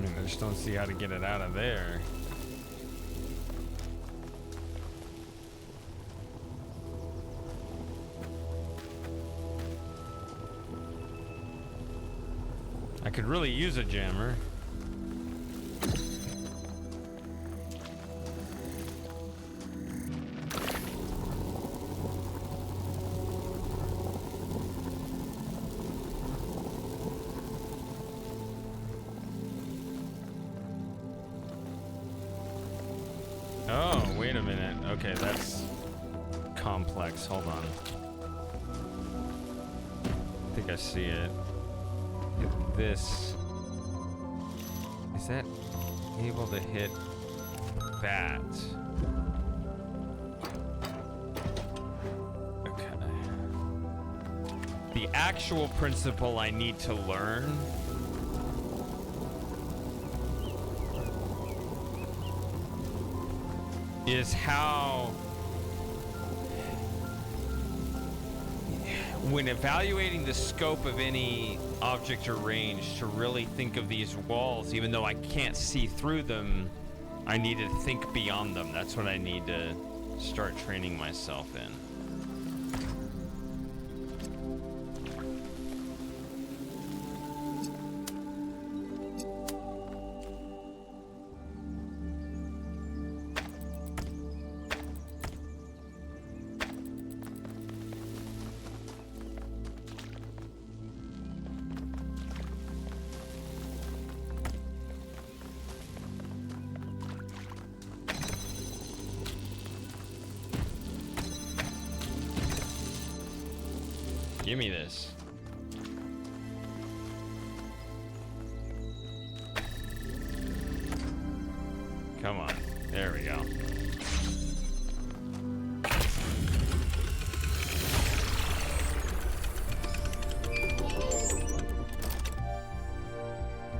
I just don't see how to get it out of there. I could really use a jammer. Oh, wait a minute. Okay, that's complex. Hold on. I think I see it. Hit this. Is that able to hit that? Okay. The actual principle I need to learn is how, when evaluating the scope of any object or range, to really think of these walls, even though I can't see through them, I need to think beyond them. That's what I need to start training myself in. Give me this. Come on. There we go.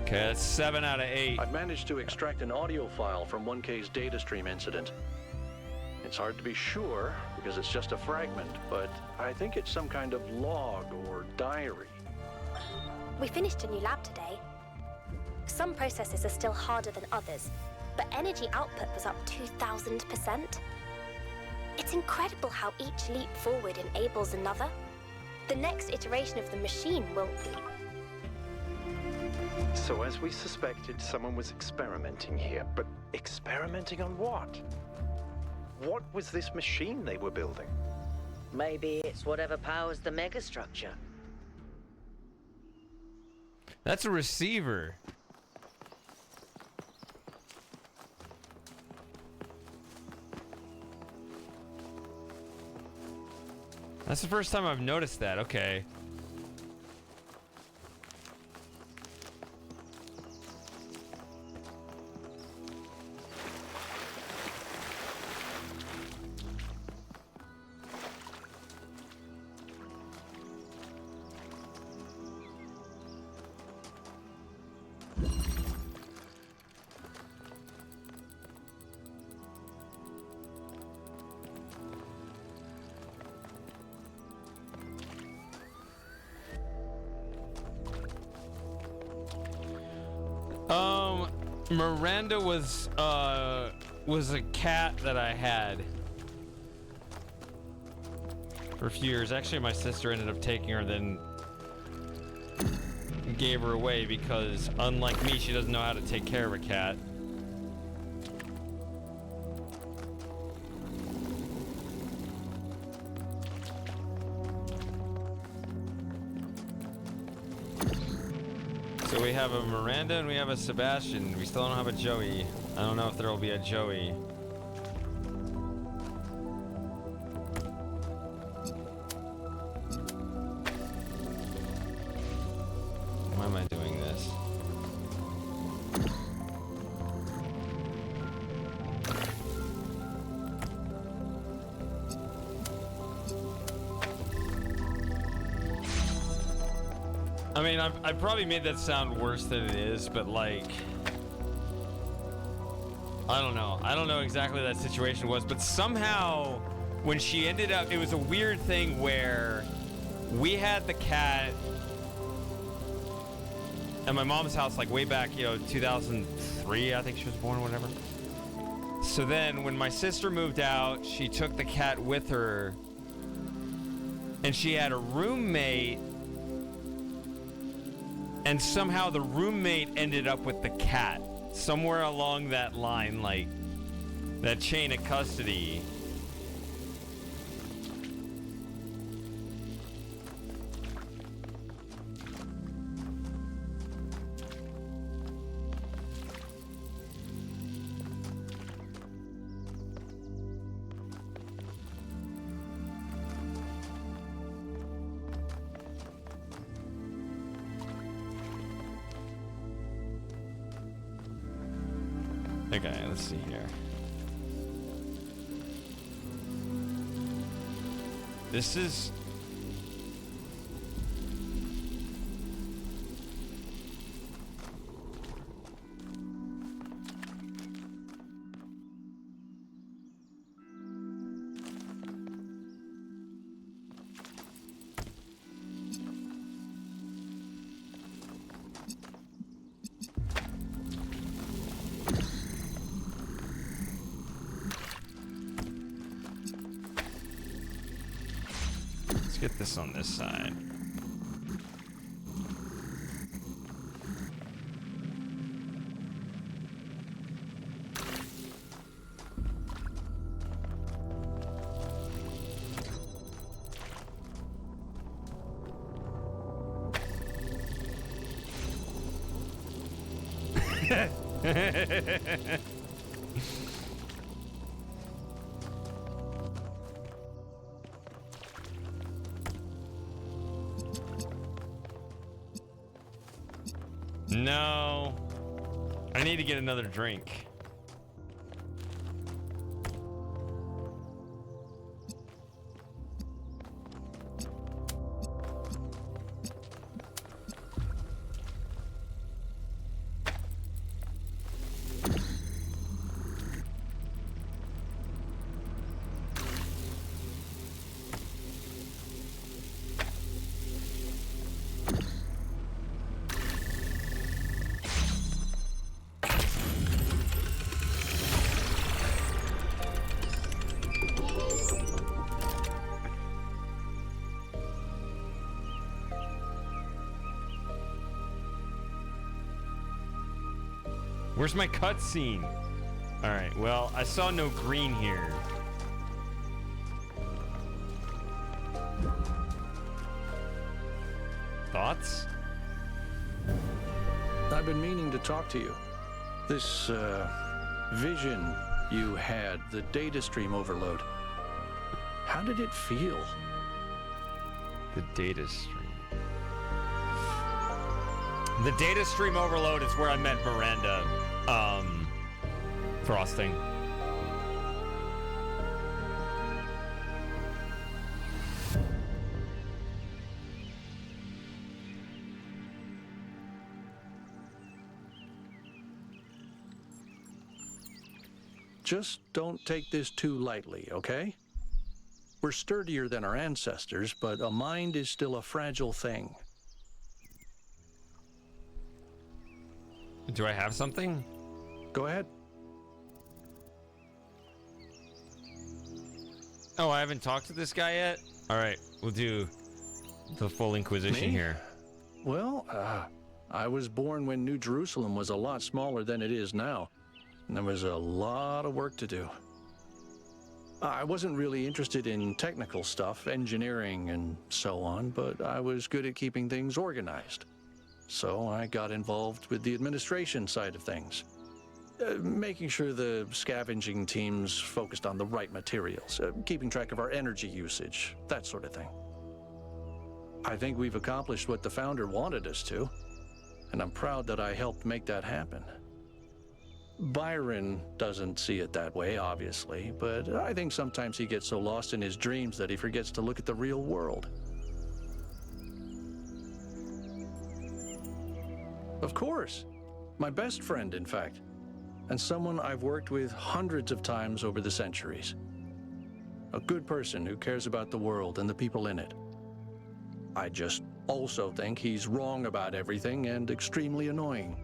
Okay, that's 7 out of 8. I've managed to extract an audio file from 1K's data stream incident. It's hard to be sure because it's just a fragment, but I think it's some kind of log or diary. We finished a new lab today. Some processes are still harder than others, but energy output was up 2,000%. It's incredible how each leap forward enables another. The next iteration of the machine will... So as we suspected, someone was experimenting here, but experimenting on what? What was this machine they were building? Maybe it's whatever powers the megastructure. That's a receiver. That's the first time I've noticed that. Okay. Miranda was a cat that I had for a few years. Actually, my sister ended up taking her, then gave her away because, unlike me, she doesn't know how to take care of a cat. So we have a Miranda and we have a Sebastian. We still don't have a Joey. I don't know if there will be a Joey. Why am I doing this? I mean, I've probably made that sound worse than it is, but like, I don't know. I don't know exactly what that situation was, but somehow when she ended up, it was a weird thing where we had the cat at my mom's house, like way back, 2003, I think she was born or whatever. So then when my sister moved out, she took the cat with her, and she had a roommate And somehow the roommate ended up with the cat. Somewhere along that line, like, that chain of custody. Okay, let's see here. This is... Get this on this side. No. I need to get another drink. Where's my cutscene? All right, well, I saw no green here. Thoughts? I've been meaning to talk to you. This, vision you had, the data stream overload. How did it feel? The data stream. The data stream overload is where I met Miranda, Frosting. Just don't take this too lightly, okay? We're sturdier than our ancestors, but a mind is still a fragile thing. Do I have something? Go ahead. Oh, I haven't talked to this guy yet? All right, we'll do the full Inquisition Me? here. Well, I was born when New Jerusalem was a lot smaller than it is now. And there was a lot of work to do. I wasn't really interested in technical stuff, engineering and so on, but I was good at keeping things organized. So I got involved with the administration side of things. Making sure the scavenging teams focused on the right materials, keeping track of our energy usage, that sort of thing. I think we've accomplished what the founder wanted us to, and I'm proud that I helped make that happen. Byron doesn't see it that way, obviously, but I think sometimes he gets so lost in his dreams that he forgets to look at the real world. Of course. My best friend, in fact. And someone I've worked with hundreds of times over the centuries. A good person who cares about the world and the people in it. I just also think he's wrong about everything and extremely annoying.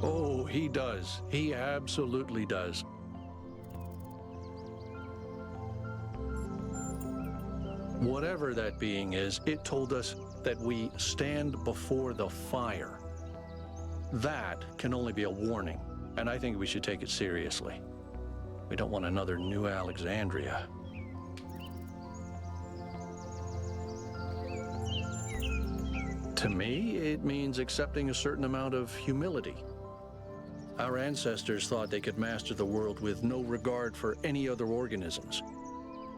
Oh, he does. He absolutely does. whatever that being is, it told us that we stand before the fire. That can only be a warning, and I think we should take it seriously. We don't want another New Alexandria. To me, it means accepting a certain amount of humility. Our ancestors thought they could master the world with no regard for any other organisms.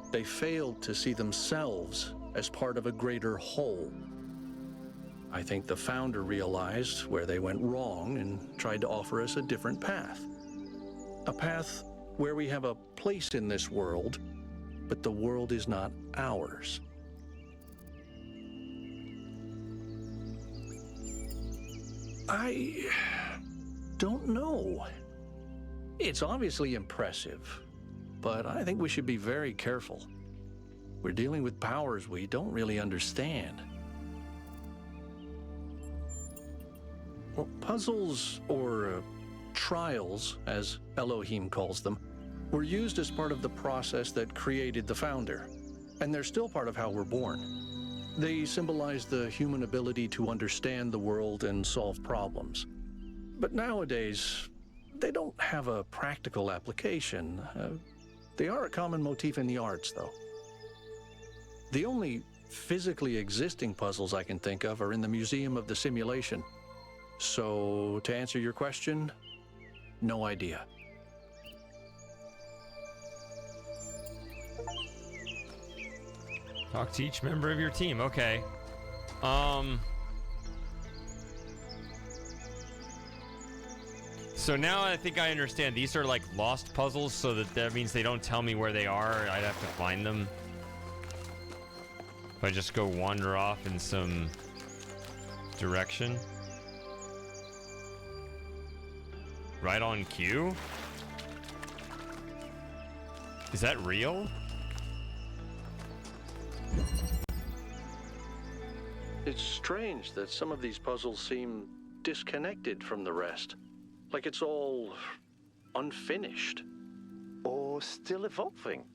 They failed to see themselves as part of a greater whole. I think the founder realized where they went wrong and tried to offer us a different path. A path where we have a place in this world, but the world is not ours. I don't know. It's obviously impressive, but I think we should be very careful. We're dealing with powers we don't really understand. Well, puzzles, or trials, as Elohim calls them, were used as part of the process that created the founder, and they're still part of how we're born. They symbolize the human ability to understand the world and solve problems. But nowadays, they don't have a practical application. They are a common motif in the arts, though. The only physically existing puzzles I can think of are in the Museum of the Simulation. So, to answer your question, no idea. Talk to each member of your team. Okay. So now I think I understand. These are like lost puzzles, so that means they don't tell me where they are. I'd have to find them. If I just go wander off in some direction. Right on cue? Is that real? It's strange that some of these puzzles seem disconnected from the rest. Like it's all unfinished. Or still evolving.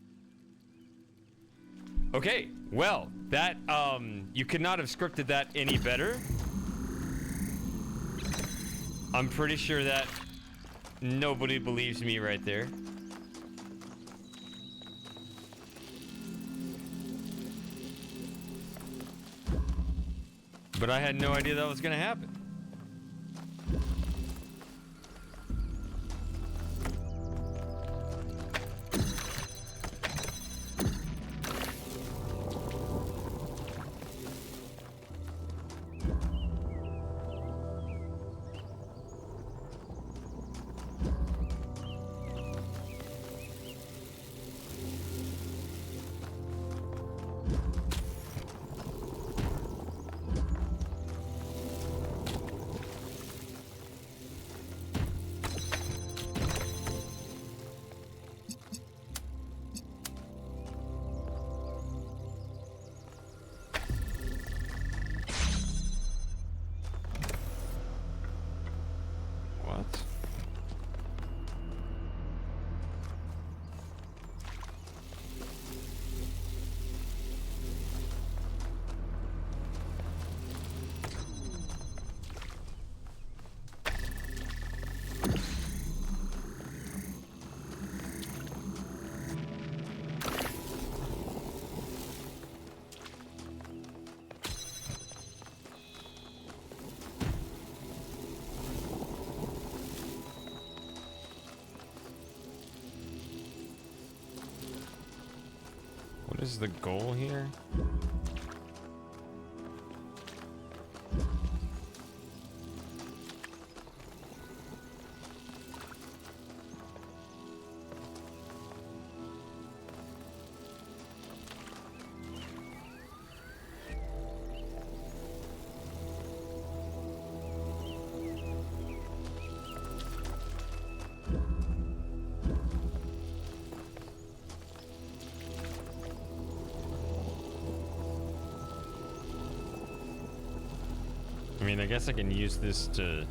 Okay, well, that, you could not have scripted that any better. I'm pretty sure that nobody believes me right there. But I had no idea that was gonna happen. What is the goal here? I mean, I guess I can use this to...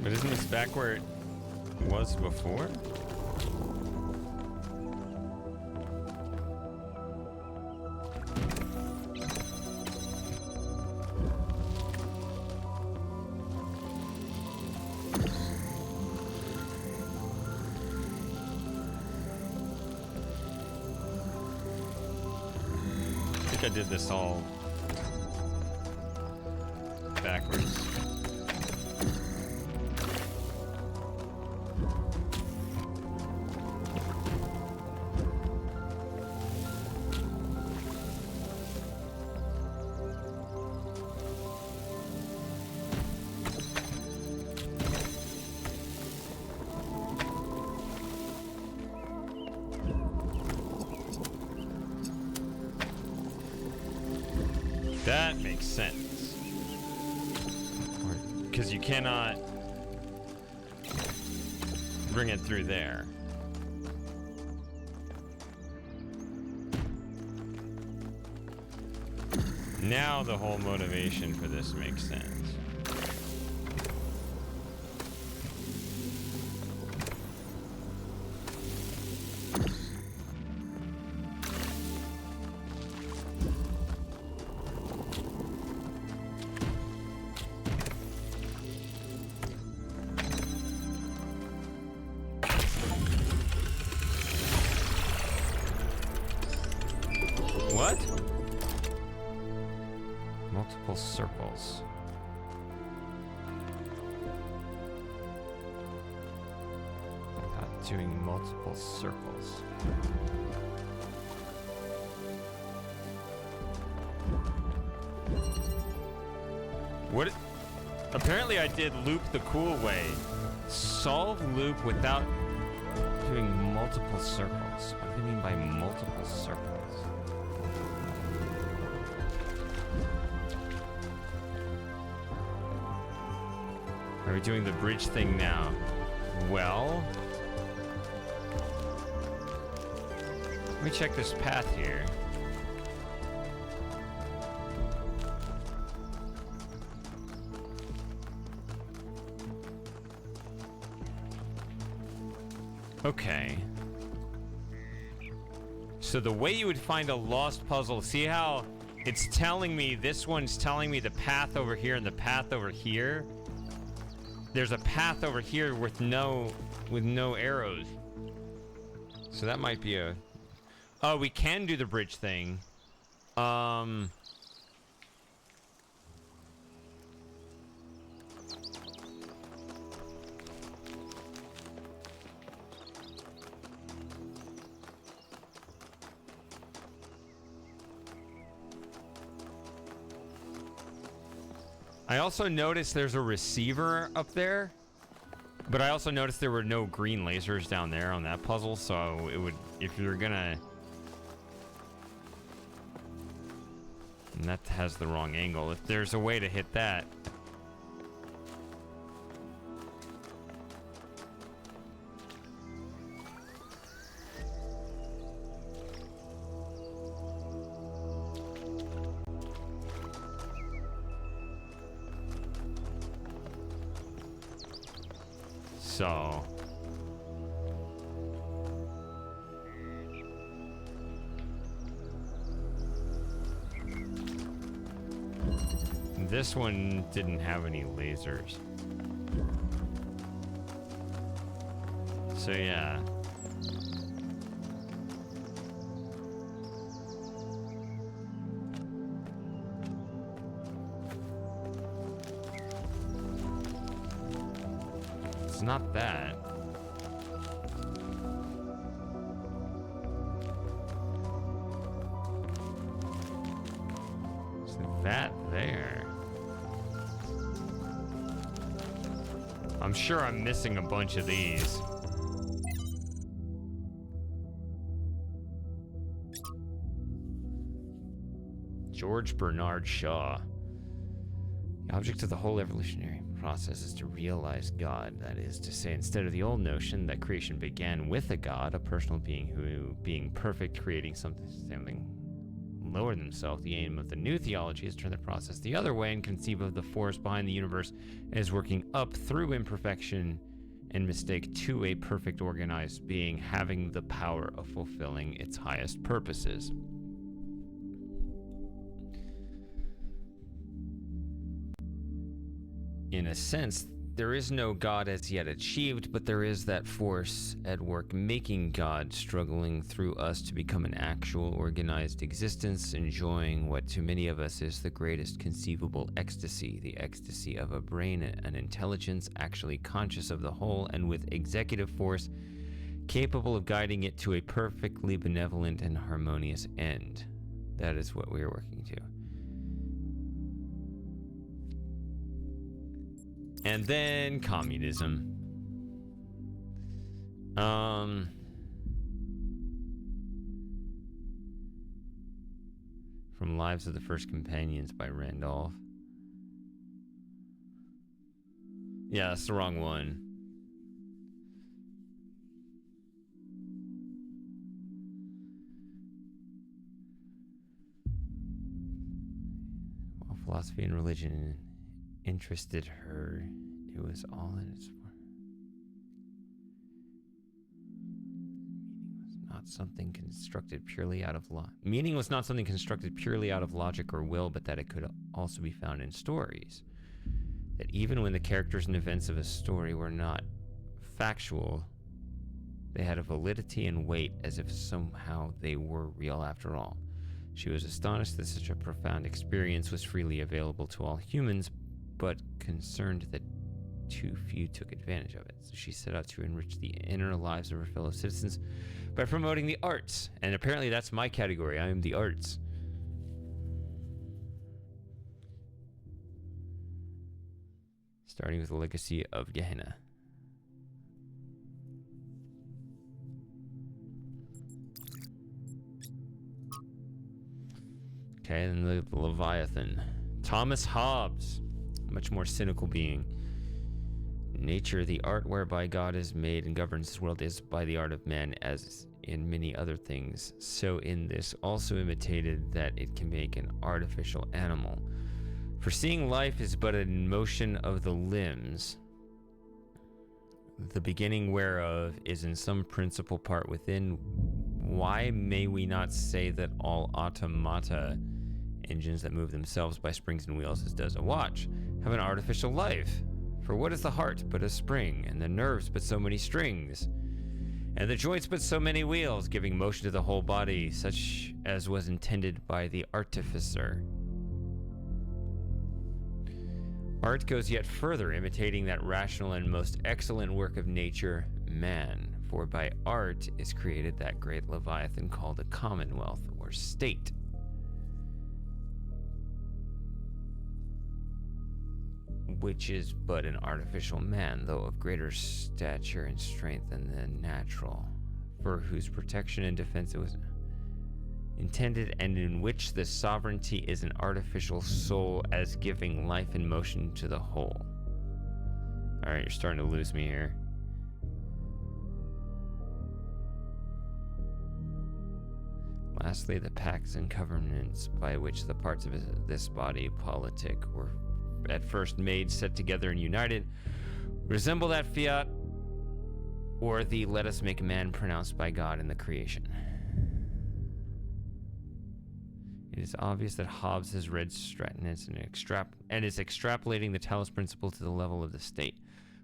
But isn't this back where it was before? I think I did this all backwards. That makes sense. Because you cannot bring it through there. Now the whole motivation for this makes sense. What? Multiple circles. Not doing multiple circles. What? Apparently I did loop the cool way. Solve loop without doing multiple circles. What do you mean by multiple circles? Are we doing the bridge thing now? Well, let me check this path here. Okay. So the way you would find a lost puzzle, see how it's telling me, this one's telling me the path over here and the path over here? There's a path over here with no arrows. So that might be a... Oh, we can do the bridge thing. I also noticed there's a receiver up there, but I also noticed there were no green lasers down there on that puzzle, so it would, if you're gonna... And that has the wrong angle. If there's a way to hit that... So... This one didn't have any lasers. So yeah. It's not that. It's that there. I'm sure I'm missing a bunch of these. George Bernard Shaw. The object of the whole evolutionary process is to realize God. That is to say, instead of the old notion that creation began with a God, a personal being who, being perfect, creating something lower themselves. The aim of the new theology is to turn the process the other way and conceive of the force behind the universe as working up through imperfection and mistake to a perfect organized being having the power of fulfilling its highest purposes. In a sense, there is no God as yet achieved, but there is that force at work making God, struggling through us to become an actual organized existence, enjoying what to many of us is the greatest conceivable ecstasy, the ecstasy of a brain, an intelligence actually conscious of the whole and with executive force, capable of guiding it to a perfectly benevolent and harmonious end. That is what we are working to. And then communism. From Lives of the First Companions by Randolph. Yeah, that's the wrong one. While philosophy and religion interested her, it was all in its form. Something constructed purely out of meaning was not something constructed purely out of logic or will, but that it could also be found in stories. That even when the characters and events of a story were not factual, they had a validity and weight as if somehow they were real after all. She was astonished that such a profound experience was freely available to all humans, but concerned that too few took advantage of it. So she set out to enrich the inner lives of her fellow citizens by promoting the arts. And apparently that's my category. I am the arts. Starting with the legacy of Gehenna. Okay, and the Leviathan. Thomas Hobbes, a much more cynical being. Nature, the art whereby God is made and governs this world, is by the art of man, as in many other things. So in this also imitated that it can make an artificial animal. For seeing life is but a motion of the limbs, the beginning whereof is in some principal part within. Why may we not say that all automata, engines that move themselves by springs and wheels as does a watch, have an artificial life? For what is the heart but a spring, and the nerves but so many strings, and the joints but so many wheels, giving motion to the whole body, such as was intended by the artificer? Art goes yet further, imitating that rational and most excellent work of nature, man. For by art is created that great Leviathan called a commonwealth or state. Which is but an artificial man, though of greater stature and strength than the natural, for whose protection and defense it was intended, and in which the sovereignty is an artificial soul, as giving life and motion to the whole. Alright, you're starting to lose me here. Lastly, the pacts and covenants by which the parts of this body politic were at first made, set together, and united, resemble that fiat or the "let us make man" pronounced by God in the creation. It is obvious that Hobbes has read Stratton and is extrapolating the Talos principle to the level of the state.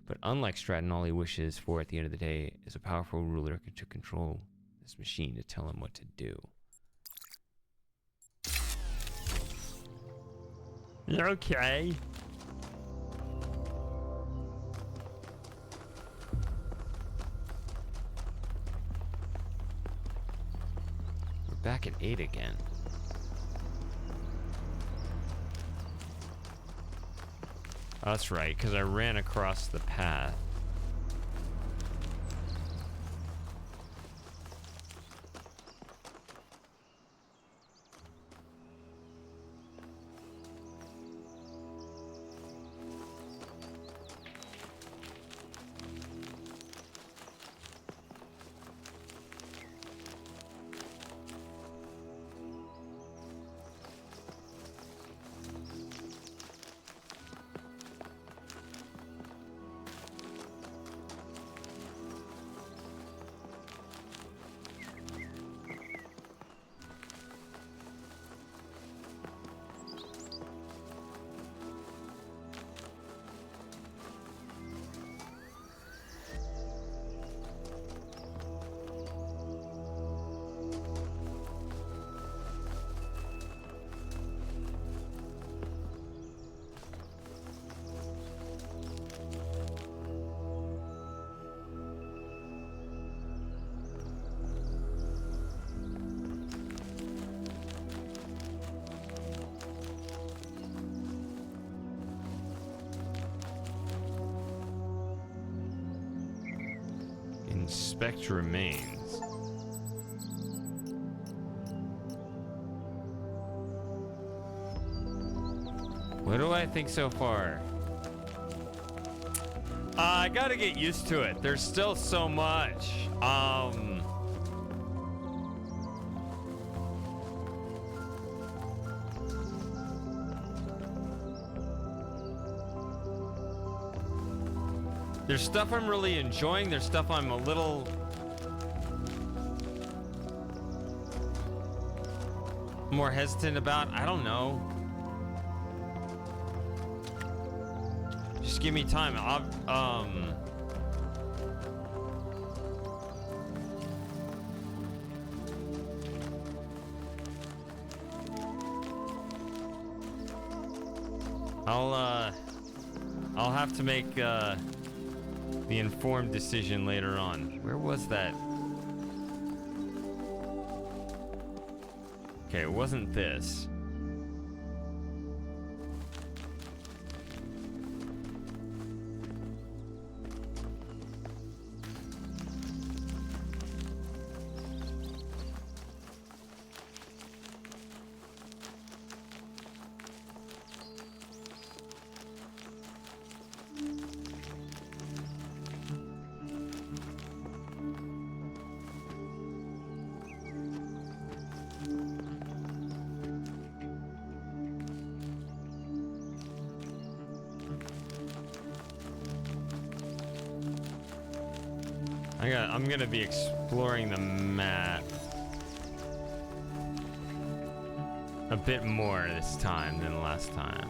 But unlike Stratton, all he wishes for at the end of the day is a powerful ruler to control this machine, to tell him what to do. Okay. We're back at 8 again. Oh, that's right, because I ran across the path. Inspect remains. What do I think so far? I gotta get used to it. There's still so much. There's stuff I'm really enjoying. There's stuff I'm a little... more hesitant about. I don't know. Just give me time. I'll have to make the informed decision later on. Where was that? Okay, it wasn't this. I'm gonna be exploring the map a bit more this time than last time.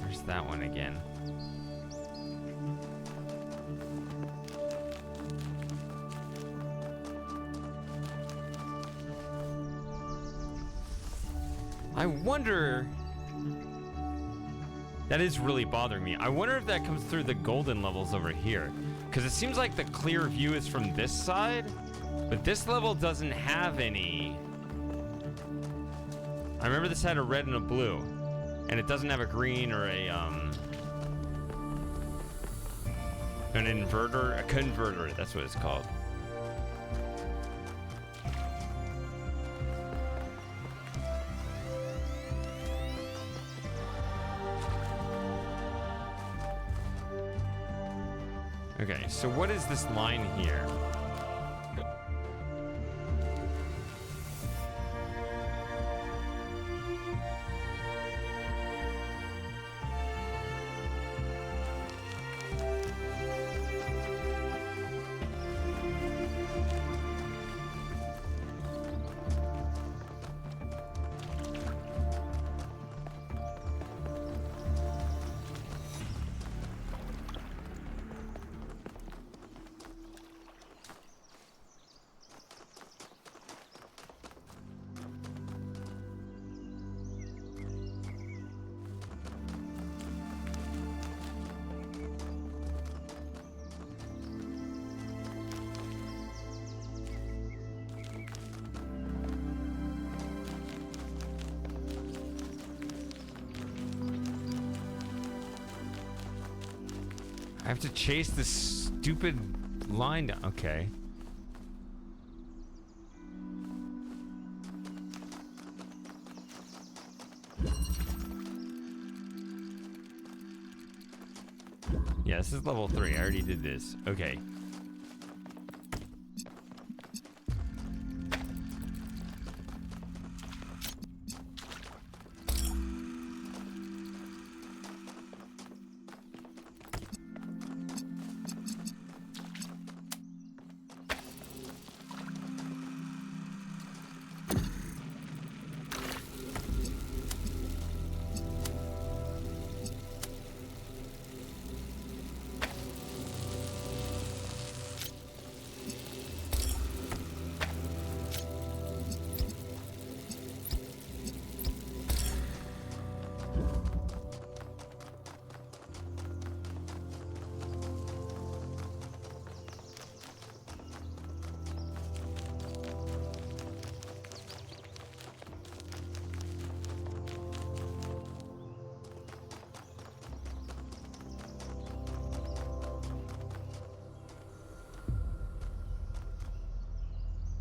There's that one again. I wonder... That is really bothering me. I wonder if that comes through the golden levels over here. Because it seems like the clear view is from this side, but this level doesn't have any. I remember this had a red and a blue, and it doesn't have a green or an inverter, a converter, that's what it's called. Okay, so what is this line here? I have to chase this stupid line down. Okay. Yeah, this is level 3. I already did this. Okay.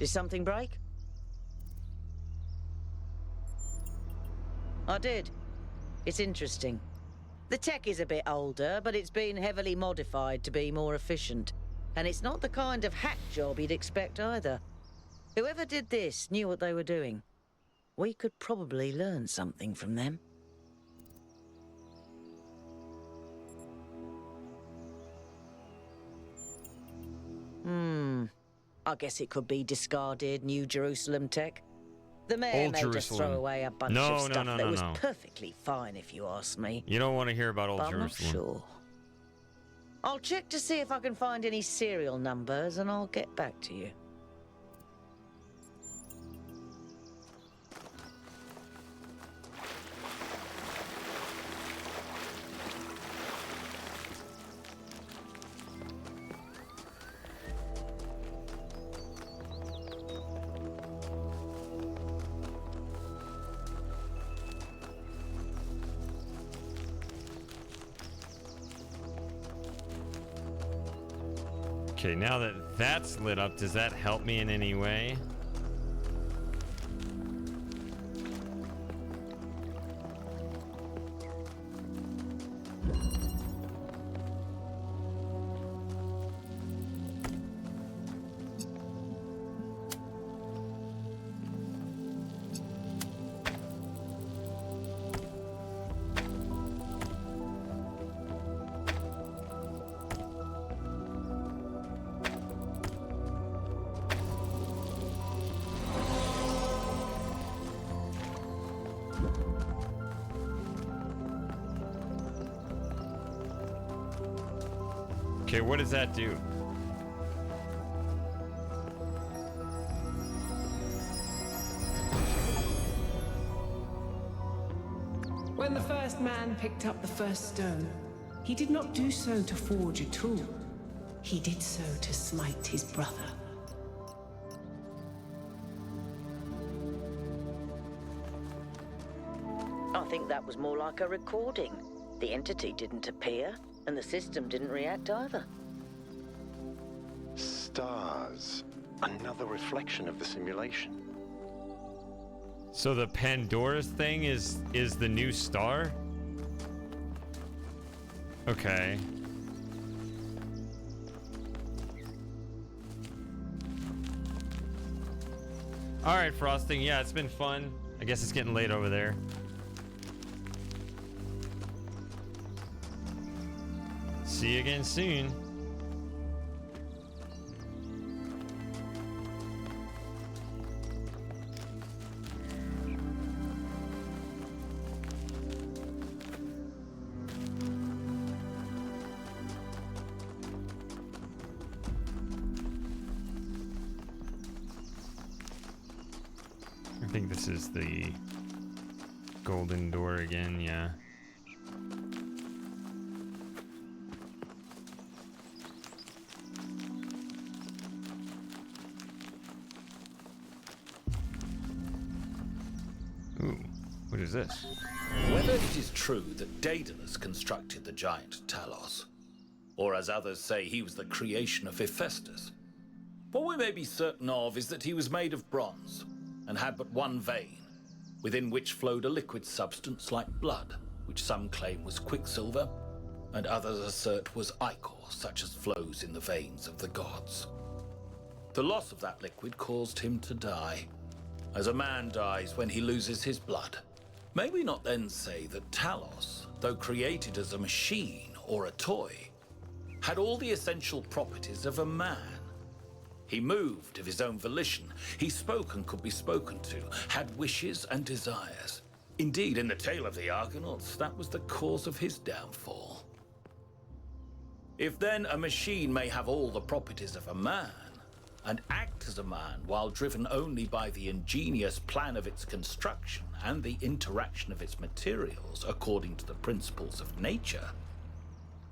Did something break? I did. It's interesting. The tech is a bit older, but it's been heavily modified to be more efficient. And it's not the kind of hack job you'd expect either. Whoever did this knew what they were doing. We could probably learn something from them. I guess it could be discarded New Jerusalem tech. The mayor Old made us Jerusalem. throw away a bunch No, of stuff no, that no, was no. perfectly fine, if you ask me. You don't want to hear about Old But I'm not Jerusalem. sure. I'll check to see if I can find any serial numbers, and I'll get back to you. Okay, now that that's lit up, does that help me in any way? Okay, what does that do? When the first man picked up the first stone, he did not do so to forge a tool. He did so to smite his brother. I think that was more like a recording. The entity didn't appear, and the system didn't react either. Stars. Another reflection of the simulation. So the Pandora's thing is the new star? Okay. All right, Frosting. Yeah, it's been fun. I guess it's getting late over there. See you again soon. I think this is the golden door again, yeah. Ooh, what is this? Whether it is true that Daedalus constructed the giant Talos, or as others say he was the creation of Hephaestus, what we may be certain of is that he was made of bronze and had but one vein, within which flowed a liquid substance like blood, which some claim was quicksilver, and others assert was ichor, such as flows in the veins of the gods. The loss of that liquid caused him to die, as a man dies when he loses his blood. May we not then say that Talos, though created as a machine or a toy, had all the essential properties of a man? He moved of his own volition. He spoke and could be spoken to, had wishes and desires. Indeed, in the tale of the Argonauts, that was the cause of his downfall. If then a machine may have all the properties of a man, and act as a man while driven only by the ingenious plan of its construction and the interaction of its materials according to the principles of nature,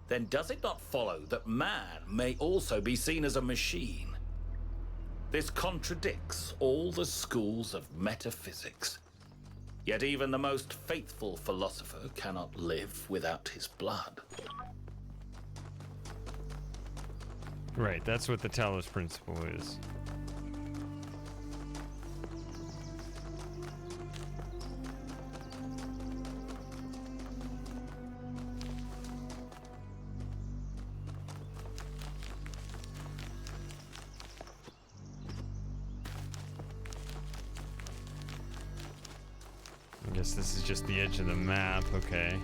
then does it not follow that man may also be seen as a machine? This contradicts all the schools of metaphysics. Yet even the most faithful philosopher cannot live without his blood. Right, that's what the Talos principle is. Guess this is just the edge of the map. Okay.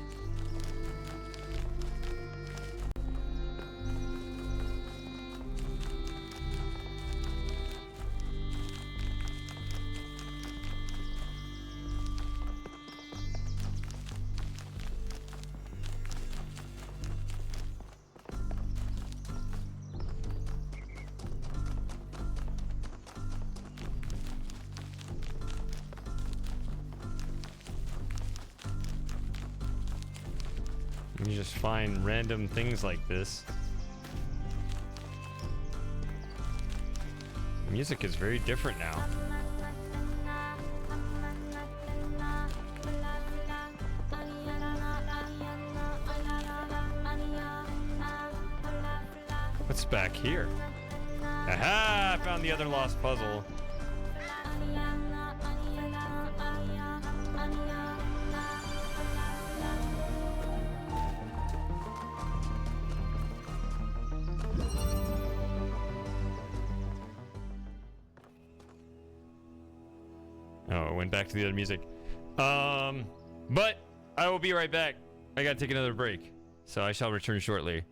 You just find random things like this. The music is very different now. What's back here? Aha! I found the other lost puzzle. Oh, it went back to the other music. But I will be right back. I gotta take another break. So I shall return shortly.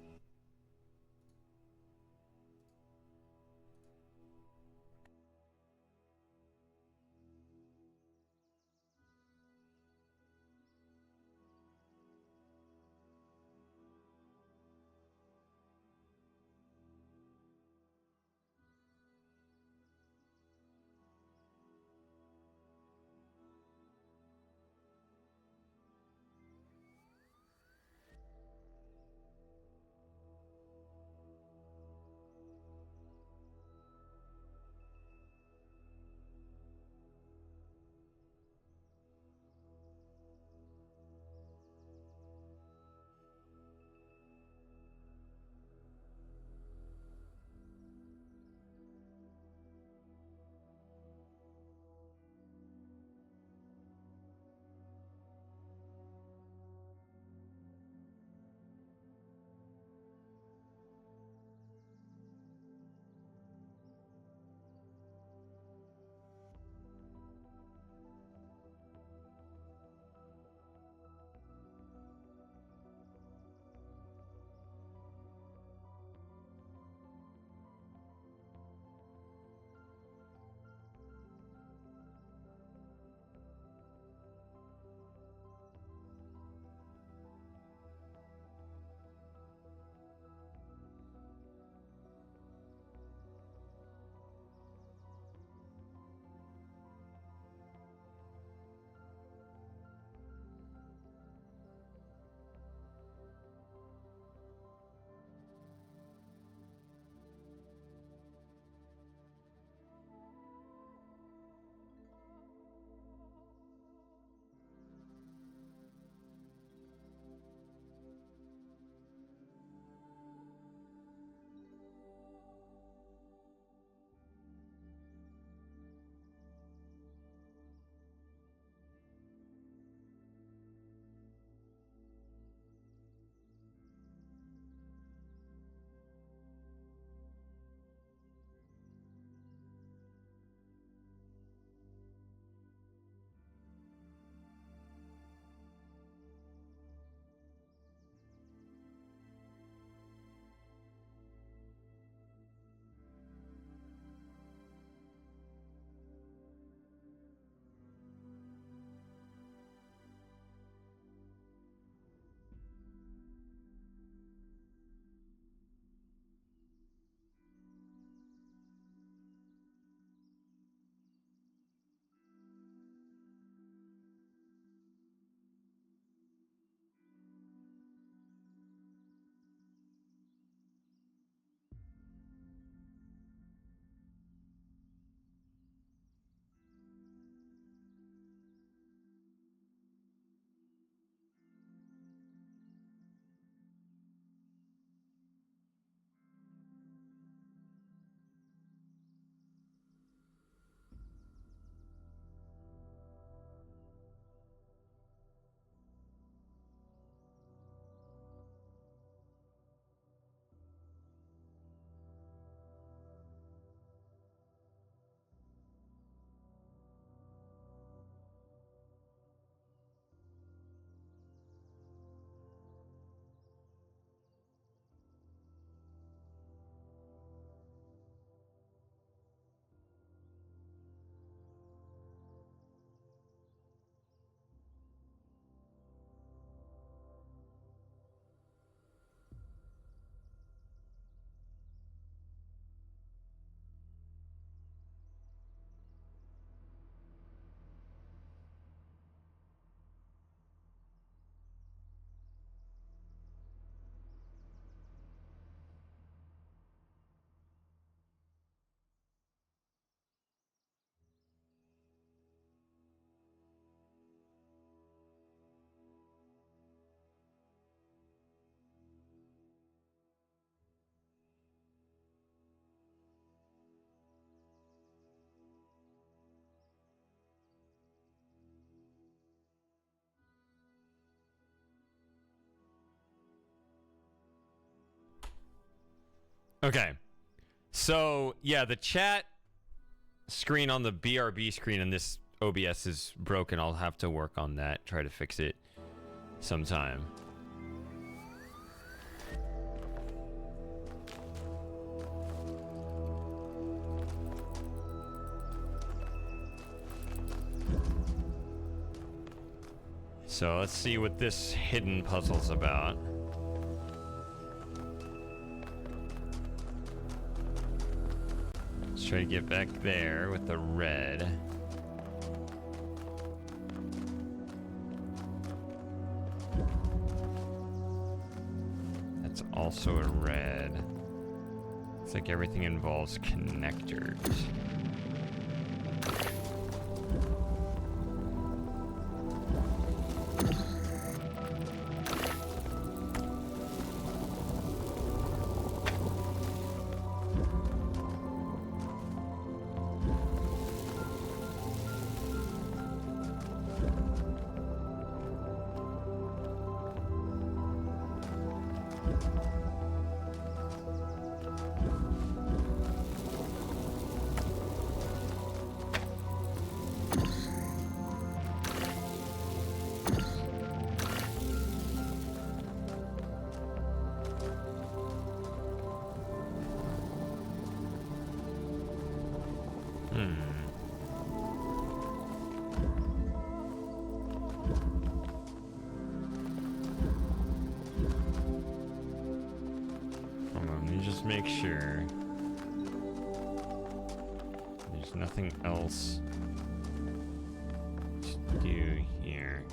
Okay. So, yeah, the chat screen on the BRB screen on this OBS is broken. I'll have to work on that, try to fix it sometime. So let's see what this hidden puzzle's about. Let's try to get back there with the red. That's also a red. It's like everything involves connectors. Make sure there's nothing else to do here.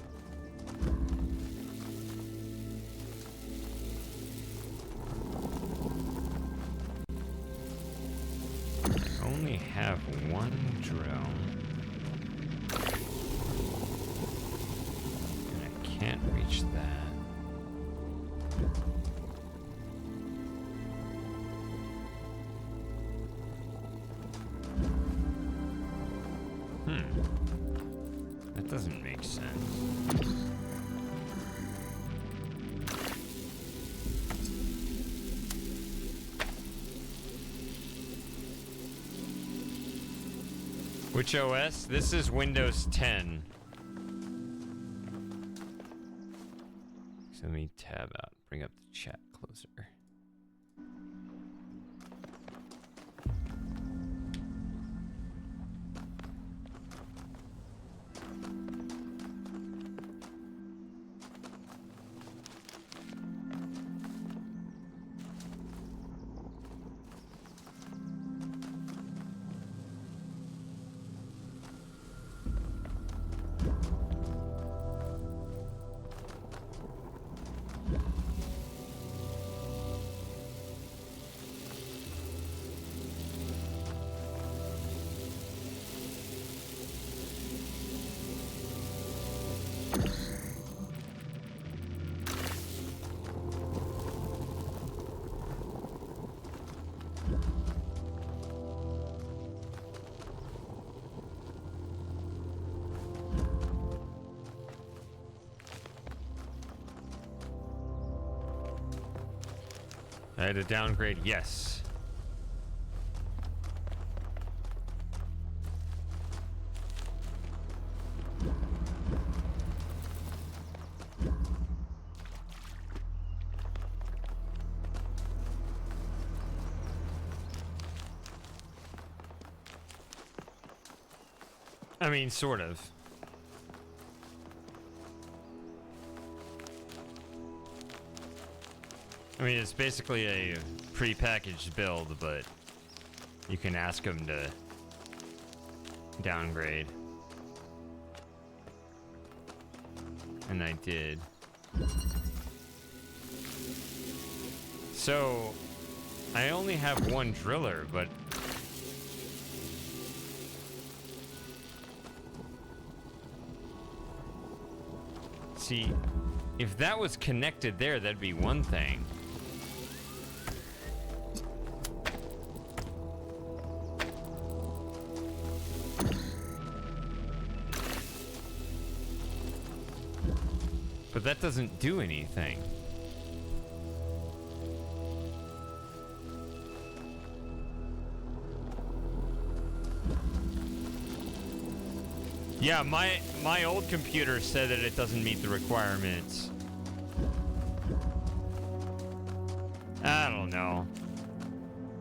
I only have one drill, and I can't reach that. That doesn't make sense. Which OS? This is Windows 10. So let me tab out, bring up the chat closer. I had to downgrade, yes. I mean, sort of. I mean, it's basically a pre-packaged build, but you can ask them to downgrade. And I did. So, I only have one driller, but see, if that was connected there, that'd be one thing. But that doesn't do anything. Yeah, my old computer said that it doesn't meet the requirements. I don't know.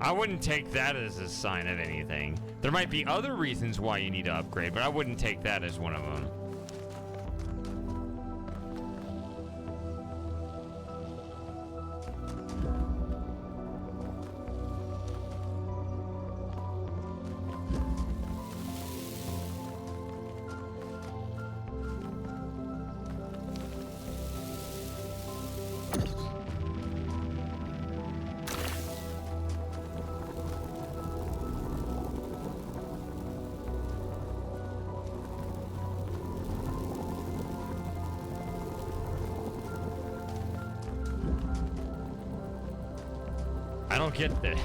I wouldn't take that as a sign of anything. There might be other reasons why you need to upgrade, but I wouldn't take that as one of them. I don't get this.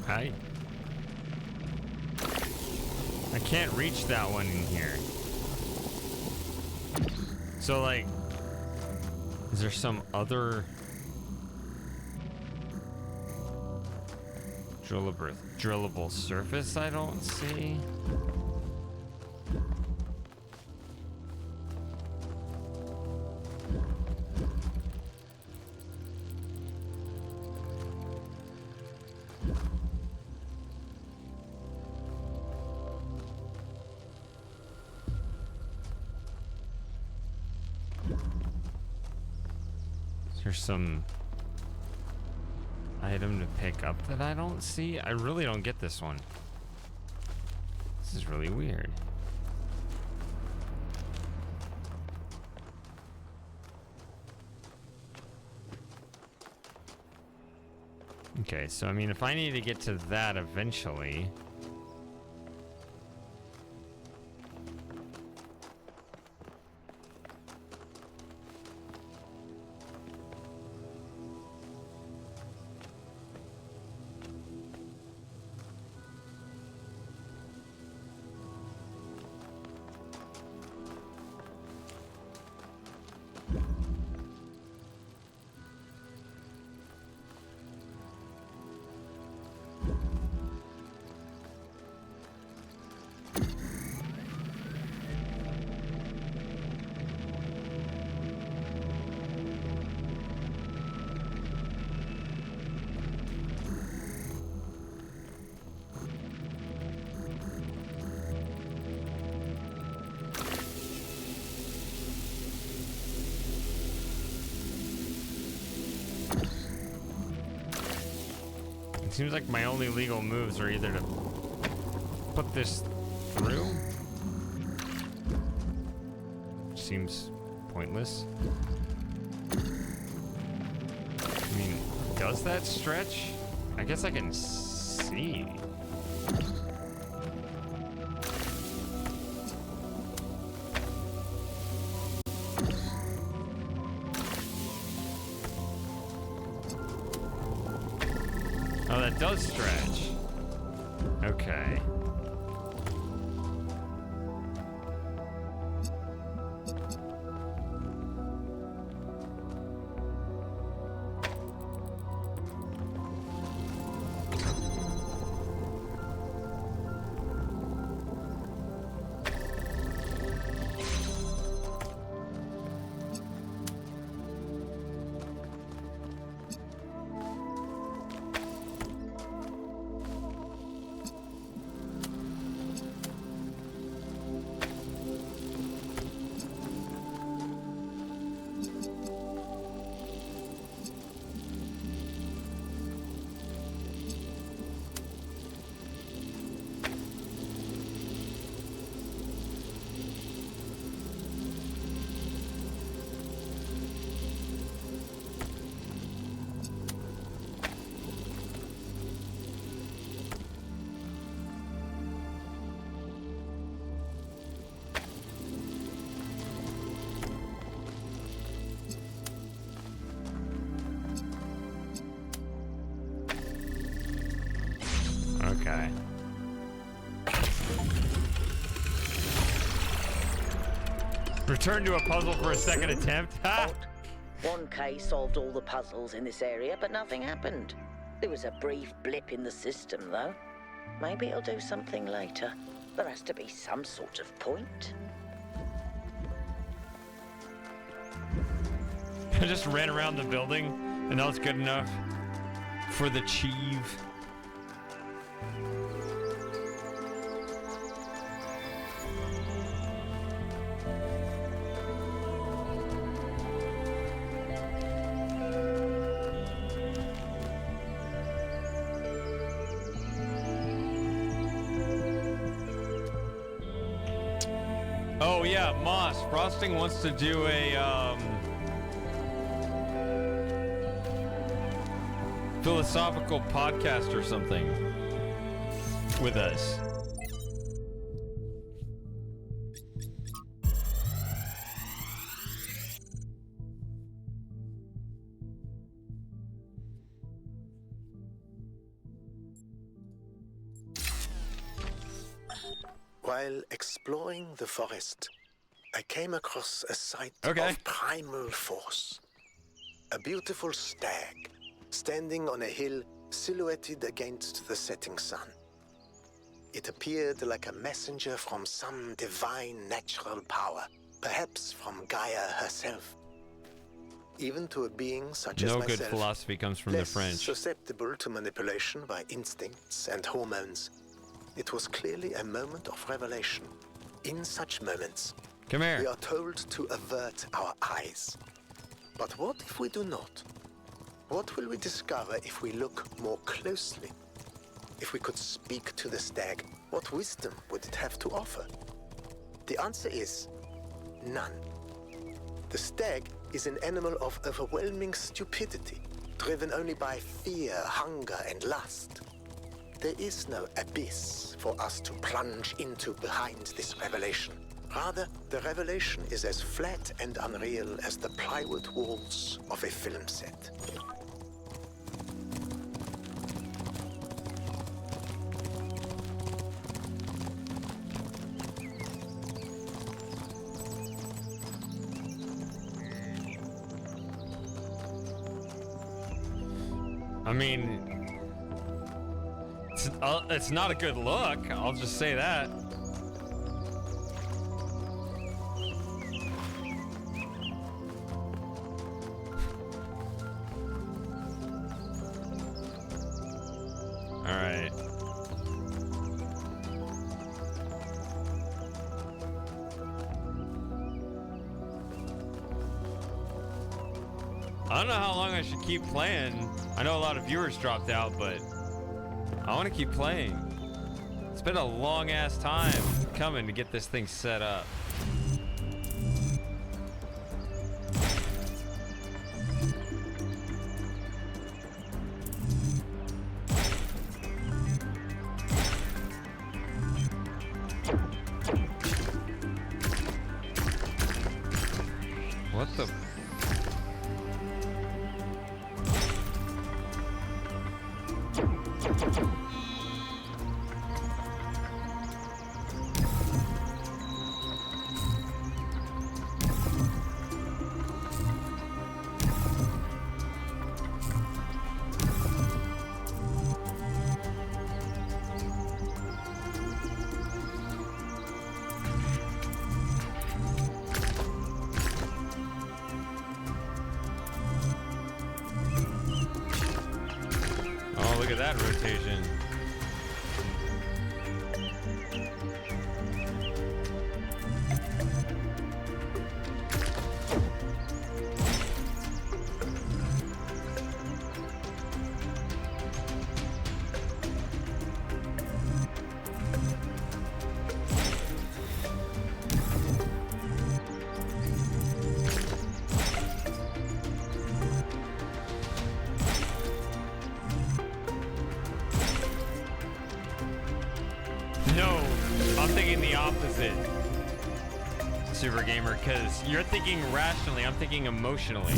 Hi. I can't reach that one in here. So, like, is there some other drillable surface I don't see? There's some item to pick up that I don't see. I really don't get this one. This is really weird. Okay, so I mean, if I need to get to that eventually. It seems like my only legal moves are either to put this through, which seems pointless. I mean, does that stretch? I guess I can see. Oh, that does stretch. Okay. Okay. Return to a puzzle for a second attempt. Ha! 1K solved all the puzzles in this area, but nothing happened. There was a brief blip in the system, though. Maybe it'll do something later. There has to be some sort of point. I just ran around the building, and that was good enough for the Chief. Oh yeah, Moss. Frosting wants to do a philosophical podcast or something with us. While exploring the forest, I came across a sight of primal force. A beautiful stag, standing on a hill silhouetted against the setting sun. It appeared like a messenger from some divine natural power, perhaps from Gaia herself. Even to a being such as No myself, good philosophy comes from the less French. susceptible to manipulation by instincts and hormones, it was clearly a moment of revelation. In such moments, Come here. we are told to avert our eyes. But what if we do not? What will we discover if we look more closely? If we could speak to the stag, what wisdom would it have to offer? The answer is none. The stag is an animal of overwhelming stupidity, driven only by fear, hunger, and lust. There is no abyss for us to plunge into behind this revelation. Rather, the revelation is as flat and unreal as the plywood walls of a film set. I mean, it's not a good look. I'll just say that. All right. I don't know how long I should keep playing. I know a lot of viewers dropped out, but I want to keep playing. It's been a long ass time coming to get this thing set up. What the? Oh, look at that rotation. No, I'm thinking the opposite, Super Gamer, because you're thinking rationally, I'm thinking emotionally.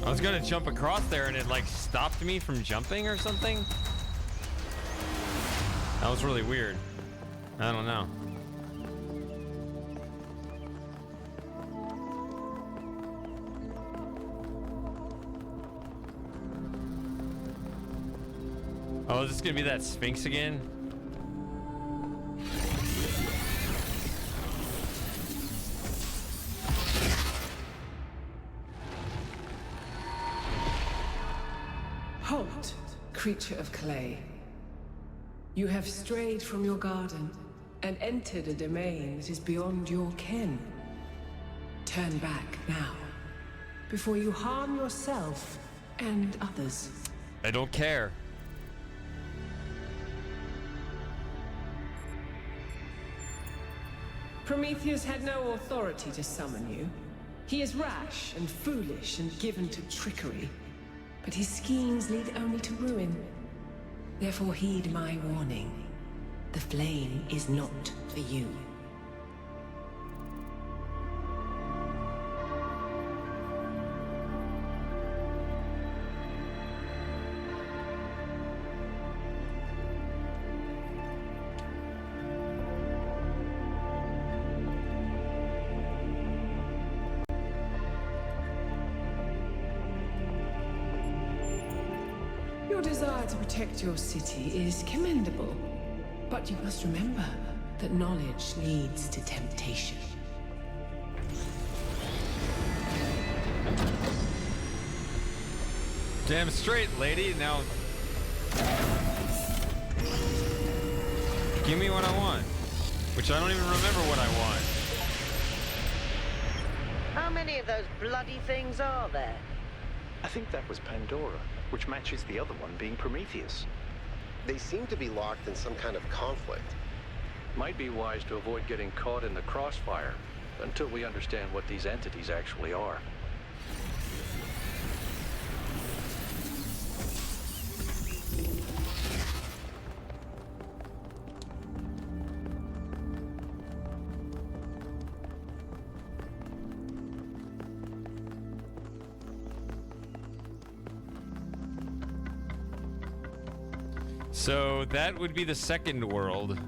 I was gonna jump across there and it like stopped me from jumping or something. That was really weird. I don't know. Oh, is this gonna be that Sphinx again? Halt, creature of clay. You have strayed from your garden and entered a domain that is beyond your ken. Turn back now, before you harm yourself and others. I don't care. Prometheus had no authority to summon you. He is rash and foolish and given to trickery, but his schemes lead only to ruin. Therefore heed my warning. The flame is not for you. Your desire to protect your city is commendable, but you must remember that knowledge leads to temptation. Damn straight, lady. Now, give me what I want, which I don't even remember what I want. How many of those bloody things are there? I think that was Pandora, which matches the other one being Prometheus. They seem to be locked in some kind of conflict. Might be wise to avoid getting caught in the crossfire until we understand what these entities actually are. So that would be the second world.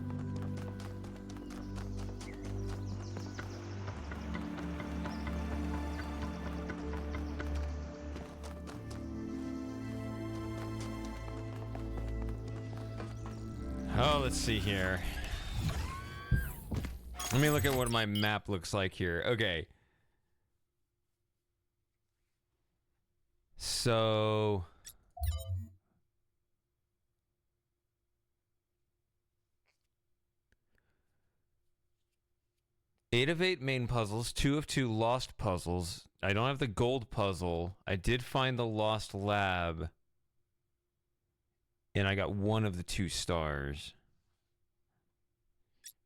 Oh, let's see here. Let me look at what my map looks like here. Okay. So... 8 of 8 main puzzles, 2 of 2 lost puzzles. I don't have the gold puzzle. I did find the lost lab. And I got 1 of the 2 stars.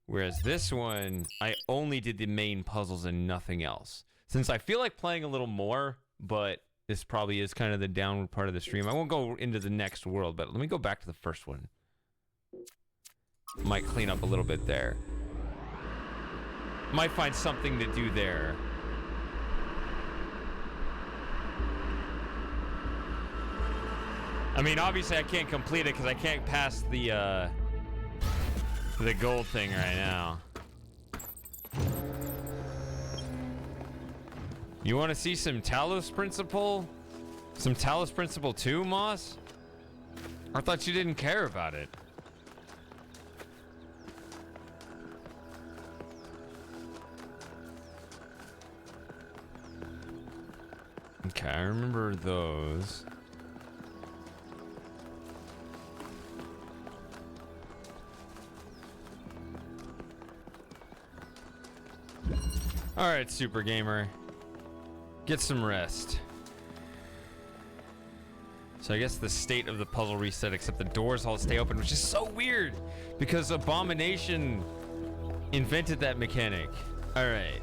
Whereas this one, I only did the main puzzles and nothing else. Since I feel like playing a little more, but this probably is kind of the downward part of the stream. I won't go into the next world, but let me go back to the first one. Might clean up a little bit there. Might find something to do there. I mean, obviously I can't complete it because I can't pass the gold thing right now. You want to see some Talos Principle? Some Talos Principle 2, Moss? I thought you didn't care about it. Okay, I remember those. All right, Super Gamer. Get some rest. So I guess the state of the puzzle reset, except the doors all stay open, which is so weird because Abomination invented that mechanic. All right.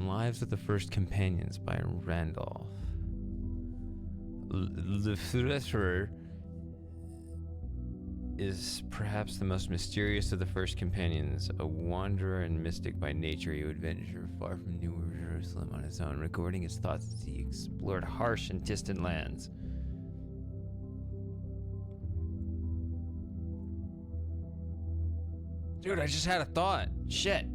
Lives of the First Companions by Randolph. The Thresher is perhaps the most mysterious of the First Companions. A wanderer and mystic by nature, he would venture far from New Jerusalem on his own, recording his thoughts as he explored harsh and distant lands. Dude, I just had a thought. Shit.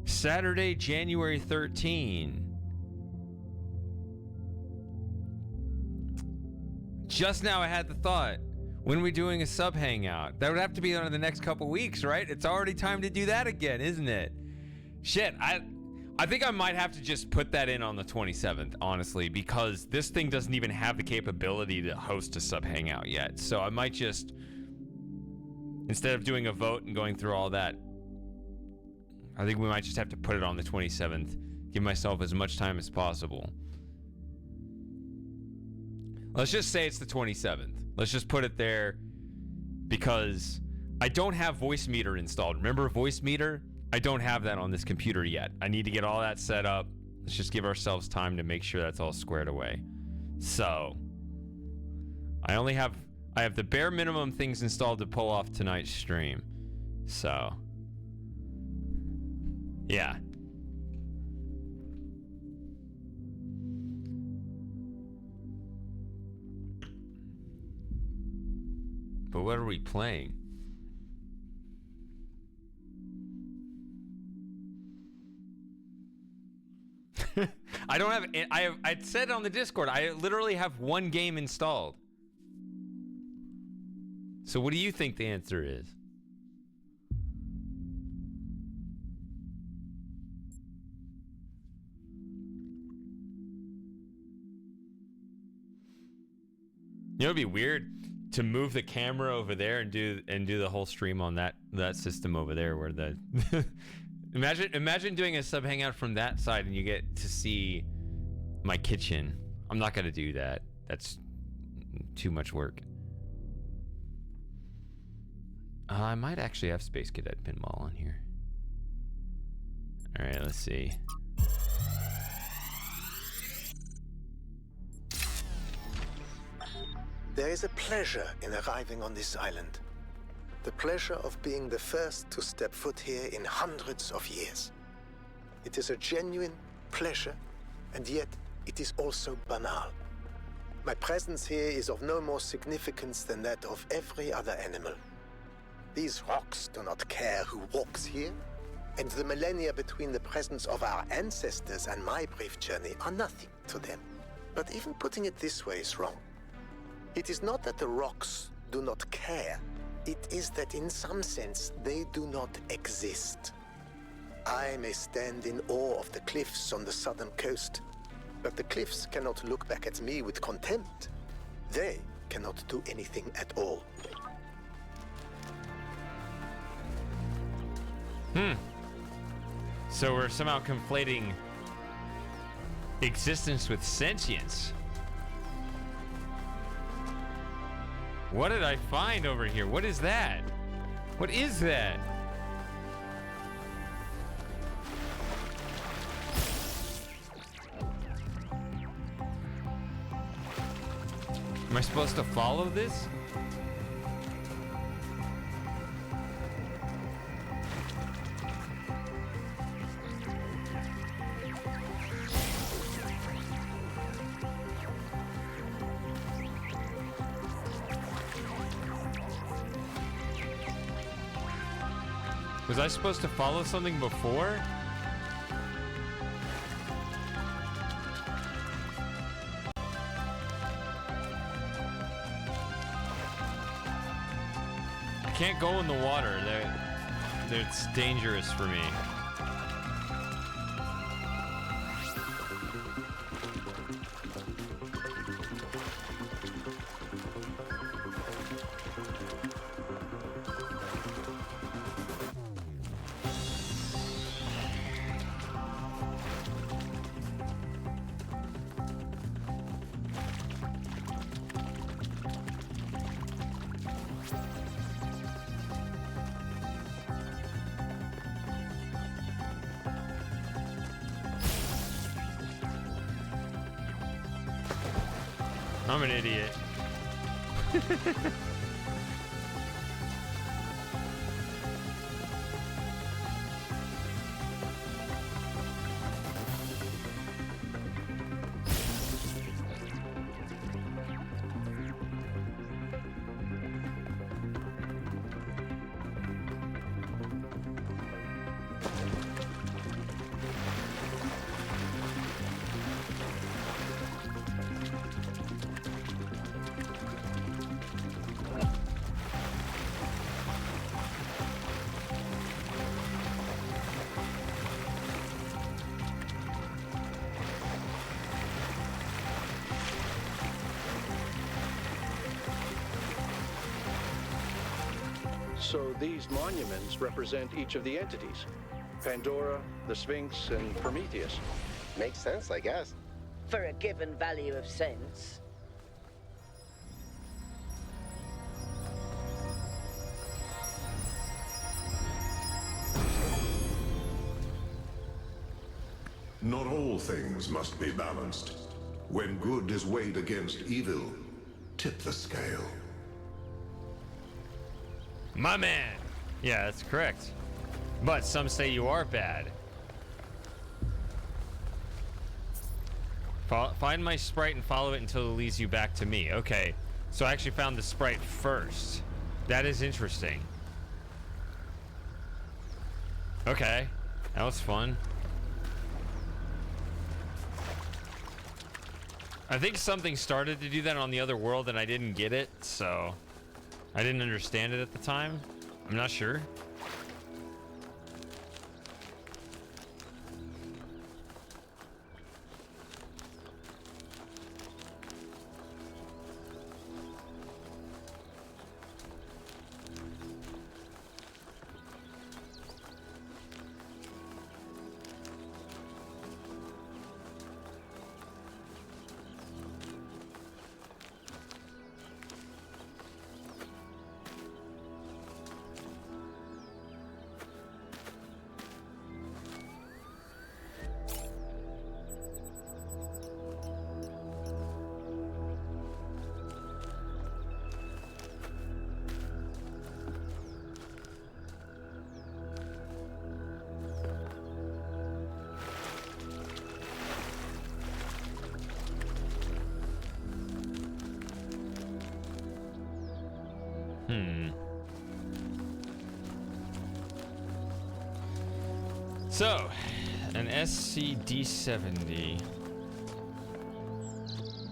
Saturday, January 13. Just now I had the thought. When are we doing a sub hangout? That would have to be on the next couple weeks, right? It's already time to do that again, isn't it? Shit, I think I might have to just put that in on the 27th, honestly, because this thing doesn't even have the capability to host a sub hangout yet. So I might just, instead of doing a vote and going through all that, I think we might just have to put it on the 27th. Give myself as much time as possible. Let's just say it's the 27th. Let's just put it there because I don't have Voice Meter installed. Remember Voice Meter? I don't have that on this computer yet. I need to get all that set up. Let's just give ourselves time to make sure that's all squared away. So, I have the bare minimum things installed to pull off tonight's stream. So, yeah. But what are we playing? I don't have. I said on the Discord, I literally have one game installed. So what do you think the answer is? You know, it'd be weird to move the camera over there and do the whole stream on that system over there, where the imagine doing a sub hangout from that side and you get to see my kitchen. I'm not gonna do that. That's too much work. I might actually have Space Cadet Pinball on here. All right, let's see. There is a pleasure in arriving on this island. The pleasure of being the first to step foot here in hundreds of years. It is a genuine pleasure, and yet it is also banal. My presence here is of no more significance than that of every other animal. These rocks do not care who walks here, and the millennia between the presence of our ancestors and my brief journey are nothing to them. But even putting it this way is wrong. It is not that the rocks do not care. It is that in some sense they do not exist. I may stand in awe of the cliffs on the southern coast, But the cliffs cannot look back at me with contempt. They cannot do anything at all. So we're somehow conflating existence with sentience. What did I find over here? What is that? What is that? Am I supposed to follow this? Was I supposed to follow something before? I can't go in the water. That's dangerous for me. I'm an idiot. So these monuments represent each of the entities. Pandora, the Sphinx, and Prometheus. Makes sense, I guess. For a given value of sense. Not all things must be balanced. When good is weighed against evil, tip the scale. My man. Yeah, that's correct. But some say you are bad. Find my sprite and follow it until it leads you back to me. Okay. So I actually found the sprite first. That is interesting. Okay. That was fun. I think something started to do that on the other world and I didn't get it, so I didn't understand it at the time. I'm not sure. So, an SCD-70.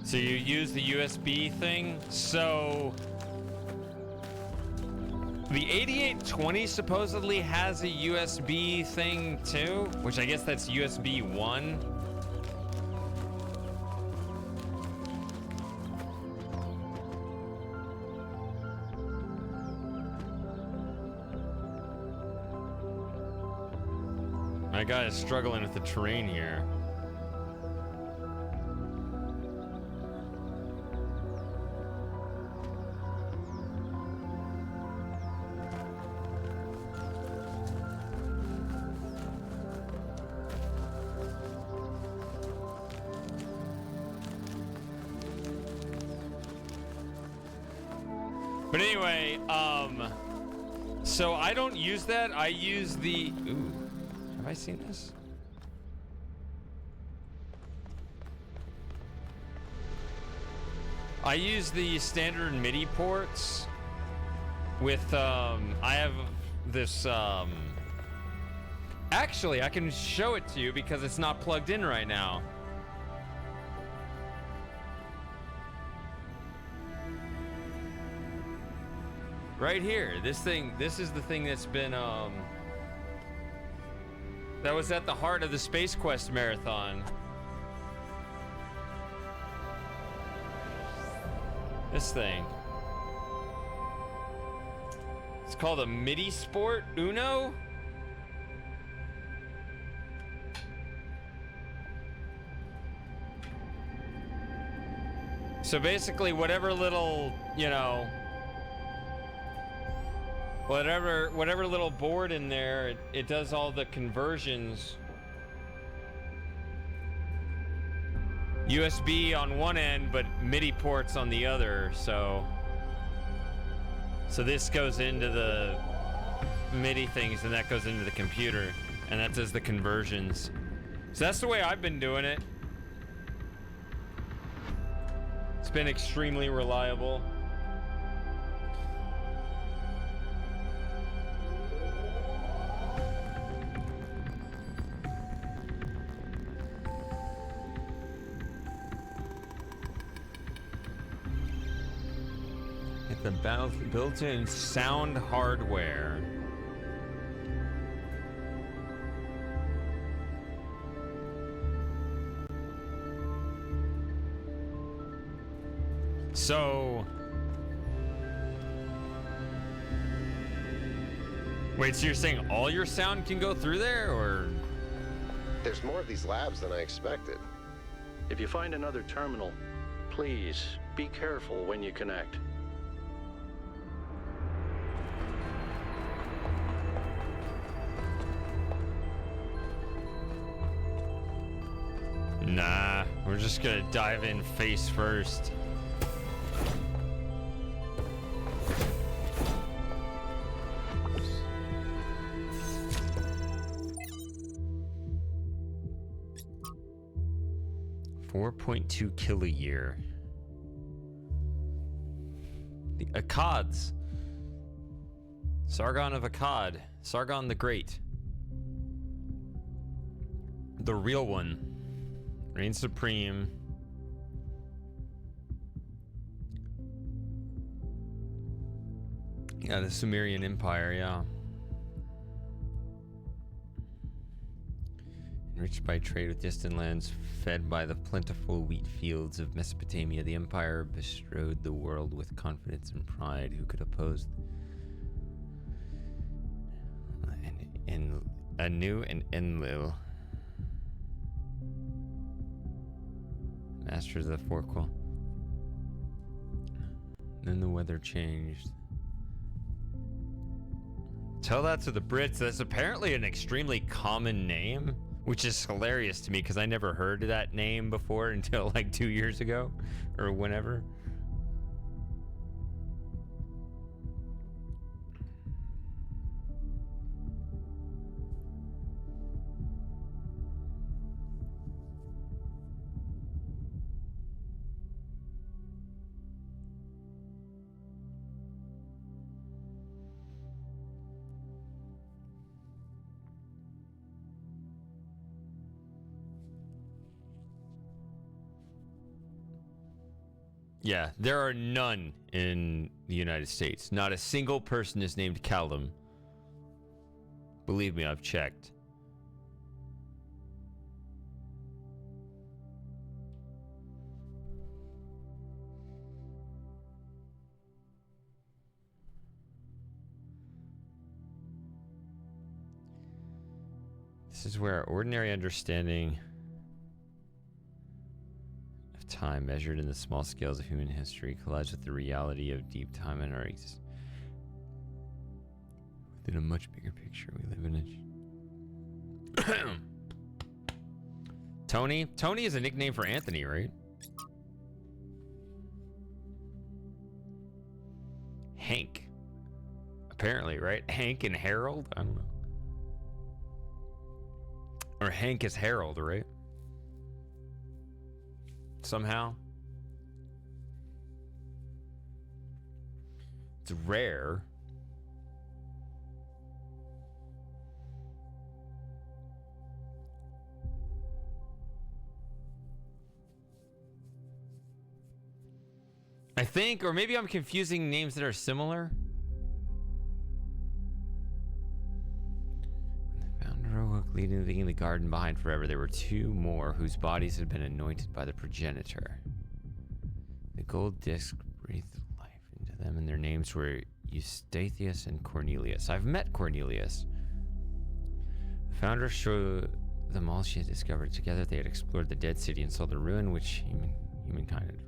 So you use the USB thing. So the 8820 supposedly has a USB thing too, which I guess that's USB 1. My guy is struggling with the terrain here. But anyway, so I don't use that. I use the, ooh, have I seen this? I use the standard MIDI ports with, I have this, actually, I can show it to you because it's not plugged in right now. Right here, this is the thing that's been, that was at the heart of the Space Quest marathon. This thing. It's called a MIDI Sport Uno. So basically, whatever little, you know, whatever little board in there, it does all the conversions. USB on one end, but MIDI ports on the other, so this goes into the MIDI things, and that goes into the computer, and that does the conversions. So that's the way I've been doing it. It's been extremely reliable. The built-in sound hardware. So, wait, so you're saying all your sound can go through there, or? There's more of these labs than I expected. If you find another terminal, please be careful when you connect. Nah, we're just gonna dive in face first. $4.2 kill a year. The Akkads. Sargon of Akkad. Sargon the Great. The real one. Reigns supreme. Yeah, the Sumerian Empire, yeah. Enriched by trade with distant lands, fed by the plentiful wheat fields of Mesopotamia, the empire bestrode the world with confidence and pride. Who could oppose Anu and Enlil? Masters of the Forquel. Then the weather changed. Tell that to the Brits. That's apparently an extremely common name, which is hilarious to me because I never heard that name before until like 2 years ago or whenever. Yeah, there are none in the United States. Not a single person is named Callum. Believe me, I've checked. This is where our ordinary understanding of time, measured in the small scales of human history, collides with the reality of deep time in our existence. Within a much bigger picture, we live in a... Tony? Tony is a nickname for Anthony, right? Hank. Apparently, right? Hank and Harold? I don't know. Or Hank is Harold, right? Somehow. It's rare. I think, or maybe I'm confusing names that are similar. When the founder awoke, leaving the garden behind forever, there were two more whose bodies had been anointed by the progenitor. The gold disc breathed life into them, and their names were Eustathius and Cornelius. I've met Cornelius. The founder showed them all she had discovered. Together they had explored the dead city and saw the ruin which humankind had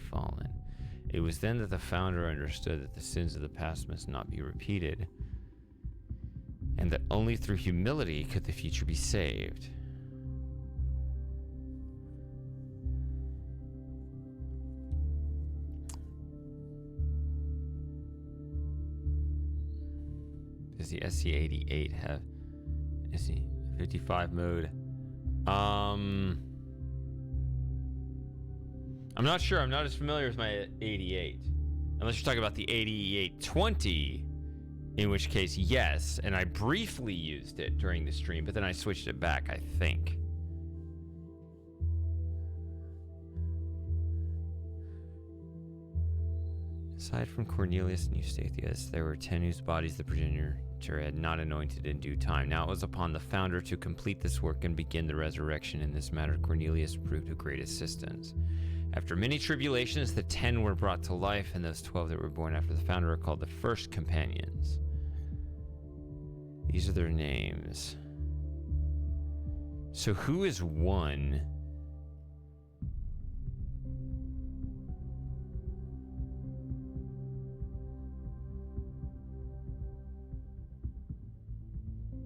fallen. It was then that the founder understood that the sins of the past must not be repeated, and that only through humility could the future be saved. Does the SC-88 have SC-55 mode? I'm not sure. I'm not as familiar with my 88. Unless you're talking about the 8820, in which case, yes. And I briefly used it during the stream, but then I switched it back, I think. Aside from Cornelius and Eustathius, there were 10 whose bodies the progenitor had not anointed in due time. Now it was upon the founder to complete this work and begin the resurrection. In this matter, Cornelius proved of great assistance. After many tribulations, the 10 were brought to life, and those 12 that were born after the founder are called the first companions. These are their names. So who is one?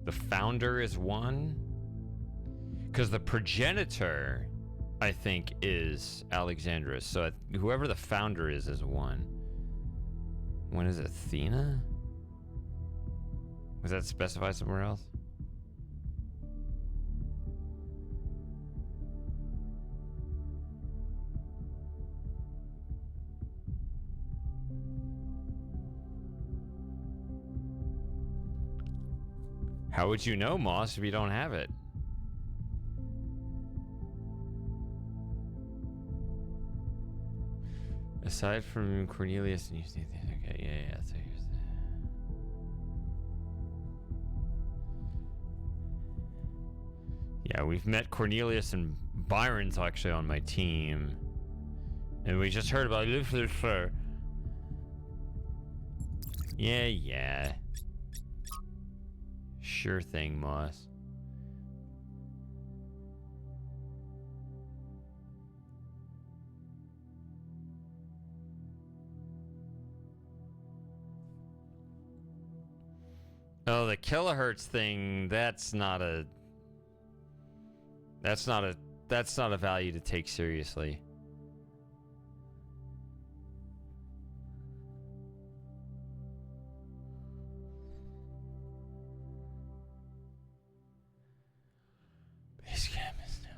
The founder is one? Because the progenitor, I think, is Alexandrus. So whoever the founder is one. When is Athena? Was that specified somewhere else? How would you know, Moss, if you don't have it? Aside from Cornelius and Eustathius, okay, yeah. So here's the... Yeah, we've met Cornelius, and Byron's actually on my team, and we just heard about Lucifer. Yeah. Sure thing, Moss. Oh, the kilohertz thing, that's not a value to take seriously. Base camp is now.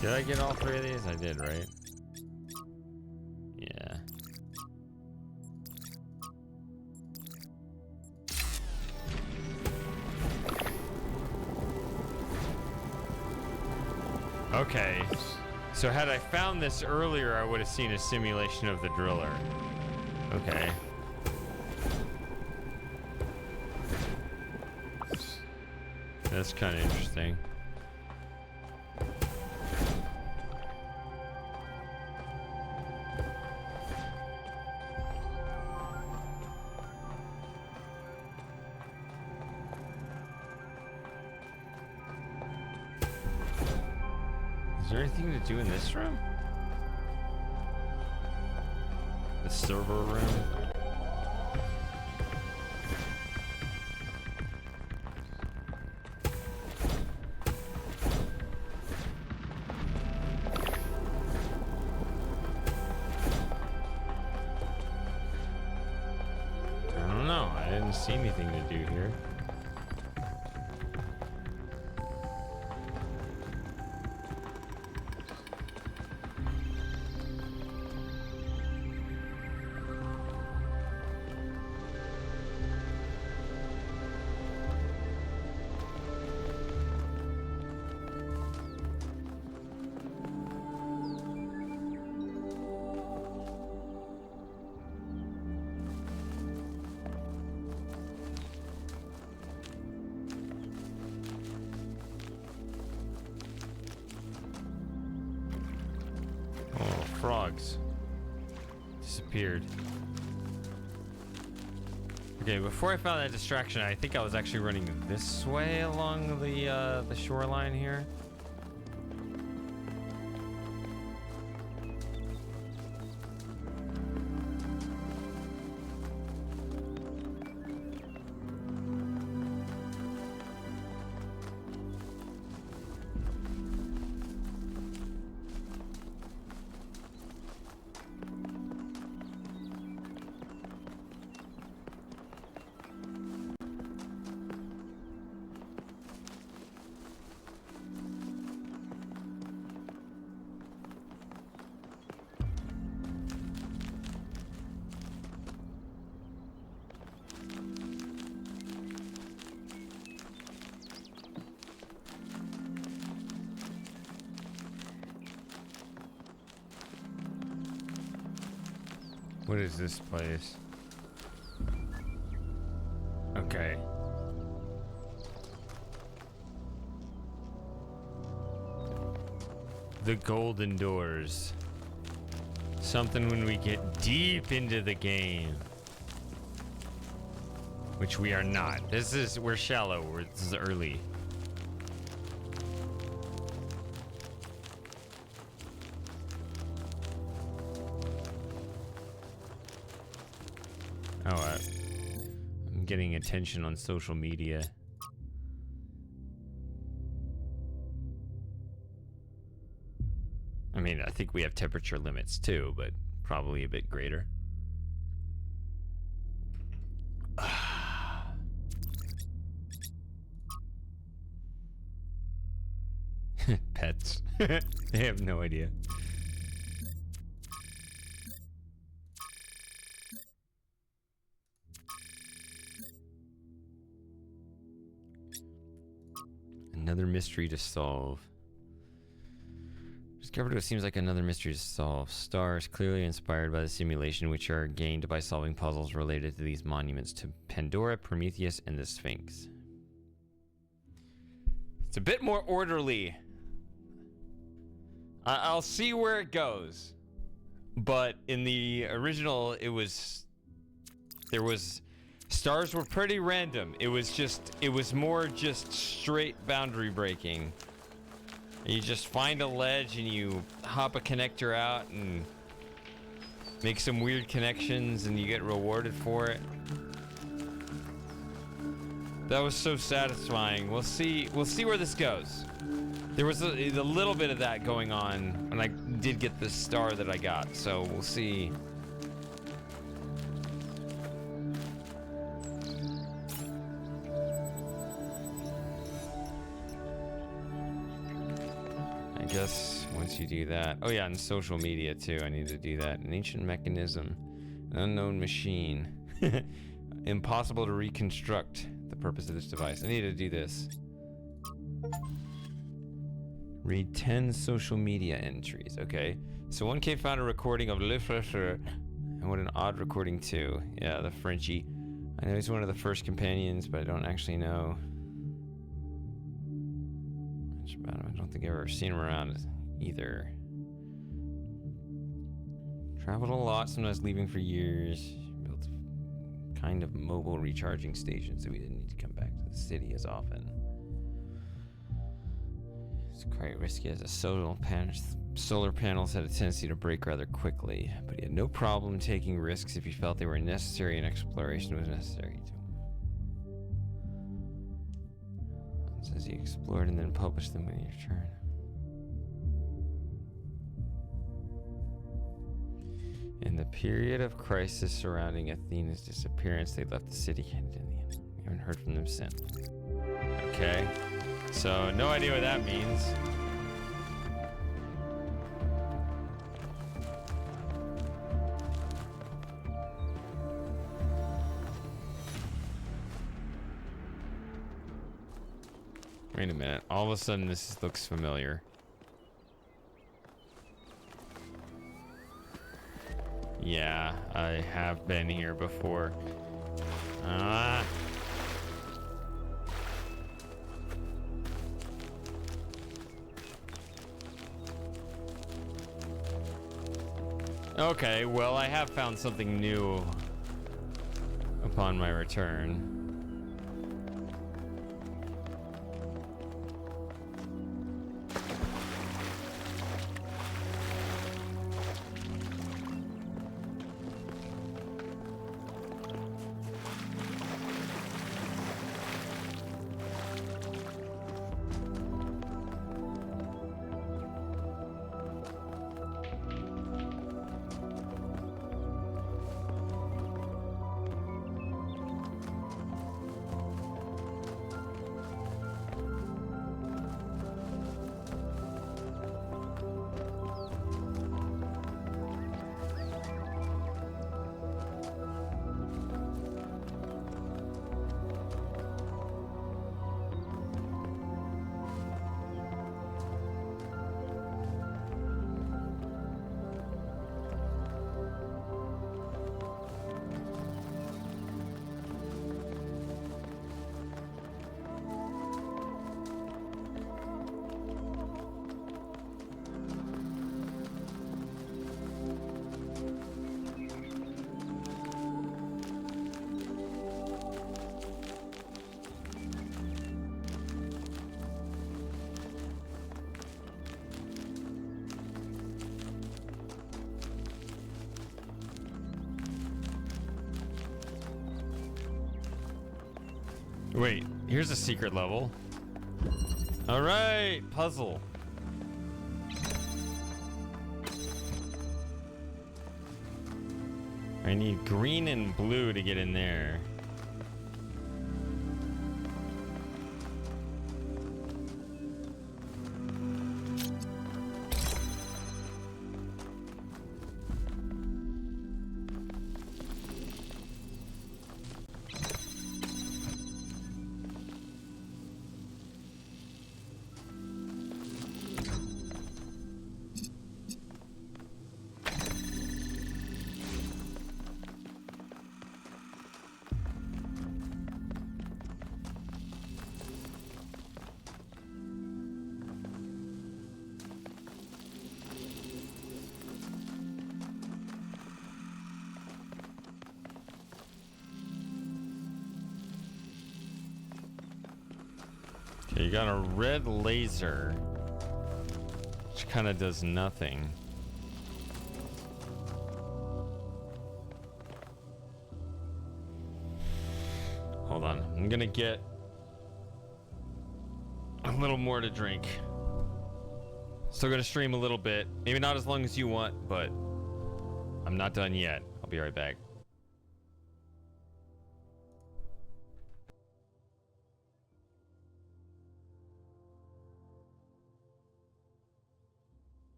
Did I get all three of these? I did, right? Yeah. Okay. So had I found this earlier, I would have seen a simulation of the driller. Okay. That's kind of interesting. there anything to do in this room? The server room? I don't know. I didn't see anything to do here. Frogs disappeared. Okay, before I found that distraction, I think I was actually running this way along the shoreline here. What is this place? Okay. The Golden Doors. Something when we get deep into the game. Which we are not. We're shallow. This is early. Oh, I'm getting attention on social media. I mean, I think we have temperature limits too, but probably a bit greater. Pets. They have no idea. Another mystery to solve. Discovered what seems like another mystery to solve. Stars clearly inspired by the simulation, which are gained by solving puzzles related to these monuments to Pandora, Prometheus, and the Sphinx. It's a bit more orderly. I'll see where it goes. But in the original, stars were pretty random. It was more just straight boundary breaking. You just find a ledge and you hop a connector out and make some weird connections and you get rewarded for it. That was so satisfying. We'll see where this goes. There was a little bit of that going on and I did get the star that I got, so we'll see. I guess once you do that, oh yeah, and social media too, I need to do that. An ancient mechanism, an unknown machine. Impossible to reconstruct the purpose of this device. I need to do this. Read 10 social media entries. Okay, so 1K found a recording of Le Frère, and what an odd recording too. Yeah, the Frenchie. I know he's one of the first companions, but I don't actually know much about him. I don't think I've ever seen him around either. Traveled a lot, sometimes leaving for years. Built kind of mobile recharging stations, so we didn't need to come back to the city as often. It's quite risky as solar panels had a tendency to break rather quickly, but he had no problem taking risks if he felt they were necessary and exploration was necessary too. It says he explored and then published them when he returned. In the period of crisis surrounding Athena's disappearance, they left the city. We haven't heard from them since. Okay. So, no idea what that means. Wait a minute. All of a sudden, this looks familiar. Yeah, I have been here before. Okay, well, I have found something new upon my return. Wait, here's a secret level. All right, puzzle. I need green and blue to get in there. Okay, you got a red laser, which kind of does nothing. Hold on, I'm gonna get a little more to drink. Still gonna stream a little bit, maybe not as long as you want, but I'm not done yet. I'll be right back.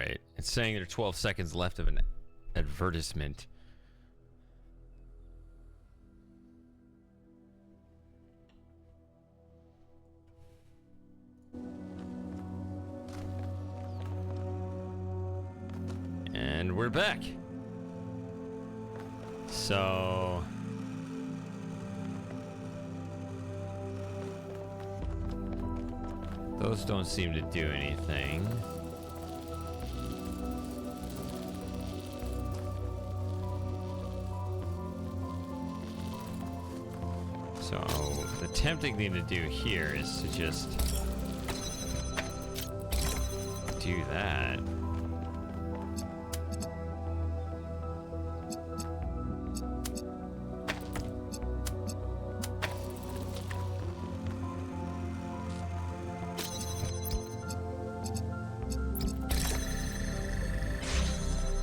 right. It's saying there are 12 seconds left of an advertisement. And we're back. So... those don't seem to do anything. So, the tempting thing to do here is to just do that.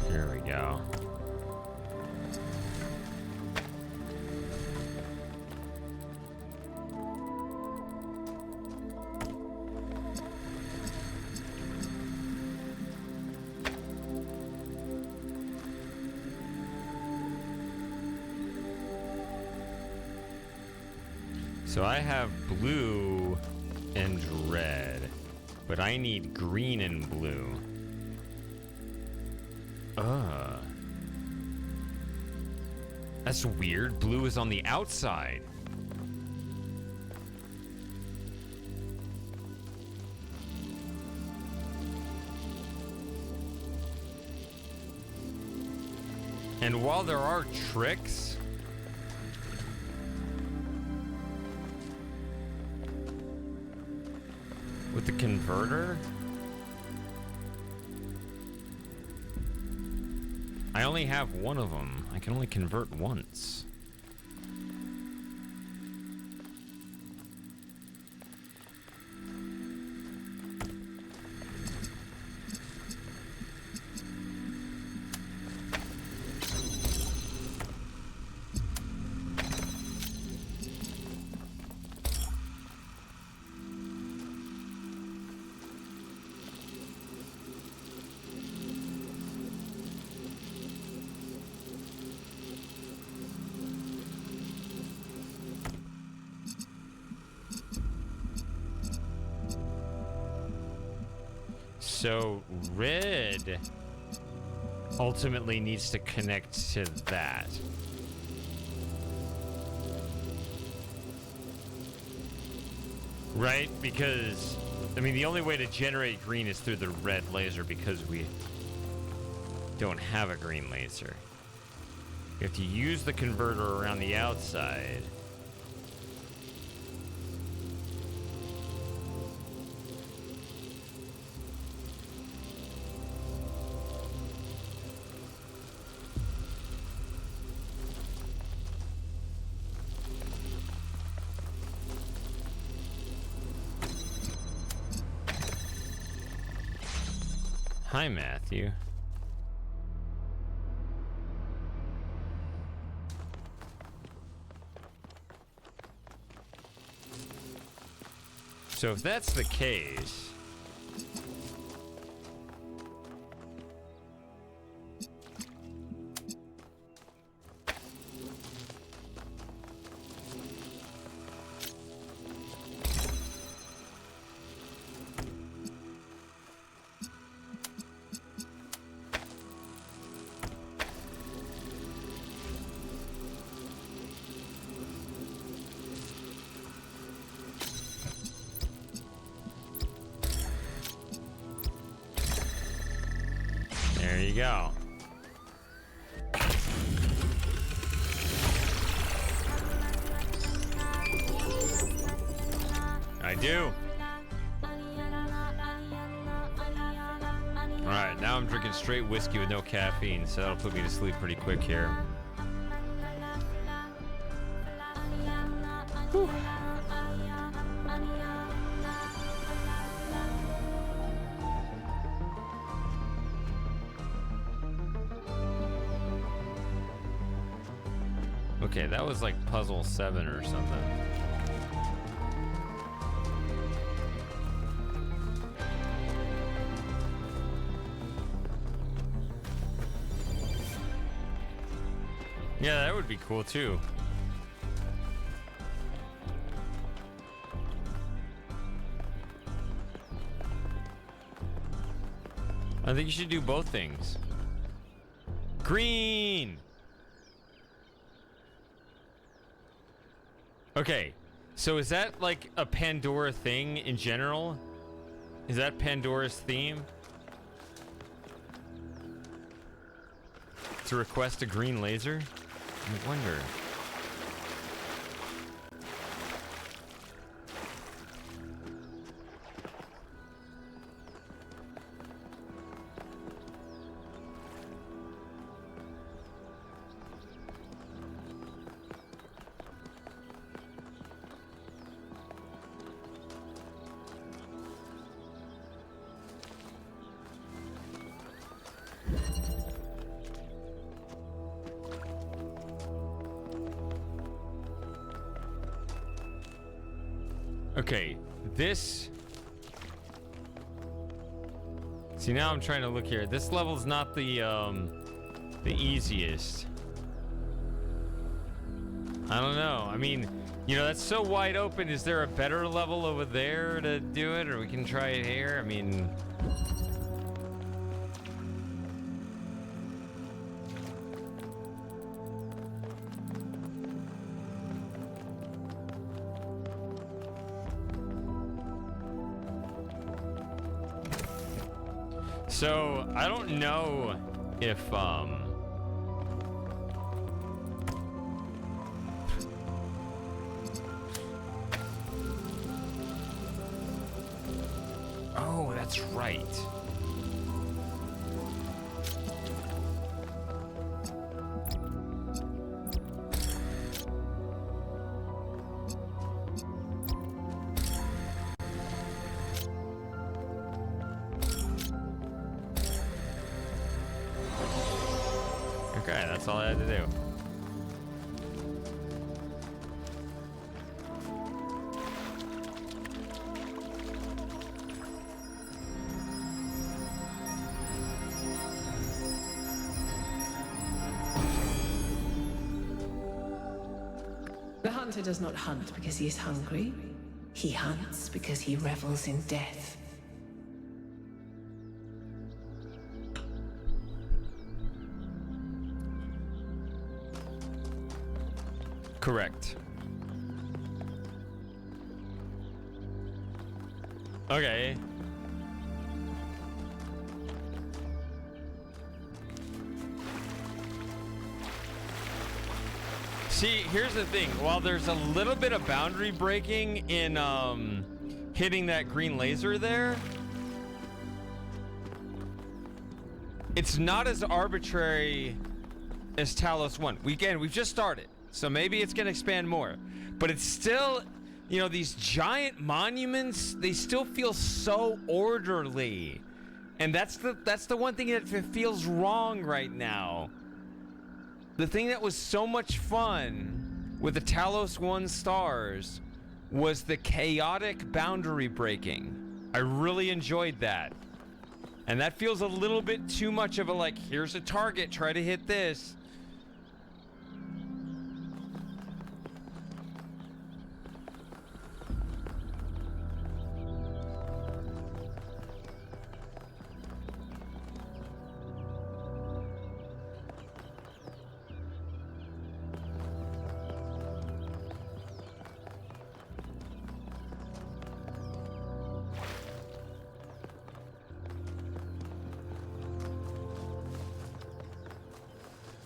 Here we go. So I have blue and red, but I need green and blue. That's weird. Blue is on the outside. And while there are tricks, with the converter, I only have one of them. I can only convert once. So red ultimately needs to connect to that. Right? Because, I mean, the only way to generate green is through the red laser because we don't have a green laser. You have to use the converter around the outside. Hi, Matthew. So if that's the case, there you go. I do. Alright, now I'm drinking straight whiskey with no caffeine, so that'll put me to sleep pretty quick here. Whew. Okay, that was like puzzle 7 or something. Yeah, that would be cool too. I think you should do both things. Green! Okay, so is that like a Pandora thing in general? Is that Pandora's theme? To request a green laser? I wonder. Okay, this... See, now I'm trying to look here. This level's not the easiest. I don't know. I mean, you know, that's so wide open. Is there a better level over there to do it? Or we can try it here? I mean... So, I don't know if, oh, that's right. Okay, that's all I had to do. The hunter does not hunt because he is hungry. He hunts because he revels in death. Correct. Okay. See, here's the thing. While there's a little bit of boundary breaking in hitting that green laser there, it's not as arbitrary as Talos 1. We've just started. So maybe it's going to expand more. But it's still, you know, these giant monuments, they still feel so orderly. And that's the one thing that feels wrong right now. The thing that was so much fun with the Talos 1 stars was the chaotic boundary breaking. I really enjoyed that. And that feels a little bit too much of a like, here's a target, try to hit this.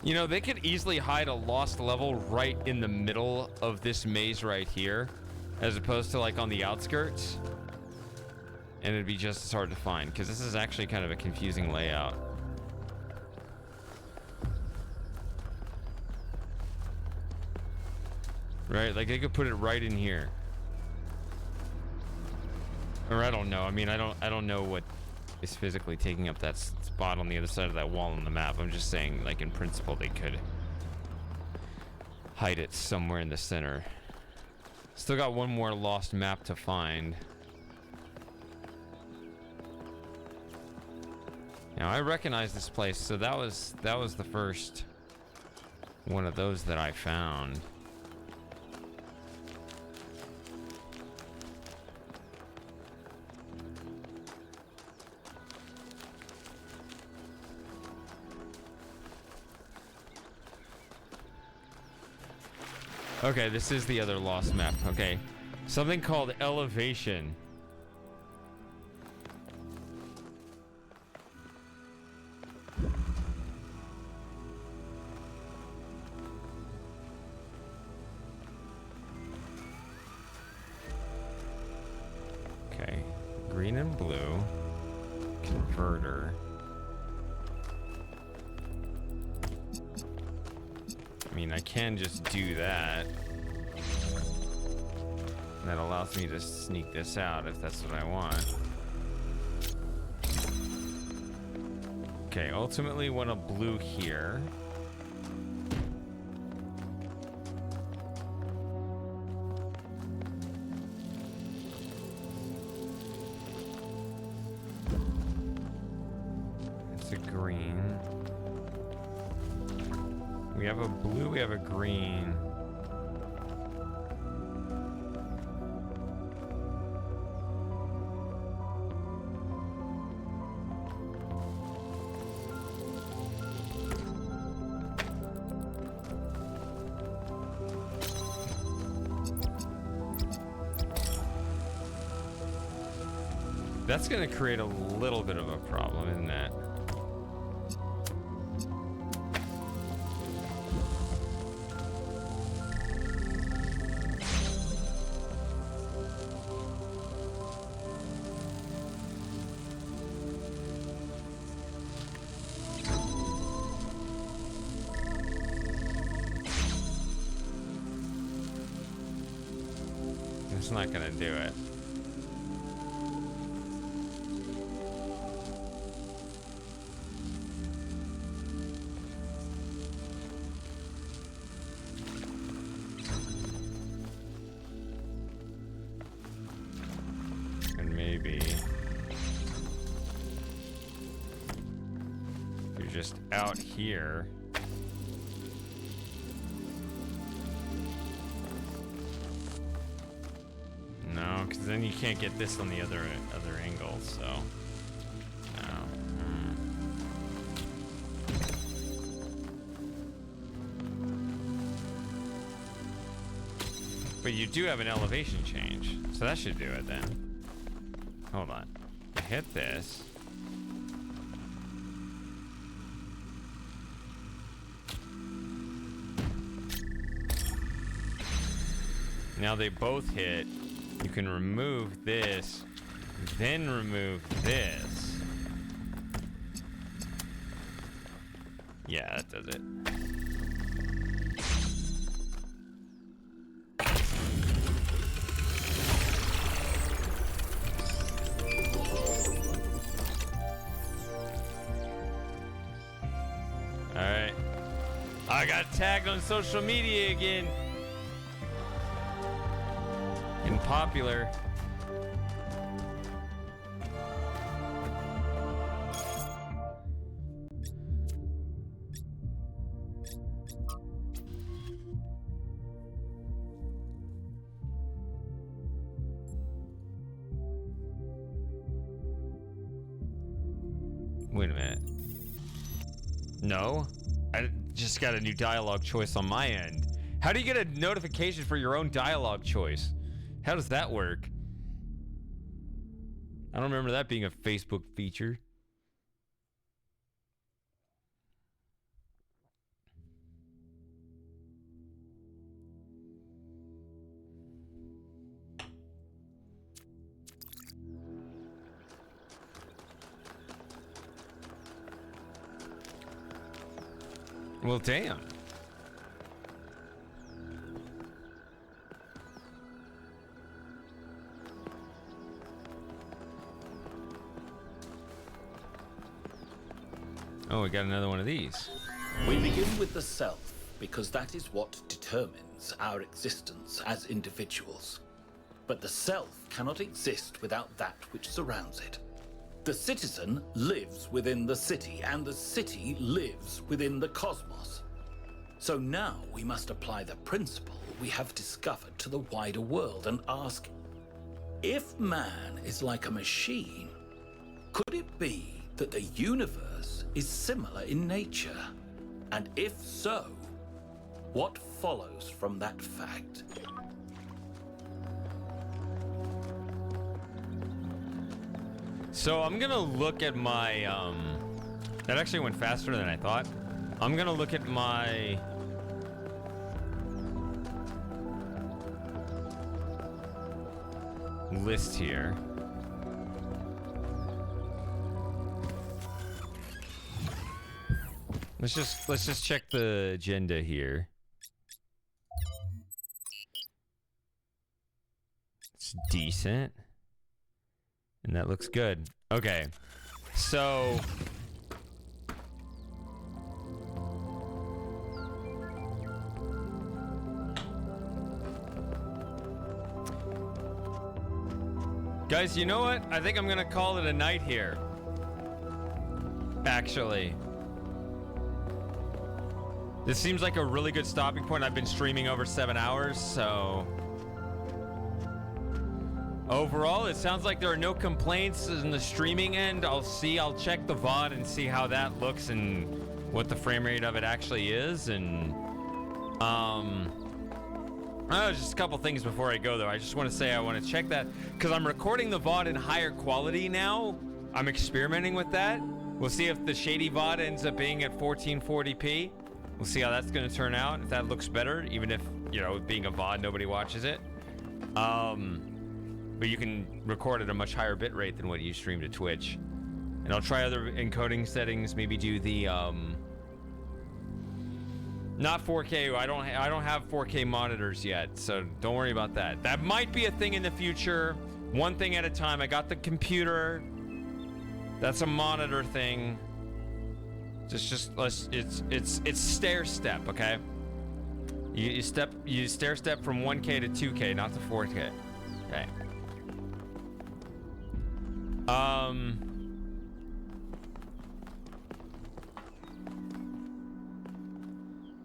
You know, they could easily hide a lost level right in the middle of this maze right here, as opposed to like on the outskirts. And it'd be just as hard to find, because this is actually kind of a confusing layout. Right, like they could put it right in here. Or I don't know. I mean, I don't know what is physically taking up that spot on the other side of that wall on the map. I'm just saying, like, in principle, they could hide it somewhere in the center. Still got one more lost map to find. Now, I recognize this place, so that was the first one of those that I found. Okay, this is the other lost map. Okay. Something called elevation. Okay. Green and blue. Converter. I mean, I can just do that. That allows me to sneak this out if that's what I want. Okay, ultimately want a blue here. It's a green. We have a blue, we have a green. That's going to create a little bit of a problem, isn't it? It's not going to do it. Out here. No, because then you can't get this on the other angle, so no. But you do have an elevation change, so that should do it then. Hold on. Hit this. Now they both hit. You can remove this, then remove this. Yeah, that does it. All right. I got tagged on social media again. Popular. Wait a minute. No, I just got a new dialogue choice on my end. How do you get a notification for your own dialogue choice? How does that work? I don't remember that being a Facebook feature. Well, damn. Oh, we got another one of these. We begin with the self, because that is what determines our existence as individuals. But the self cannot exist without that which surrounds it. The citizen lives within the city, and the city lives within the cosmos. So now we must apply the principle we have discovered to the wider world and ask, if man is like a machine, could it be that the universe is similar in nature? And if so, what follows from that fact? So I'm gonna look at my, that actually went faster than I thought. I'm gonna look at my list here. Let's just check the agenda here. It's decent. And that looks good. Okay. So guys, you know what? I think I'm gonna call it a night here. Actually. This seems like a really good stopping point. I've been streaming over 7 hours, so overall, it sounds like there are no complaints in the streaming end. I'll check the VOD and see how that looks and what the frame rate of it actually is. And just a couple things before I go though. I just want to say I want to check that because I'm recording the VOD in higher quality now. I'm experimenting with that. We'll see if the shady VOD ends up being at 1440p. We'll see how that's going to turn out. If that looks better, even if, you know, being a VOD, nobody watches it. But you can record at a much higher bit rate than what you stream to Twitch. And I'll try other encoding settings, maybe do the not 4K. I don't have 4K monitors yet, so don't worry about that. That might be a thing in the future. One thing at a time. I got the computer. That's a monitor thing. It's stair step, okay? You stair step from 1K to 2K, not to 4K. Okay.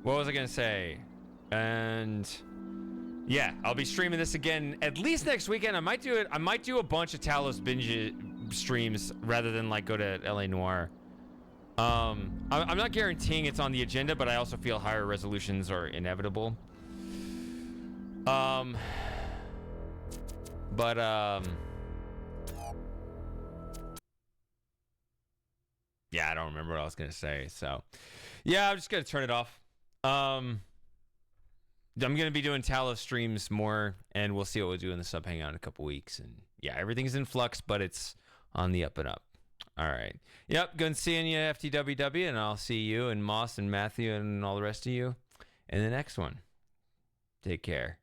What was I gonna say? And yeah, I'll be streaming this again at least next weekend. I might do a bunch of Talos binge streams rather than like go to LA Noire. I'm not guaranteeing it's on the agenda, but I also feel higher resolutions are inevitable. Yeah, I don't remember what I was gonna say, so yeah, I'm just gonna turn it off. I'm gonna be doing Talos streams more, and we'll see what we'll do in the sub hangout in a couple weeks. And yeah, everything's in flux, but it's on the up and up. All right. Yep. Good seeing you, FTWW, and I'll see you and Moss and Matthew and all the rest of you in the next one. Take care.